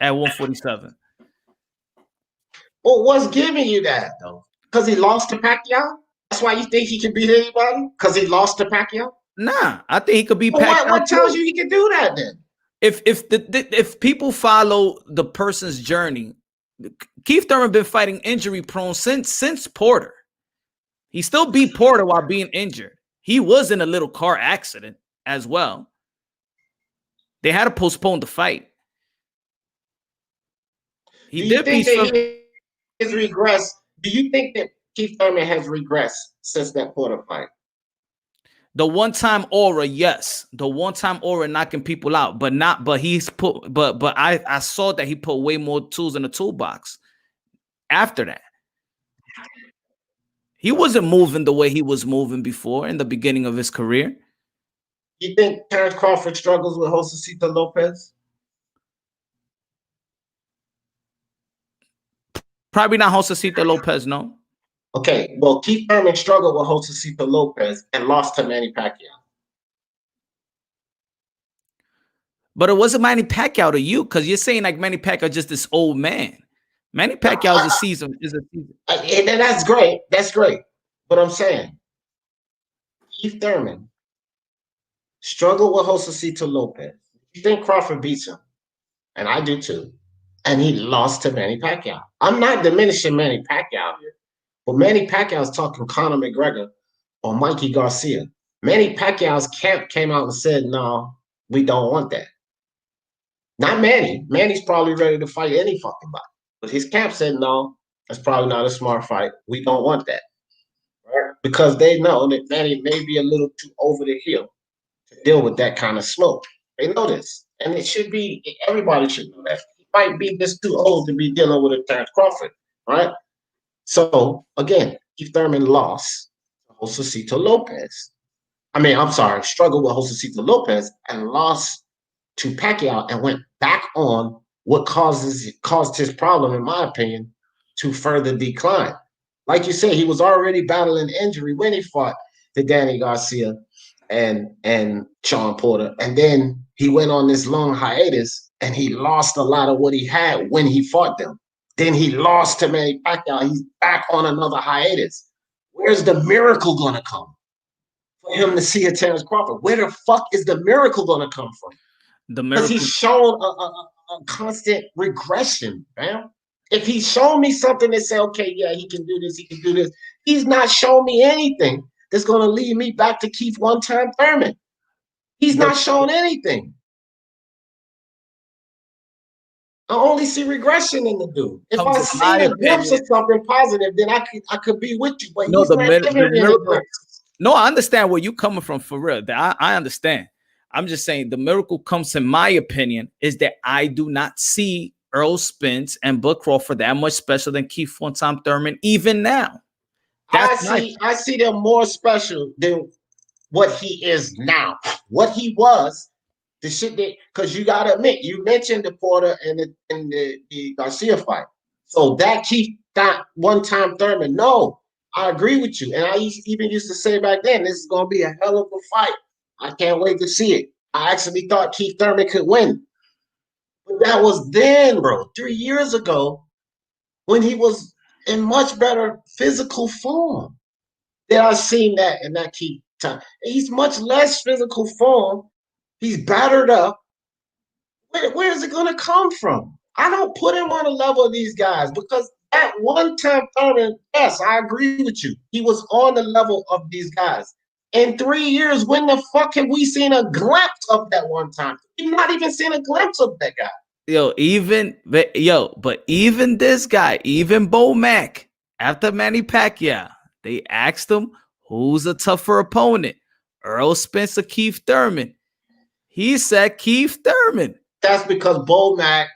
at 147. Well, what's giving you that, though? Because he lost to Pacquiao? That's why you think he can beat anybody? Because he lost to Pacquiao? Nah, I think he could beat Pacquiao. What tells you he can do that, then? If people follow the person's journey Keith Thurman been fighting injury prone since Porter. He still beat Porter while being injured. He was in a little car accident as well. They had to postpone the fight. Do you think that he has regressed? Do you think that Keith Thurman has regressed since that Porter fight? The one-time aura, yes. The one-time aura knocking people out, but I saw that he put way more tools in the toolbox after that. He wasn't moving the way he was moving before in the beginning of his career. You think Terrence Crawford struggles with Josecito Lopez? Probably not Josecito Lopez, no. Okay, well, Keith Thurman struggled with Josecito Lopez and lost to Manny Pacquiao. But it wasn't Manny Pacquiao to you, because you're saying like Manny Pacquiao just this old man. Manny Pacquiao is a season. And that's great. That's great. But I'm saying Keith Thurman struggled with Josecito Lopez. You think Crawford beats him? And I do too. And he lost to Manny Pacquiao. I'm not diminishing Manny Pacquiao here, but Manny Pacquiao's talking Conor McGregor or Mikey Garcia. Manny Pacquiao's camp came out and said, no, we don't want that. Not Manny. Manny's probably ready to fight any fucking body. But his camp said, no, that's probably not a smart fight. We don't want that. Right? Because they know that Manny may be a little too over the hill to deal with that kind of smoke. They know this. And it should be, everybody should know that. He might be just too old to be dealing with a Terrence Crawford, right? So, again, Keith Thurman lost to Josecito Lopez. Struggled with Josecito Lopez and lost to Pacquiao and went back on what caused his problem, in my opinion, to further decline. Like you said, he was already battling injury when he fought the Danny Garcia and Sean Porter. And then he went on this long hiatus and he lost a lot of what he had when he fought them. Then he lost to Manny Pacquiao. He's back on another hiatus. Where's the miracle going to come for him to see a Terrence Crawford? Where the fuck is the miracle going to come from? Because he's shown a constant regression, man. If he's shown me something that say, okay, yeah, he can do this, he can do this, he's not shown me anything that's going to lead me back to Keith one-time Thurman. He's not shown anything. I only see regression in the dude. If I see a glimpse of something positive, then I could be with you. But he's not giving me any glimpse. No, I understand where you're coming from for real. I understand. I'm just saying the miracle comes, in my opinion, is that I do not see Errol Spence and Bud Crawford that much special than Keith one-time Thurman, even now. I see them more special than what he is now. What he was, the shit that, because you gotta admit, you mentioned the Porter and the Garcia fight. So that Keith that one-time Thurman, no, I agree with you. And I even used to say back then, this is gonna be a hell of a fight. I can't wait to see it. I actually thought Keith Thurman could win. But that was then, bro, 3 years ago, when he was in much better physical form. Then I seen that in that Keith time. He's much less physical form. He's battered up. Where is it going to come from? I don't put him on the level of these guys because at one time, Thurman, yes, I agree with you. He was on the level of these guys. In 3 years, when the fuck have we seen a glimpse of that one time? We've not even seen a glimpse of that guy. But even this guy, even Bo Mack, after Manny Pacquiao, they asked him who's a tougher opponent, Errol Spence or Keith Thurman. He said Keith Thurman. That's because Bo Mack,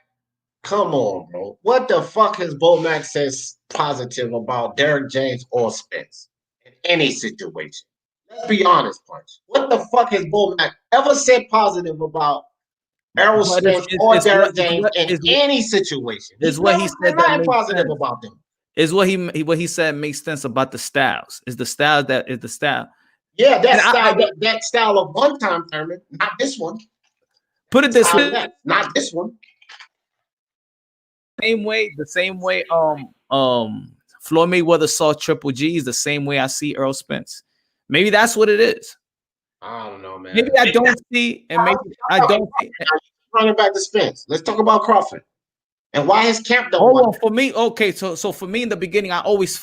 come on, bro. What the fuck has Bo Mack says positive about Derrick James or Spence in any situation? Let's be honest, Punch. What the fuck has Bo Mack ever said positive about Errol Spence or Derrick James in any situation? Is what he said that positive about them. Is what he said makes sense about the styles. Is the style that is the style. Yeah, that style of one-time Thurman, not this one. Put it this way, not this one. The same way Floyd Mayweather saw Triple G is the same way I see Errol Spence. Maybe that's what it is. I don't know, man. Maybe I don't see, and maybe I don't see. Running back to Spence. Let's talk about Crawford. And why his camp don't Oh, want well, for me, okay. So for me in the beginning, I always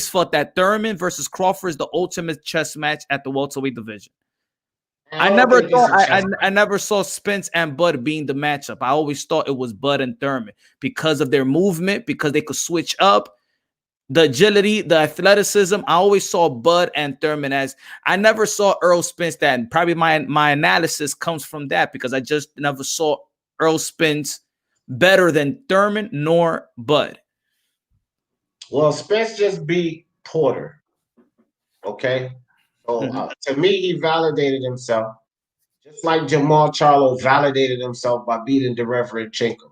thought that Thurman versus Crawford is the ultimate chess match at the welterweight division. I never saw Spence and Bud being the matchup. I always thought it was Bud and Thurman because of their movement, because they could switch up, the agility, the athleticism. I always saw Bud and Thurman as. I never saw Errol Spence. That, and probably my analysis comes from that because I just never saw Errol Spence better than Thurman nor Bud. Well, Spence just beat Porter. Okay. So to me, he validated himself. Just like Jamal Charlo validated himself by beating Vasyl Lomachencko.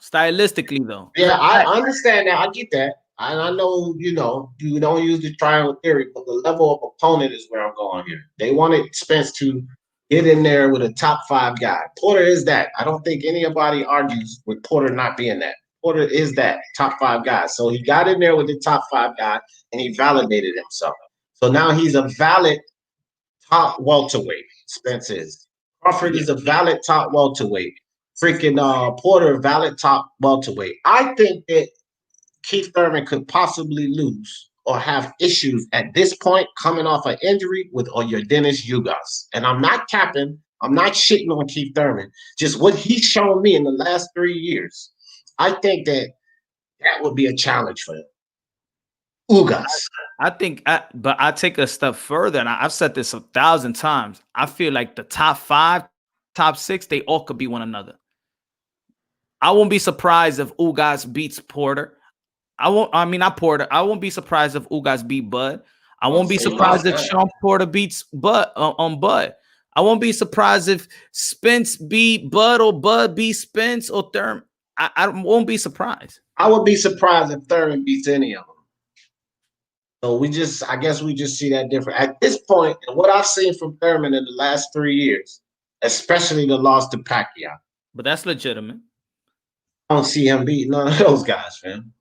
Stylistically, though. Yeah, I understand that. I get that. And I know, you don't use the triangle theory, but the level of opponent is where I'm going here. They wanted Spence to get in there with a top 5 guy. Porter is that. I don't think anybody argues with Porter not being that. Porter is that top 5 guy. So he got in there with the top 5 guy and he validated himself. So now he's a valid top welterweight. Spence is. Crawford is a valid top welterweight. Freaking Porter, valid top welterweight. I think that Keith Thurman could possibly lose or have issues at this point coming off an injury with Dennis Ugas. And I'm not capping. I'm not shitting on Keith Thurman. Just what he's shown me in the last 3 years. I think that would be a challenge for him. Ugas. I think, but I take a step further, and I've said this 1,000 times. I feel like the top 5, top 6, they all could be one another. I won't be surprised if Ugas beats Porter. I won't be surprised if Ugas beat Bud. I won't be surprised if Sean Porter beats Bud on Bud. I won't be surprised if Spence beat Bud or Bud beat Spence or Thurman. I won't be surprised. I would be surprised if Thurman beats any of them. So I guess we just see that different. At this point, what I've seen from Thurman in the last 3 years, especially the loss to Pacquiao. But that's legitimate. I don't see him beating none of those guys, man.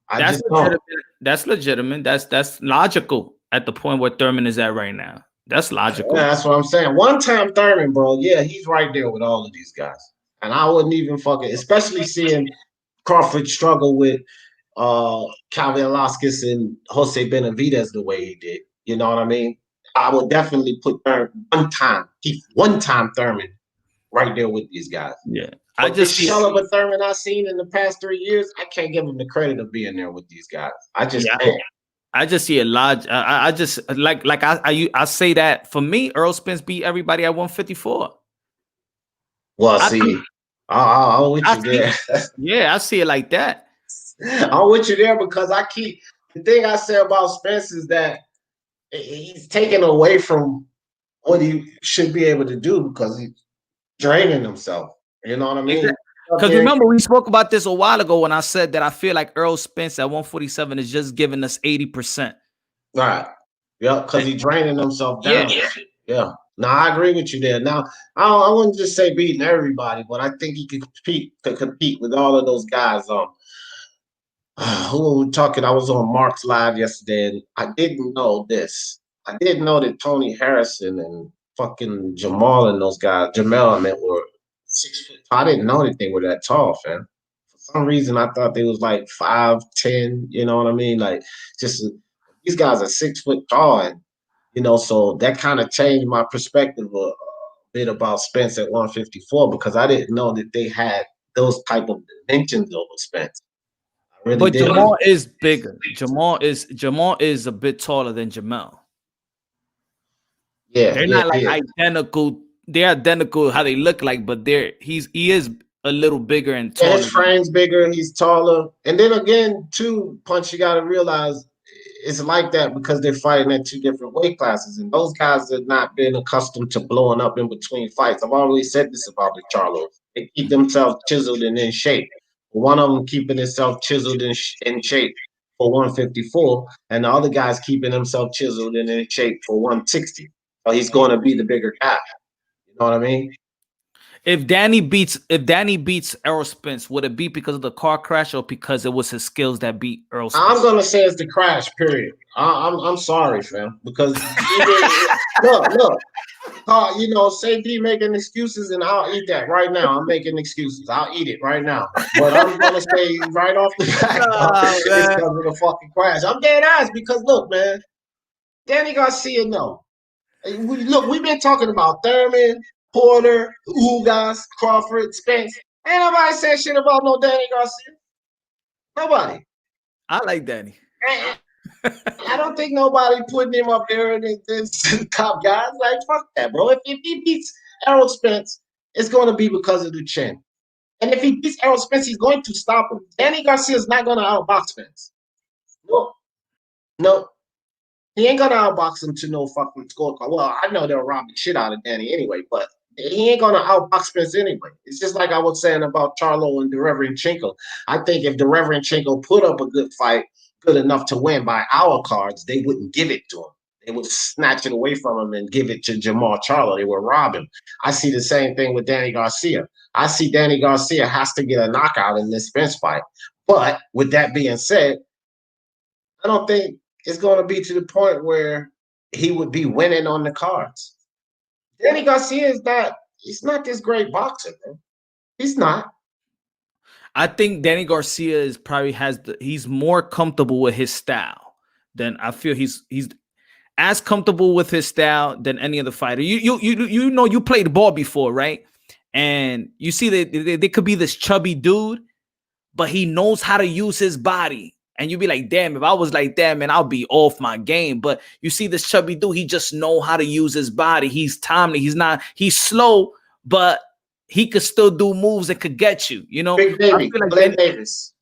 That's legitimate. That's logical at the point where Thurman is at right now. That's logical. Yeah, that's what I'm saying. One-time Thurman, bro. Yeah, he's right there with all of these guys. And I wouldn't even especially seeing Crawford struggle with Calvin Velasquez and Jose Benavidez the way he did. You know what I mean? I would definitely put Thurman one-time Thurman right there with these guys. Yeah. I just shell of a Thurman I've seen in the past 3 years. I can't give him the credit of being there with these guys. I just can't. I just see a lot. I just I say that for me, Errol Spence beat everybody at 154. Well, I'm with you there. Yeah, I see it like that. I'm with you there because the thing I say about Spence is that he's taken away from what he should be able to do because he's draining himself. You know what I mean? Because remember, we spoke about this a while ago when I said that I feel like Errol Spence at 147 is just giving us 80%. Right. Yeah, because he's draining himself down. Yeah. No, I agree with you there. Now, I wouldn't just say beating everybody, but I think he could compete with all of those guys. Who were we talking? I was on Mark's Live yesterday, and I didn't know this. I didn't know that Tony Harrison and fucking Jamal and those guys, Jamel and them, were 6 foot. I didn't know that they were that tall, fam. For some reason, I thought they was like 5'10". You know what I mean? Like, just these guys are 6 foot tall, and so that kind of changed my perspective a bit about Spence at 154 because I didn't know that they had those type of dimensions over Spence. Really but didn't. Jamal is bigger. Jamal is a bit taller than Jamel. Yeah, they're not like identical. They're identical how they look like, but he is a little bigger and taller. Yeah, his frame's bigger and he's taller. And then again, too, Punch, you got to realize it's like that because they're fighting at 2 different weight classes, and those guys have not been accustomed to blowing up in between fights. I've always said this about the Charlos. They keep themselves chiseled and in shape. One of them keeping himself chiseled in shape for 154, and the other guy's keeping himself chiseled and in shape for 160. So he's going to be the bigger guy. You know what I mean? If Danny beats Errol Spence, would it be because of the car crash or because it was his skills that beat Errol Spence? I'm gonna say it's the crash. Period. I'm sorry, fam, because look. You know, say D making excuses, and I'll eat that right now. I'm making excuses. I'll eat it right now. But I'm gonna say right off the bat, it's because of the fucking crash. I'm dead ass because look, man, Danny Garcia, no. We've been talking about Thurman, Porter, Ugas, Crawford, Spence. Ain't nobody said shit about no Danny Garcia. Nobody. I like Danny. I don't think nobody putting him up there in the top guys. Like, fuck that, bro. If he beats Errol Spence, it's going to be because of the chin. And if he beats Errol Spence, he's going to stop him. Danny Garcia is not going to outbox Spence. No. He ain't going to outbox him to no fucking scorecard. Well, I know they'll rob the shit out of Danny anyway, but he ain't going to outbox Spence anyway. It's just like I was saying about Charlo and Dereverenchenko. I think if Dereverenchenko put up a good fight, good enough to win by our cards, they wouldn't give it to him. They would snatch it away from him and give it to Jamal Charlo. They would rob him. I see the same thing with Danny Garcia. I see Danny Garcia has to get a knockout in this Spence fight. But with that being said, I don't think it's going to be to the point where he would be winning on the cards. Danny Garcia he's not this great boxer, man. He's not. I think Danny Garcia he's more comfortable with his style than I feel he's as comfortable with his style than any other fighter. You know you played ball before, right? And you see that they could be this chubby dude, but he knows how to use his body. And you'd be like, damn, if I was like that, man, I'll be off my game. But you see this chubby dude, he just know how to use his body. He's timely. He's slow, but he could still do moves that could get you, you know? Big baby, Blake Davis.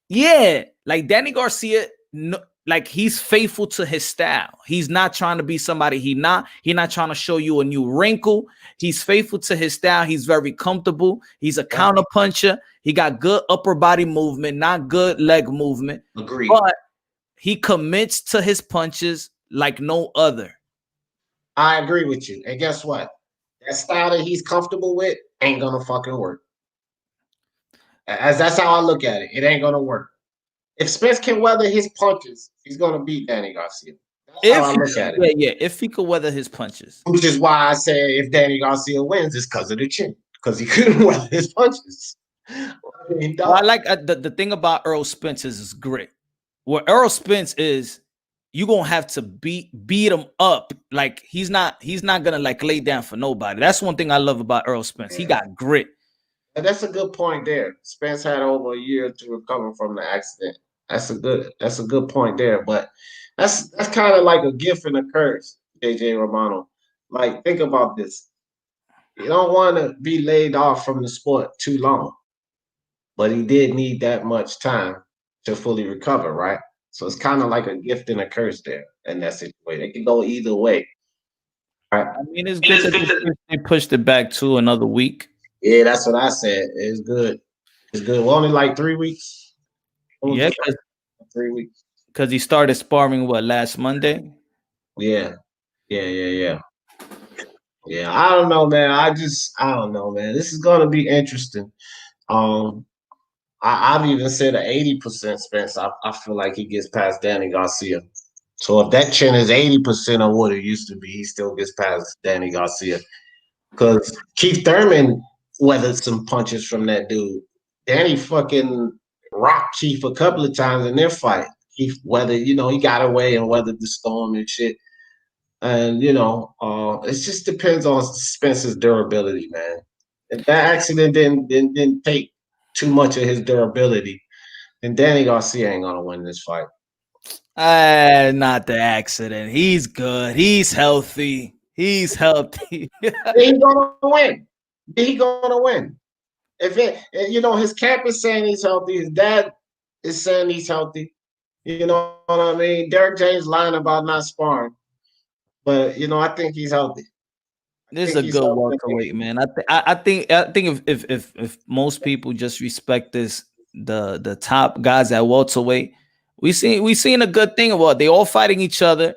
Yeah, like Danny Garcia, like he's faithful to his style. He's not trying to be somebody he not trying to show you a new wrinkle. He's faithful to his style. He's very comfortable. He's a counter puncher. He got good upper body movement, not good leg movement. Agreed. But he commits to his punches like no other. I agree with you. And guess what? That style that he's comfortable with ain't gonna fucking work. As that's how I look at it. It ain't gonna work. If Spence can weather his punches, he's gonna beat Danny Garcia. That's how I look at it. Yeah. If he could weather his punches. Which is why I say if Danny Garcia wins, it's because of the chin. Because he couldn't weather his punches. I like the thing about Errol Spence is grit. Where Errol Spence is, you're gonna have to beat him up. Like he's not gonna like lay down for nobody. That's one thing I love about Errol Spence. He got grit. And that's a good point there. Spence had over a year to recover from the accident. That's a good point there. But that's kind of like a gift and a curse, JJ Romano. Like, think about this. You don't want to be laid off from the sport too long. But he did need that much time to fully recover, right? So it's kind of like a gift and a curse there in that situation. It can go either way. Right? I mean, it's good that they pushed it back to another week. Yeah, that's what I said. It's good. It's good. Well, only like 3 weeks. Yeah, 3 weeks. Because he started sparring last Monday? Yeah. I don't know, man. I don't know, man. This is gonna be interesting. I've even said an 80% Spence. I feel like he gets past Danny Garcia. So if that chin is 80% of what it used to be, he still gets past Danny Garcia. Because Keith Thurman weathered some punches from that dude. Danny fucking rocked Keith a couple of times in their fight. Keith weathered, he got away and weathered the storm and shit. And, it just depends on Spence's durability, man. If that accident didn't take too much of his durability, then Danny Garcia ain't gonna win this fight. Not the accident. He's good. He's healthy. He's healthy. He's gonna win. If his camp is saying he's healthy, his dad is saying he's healthy. You know what I mean? Derek James lying about not sparring, but I think he's healthy. This is a good welterweight, man. I think if most people just respect the top guys at welterweight, we seen a good thing about they all fighting each other.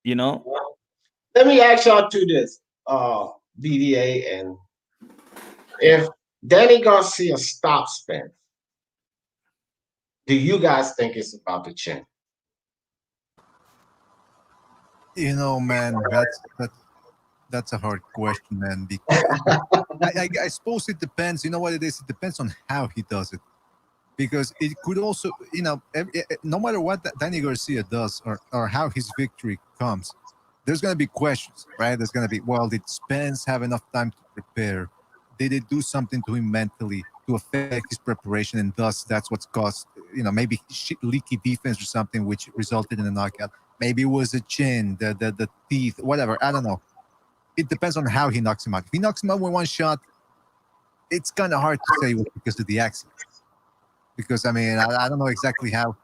Let me ask y'all this, BDA, and if Danny Garcia stops Spence, do you guys think it's about the chin? Man, That's a hard question, man. Because I suppose it depends. You know what it is? It depends on how he does it. Because it could also, no matter what Danny Garcia does or how his victory comes, there's going to be questions, right? There's going to be, well, did Spence have enough time to prepare? Did it do something to him mentally to affect his preparation? And thus, that's what's caused, maybe leaky defense or something, which resulted in a knockout. Maybe it was the chin, the teeth, whatever. I don't know. It depends on how he knocks him out. If he knocks him out with one shot, it's kind of hard to say it was because of the accident. Because, I mean, I don't know exactly how.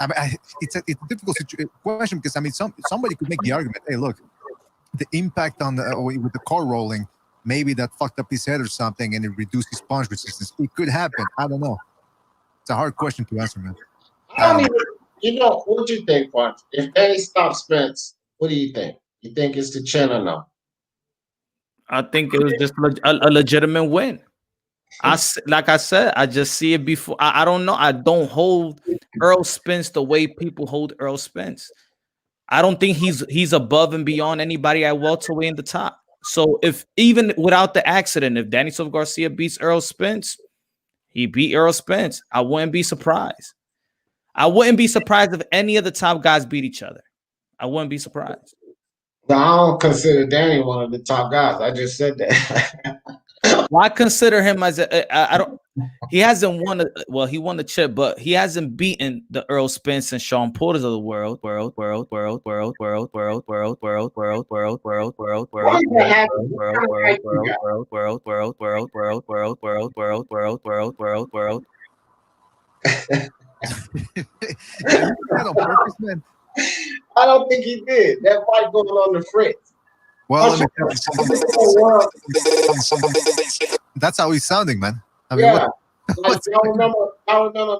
I mean, it's a difficult question because, I mean, somebody could make the argument, hey, look, the impact on with the car rolling, maybe that fucked up his head or something and it reduced his punch resistance. It could happen. I don't know. It's a hard question to answer, man. I don't even, what do you think, Punch? If Danny stops Spence, what do you think? You think it's the chin or no? I think it was just a legitimate win. Like I said, I just see it before. I don't know. I don't hold Errol Spence the way people hold Errol Spence. I don't think he's above and beyond anybody at welterweight in the top. So if even without the accident, if Danny Silva Garcia beats Errol Spence, he beat Errol Spence. I wouldn't be surprised. I wouldn't be surprised if any of the top guys beat each other. I wouldn't be surprised. No, I don't consider Danny one of the top guys. I just said that. Well, I consider him as I don't. He hasn't won. He won the chip, but he hasn't beaten the Errol Spence and Sean Porters of the world. I don't think he did. That fight going on the fritz. Well, let me tell you something. That's how he's sounding, man. I mean, yeah. Like, I remember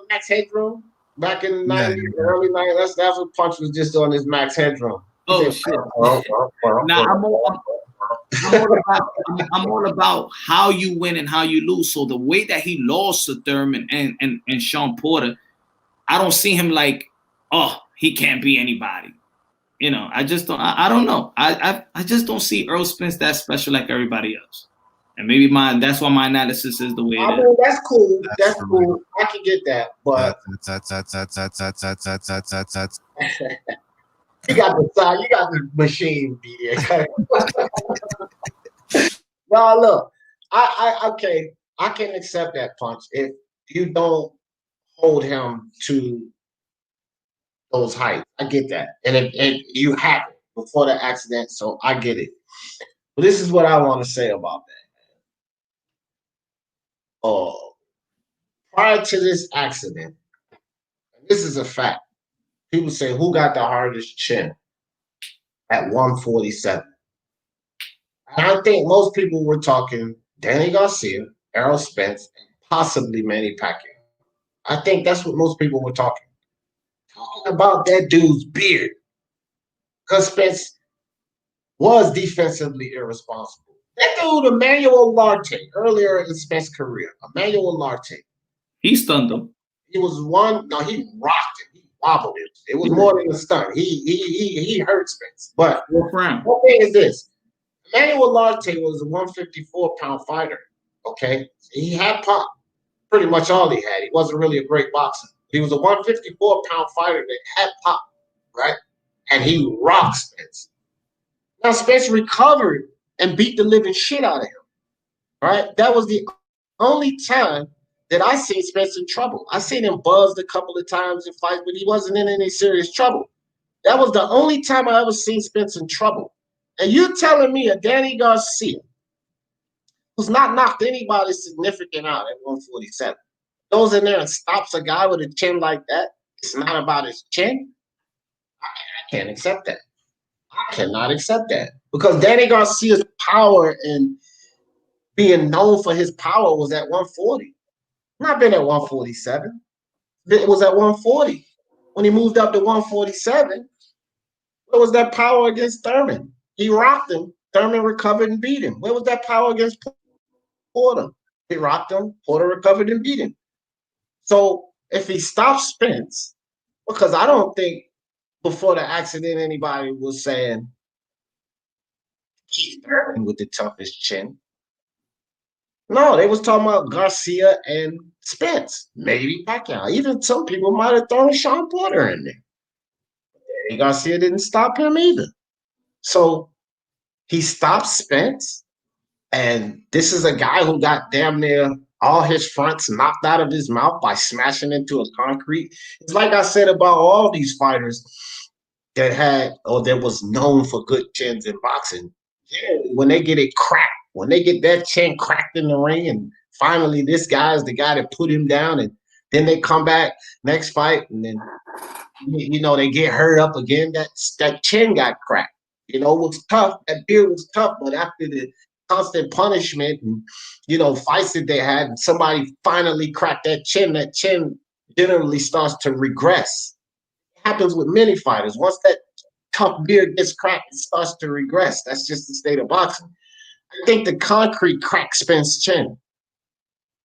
Max Headroom back in the 90s, early 90s. That's what Punch was just on his Max Headroom. Oh, shit. Now, I'm all about how you win and how you lose. So the way that he lost to Thurman and Sean Porter, I don't see him like, oh, he can't be anybody. I just don't. I don't know. I just don't see Errol Spence that special like everybody else. And maybe that's why my analysis is the way it is. That's cool. That's cool. I can get that. But you got the machine beat. No, look. Okay. I can accept that, Punch. If you don't hold him to those heights. I get that. And you had it before the accident, so I get it. But this is what I want to say about that. Prior to this accident, this is a fact. People say, who got the hardest chin at 147? And I think most people were talking Danny Garcia, Errol Spence, and possibly Manny Pacquiao. I think that's what most people were talking about, that dude's beard. Because Spence was defensively irresponsible. That dude, Emmanuel Larte, earlier in Spence's career, Emmanuel Larte. He stunned him. He was he rocked him. He wobbled him. It was more than a stun. He hurt Spence. But one thing is this. Emmanuel Larte was a 154-pound fighter. Okay. He had pop. Pretty much all he had. He wasn't really a great boxer. He was a 154-pound fighter that had pop, right? And he rocked Spence. Now, Spence recovered and beat the living shit out of him, right? That was the only time that I seen Spence in trouble. I seen him buzzed a couple of times in fights, but he wasn't in any serious trouble. That was the only time I ever seen Spence in trouble. And you're telling me a Danny Garcia who's not knocked anybody significant out at 147 goes in there and stops a guy with a chin like that? It's not about his chin. I can't accept that. I cannot accept that. Because Danny Garcia's power and being known for his power was at 140. Not been at 147. It was at 140. When he moved up to 147, where was that power against Thurman? He rocked him. Thurman recovered and beat him. Where was that power against Porter? He rocked him. Porter recovered and beat him. So if he stops Spence, because I don't think before the accident anybody was saying Keith Thurman with the toughest chin. No, they was talking about Garcia and Spence, maybe Pacquiao. Even some people might have thrown Sean Porter in there. Eddie Garcia didn't stop him either. So he stopped Spence, and this is a guy who got damn near all his fronts knocked out of his mouth by smashing into a concrete. It's like I said about all these fighters that had or that was known for good chins in boxing. Yeah, when they get it cracked, when they get that chin cracked in the ring, and finally this guy is the guy that put him down, and then they come back next fight, and then they get hurt up again. That chin got cracked. It was tough. That beard was tough, but after the constant punishment and fights that they had, and somebody finally cracked that chin generally starts to regress. It happens with many fighters. Once that tough beard gets cracked, it starts to regress. That's just the state of boxing. I think the concrete cracked Spence's chin,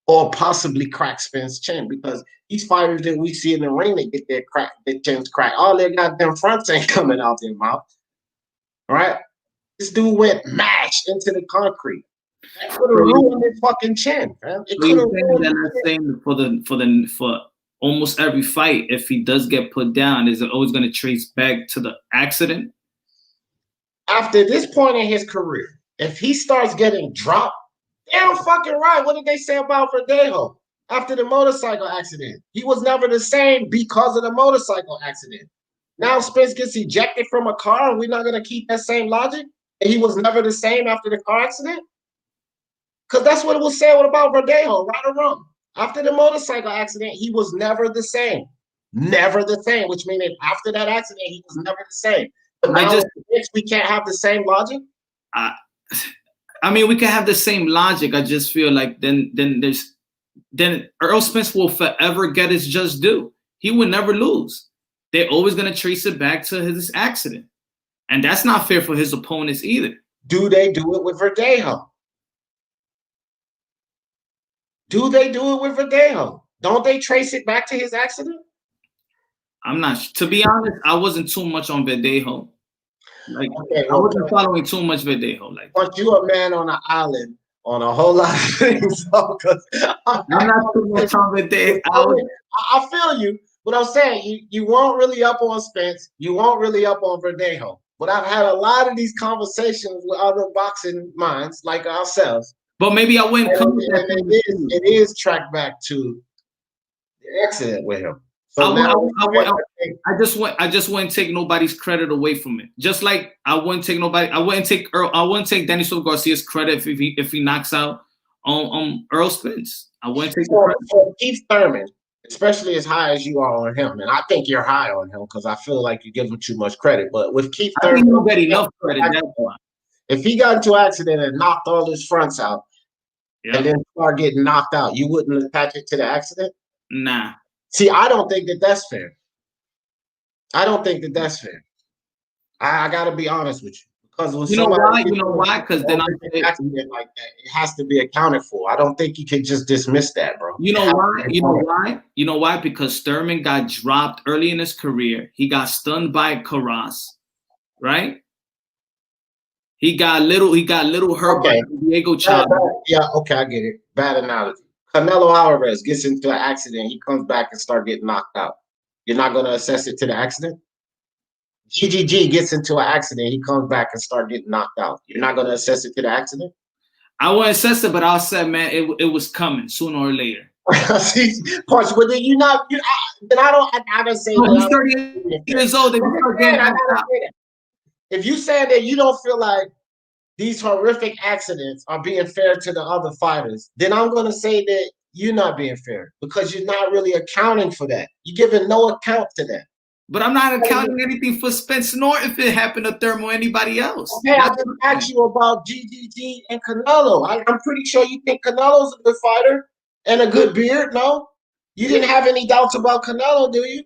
or possibly cracked Spence's chin, because these fighters that we see in the ring, they get their chins cracked. All their goddamn fronts ain't coming out their mouth. All right? This dude went mashed into the concrete. That could have ruined his fucking chin, man. It could have ruined for almost every fight, if he does get put down, is it always going to trace back to the accident? After this point in his career, if he starts getting dropped, damn fucking right. What did they say about Verdejo after the motorcycle accident? He was never the same because of the motorcycle accident. Now Spence gets ejected from a car, and we're not going to keep that same logic? And he was never the same after the car accident? Because that's what it was said about Verdejo, right or wrong. After the motorcycle accident, he was never the same. Never the same, which means that after that accident, he was never the same. But now we can't have the same logic? I mean, we can have the same logic. I just feel like then Earl Spence will forever get his just due. He will never lose. They're always going to trace it back to his accident. And that's not fair for his opponents either. Do they do it with Verdejo? Do they do it with Verdejo? Don't they trace it back to his accident? I'm not. To be honest, I wasn't too much on Verdejo. I wasn't following too much Verdejo. But you're a man on an island on a whole lot of things. I'm not too much on Verdejo. I feel you. But I'm saying you weren't really up on Spence. You weren't really up on Verdejo. But I've had a lot of these conversations with other boxing minds like ourselves. But maybe I wouldn't come with that. It is tracked back to the accident with him. So I just wouldn't take nobody's credit away from it. Just like I wouldn't take Danny Silva Garcia's credit if he knocks out Earl Spence. I wouldn't take the credit. For Keith Thurman, especially as high as you are on him, and I think you're high on him because I feel like you give him too much credit. But with Keith Thurman, I think you get enough credit. That's why. If he got into an accident and knocked all his fronts out, and then start getting knocked out, you wouldn't attach it to the accident? Nah. See, I don't think that that's fair. I don't think that that's fair. I got to be honest with you. Because when you know why? Because then accident like that, it has to be accounted for. I don't think you can just dismiss that, bro. You know why? You know why? Because Thurman got dropped early in his career. He got stunned by Carras, right? He got little hurt by Diego Chavez. Yeah, okay, I get it. Bad analogy. Canelo Alvarez gets into an accident. He comes back and starts getting knocked out. You're not going to assess it to the accident? GGG gets into an accident. He comes back and starts getting knocked out. You're not going to assess it to the accident? I won't assess it, but I'll say, man, it was coming sooner or later. See, Punch, but then you not. Then I don't say that. He's 38 years old. If you say that you don't feel like these horrific accidents are being fair to the other fighters, then I'm going to say that you're not being fair because you're not really accounting for that. You're giving no account to that. But I'm not accounting anything for Spence, nor if it happened to Thurman or anybody else. Okay, I just asked you about GGG and Canelo. I'm pretty sure you think Canelo's a good fighter and a good beard, no? You didn't have any doubts about Canelo, do you?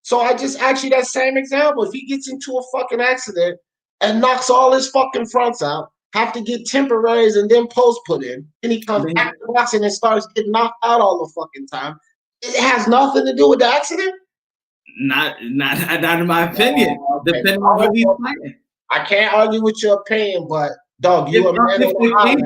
So I just asked you that same example. If he gets into a fucking accident and knocks all his fucking fronts out, have to get temporaries and then post put in, and he comes back to boxing and starts getting knocked out all the fucking time, it has nothing to do with the accident? Not in my opinion. Depending on who he's playing. I can't argue with your opinion, but Dog, you a man on the island.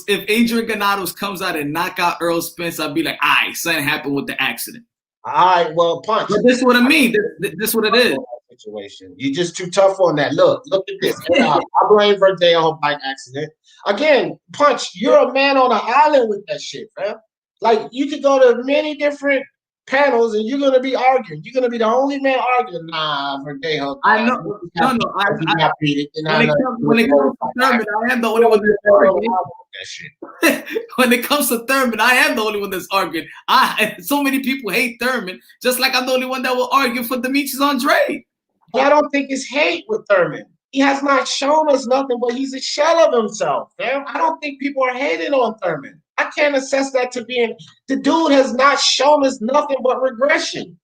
If Adrian Granados comes out and knock out Earl Spence, I'd be like, all right, something happened with the accident. All right, well, punch. But this is what I mean. This is what it is. Situation. You're just too tough on that. Look at this. I blame Verde on her bike accident. Again, punch, you're a man on an island with that shit, man. Like, you could go to many different panels and you're going to be arguing. You're going to be the only man arguing. Nah, Verde. I know. When it comes to Thurman, I am the only one that's arguing. When it comes to Thurman, I am the only one that's arguing. So many people hate Thurman, just like I'm the only one that will argue for Demetrius Andrade. I don't think it's hate with Thurman. He has not shown us nothing, but he's a shell of himself, man. I don't think people are hating on Thurman. I can't assess that to being the dude has not shown us nothing but regression.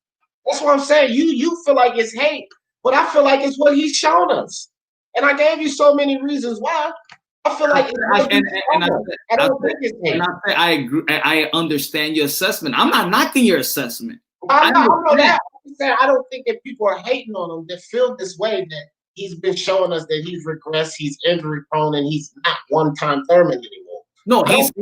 That's what I'm saying. You feel like it's hate, but I feel like it's what he's shown us. And I gave you so many reasons why. I feel like I don't think it's hate. I agree. I understand your assessment. I'm not knocking your assessment. I know that. I don't think that people are hating on him that feel this way, that he's been showing us that he's regressed, he's injury prone, and he's not one-time Thurman anymore. No, he's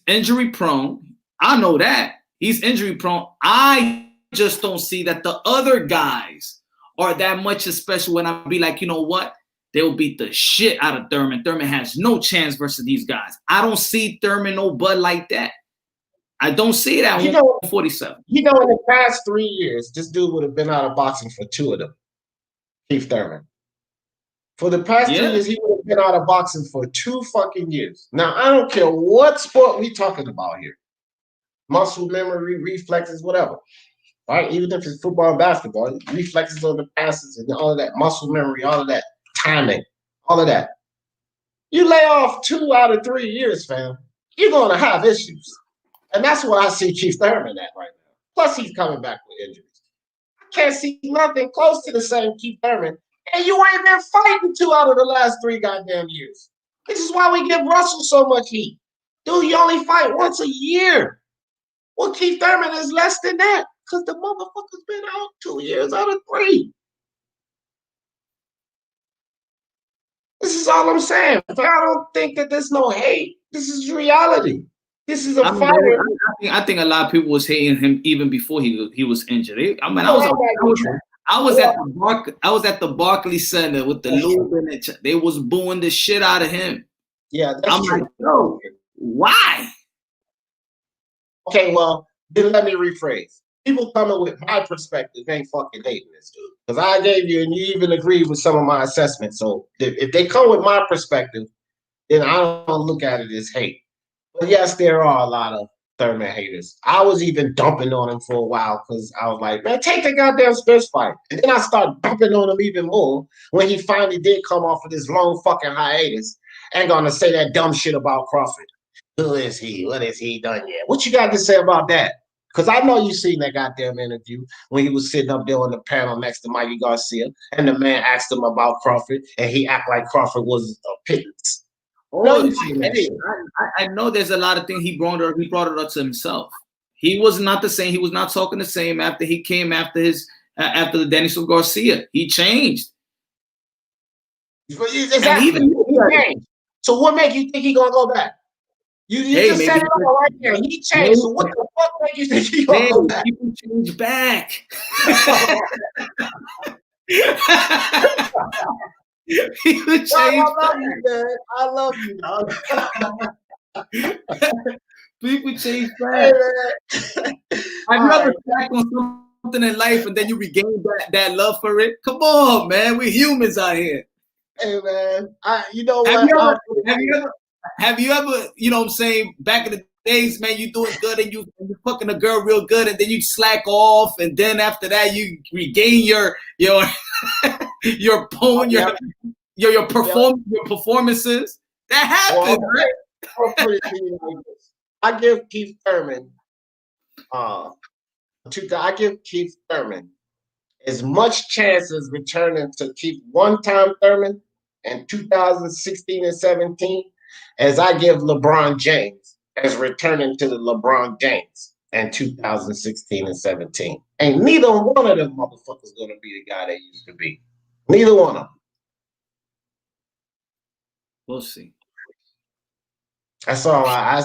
injury prone. I know that. He's injury prone. I just don't see that the other guys are that much special when I be like, you know what? They'll beat the shit out of Thurman. Thurman has no chance versus these guys. I don't see Thurman no bud like that. I don't see it at 147. In the past 3 years, this dude would have been out of boxing for 2 of them. Keith Thurman. For the past 3 years, he would have been out of boxing for 2 fucking years. Now, I don't care what sport we talking about here. Muscle memory, reflexes, whatever. Right? Even if it's football and basketball, reflexes on the passes and all of that, muscle memory, all of that, timing, all of that. You lay off 2 out of 3 years, fam, you're going to have issues. And that's what I see Keith Thurman at right now. Plus, he's coming back with injuries. I can't see nothing close to the same Keith Thurman. And you ain't been fighting 2 out of the last 3 goddamn years. This is why we give Russell so much heat. Dude, you only fight once a year. Well, Keith Thurman is less than that because the motherfucker's been out 2 years out of 3. This is all I'm saying. I don't think that there's no hate. This is reality. This is a fighter. I think a lot of people was hating him even before he was injured. I was at the Barclays Center with the lube in it. They was booing the shit out of him. Yeah, that's true. Like, yo, why? Okay, well, then let me rephrase. People coming with my perspective ain't fucking hating this dude. Because I gave you, and you even agreed with some of my assessments. So if they come with my perspective, then I don't look at it as hate. But yes, there are a lot of Thurman haters. I was even dumping on him for a while because I was like, man, take the goddamn Spence fight. And then I started dumping on him even more when he finally did come off of this long fucking hiatus and gonna say that dumb shit about Crawford. Who is he? What has he done yet? What you got to say about that? Because I know you seen that goddamn interview when he was sitting up there on the panel next to Mikey Garcia and the man asked him about Crawford and he acted like Crawford was a pittance. No, I know there's a lot of things he brought it up to himself. He was not the same. He was not talking the same after he came after the Daniel Garcia. He changed. Exactly. He changed. So what make you think he gonna go back? You just said it all right there. He changed. So what the fuck make you think he gonna go back? People change back. I love you, dog. People change back. I've never back on something in life and then you regain that love for it. Come on, man. We're humans out here. Hey, man. You know what? Have you ever, you know what I'm saying, back in the days, man, you doing good and you fucking a girl real good and then you slack off and then after that you regain your performances. That happens, right? I give Keith Thurman as much chance as returning to Keith one-time Thurman in 2016 and 17 as I give LeBron James as returning to the LeBron James in 2016 and 17. Ain't neither one of them motherfuckers gonna be the guy they used to be. Neither one of them. We'll see. That's all I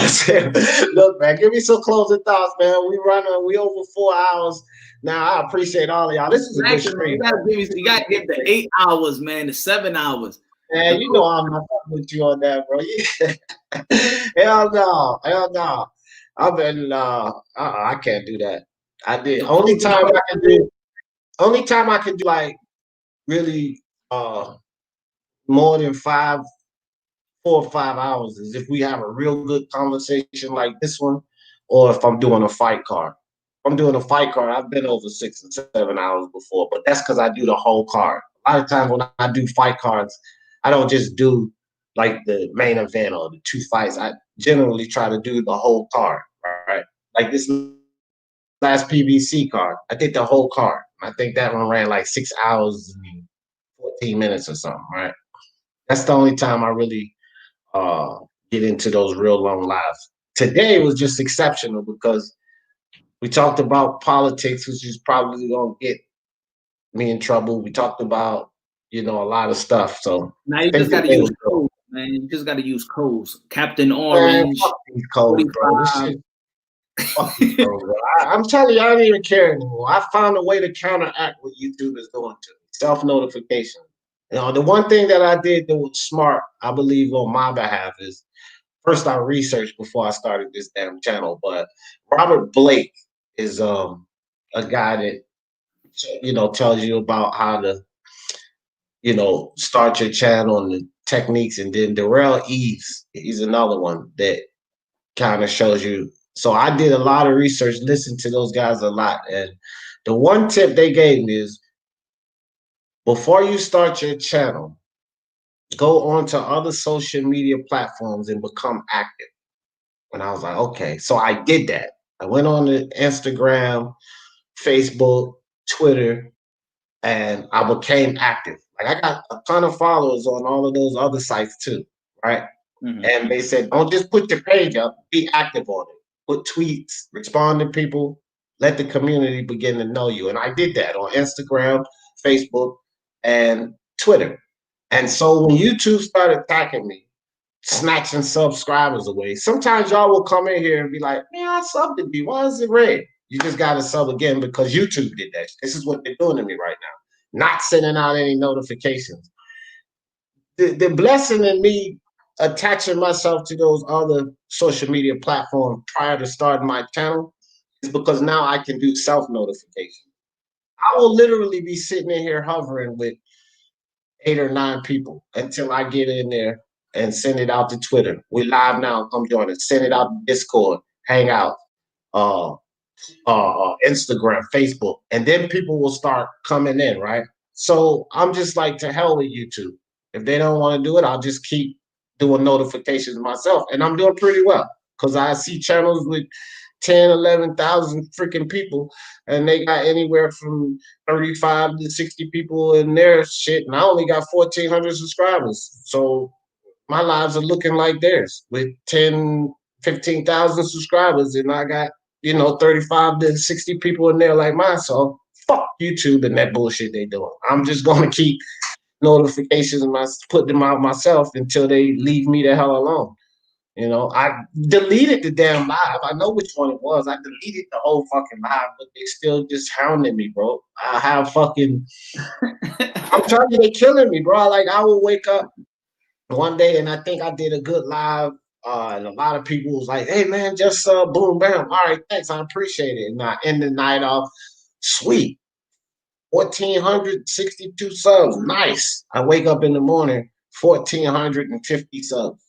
said. Look, man, give me some closing thoughts, man. We over 4 hours now. I appreciate all of y'all. This is a good stream. You gotta give the 8 hours, man, the 7 hours. Man, you know I'm not fucking with you on that, bro. Hell no. I've been I can't do that. I did. Only time I can do like really more than 4 or 5 hours is if we have a real good conversation like this one, or if I'm doing a fight card. If I'm doing a fight card, I've been over 6 and 7 hours before, but that's because I do the whole card. A lot of times when I do fight cards, I don't just do like the main event or the 2 fights. I generally try to do the whole card, right? Like this last PBC card, I did the whole card. I think that one ran like 6 hours and 14 minutes or something, right? That's the only time I really get into those real long lives. Today was just exceptional because we talked about politics, which is probably gonna get me in trouble. We talked about, a lot of stuff. So now you just gotta use codes, man. You just gotta use codes. Captain Orange. Man, fuck these codes, bro. This shit. Fuck these codes, bro. I'm telling you, I don't even care anymore. I found a way to counteract what YouTube is doing to me. Self-notification. The one thing that I did that was smart, I believe, on my behalf is first I researched before I started this damn channel. But Robert Blake is a guy that tells you about how to start your channel and the techniques. And then Darrell Eves, he's another one that kind of shows you. So I did a lot of research, listened to those guys a lot, and the one tip they gave me is, before you start your channel, go on to other social media platforms and become active. And I was like, okay. So I did that. I went on to Instagram, Facebook, Twitter, and I became active. Like I got a ton of followers on all of those other sites too, right? Mm-hmm. And they said, don't just put your page up, be active on it. Put tweets, respond to people, let the community begin to know you. And I did that on Instagram, Facebook, and Twitter. And so when YouTube started attacking me, snatching subscribers away, sometimes y'all will come in here and be like, man, I subbed to you. Why is it red? You just got to sub again because YouTube did that. This is what they're doing to me right now. Not sending out any notifications. The blessing in me attaching myself to those other social media platforms prior to starting my channel is because now I can do self-notification. I will literally be sitting in here hovering with 8 or 9 people until I get in there and send it out to Twitter. We live now, come join us. Send it out to Discord, Hangout, Instagram, Facebook, and then people will start coming in, right? So I'm just like, to hell with YouTube. If they don't want to do it, I'll just keep doing notifications myself, and I'm doing pretty well because I see channels with 10, 11,000 freaking people, and they got anywhere from 35 to 60 people in their shit, and I only got 1,400 subscribers. So my lives are looking like theirs with 10, 15,000 subscribers, and I got 35 to 60 people in there like mine. So fuck YouTube and that bullshit they doing. I'm just gonna keep notifications and put them out myself until they leave me the hell alone. I deleted the damn live. I know which one it was. I deleted the whole fucking live, but they still just hounding me, bro. I have fucking I'm telling you, they killing me, bro. Like I will wake up one day and I think I did a good live. And a lot of people was like, hey man, just boom, bam. All right, thanks. I appreciate it. And I end the night off, sweet. 1,462 subs. Nice. I wake up in the morning, 1,450 subs.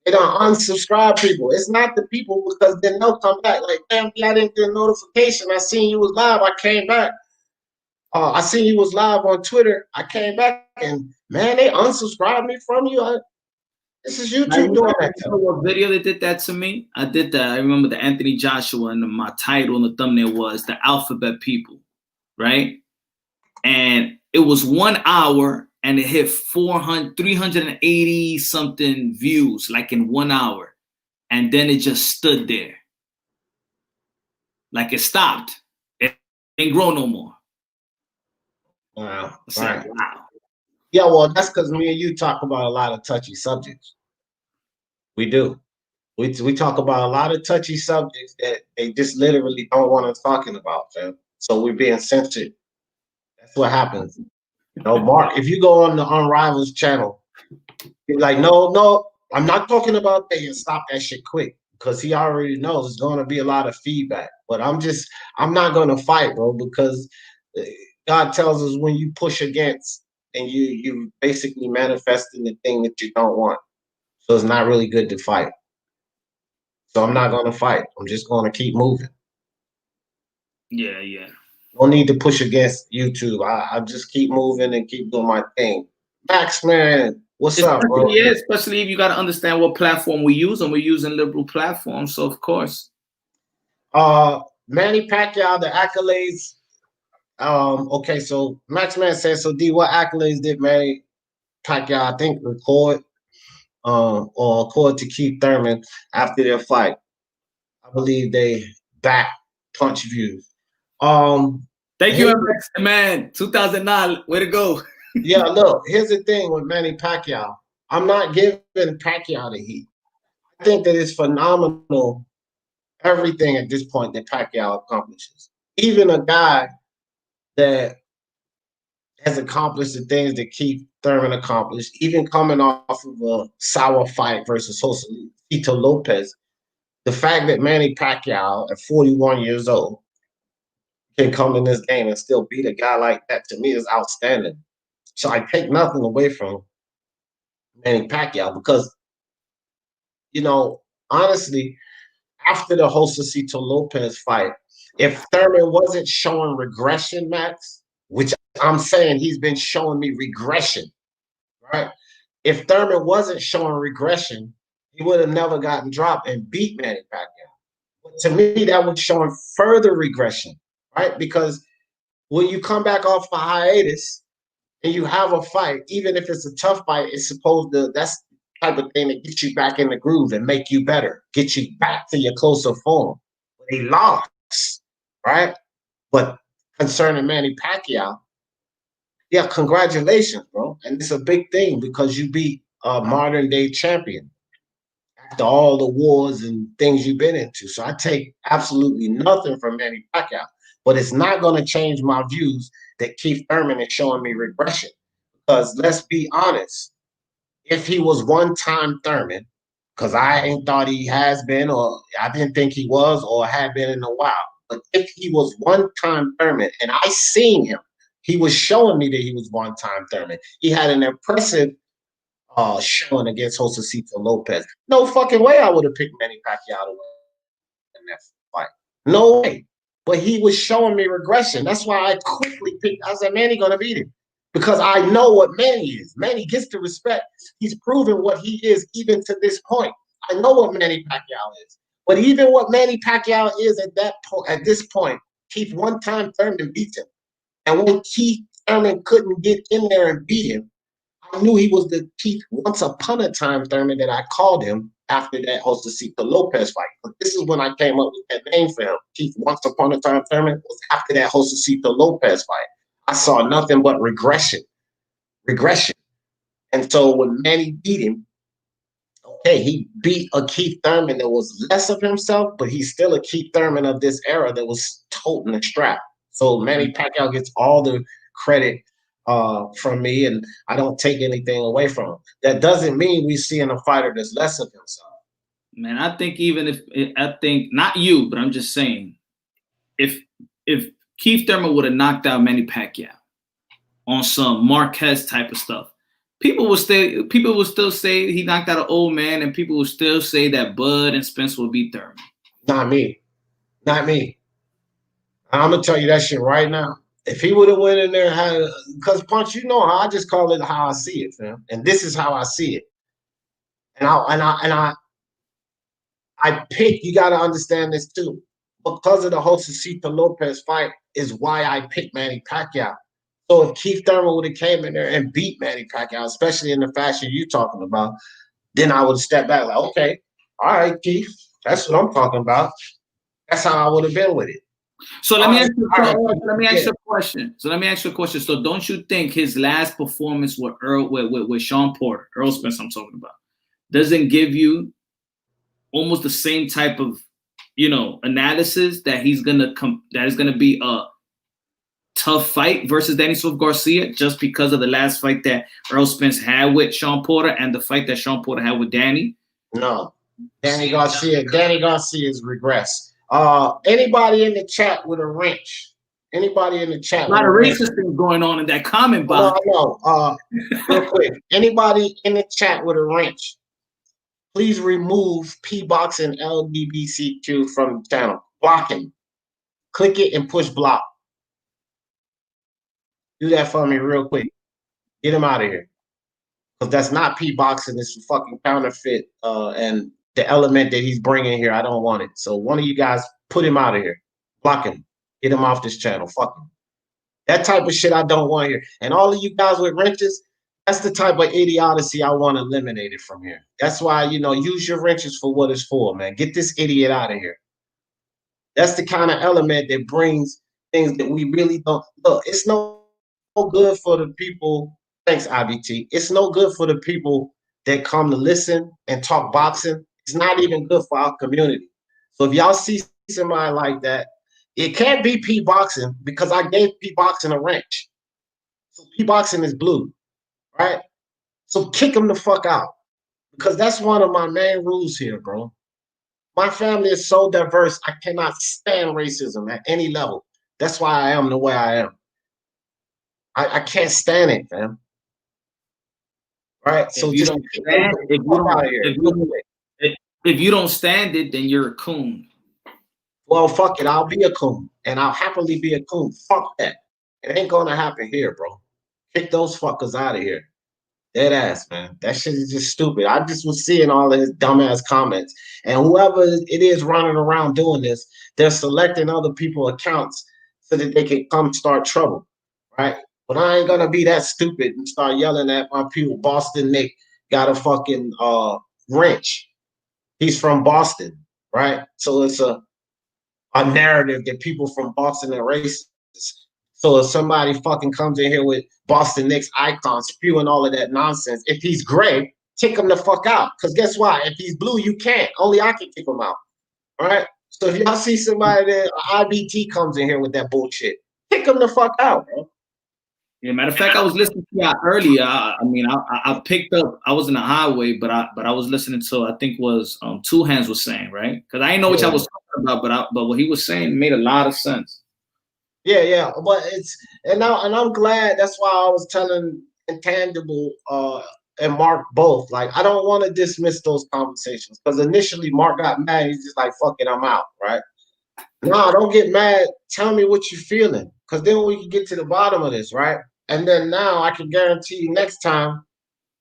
They don't unsubscribe people. It's not the people, because then they'll come back like, damn, I didn't get a notification. I seen you was live. I came back. I seen you was live on Twitter. I came back and man, they unsubscribed me from you. This is YouTube doing that. What video they did that to me? I did that. I remember the Anthony Joshua, and my title and the thumbnail was the Alphabet People, right? And it was 1 hour and it hit 380 something views, like in 1 hour. And then it just stood there. Like it stopped. It didn't grow no more. Wow. It's like, wow. Yeah, well, that's because me and you talk about a lot of touchy subjects. We do. We talk about a lot of touchy subjects that they just literally don't want us talking about, fam. So we're being censored. That's what happens. You know, Mark, if you go on the Unrivaled channel, you're like, no, I'm not talking about that. You stop that shit quick because he already knows there's going to be a lot of feedback. But I'm not going to fight, bro, because God tells us when you push against and you basically manifesting the thing that you don't want. So it's not really good to fight. So I'm not going to fight. I'm just going to keep moving. Yeah. No need to push against YouTube. I just keep moving and keep doing my thing. Max, man, what's up, bro? Yeah, especially if you got to understand what platform we use, and we're using liberal platforms, so of course. Manny Pacquiao, the accolades. Okay, so Max Man says, so D, what accolades did Manny Pacquiao, I think, record or accord to Keith Thurman after their fight? I believe they back punch views. Thank you, man. 2009, way to go. Yeah, look, here's the thing with Manny Pacquiao. I'm not giving Pacquiao the heat. I think that it's phenomenal, everything at this point that Pacquiao accomplishes. Even a guy that has accomplished the things that Keith Thurman accomplished, even coming off of a sour fight versus Josesito Lopez, the fact that Manny Pacquiao at 41 years old can come in this game and still beat a guy like that, to me, is outstanding. So I take nothing away from Manny Pacquiao because, you know, honestly, after the Josesito Lopez fight, if Thurman wasn't showing regression, Max, which I'm saying he's been showing me regression, right? If Thurman wasn't showing regression, he would have never gotten dropped and beat Manny Pacquiao. But to me, that was showing further regression, right? Because when you come back off a hiatus and you have a fight, even if it's a tough fight, it's supposed to, that's the type of thing that gets you back in the groove and make you better, get you back to your closer form. But he lost, right? But concerning Manny Pacquiao, yeah, congratulations, bro. And it's a big thing because you beat a modern day champion after all the wars and things you've been into. So I take absolutely nothing from Manny Pacquiao, but it's not going to change my views that Keith Thurman is showing me regression. Because let's be honest, if he was one-time Thurman, because I ain't thought he has been, or I didn't think he was, or had been in a while. But if he was one-time Thurman, and I seen him, he was showing me that he was one-time Thurman. He had an impressive showing against Josesito Lopez. No fucking way I would have picked Manny Pacquiao to win in that fight. No way. But he was showing me regression. That's why I quickly picked. I said, Manny gonna beat him. Because I know what Manny is. Manny gets the respect. He's proven what he is even to this point. I know what Manny Pacquiao is. But even what Manny Pacquiao is at that point, at this point, Keith one-time Thurman beat him. And when Keith Thurman couldn't get in there and beat him, I knew he was the Keith once upon a time Thurman that I called him after that Josesito Lopez fight. But this is when I came up with that name for him. Keith once upon a time Thurman was after that Josesito Lopez fight. I saw nothing but regression. And so when Manny beat him, okay, he beat a Keith Thurman that was less of himself, but he's still a Keith Thurman of this era that was toting the strap. So Manny Pacquiao gets all the credit from me, and I don't take anything away from him. That doesn't mean we're seeing a fighter that's less of himself. Man, I think I think not you, but I'm just saying, if Keith Thurman would have knocked out Manny Pacquiao on some Marquez type of stuff, people will still say he knocked out an old man, and people will still say that Bud and Spence will beat Thurman. Not me. I'm gonna tell you that shit right now. If he would have went in there and had, because Punch, you know how I just call it how I see it, fam. And this is how I see it. And I pick. You got to understand this too. Because of the Josesito Lopez fight is why I picked Manny Pacquiao. So if Keith Thurman would have came in there and beat Manny Pacquiao, especially in the fashion you're talking about, then I would step back like, okay, all right, Keith, that's what I'm talking about. That's how I would have been with it. So let me ask you a question. So let me ask you a question. So don't you think his last performance with with Sean Porter, Earl Spence, I'm talking about, doesn't give you almost the same type of, analysis that he's gonna that is gonna be a tough fight versus Danny Swift Garcia, just because of the last fight that Earl Spence had with Sean Porter and the fight that Sean Porter had with Danny? No, Danny Garcia's regressed. Anybody in the chat with a wrench? Anybody in the chat? A lot of racist things going on in that comment box. No. Real quick, anybody in the chat with a wrench? Please remove P Boxing LGBTQ from the channel. Block him. Click it and push block. Do that for me real quick. Get him out of here. Because that's not P Boxing. It's a fucking counterfeit. And the element that he's bringing here, I don't want it. So one of you guys put him out of here. Block him. Get him off this channel. Fuck him. That type of shit I don't want here. And all of you guys with wrenches, that's the type of idiocy I want eliminated from here. That's why, use your wrenches for what it's for, man. Get this idiot out of here. That's the kind of element that brings things that we really don't look. It's no good for the people. Thanks, IBT. It's no good for the people that come to listen and talk boxing. It's not even good for our community. So if y'all see somebody like that, it can't be P Boxing because I gave P Boxing a wrench. So P Boxing is blue, right? So kick him the fuck out because that's one of my main rules here, bro. My family is so diverse, I cannot stand racism at any level. That's why I am the way I am. I can't stand it, man. Right? So if you don't stand it, then you're a coon. Well, fuck it. I'll be a coon. And I'll happily be a coon. Fuck that. It ain't gonna happen here, bro. Kick those fuckers out of here. Dead ass, man. That shit is just stupid. I just was seeing all of his dumbass comments. And whoever it is running around doing this, they're selecting other people's accounts so that they can come start trouble. Right? But I ain't gonna be that stupid and start yelling at my people. Boston Nick got a fucking wrench. He's from Boston, right? So it's a narrative that people from Boston are racist. So if somebody fucking comes in here with Boston Nick's icon spewing all of that nonsense, if he's gray, kick him the fuck out. Because guess what? If he's blue, you can't. Only I can kick him out. All right? So if y'all see somebody that IBT comes in here with that bullshit, kick him the fuck out, bro. Yeah, matter of fact, I was listening to y'all earlier. I picked up. I was in the highway, but I was listening to. I think was Two Hands was saying, right? Because I didn't know what y'all was talking about, but what he was saying made a lot of sense. Yeah, but I'm glad. That's why I was telling Intangible and Mark both. Like, I don't want to dismiss those conversations because initially Mark got mad. He's just like, "Fuck it, I'm out." Right? No, don't get mad. Tell me what you're feeling, because then we can get to the bottom of this, right? And then now I can guarantee you next time,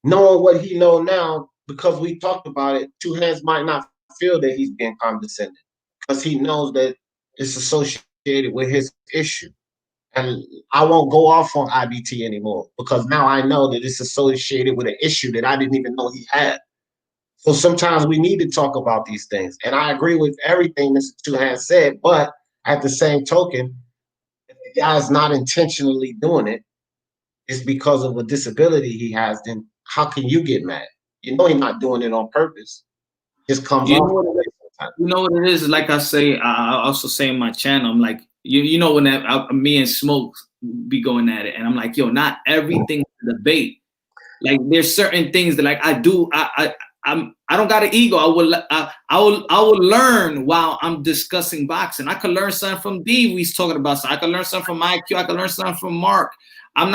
knowing what he know now, because we talked about it, Two Hands might not feel that he's being condescending because he knows that it's associated with his issue. And I won't go off on IBT anymore because now I know that it's associated with an issue that I didn't even know he had. So sometimes we need to talk about these things. And I agree with everything Mr. Two Hands said, but at the same token, if the guy's not intentionally doing it, it's because of a disability he has, then how can you get mad? You know he's not doing it on purpose. It just comes off. You know what it is? Like I say, I also say in my channel, I'm like, you know when me and Smoke be going at it, and I'm like, yo, not everything is a debate. Like there's certain things that like I don't got an ego. I will learn while I'm discussing boxing. I could learn something from Dave. He's talking about something. I could learn something from IQ. I could learn something from Mark. I'm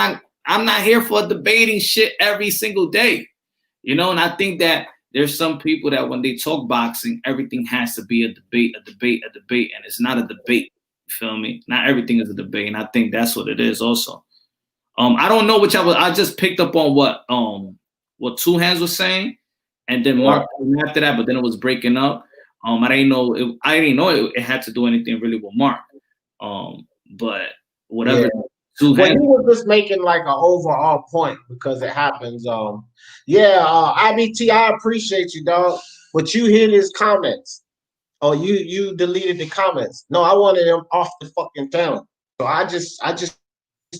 not here for debating shit every single day, and I think that there's some people that when they talk boxing, everything has to be a debate, and it's not a debate. You feel me? Not everything is a debate, and I think that's what it is also. I don't know which I just picked up on what Two Hands was saying, and then Mark after that, but then it was breaking up. I didn't know it had to do anything really with Mark. But whatever. Yeah. Well, he was just making like an overall point because it happens. IBT, I appreciate you, dog. But you hit his comments. "Oh, you deleted the comments." No, I wanted them off the fucking channel. So I just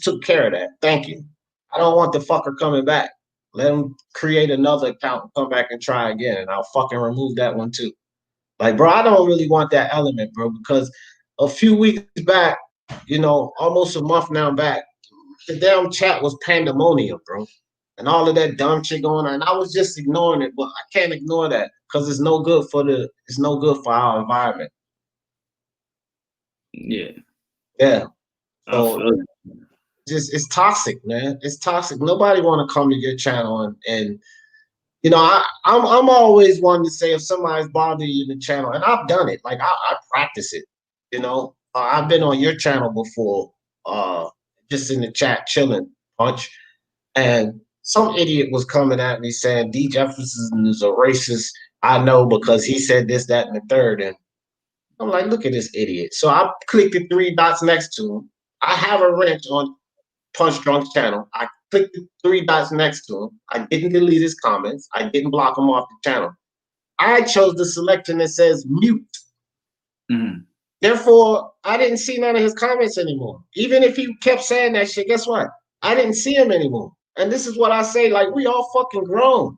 took care of that. Thank you. I don't want the fucker coming back. Let him create another account, come back and try again, and I'll fucking remove that one too. Like, bro, I don't really want that element, bro, because a few weeks back, you know, almost a month now back, the damn chat was pandemonium, bro. And all of that dumb shit going on. And I was just ignoring it, but I can't ignore that because it's no good for our environment. Yeah. Yeah. So it's toxic, man. It's toxic. Nobody want to come to your channel and you know, I'm always one to say if somebody's bothering you in the channel, and I've done it, like I practice it, you know. I've been on your channel before, just in the chat chilling, Punch, and some idiot was coming at me saying D. Jefferson is a racist. I know because he said this, that, and the third, and I'm like, look at this idiot. So I clicked the 3 dots next to him. I have a wrench on Punch Drunk's channel. I clicked the 3 dots next to him. I didn't delete his comments. I didn't block him off the channel. I chose the selection that says mute. Mm-hmm. Therefore, I didn't see none of his comments anymore. Even if he kept saying that shit, guess what? I didn't see him anymore. And this is what I say, like, we all fucking grown.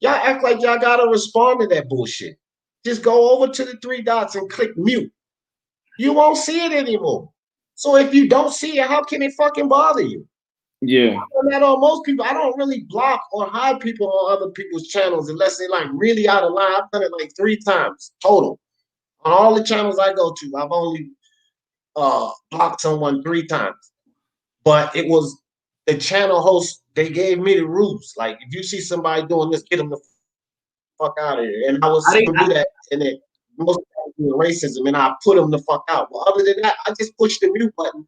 Y'all act like y'all gotta respond to that bullshit. Just go over to the 3 dots and click mute. You won't see it anymore. So if you don't see it, how can it fucking bother you? Yeah. I'm not on most people. I don't really block or hide people on other people's channels unless they're like really out of line. I've done it like 3 times total. On all the channels I go to, I've only blocked someone 3 times. But it was the channel host, they gave me the rules. Like, if you see somebody doing this, get them the fuck out of here. And I was going to do that, and it most racism, and I put them the fuck out. But other than that, I just push the mute button.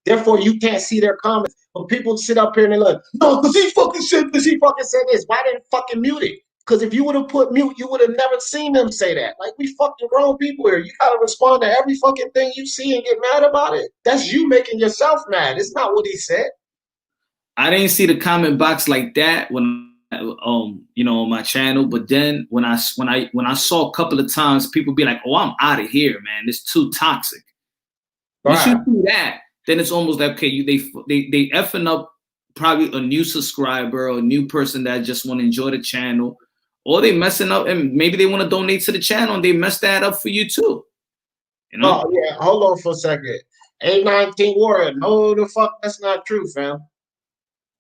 Therefore, you can't see their comments. But people sit up here and they're like, no, because he fucking said this, he fucking said this. Why didn't fucking mute it? Because if you would have put mute, you would have never seen them say that. Like, we fucking grown people here. You gotta respond to every fucking thing you see and get mad about it. That's you making yourself mad. It's not what he said. I didn't see the comment box like that when you know, on my channel. But then when I saw a couple of times people be like, oh, I'm out of here, man. It's too toxic. Once you do that, then it's almost like, okay, they effing up probably a new subscriber or a new person that just want to enjoy the channel, or they messing up and maybe they want to donate to the channel and they mess that up for you too. You know? Oh yeah, hold on for a second. 819 Warrior, no the fuck, that's not true, fam.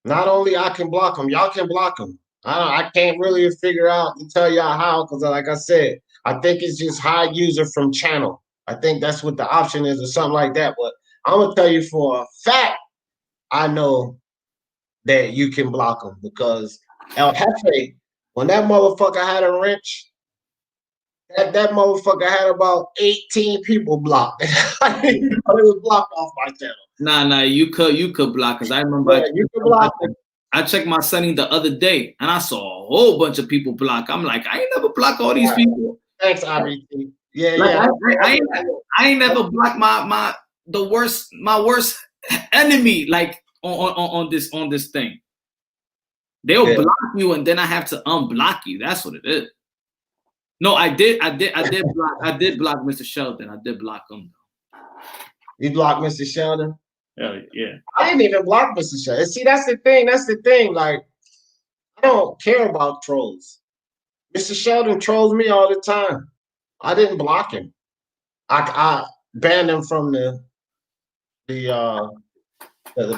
Not only I can block them, y'all can block them. I can't really figure out to tell y'all how, because like I said, I think it's just hide user from channel. I think that's what the option is or something like that. But I'm gonna tell you for a fact, I know that you can block them because El Jefe, when that motherfucker had a wrench, that motherfucker had about 18 people blocked. I didn't know it was blocked off my channel. Nah, you could block, because I remember you could block it. I checked my setting the other day and I saw a whole bunch of people block. I'm like, I ain't never blocked all these people. Thanks, RBT. Yeah, like, yeah. I ain't never blocked my worst enemy like on this thing. They'll block you and then I have to unblock you. That's what it is. No, I did block Mr. Sheldon. I did block him. You blocked Mr. Sheldon? Yeah. I didn't even block Mr. Sheldon. See, that's the thing. Like, I don't care about trolls. Mr. Sheldon trolls me all the time. I didn't block him. I banned him from the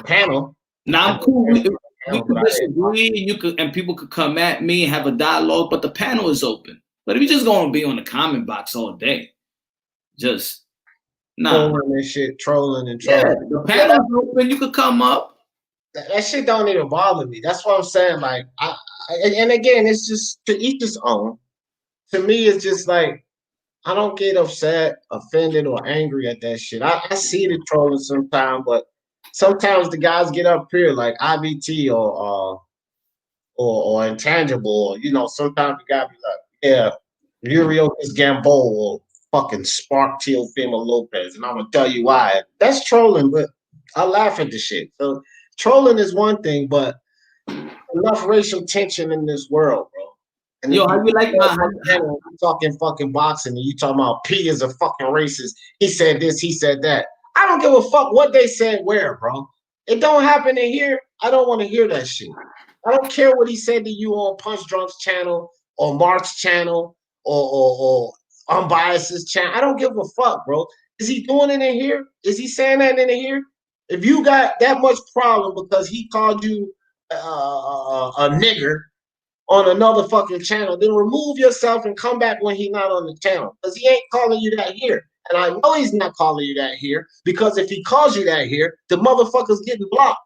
panel. Now I'm cool. We could disagree. And people could come at me and have a dialogue, but the panel is open. But if you're just gonna be on the comment box all day, just trolling and shit, trolling. Yeah, the panel's open. You could come up. That shit don't even bother me. That's what I'm saying. Like, and again, it's just to each his own. To me, it's just like I don't get upset, offended, or angry at that shit. I see the trolling sometimes, but sometimes the guys get up here like IBT or Intangible, or, you know, sometimes the guy be like, yeah, Uriocas Gambo or fucking Spark Teofimo Lopez, and I'm gonna tell you why. That's trolling, but I laugh at the shit. So trolling is one thing, but enough racial tension in this world, bro. And yo, how you like my? You talking fucking boxing, and you talking about P is a fucking racist. He said this, he said that. I don't give a fuck what they said where, bro. It don't happen in here. I don't want to hear that shit. I don't care what he said to you on Punch Drunk's channel or Mark's channel or Unbiased's channel. I don't give a fuck, bro. Is he doing it in here? Is he saying that in here? If you got that much problem because he called you a nigger on another fucking channel, then remove yourself and come back when he's not on the channel. Because he ain't calling you that here. And I know he's not calling you that here, because if he calls you that here, the motherfucker's getting blocked.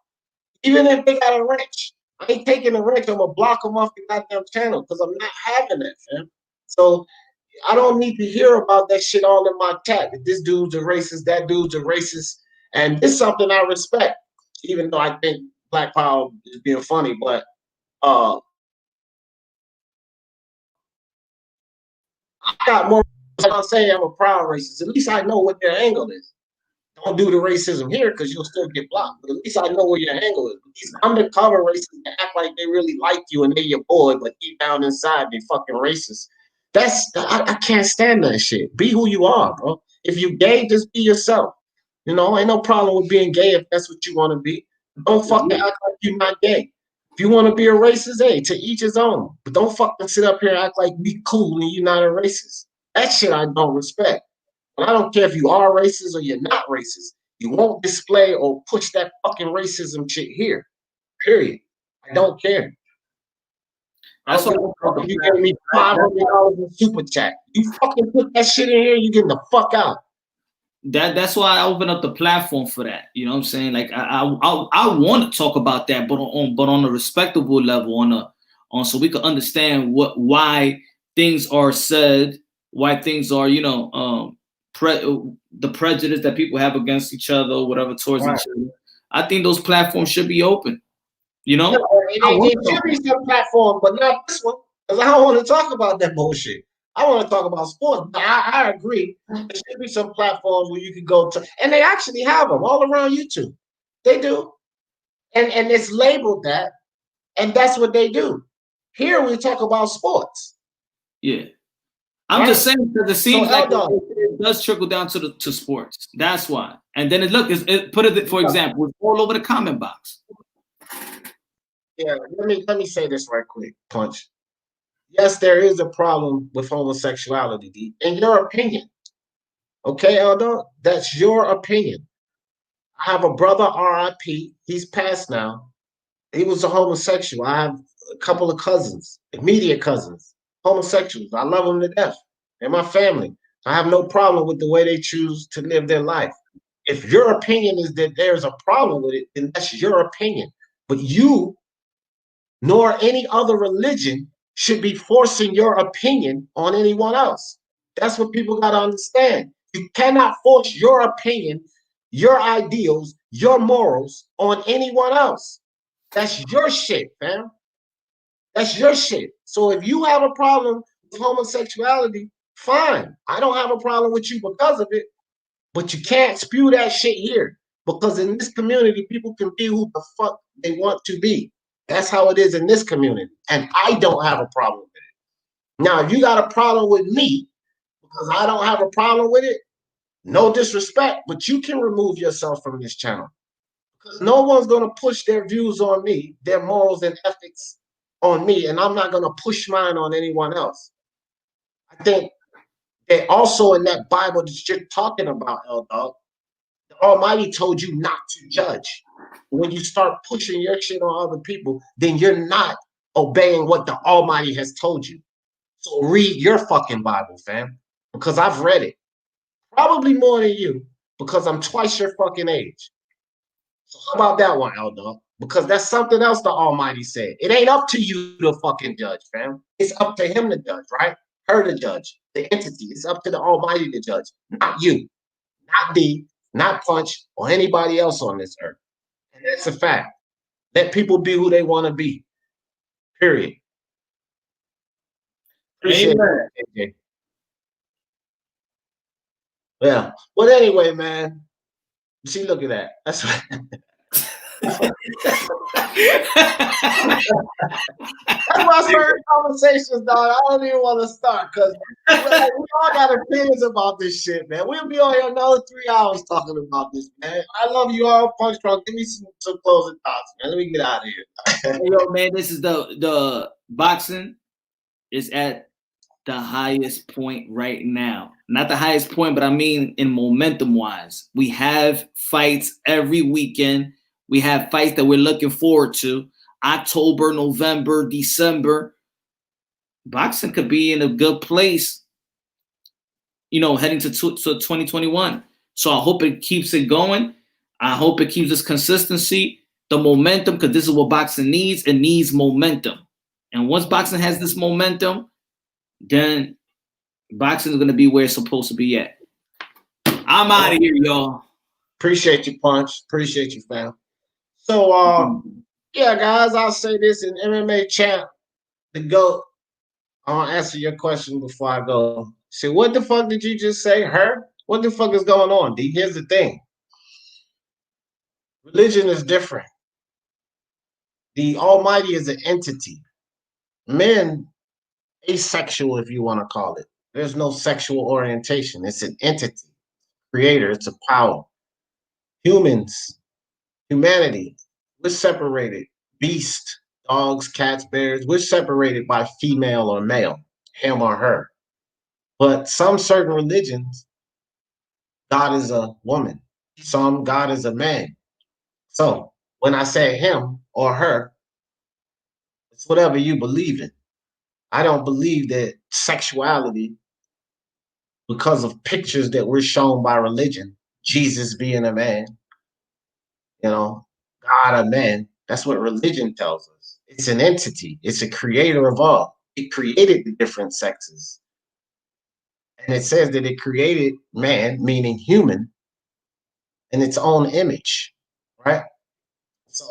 Even if they got a wrench. I ain't taking a wrench, I'm gonna block him off the goddamn channel because I'm not having that, fam. So I don't need to hear about that shit all in my chat. That this dude's a racist, that dude's a racist. And it's something I respect, even though I think Black Power is being funny, but I got more. I'm saying I'm a proud racist. At least I know what their angle is. Don't do the racism here because you'll still get blocked. But at least I know where your angle is. These undercover racists that act like they really like you and they're your boy, but deep down inside they fucking racist. I can't stand that shit. Be who you are, bro. If you gay, just be yourself. You know, ain't no problem with being gay if that's what you want to be. Don't fucking act like you're not gay. If you want to be a racist, hey, to each his own. But don't fucking sit up here and act like be cool and you're not a racist. That shit I don't respect. And I don't care if you are racist or you're not racist. You won't display or push that fucking racism shit here. Period. I don't care. That's what you gave me $500 in super chat. You fucking put that shit in here, you getting the fuck out. That's why I open up the platform for that. You know what I'm saying? Like I want to talk about that, but on a respectable level, so we can understand why things are said, why things are, you know, the prejudice that people have against each other or whatever towards each other. I think those platforms should be open. You know, it should be some platform, but not this one, because I don't want to talk about that bullshit. I want to talk about sports. I agree. There should be some platforms where you can go to, and they actually have them all around YouTube. They do, and it's labeled that, and that's what they do. Here we talk about sports. Yeah, I'm just saying because it seems like it does trickle down to sports. That's why. And then put it for example, it's all over the comment box. Yeah, let me say this right quick, Punch. Yes, there is a problem with homosexuality, D. In your opinion. Okay, Eldo? That's your opinion. I have a brother, RIP. He's passed now. He was a homosexual. I have a couple of cousins, immediate cousins, homosexuals. I love them to death. They're my family. I have no problem with the way they choose to live their life. If your opinion is that there's a problem with it, then that's your opinion. But you, nor any other religion, should be forcing your opinion on anyone else. That's what people got to understand. You cannot force your opinion, your ideals, your morals on anyone else. That's your shit, fam. That's your shit. So if you have a problem with homosexuality, fine. I don't have a problem with you because of it, but you can't spew that shit here, because in this community, people can be who the fuck they want to be. That's how it is in this community. And I don't have a problem with it. Now, if you got a problem with me, because I don't have a problem with it, no disrespect, but you can remove yourself from this channel. Because no one's going to push their views on me, their morals and ethics on me, and I'm not going to push mine on anyone else. I think that also in that Bible that you're talking about, L-Dog, the Almighty told you not to judge. When you start pushing your shit on other people, then you're not obeying what the Almighty has told you. So read your fucking Bible, fam, because I've read it. Probably more than you, because I'm twice your fucking age. So how about that one, L-Dog? Because that's something else the Almighty said. It ain't up to you to fucking judge, fam. It's up to him to judge, right? Her to judge, the entity. It's up to the Almighty to judge, not you, not D, not Punch, or anybody else on this earth. And that's a fact. Let people be who they want to be. Period. Appreciate it. Yeah. Well, anyway, man. See, look at that. That's right. That's why certain conversations, dog, I don't even want to start because we all got opinions about this shit, man. We'll be on here another 3 hours talking about this, man. I love you all. Punch Drunk. Give me some closing thoughts, man. Let me get out of here. Yo, man, this is the boxing is at the highest point right now. Not the highest point, but I mean in momentum wise. We have fights every weekend. We have fights that we're looking forward to. October, November, December. Boxing could be in a good place, you know, heading to 2021. So I hope it keeps it going. I hope it keeps this consistency, the momentum, because this is what boxing needs. It needs momentum. And once boxing has this momentum, then boxing is going to be where it's supposed to be at. I'm out of here, y'all. Appreciate you, Punch. Appreciate you, fam. So, yeah, guys, I'll say this in MMA champ, the GOAT. I'll answer your question before I go. Say, what the fuck did you just say? Her? What the fuck is going on, D? Here's the thing. Religion is different. The Almighty is an entity. Men, asexual, if you want to call it. There's no sexual orientation. It's an entity. Creator, it's a power. Humans, humanity, we're separated. Beast, dogs, cats, bears, we're separated by female or male, him or her. But some certain religions, God is a woman. Some God is a man. So when I say him or her, it's whatever you believe in. I don't believe that sexuality, because of pictures that we're shown by religion, Jesus being a man, you know, God a man, that's what religion tells us. It's an entity. It's a creator of all. It created the different sexes. And it says that it created man, meaning human, in its own image, right? So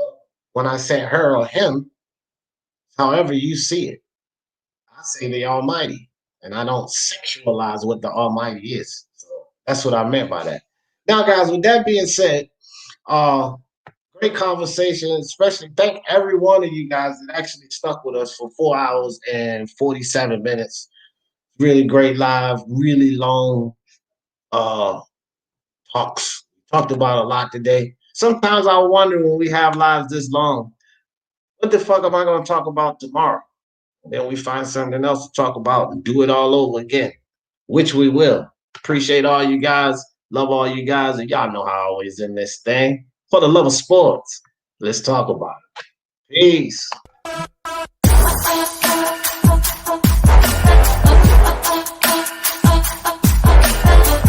when I say her or him, however you see it, I say the Almighty, and I don't sexualize what the Almighty is. So that's what I meant by that. Now, guys, with that being said, great conversation, especially thank every one of you guys that actually stuck with us for 4 hours and 47 minutes. Really great live, really long talks. Talked about a lot today. Sometimes I wonder when we have lives this long, what the fuck am I going to talk about tomorrow? And then we find something else to talk about and do it all over again, which we will. Appreciate all you guys. Love all you guys. And y'all know how I always in this thing. For the love of sports, let's talk about it. Peace.